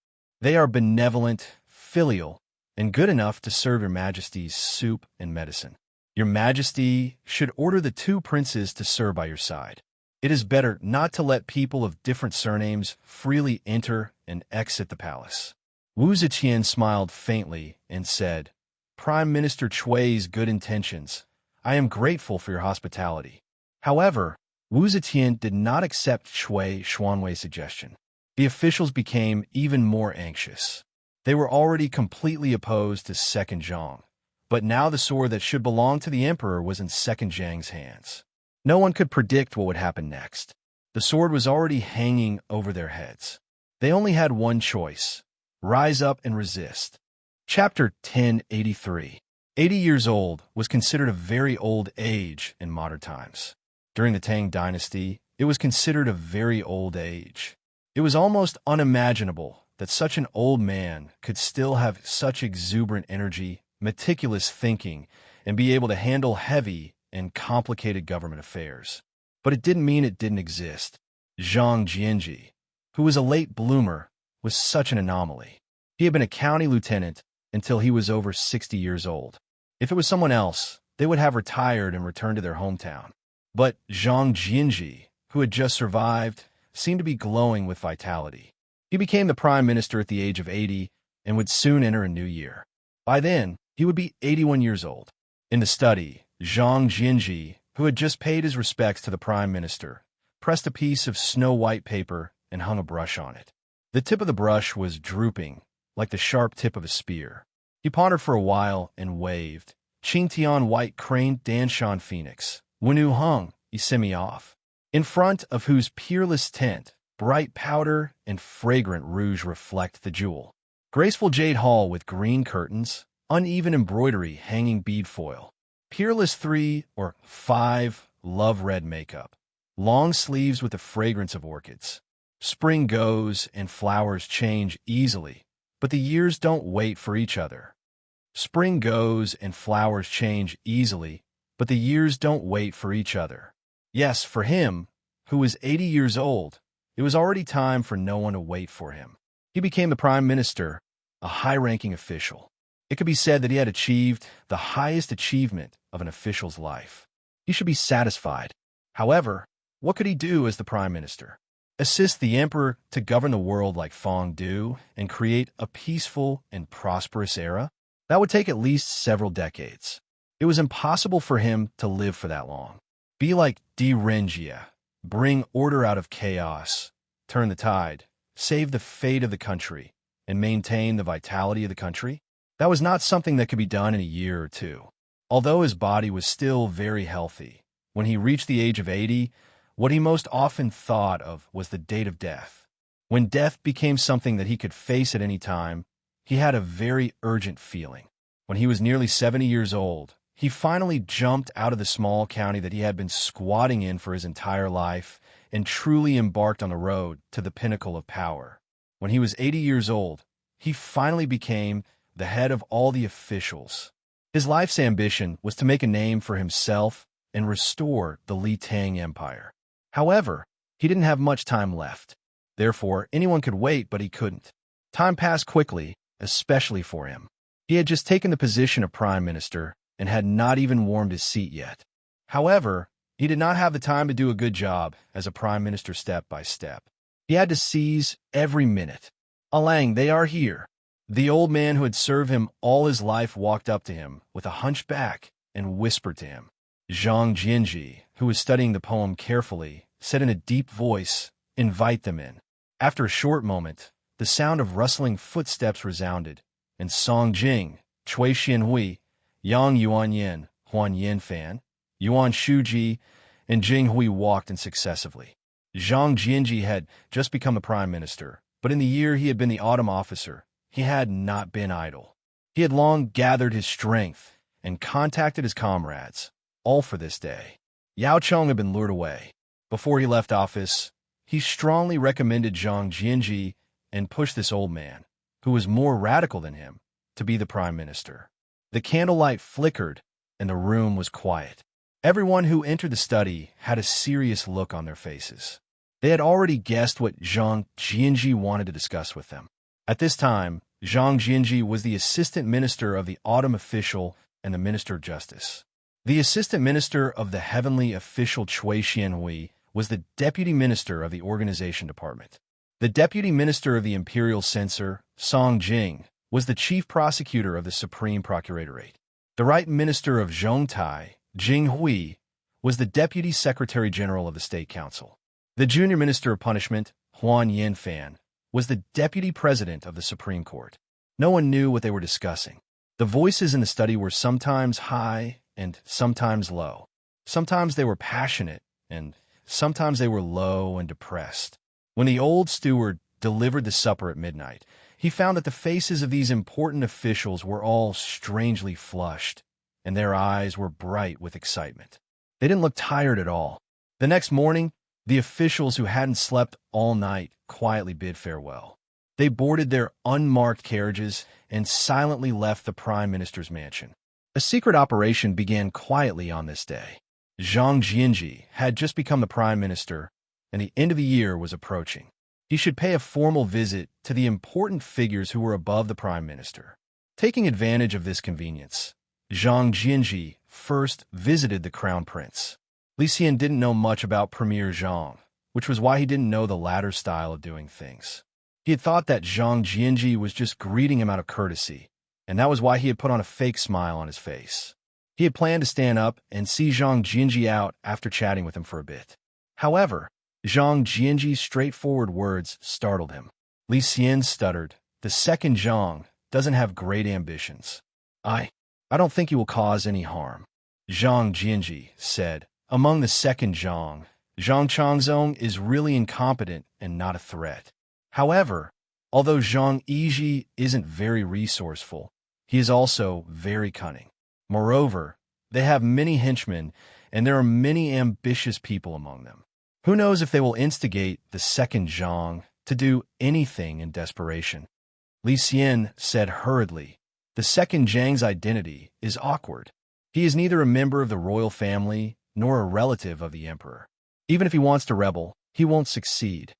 They are benevolent, filial, and good enough to serve your majesty's soup and medicine. Your majesty should order the 2 princes to serve by your side. It is better not to let people of different surnames freely enter and exit the palace." Wu Zetian smiled faintly and said, "Prime Minister Cui's good intentions. I am grateful for your hospitality." However, Wu Zetian did not accept Cui Xuanwei's suggestion. The officials became even more anxious. They were already completely opposed to second Zhang, but now the sword that should belong to the emperor was in second Zhang's hands. No one could predict what would happen next. The sword was already hanging over their heads. They only had one choice: rise up and resist. Chapter 1083. 80 years old was considered a very old age in modern times. During the Tang dynasty, it was considered a very old age. It was almost unimaginable that such an old man could still have such exuberant energy, meticulous thinking, and be able to handle heavy and complicated government affairs. But it didn't mean it didn't exist. Zhang Jianji, who was a late bloomer, was such an anomaly. He had been a county lieutenant until he was over 60 years old. If it was someone else, they would have retired and returned to their hometown. But Zhang Jianji, who had just survived, seemed to be glowing with vitality. He became the prime minister at the age of 80 and would soon enter a new year. By then, he would be 81 years old. In the study, Zhang Jianji, who had just paid his respects to the prime minister, pressed a piece of snow-white paper and hung a brush on it. The tip of the brush was drooping, like the sharp tip of a spear. He pondered for a while and waved. Qing Tian White Crane Danshan Phoenix, Wenu Hung, Isimi off. In front of whose peerless tint, bright powder and fragrant rouge reflect the jewel. Graceful jade hall with green curtains, uneven embroidery hanging bead foil. Peerless 3 or 5 love red makeup. Long sleeves with the fragrance of orchids. Spring goes and flowers change easily, but the years don't wait for each other. Spring goes and flowers change easily, but the years don't wait for each other. Yes, for him, who was 80 years old, it was already time for no one to wait for him. He became the prime minister, a high-ranking official. It could be said that he had achieved the highest achievement of an official's life. He should be satisfied. However, what could he do as the prime minister? Assist the emperor to govern the world like Feng Du and create a peaceful and prosperous era? That would take at least several decades. It was impossible for him to live for that long. Be like Di Renjia, bring order out of chaos, turn the tide, save the fate of the country, and maintain the vitality of the country? That was not something that could be done in a year or two. Although his body was still very healthy, when he reached the age of 80, what he most often thought of was the date of death. When death became something that he could face at any time, he had a very urgent feeling. When he was nearly 70 years old, he finally jumped out of the small county that he had been squatting in for his entire life and truly embarked on the road to the pinnacle of power. When he was 80 years old, he finally became the head of all the officials. His life's ambition was to make a name for himself and restore the Li Tang Empire. However, he didn't have much time left. Therefore, anyone could wait, but he couldn't. Time passed quickly, especially for him. He had just taken the position of prime minister and had not even warmed his seat yet. However, he did not have the time to do a good job as a prime minister step by step. He had to seize every minute. Alang, they are here. The old man who had served him all his life walked up to him with a hunched back and whispered to him. Zhang Jianji, who was studying the poem carefully, said in a deep voice, "Invite them in." After a short moment, the sound of rustling footsteps resounded, and Song Jing, Cui Xianhui, Yang Yuanyin, Huan Yinfan, Yuan Shuji, and Jing Hui walked in successively. Zhang Jianji had just become the prime minister, but in the year he had been the autumn officer, he had not been idle. He had long gathered his strength and contacted his comrades, all for this day. Yao Cheng had been lured away. Before he left office, he strongly recommended Zhang Jianji and pushed this old man, who was more radical than him, to be the prime minister. The candlelight flickered, and the room was quiet. Everyone who entered the study had a serious look on their faces. They had already guessed what Zhang Jianji wanted to discuss with them. At this time, Zhang Jianji was the assistant minister of the autumn official and the minister of justice. The assistant minister of the heavenly official Cui Xianhui was the deputy minister of the organization department. The deputy minister of the imperial censor, Song Jing, was the chief prosecutor of the supreme procuratorate. The right minister of Zhongtai, Jing Hui, was the deputy secretary general of the state council. The junior minister of punishment, Huan Yinfan, was the deputy president of the Supreme Court. No one knew what they were discussing. The voices in the study were sometimes high and sometimes low. Sometimes they were passionate and sometimes they were low and depressed. When the old steward delivered the supper at midnight, he found that the faces of these important officials were all strangely flushed, and their eyes were bright with excitement. They didn't look tired at all. The next morning, the officials who hadn't slept all night quietly bid farewell. They boarded their unmarked carriages and silently left the prime minister's mansion. A secret operation began quietly on this day. Zhang Jianji had just become the prime minister, and the end of the year was approaching. He should pay a formal visit to the important figures who were above the prime minister. Taking advantage of this convenience, Zhang Jianji first visited the crown prince. Li Xian didn't know much about Premier Zhang, which was why he didn't know the latter's style of doing things. He had thought that Zhang Jianji was just greeting him out of courtesy, and that was why he had put on a fake smile on his face. He had planned to stand up and see Zhang Jianji out after chatting with him for a bit. However, Zhang Jianji's straightforward words startled him. Li Xian stuttered, "The second Zhang doesn't have great ambitions. I don't think he will cause any harm." Zhang Jianji said, "Among the second Zhang, Zhang Changzong is really incompetent and not a threat. However, although Zhang Yiji isn't very resourceful, he is also very cunning. Moreover, they have many henchmen, and there are many ambitious people among them. Who knows if they will instigate the second Zhang to do anything in desperation?" Li Xian said hurriedly, "The second Zhang's identity is awkward. He is neither a member of the royal family nor a relative of the emperor. Even if he wants to rebel, he won't succeed."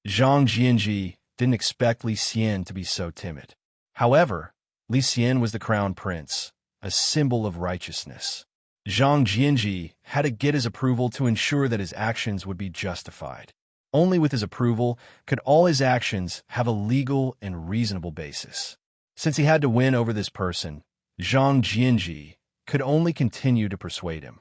Zhang Jianji didn't expect Li Xian to be so timid. However, Li Xian was the crown prince, a symbol of righteousness. Zhang Jianji had to get his approval to ensure that his actions would be justified. Only with his approval could all his actions have a legal and reasonable basis. Since he had to win over this person, Zhang Jianji could only continue to persuade him.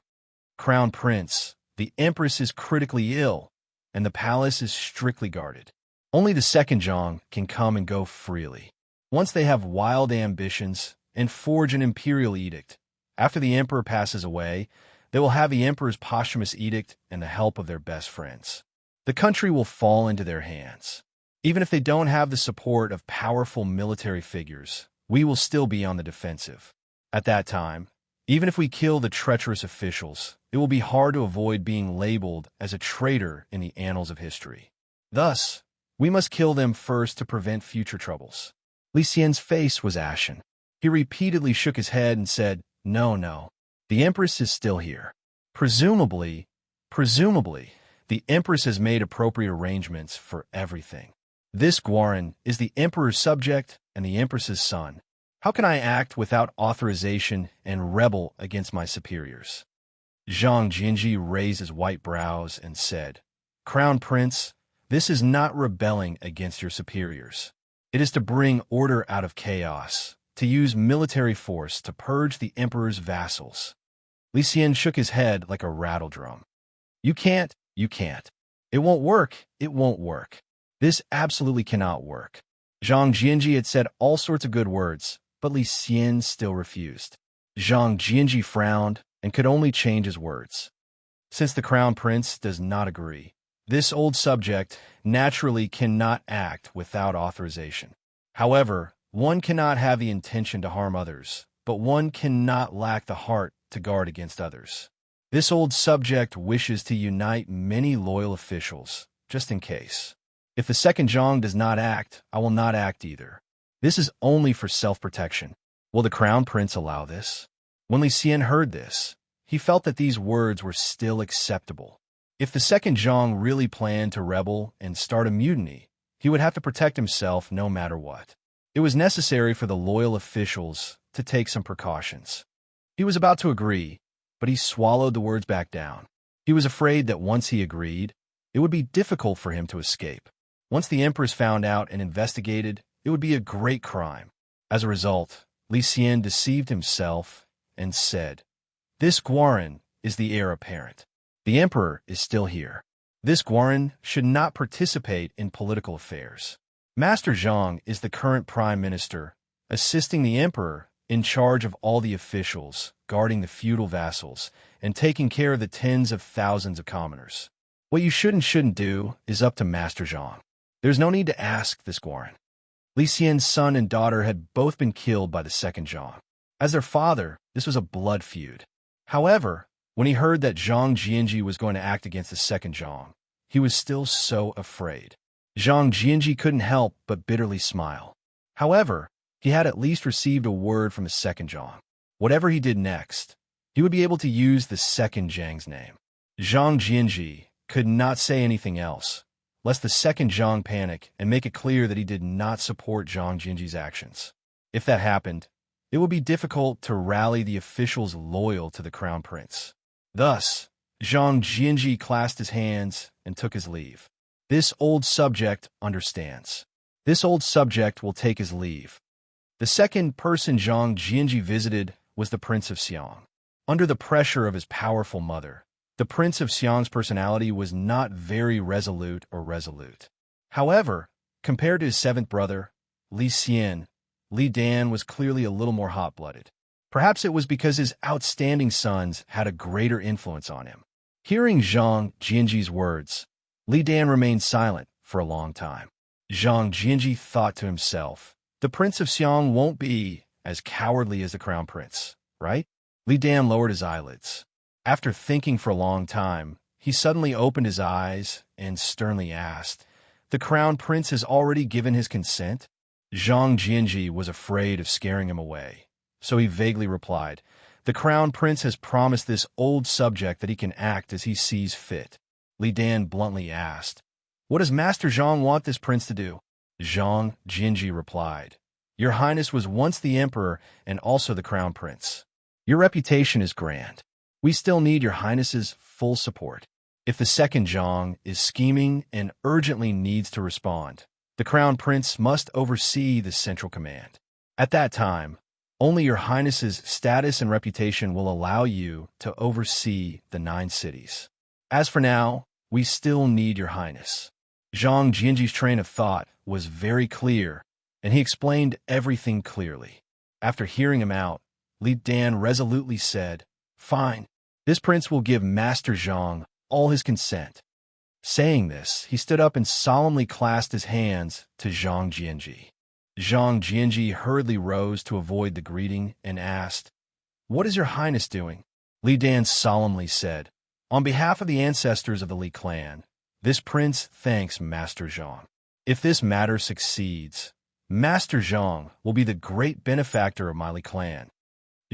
"Crown Prince, the Empress is critically ill, and the palace is strictly guarded. Only the second Zhang can come and go freely. Once they have wild ambitions and forge an imperial edict, after the emperor passes away, they will have the emperor's posthumous edict and the help of their best friends. The country will fall into their hands. Even if they don't have the support of powerful military figures, we will still be on the defensive. At that time, even if we kill the treacherous officials, it will be hard to avoid being labeled as a traitor in the annals of history. Thus, we must kill them first to prevent future troubles." Li Xian's face was ashen. He repeatedly shook his head and said, No, the Empress is still here. Presumably, the Empress has made appropriate arrangements for everything. This Guaran is the Emperor's subject and the Empress's son. How can I act without authorization and rebel against my superiors?" Zhang Jianji raised his white brows and said, "Crown Prince, this is not rebelling against your superiors. It is to bring order out of chaos, to use military force to purge the Emperor's vassals." Li Xian shook his head like a rattle drum. You can't. It won't work. This absolutely cannot work." Zhang Jianji had said all sorts of good words, but Li Xian still refused. Zhang Jianji frowned and could only change his words. Since the crown prince does not agree, this old subject naturally cannot act without authorization. However, one cannot have the intention to harm others, but one cannot lack the heart to guard against others. This old subject wishes to unite many loyal officials, just in case. If the second Zhang does not act, I will not act either. This is only for self-protection. Will the crown prince allow this? When Li Xian heard this, he felt that these words were still acceptable. If the second Zhang really planned to rebel and start a mutiny, he would have to protect himself no matter what. It was necessary for the loyal officials to take some precautions. He was about to agree, but he swallowed the words back down. He was afraid that once he agreed, it would be difficult for him to escape. Once the Empress found out and investigated, it would be a great crime. As a result, Li Xian deceived himself and said, "This Guaran is the heir apparent. The Emperor is still here. This Guaran should not participate in political affairs. Master Zhang is the current prime minister, assisting the Emperor in charge of all the officials, guarding the feudal vassals, and taking care of the tens of thousands of commoners. What you should and shouldn't do is up to Master Zhang. There's no need to ask this Guaran." Li Xian's son and daughter had both been killed by the second Zhang. As their father, this was a blood feud. However, when he heard that Zhang Jianji was going to act against the second Zhang, he was still so afraid. Zhang Jianji couldn't help but bitterly smile. However, he had at least received a word from the second Zhang. Whatever he did next, he would be able to use the second Zhang's name. Zhang Jianji could not say anything else, lest the second Zhang panic and make it clear that he did not support Zhang Jianji's actions. If that happened, it would be difficult to rally the officials loyal to the crown prince. Thus, Zhang Jianji clasped his hands and took his leave. This old subject understands. This old subject will take his leave. The second person Zhang Jianji visited was the Prince of Xiang. Under the pressure of his powerful mother, the Prince of Xiang's personality was not very resolute. However, compared to his seventh brother, Li Xian, Li Dan was clearly a little more hot-blooded. Perhaps it was because his outstanding sons had a greater influence on him. Hearing Zhang Jianji's words, Li Dan remained silent for a long time. Zhang Jianji thought to himself, the Prince of Xiang won't be as cowardly as the Crown Prince, right? Li Dan lowered his eyelids. After thinking for a long time, he suddenly opened his eyes and sternly asked, the Crown Prince has already given his consent? Zhang Jianji was afraid of scaring him away, so he vaguely replied, the Crown Prince has promised this old subject that he can act as he sees fit. Li Dan bluntly asked, what does Master Zhang want this prince to do? Zhang Jianji replied, your Highness was once the Emperor and also the Crown Prince. Your reputation is grand. We still need your Highness's full support. If the second Zhang is scheming and urgently needs to respond, the Crown Prince must oversee the central command. At that time, only your Highness's status and reputation will allow you to oversee the 9 cities. As for now, we still need your Highness. Zhang Jianji's train of thought was very clear, and he explained everything clearly. After hearing him out, Li Dan resolutely said, fine, this prince will give Master Zhang all his consent. Saying this, he stood up and solemnly clasped his hands to Zhang Jianji. Zhang Jianji hurriedly rose to avoid the greeting and asked, what is your Highness doing? Li Dan solemnly said, on behalf of the ancestors of the Li clan, this prince thanks Master Zhang. If this matter succeeds, Master Zhang will be the great benefactor of my Li clan.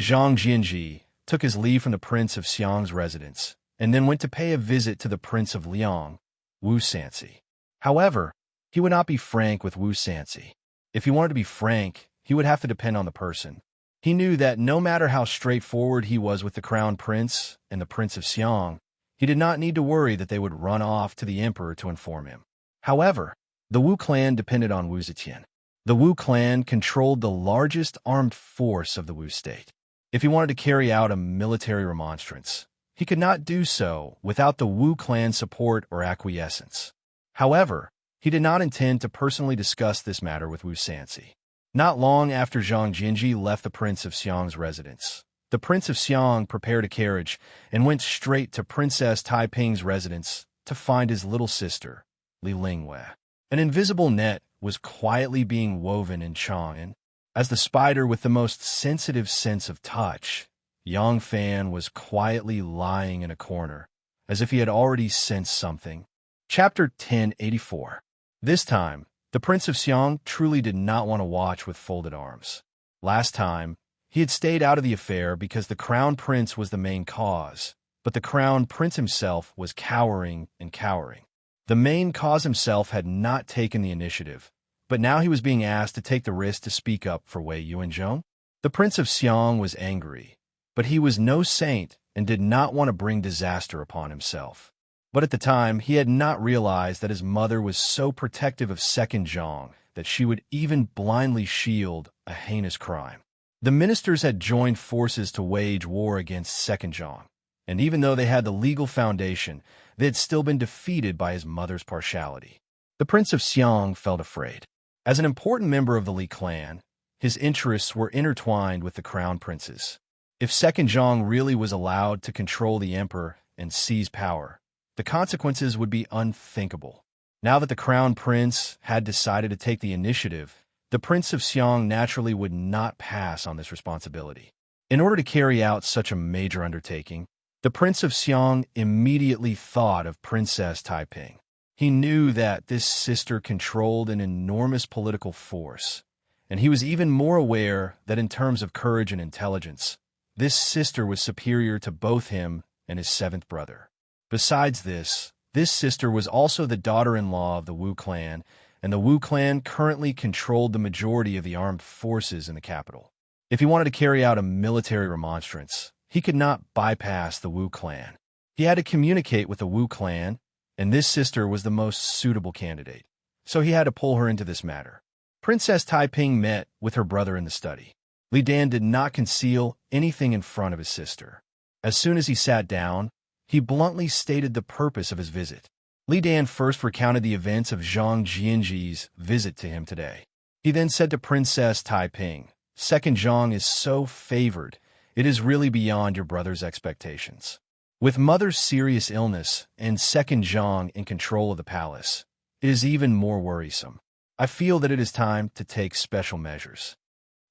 Zhang Jianji took his leave from the Prince of Xiang's residence and then went to pay a visit to the Prince of Liang, Wu Sanci. However, he would not be frank with Wu Sanci. If he wanted to be frank, he would have to depend on the person. He knew that no matter how straightforward he was with the Crown Prince and the Prince of Xiang, he did not need to worry that they would run off to the Emperor to inform him. However, the Wu clan depended on Wu Zetian. The Wu clan controlled the largest armed force of the Wu state. If he wanted to carry out a military remonstrance, he could not do so without the Wu clan's support or acquiescence. However, he did not intend to personally discuss this matter with Wu Sanci. Not long after Zhang Jianji left the Prince of Xiang's residence, the Prince of Xiang prepared a carriage and went straight to Princess Taiping's residence to find his little sister, Li Lingwei. An invisible net was quietly being woven in Chang'an. As the spider with the most sensitive sense of touch, Yang Fan was quietly lying in a corner, as if he had already sensed something. Chapter 1084. This time, the Prince of Xiang truly did not want to watch with folded arms. Last time, he had stayed out of the affair because the Crown Prince was the main cause, but the Crown Prince himself was cowering and cowering. The main cause himself had not taken the initiative, but now he was being asked to take the risk to speak up for Wei Yuanzhong. The Prince of Xiang was angry, but he was no saint and did not want to bring disaster upon himself. But at the time, he had not realized that his mother was so protective of Second Zhang that she would even blindly shield a heinous crime. The ministers had joined forces to wage war against Second Zhang, and even though they had the legal foundation, they had still been defeated by his mother's partiality. The Prince of Xiang felt afraid. As an important member of the Li clan, his interests were intertwined with the Crown Prince's. If Second Zhang really was allowed to control the Emperor and seize power, the consequences would be unthinkable. Now that the Crown Prince had decided to take the initiative, the Prince of Xiang naturally would not pass on this responsibility. In order to carry out such a major undertaking, the Prince of Xiang immediately thought of Princess Taiping. He knew that this sister controlled an enormous political force, and he was even more aware that in terms of courage and intelligence, this sister was superior to both him and his seventh brother. Besides this sister was also the daughter-in-law of the Wu clan, and the Wu clan currently controlled the majority of the armed forces in the capital. If he wanted to carry out a military remonstrance, he could not bypass the Wu clan. He had to communicate with the Wu clan, and this sister was the most suitable candidate. So he had to pull her into this matter. Princess Taiping met with her brother in the study. Li Dan did not conceal anything in front of his sister. As soon as he sat down, he bluntly stated the purpose of his visit. Li Dan first recounted the events of Zhang Jianji's visit to him today. He then said to Princess Taiping, "Second Zhang is so favored, it is really beyond your brother's expectations. With mother's serious illness and second Zhang in control of the palace, it is even more worrisome. I feel that it is time to take special measures."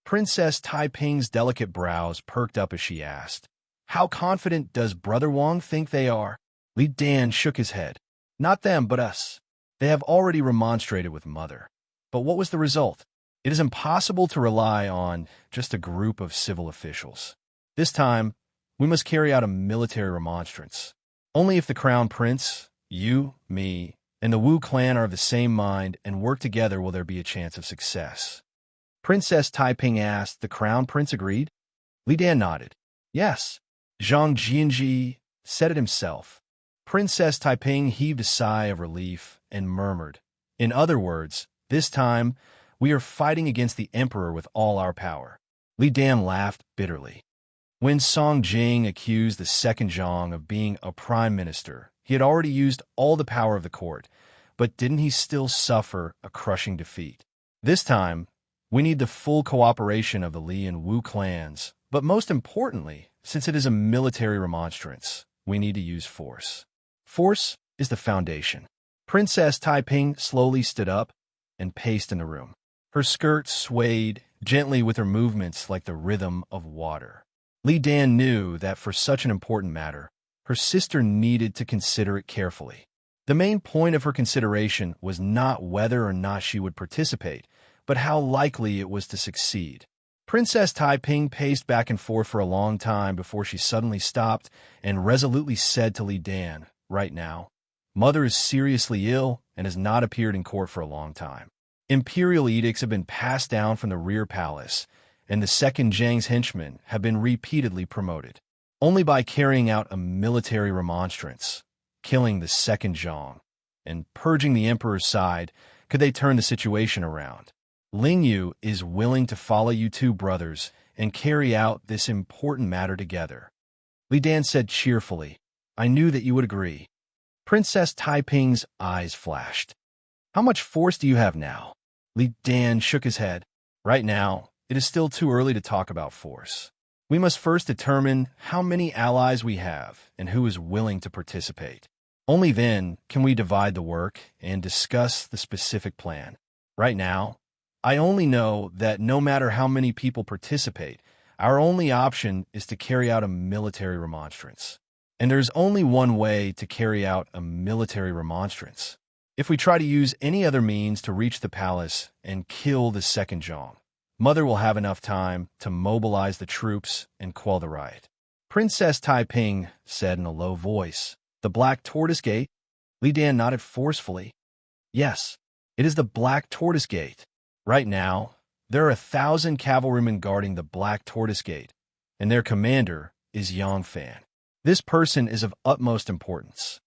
Princess Taiping's delicate brows perked up as she asked, "How confident does Brother Wang think they are?" Li Dan shook his head. "Not them, but us. They have already remonstrated with Mother. But what was the result? It is impossible to rely on just a group of civil officials. This time, we must carry out a military remonstrance. Only if the Crown Prince, you, me, and the Wu clan are of the same mind and work together will there be a chance of success." Princess Taiping asked. The Crown Prince agreed? Li Dan nodded. "Yes." Zhang Jianji said it himself. Princess Taiping heaved a sigh of relief and murmured, "In other words, this time, we are fighting against the emperor with all our power." Li Dan laughed bitterly. When Song Jing accused the second Zhang of being a prime minister, he had already used all the power of the court, but didn't he still suffer a crushing defeat? This time, we need the full cooperation of the Li and Wu clans, but most importantly, since it is a military remonstrance, we need to use force. Force is the foundation. Princess Taiping slowly stood up and paced in the room. Her skirt swayed gently with her movements like the rhythm of water. Li Dan knew that for such an important matter, her sister needed to consider it carefully. The main point of her consideration was not whether or not she would participate, but how likely it was to succeed. Princess Taiping paced back and forth for a long time before she suddenly stopped and resolutely said to Li Dan, "Right now, Mother is seriously ill and has not appeared in court for a long time. Imperial edicts have been passed down from the rear palace, and the second Zhang's henchmen have been repeatedly promoted. Only by carrying out a military remonstrance, killing the second Zhang, and purging the emperor's side could they turn the situation around. Ling Yu is willing to follow you two brothers and carry out this important matter together." Li Dan said cheerfully, "I knew that you would agree." Princess Taiping's eyes flashed. "How much force do you have now?" Li Dan shook his head. "Right now, it is still too early to talk about force. We must first determine how many allies we have and who is willing to participate. Only then can we divide the work and discuss the specific plan. Right now, I only know that no matter how many people participate, our only option is to carry out a military remonstrance. And there's only one way to carry out a military remonstrance. If we try to use any other means to reach the palace and kill the second Zhang, Mother will have enough time to mobilize the troops and quell the riot." Princess Taiping said in a low voice, "The Black Tortoise Gate?" Li Dan nodded forcefully. "Yes, it is the Black Tortoise Gate. Right now, there are 1,000 cavalrymen guarding the Black Tortoise Gate, and their commander is Yang Fan. This person is of utmost importance.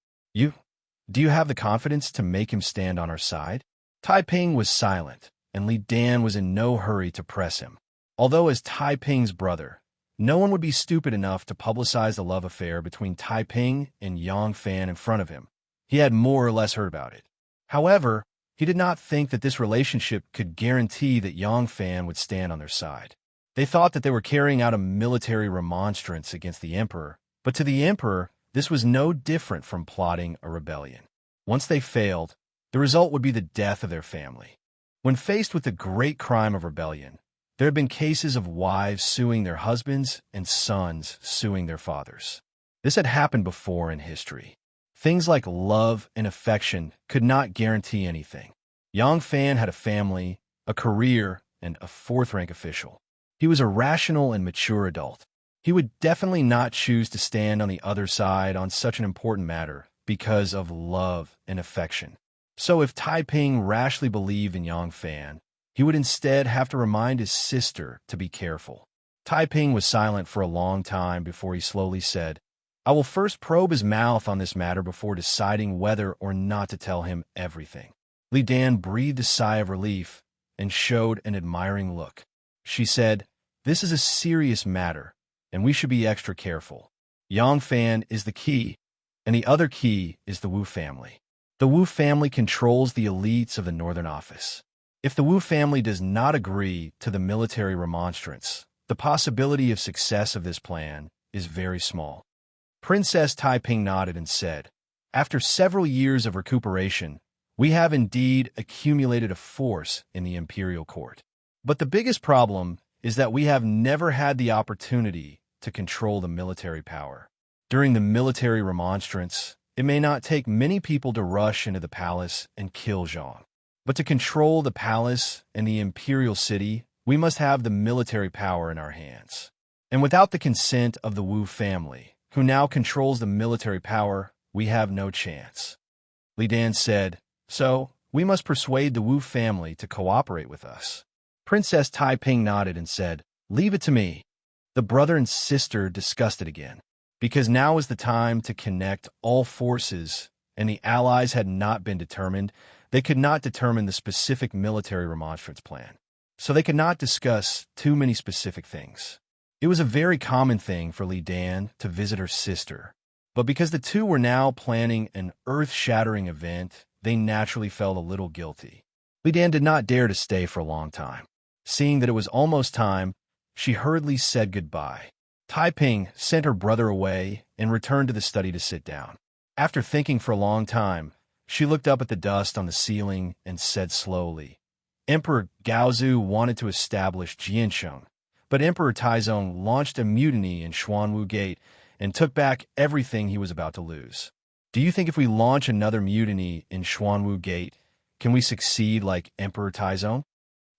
Do you have the confidence to make him stand on our side?" Taiping was silent, and Li Dan was in no hurry to press him. Although as Taiping's brother, no one would be stupid enough to publicize the love affair between Taiping and Yang Fan in front of him. He had more or less heard about it. However, he did not think that this relationship could guarantee that Yang Fan would stand on their side. They thought that they were carrying out a military remonstrance against the emperor, but to the emperor, this was no different from plotting a rebellion. Once they failed, the result would be the death of their family. When faced with the great crime of rebellion, there have been cases of wives suing their husbands and sons suing their fathers. This had happened before in history. Things like love and affection could not guarantee anything. Yang Fan had a family, a career, and a fourth-rank official. He was a rational and mature adult. He would definitely not choose to stand on the other side on such an important matter because of love and affection. So if Taiping rashly believed in Yang Fan, he would instead have to remind his sister to be careful. Taiping was silent for a long time before he slowly said, I will first probe his mouth on this matter before deciding whether or not to tell him everything. Li Dan breathed a sigh of relief and showed an admiring look. She said, This is a serious matter, and we should be extra careful. Yang Fan is the key, and the other key is the Wu family. The Wu family controls the elites of the Northern Office. If the Wu family does not agree to the military remonstrance, the possibility of success of this plan is very small. Princess Taiping nodded and said, After several years of recuperation, we have indeed accumulated a force in the imperial court. But the biggest problem is that we have never had the opportunity to control the military power. During the military remonstrance, it may not take many people to rush into the palace and kill Zhang. But to control the palace and the imperial city, we must have the military power in our hands. And without the consent of the Wu family, who now controls the military power, we have no chance. Li Dan said, So, we must persuade the Wu family to cooperate with us. Princess Taiping nodded and said, Leave it to me. The brother and sister discussed it again, because now is the time to connect all forces, and the allies had not been determined. They could not determine the specific military remonstrance plan, so they could not discuss too many specific things. It was a very common thing for Li Dan to visit her sister, but because the two were now planning an earth-shattering event, they naturally felt a little guilty. Li Dan did not dare to stay for a long time. Seeing that it was almost time, she hurriedly said goodbye. Taiping sent her brother away and returned to the study to sit down. After thinking for a long time, she looked up at the dust on the ceiling and said slowly, Emperor Gaozu wanted to establish Jiansheng, but Emperor Taizong launched a mutiny in Xuanwu Gate and took back everything he was about to lose. Do you think if we launch another mutiny in Xuanwu Gate, can we succeed like Emperor Taizong?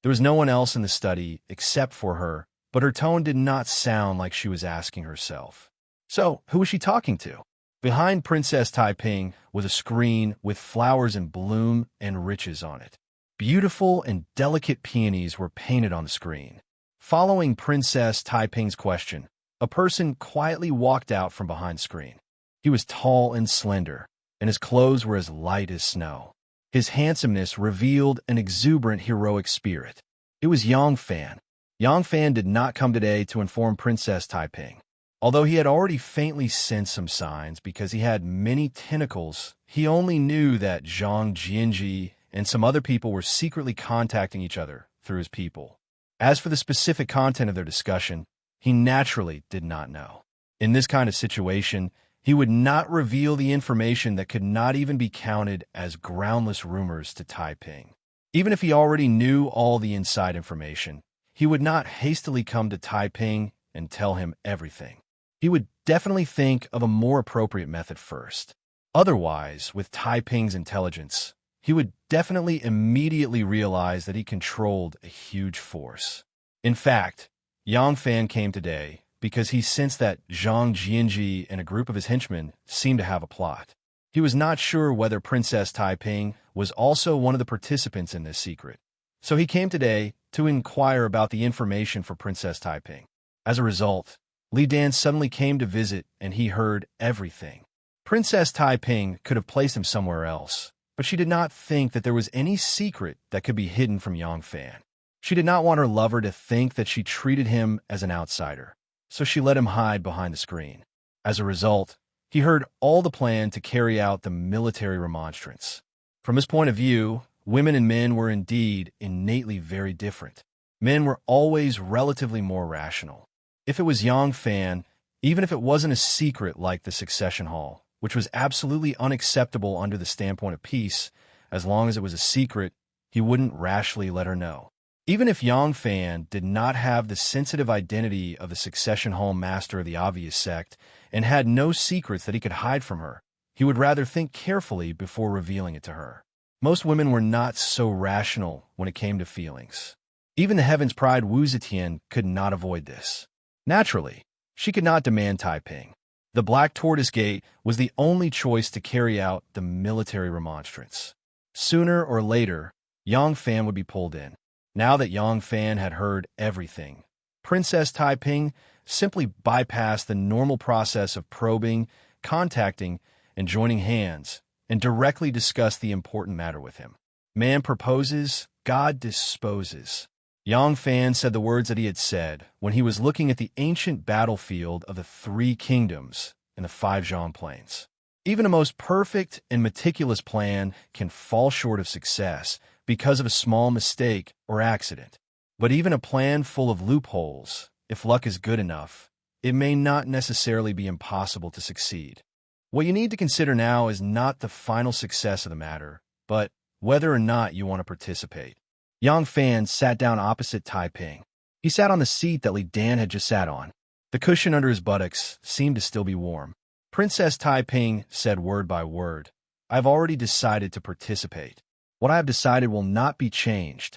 There was no one else in the study except for her, but her tone did not sound like she was asking herself. So, who was she talking to? Behind Princess Taiping was a screen with flowers in bloom and riches on it. Beautiful and delicate peonies were painted on the screen. Following Princess Taiping's question, a person quietly walked out from behind the screen. He was tall and slender, and his clothes were as light as snow. His handsomeness revealed an exuberant heroic spirit. It was Yang Fan. Yang Fan did not come today to inform Princess Taiping. Although he had already faintly sensed some signs because he had many tentacles, he only knew that Zhang Jianji and some other people were secretly contacting each other through his people. As for the specific content of their discussion, he naturally did not know. In this kind of situation, he would not reveal the information that could not even be counted as groundless rumors to Taiping. Even if he already knew all the inside information, he would not hastily come to Taiping and tell him everything. He would definitely think of a more appropriate method first. Otherwise, with Taiping's intelligence, he would definitely immediately realize that he controlled a huge force. In fact, Yang Fan came today because he sensed that Zhang Jianji and a group of his henchmen seemed to have a plot. He was not sure whether Princess Taiping was also one of the participants in this secret, so he came today to inquire about the information for Princess Taiping. As a result, Li Dan suddenly came to visit and he heard everything. Princess Taiping could have placed him somewhere else, but she did not think that there was any secret that could be hidden from Yang Fan. She did not want her lover to think that she treated him as an outsider, so she let him hide behind the screen. As a result, he heard all the plan to carry out the military remonstrance. From his point of view, women and men were indeed innately very different. Men were always relatively more rational. If it was Yang Fan, even if it wasn't a secret like the succession hall, which was absolutely unacceptable under the standpoint of peace, as long as it was a secret, he wouldn't rashly let her know. Even if Yang Fan did not have the sensitive identity of the succession hall master of the obvious sect and had no secrets that he could hide from her, he would rather think carefully before revealing it to her. Most women were not so rational when it came to feelings. Even the Heaven's Pride Wu Zetian could not avoid this. Naturally, she could not demand Taiping. The Black Tortoise Gate was the only choice to carry out the military remonstrance. Sooner or later, Yang Fan would be pulled in. Now that Yang Fan had heard everything, Princess Taiping simply bypassed the normal process of probing, contacting, and joining hands, and directly discussed the important matter with him. Man proposes, God disposes. Yang Fan said the words that he had said when he was looking at the ancient battlefield of the Three Kingdoms in the Five Zhang Plains. Even a most perfect and meticulous plan can fall short of success because of a small mistake or accident. But even a plan full of loopholes, if luck is good enough, it may not necessarily be impossible to succeed. What you need to consider now is not the final success of the matter, but whether or not you want to participate. Yang Fan sat down opposite Taiping. He sat on the seat that Li Dan had just sat on. The cushion under his buttocks seemed to still be warm. Princess Taiping said word by word, "I've already decided to participate. What I have decided will not be changed."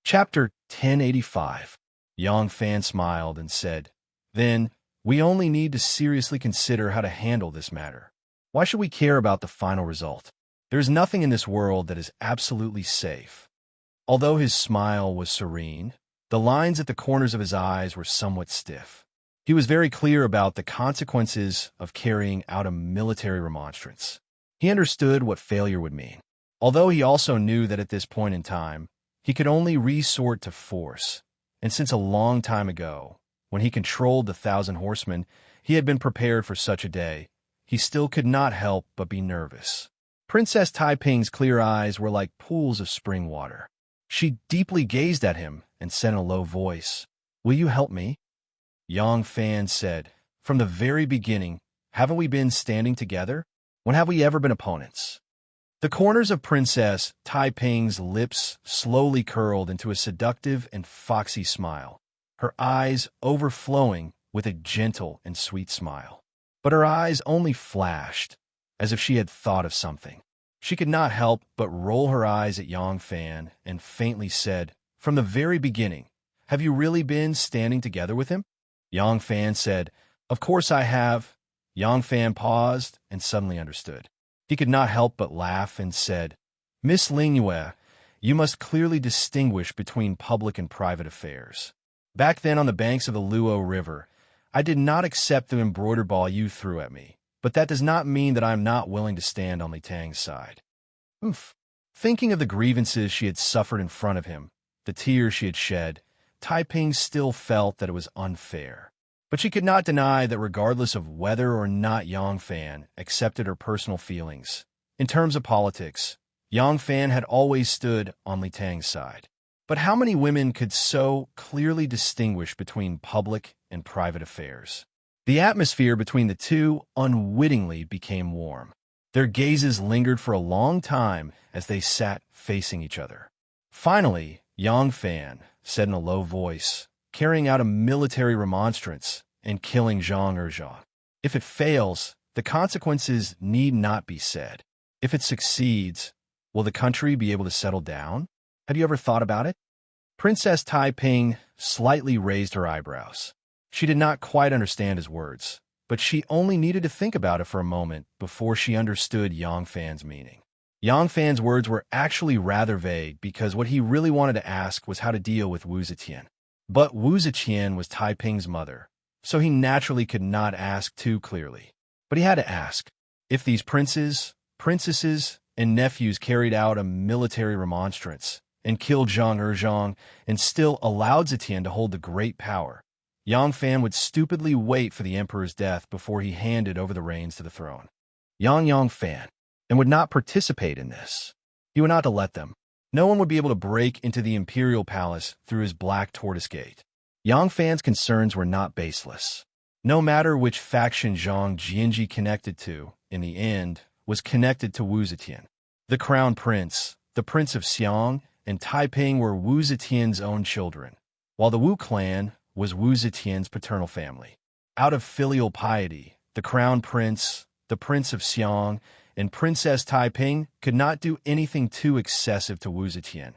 Chapter 1085. Yang Fan smiled and said, "Then, we only need to seriously consider how to handle this matter. Why should we care about the final result? There is nothing in this world that is absolutely safe." Although his smile was serene, the lines at the corners of his eyes were somewhat stiff. He was very clear about the consequences of carrying out a military remonstrance. He understood what failure would mean, although he also knew that at this point in time, he could only resort to force. And since a long time ago, when he controlled the 1,000 horsemen, he had been prepared for such a day, he still could not help but be nervous. Princess Taiping's clear eyes were like pools of spring water. She deeply gazed at him and said in a low voice, "Will you help me?" Yang Fan said, "From the very beginning, haven't we been standing together? When have we ever been opponents?" The corners of Princess Taiping's lips slowly curled into a seductive and foxy smile, her eyes overflowing with a gentle and sweet smile. But her eyes only flashed, as if she had thought of something. She could not help but roll her eyes at Yang Fan and faintly said, "From the very beginning, have you really been standing together with him?" Yang Fan said, "Of course I have." Yang Fan paused and suddenly understood. He could not help but laugh and said, "Miss Lingyue, you must clearly distinguish between public and private affairs. Back then on the banks of the Luo River, I did not accept the embroidered ball you threw at me, but that does not mean that I am not willing to stand on Li Tang's side." Oof. Thinking of the grievances she had suffered in front of him, the tears she had shed, Taiping still felt that it was unfair. But she could not deny that regardless of whether or not Yang Fan accepted her personal feelings, in terms of politics, Yang Fan had always stood on Li Tang's side. But how many women could so clearly distinguish between public and private affairs? The atmosphere between the two unwittingly became warm. Their gazes lingered for a long time as they sat facing each other. Finally, Yang Fan said in a low voice, "Carrying out a military remonstrance and killing Zhang Erzhang. If it fails, the consequences need not be said. If it succeeds, will the country be able to settle down? Have you ever thought about it?" Princess Taiping slightly raised her eyebrows. She did not quite understand his words, but she only needed to think about it for a moment before she understood Yang Fan's meaning. Yang Fan's words were actually rather vague because what he really wanted to ask was how to deal with Wu Zetian. But Wu Zetian was Taiping's mother, so he naturally could not ask too clearly. But he had to ask, if these princes, princesses, and nephews carried out a military remonstrance and killed Zhang Erzhang and still allowed Zetian to hold the great power, Yang Fan would stupidly wait for the emperor's death before he handed over the reins to the throne. Yang Fan, and would not participate in this. He would not let them. No one would be able to break into the imperial palace through his black tortoise gate. Yang Fan's concerns were not baseless. No matter which faction Zhang Jianji connected to, in the end, was connected to Wu Zetian. The crown prince, the prince of Xiang, and Taiping were Wu Zetian's own children, while the Wu clan was Wu Zetian's paternal family. Out of filial piety, the crown prince, the prince of Xiang, and Princess Taiping could not do anything too excessive to Wu Zetian,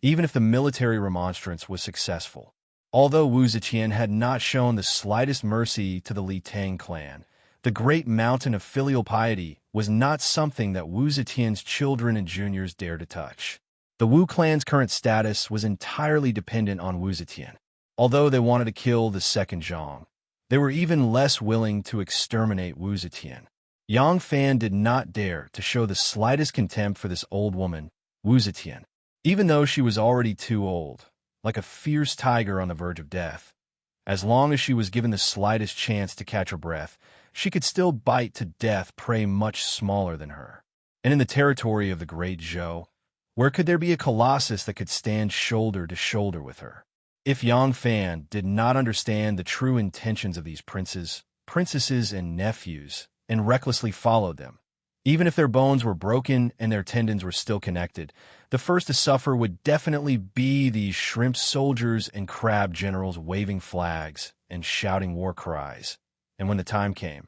even if the military remonstrance was successful. Although Wu Zetian had not shown the slightest mercy to the Li Tang clan, the great mountain of filial piety was not something that Wu Zetian's children and juniors dared to touch. The Wu clan's current status was entirely dependent on Wu Zetian. Although they wanted to kill the second Zhang, they were even less willing to exterminate Wu Zetian. Yang Fan did not dare to show the slightest contempt for this old woman, Wu Zetian. Even though she was already too old, like a fierce tiger on the verge of death, as long as she was given the slightest chance to catch her breath, she could still bite to death prey much smaller than her. And in the territory of the great Zhou, where could there be a colossus that could stand shoulder to shoulder with her? If Yang Fan did not understand the true intentions of these princes, princesses, and nephews, and recklessly followed them, even if their bones were broken and their tendons were still connected, the first to suffer would definitely be these shrimp soldiers and crab generals waving flags and shouting war cries. And when the time came,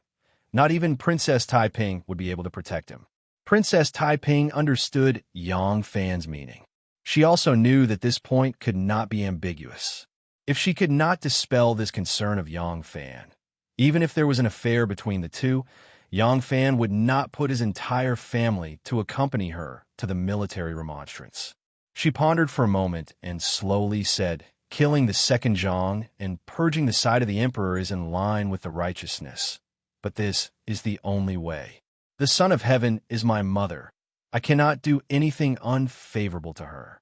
not even Princess Taiping would be able to protect him. Princess Taiping understood Yang Fan's meaning. She also knew that this point could not be ambiguous. If she could not dispel this concern of Yang Fan, even if there was an affair between the two, Yang Fan would not put his entire family to accompany her to the military remonstrance. She pondered for a moment and slowly said, "Killing the second Zhang and purging the side of the emperor is in line with the righteousness. But this is the only way. The Son of Heaven is my mother. I cannot do anything unfavorable to her."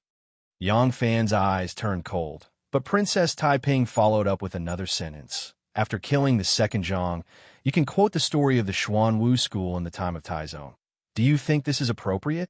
Yang Fan's eyes turned cold, but Princess Taiping followed up with another sentence. "After killing the second Zhang, you can quote the story of the Xuanwu school in the time of Taizong. Do you think this is appropriate?"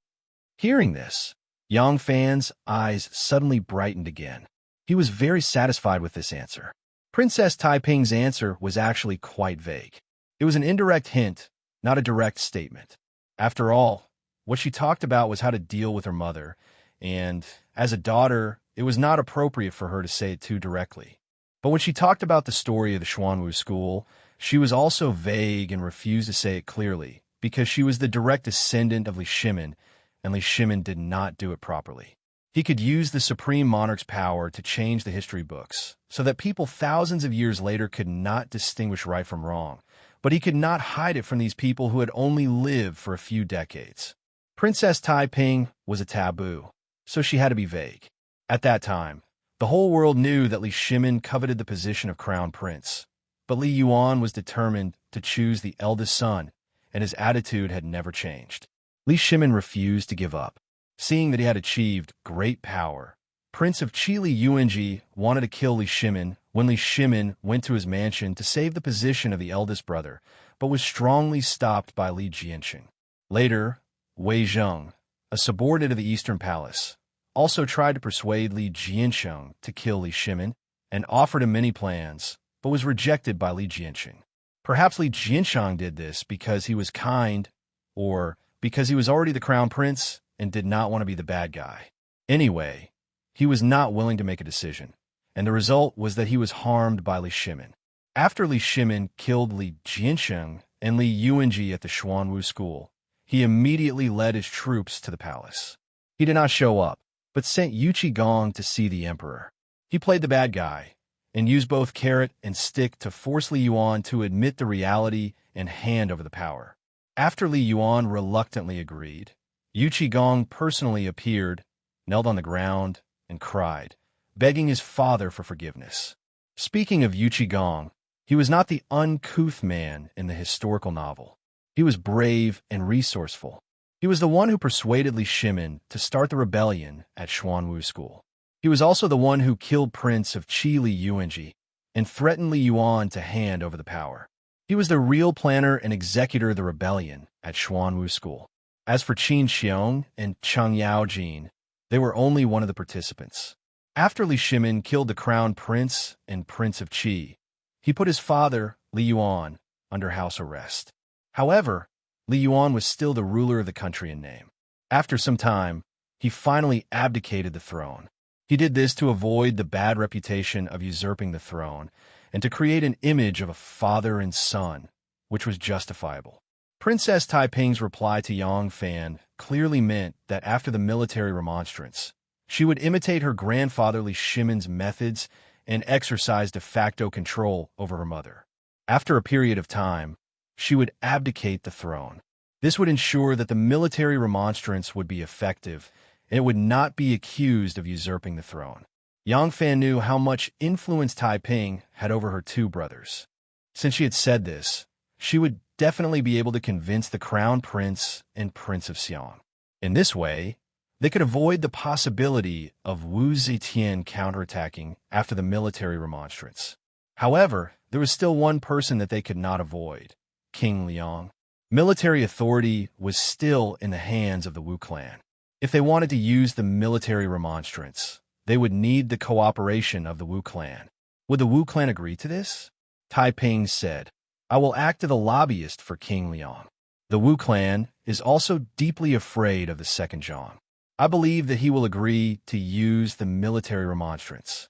Hearing this, Yang Fan's eyes suddenly brightened again. He was very satisfied with this answer. Princess Taiping's answer was actually quite vague. It was an indirect hint, not a direct statement. After all, what she talked about was how to deal with her mother, and as a daughter, it was not appropriate for her to say it too directly. But when she talked about the story of the Xuanwu school, she was also vague and refused to say it clearly, because she was the direct descendant of Li Shimin, and Li Shimin did not do it properly. He could use the supreme monarch's power to change the history books, so that people thousands of years later could not distinguish right from wrong, but he could not hide it from these people who had only lived for a few decades. Princess Taiping was a taboo, so she had to be vague. At that time, the whole world knew that Li Shimin coveted the position of crown prince, but Li Yuan was determined to choose the eldest son, and his attitude had never changed. Li Shimin refused to give up. Seeing that he had achieved great power, Prince of Qi Li Yuanji wanted to kill Li Shimin when Li Shimin went to his mansion to save the position of the eldest brother, but was strongly stopped by Li Jianqing. Later, Wei Zheng, a subordinate of the Eastern Palace, also tried to persuade Li Jianqing to kill Li Shimin and offered him many plans, but was rejected by Li Jianqing. Perhaps Li Jianqing did this because he was kind, or because he was already the crown prince and did not want to be the bad guy. Anyway, he was not willing to make a decision, and the result was that he was harmed by Li Shimin. After Li Shimin killed Li Jianqing and Li Yuanji at the Xuanwu school, he immediately led his troops to the palace. He did not show up, but sent Yu Qigong to see the emperor. He played the bad guy, and used both carrot and stick to force Li Yuan to admit the reality and hand over the power. After Li Yuan reluctantly agreed, Yu Qigong personally appeared, knelt on the ground, and cried, begging his father for forgiveness. Speaking of Yu Qigong, he was not the uncouth man in the historical novel. He was brave and resourceful. He was the one who persuaded Li Shimin to start the rebellion at Xuanwu School. He was also the one who killed Prince of Qi Li Yuanji and threatened Li Yuan to hand over the power. He was the real planner and executor of the rebellion at Xuanwu School. As for Qin Xiong and Cheng Yaojin, they were only one of the participants. After Li Shimin killed the crown prince and Prince of Qi, he put his father, Li Yuan, under house arrest. However, Li Yuan was still the ruler of the country in name. After some time, he finally abdicated the throne. He did this to avoid the bad reputation of usurping the throne and to create an image of a father and son, which was justifiable. Princess Taiping's reply to Yang Fan clearly meant that after the military remonstrance, she would imitate her grandfather Li Shimin's methods and exercise de facto control over her mother. After a period of time, she would abdicate the throne. This would ensure that the military remonstrance would be effective, and it would not be accused of usurping the throne. Yang Fan knew how much influence Taiping had over her two brothers. Since she had said this, she would definitely be able to convince the Crown Prince and Prince of Xiang. In this way, they could avoid the possibility of Wu Zetian counterattacking after the military remonstrance. However, there was still one person that they could not avoid: King Liang. Military authority was still in the hands of the Wu clan. If they wanted to use the military remonstrance, they would need the cooperation of the Wu clan. Would the Wu clan agree to this? Taiping said, "I will act as a lobbyist for King Liang. The Wu clan is also deeply afraid of the second Zhang. I believe that he will agree to use the military remonstrance."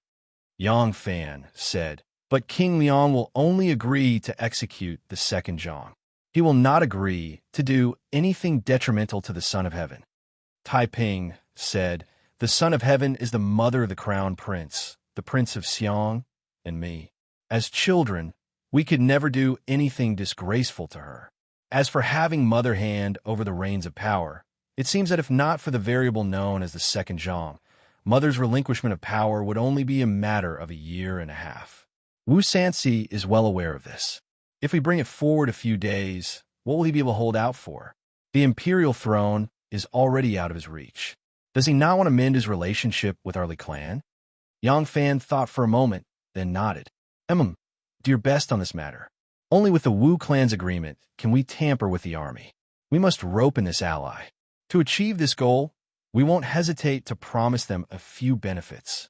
Yang Fan said, "But King Liang will only agree to execute the second Zhang. He will not agree to do anything detrimental to the Son of Heaven." Taiping said, "The Son of Heaven is the mother of the Crown Prince, the Prince of Xiang, and me. As children, we could never do anything disgraceful to her. As for having mother hand over the reins of power, it seems that if not for the variable known as the second Zhang, mother's relinquishment of power would only be a matter of a year and a half. Wu Sanxi is well aware of this. If we bring it forward a few days, what will he be able to hold out for? The imperial throne is already out of his reach. Does he not want to mend his relationship with our Li clan?" Yang Fan thought for a moment, then nodded. "Do your best on this matter. Only with the Wu clan's agreement can we tamper with the army. We must rope in this ally. To achieve this goal, we won't hesitate to promise them a few benefits."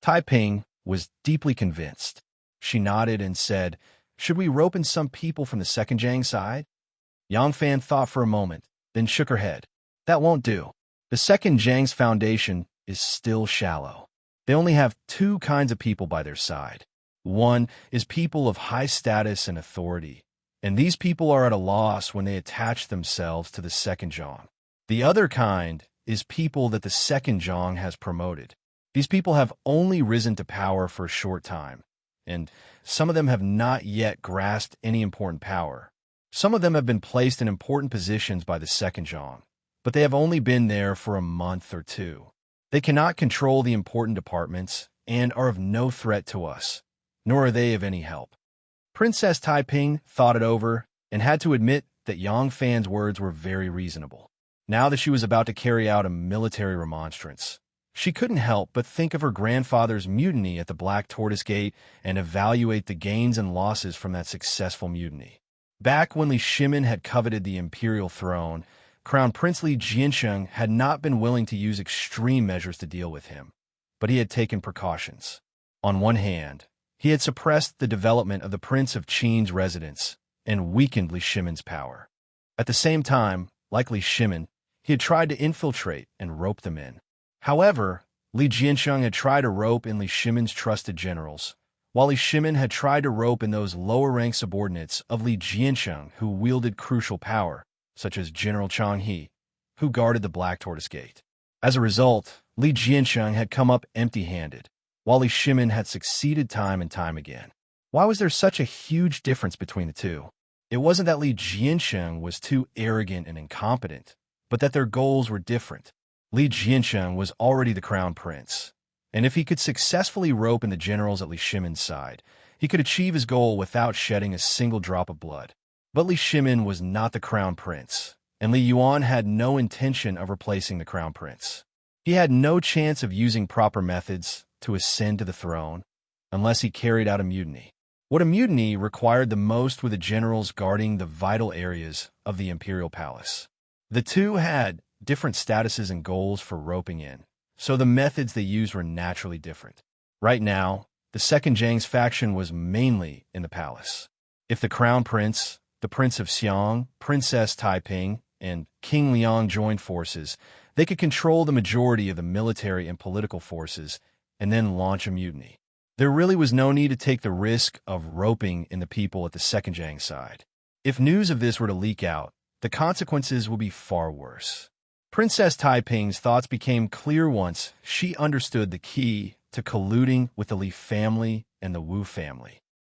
Taiping was deeply convinced. She nodded and said, "Should we rope in some people from the second Zhang side?" Yang Fan thought for a moment, then shook her head. "That won't do. The second Zhang's foundation is still shallow. They only have two kinds of people by their side. One is people of high status and authority, and these people are at a loss when they attach themselves to the second Zhang. The other kind is people that the second Zhang has promoted. These people have only risen to power for a short time, and some of them have not yet grasped any important power. Some of them have been placed in important positions by the second Zhang, but they have only been there for a month or two. They cannot control the important departments and are of no threat to us, nor are they of any help." Princess Taiping thought it over and had to admit that Yang Fan's words were very reasonable. Now that she was about to carry out a military remonstrance, she couldn't help but think of her grandfather's mutiny at the Black Tortoise Gate and evaluate the gains and losses from that successful mutiny. Back when Li Shimin had coveted the imperial throne, Crown Prince Li Jiansheng had not been willing to use extreme measures to deal with him, but he had taken precautions. On one hand, he had suppressed the development of the Prince of Qin's residence and weakened Li Shimin's power. At the same time, like Li Shimin, he had tried to infiltrate and rope them in. However, Li Jiansheng had tried to rope in Li Shimin's trusted generals, while Li Shimin had tried to rope in those lower-rank subordinates of Li Jiansheng who wielded crucial power, such as General Chang He, who guarded the Black Tortoise Gate. As a result, Li Jiansheng had come up empty-handed, while Li Shimin had succeeded time and time again. Why was there such a huge difference between the two? It wasn't that Li Jiansheng was too arrogant and incompetent, but that their goals were different. Li Jiansheng was already the crown prince, and if he could successfully rope in the generals at Li Shimin's side, he could achieve his goal without shedding a single drop of blood. But Li Shimin was not the crown prince, and Li Yuan had no intention of replacing the crown prince. He had no chance of using proper methods to ascend to the throne unless he carried out a mutiny. What a mutiny required the most were the generals guarding the vital areas of the imperial palace. The two had different statuses and goals for roping in, so the methods they used were naturally different. Right now, the second Zhang's faction was mainly in the palace. If the crown prince, the Prince of Xiang, Princess Taiping, and King Liang joined forces, they could control the majority of the military and political forces and then launch a mutiny. There really was no need to take the risk of roping in the people at the second Zhang side. If news of this were to leak out, the consequences would be far worse. Princess Taiping's thoughts became clear once she understood the key to colluding with the Li family and the Wu family.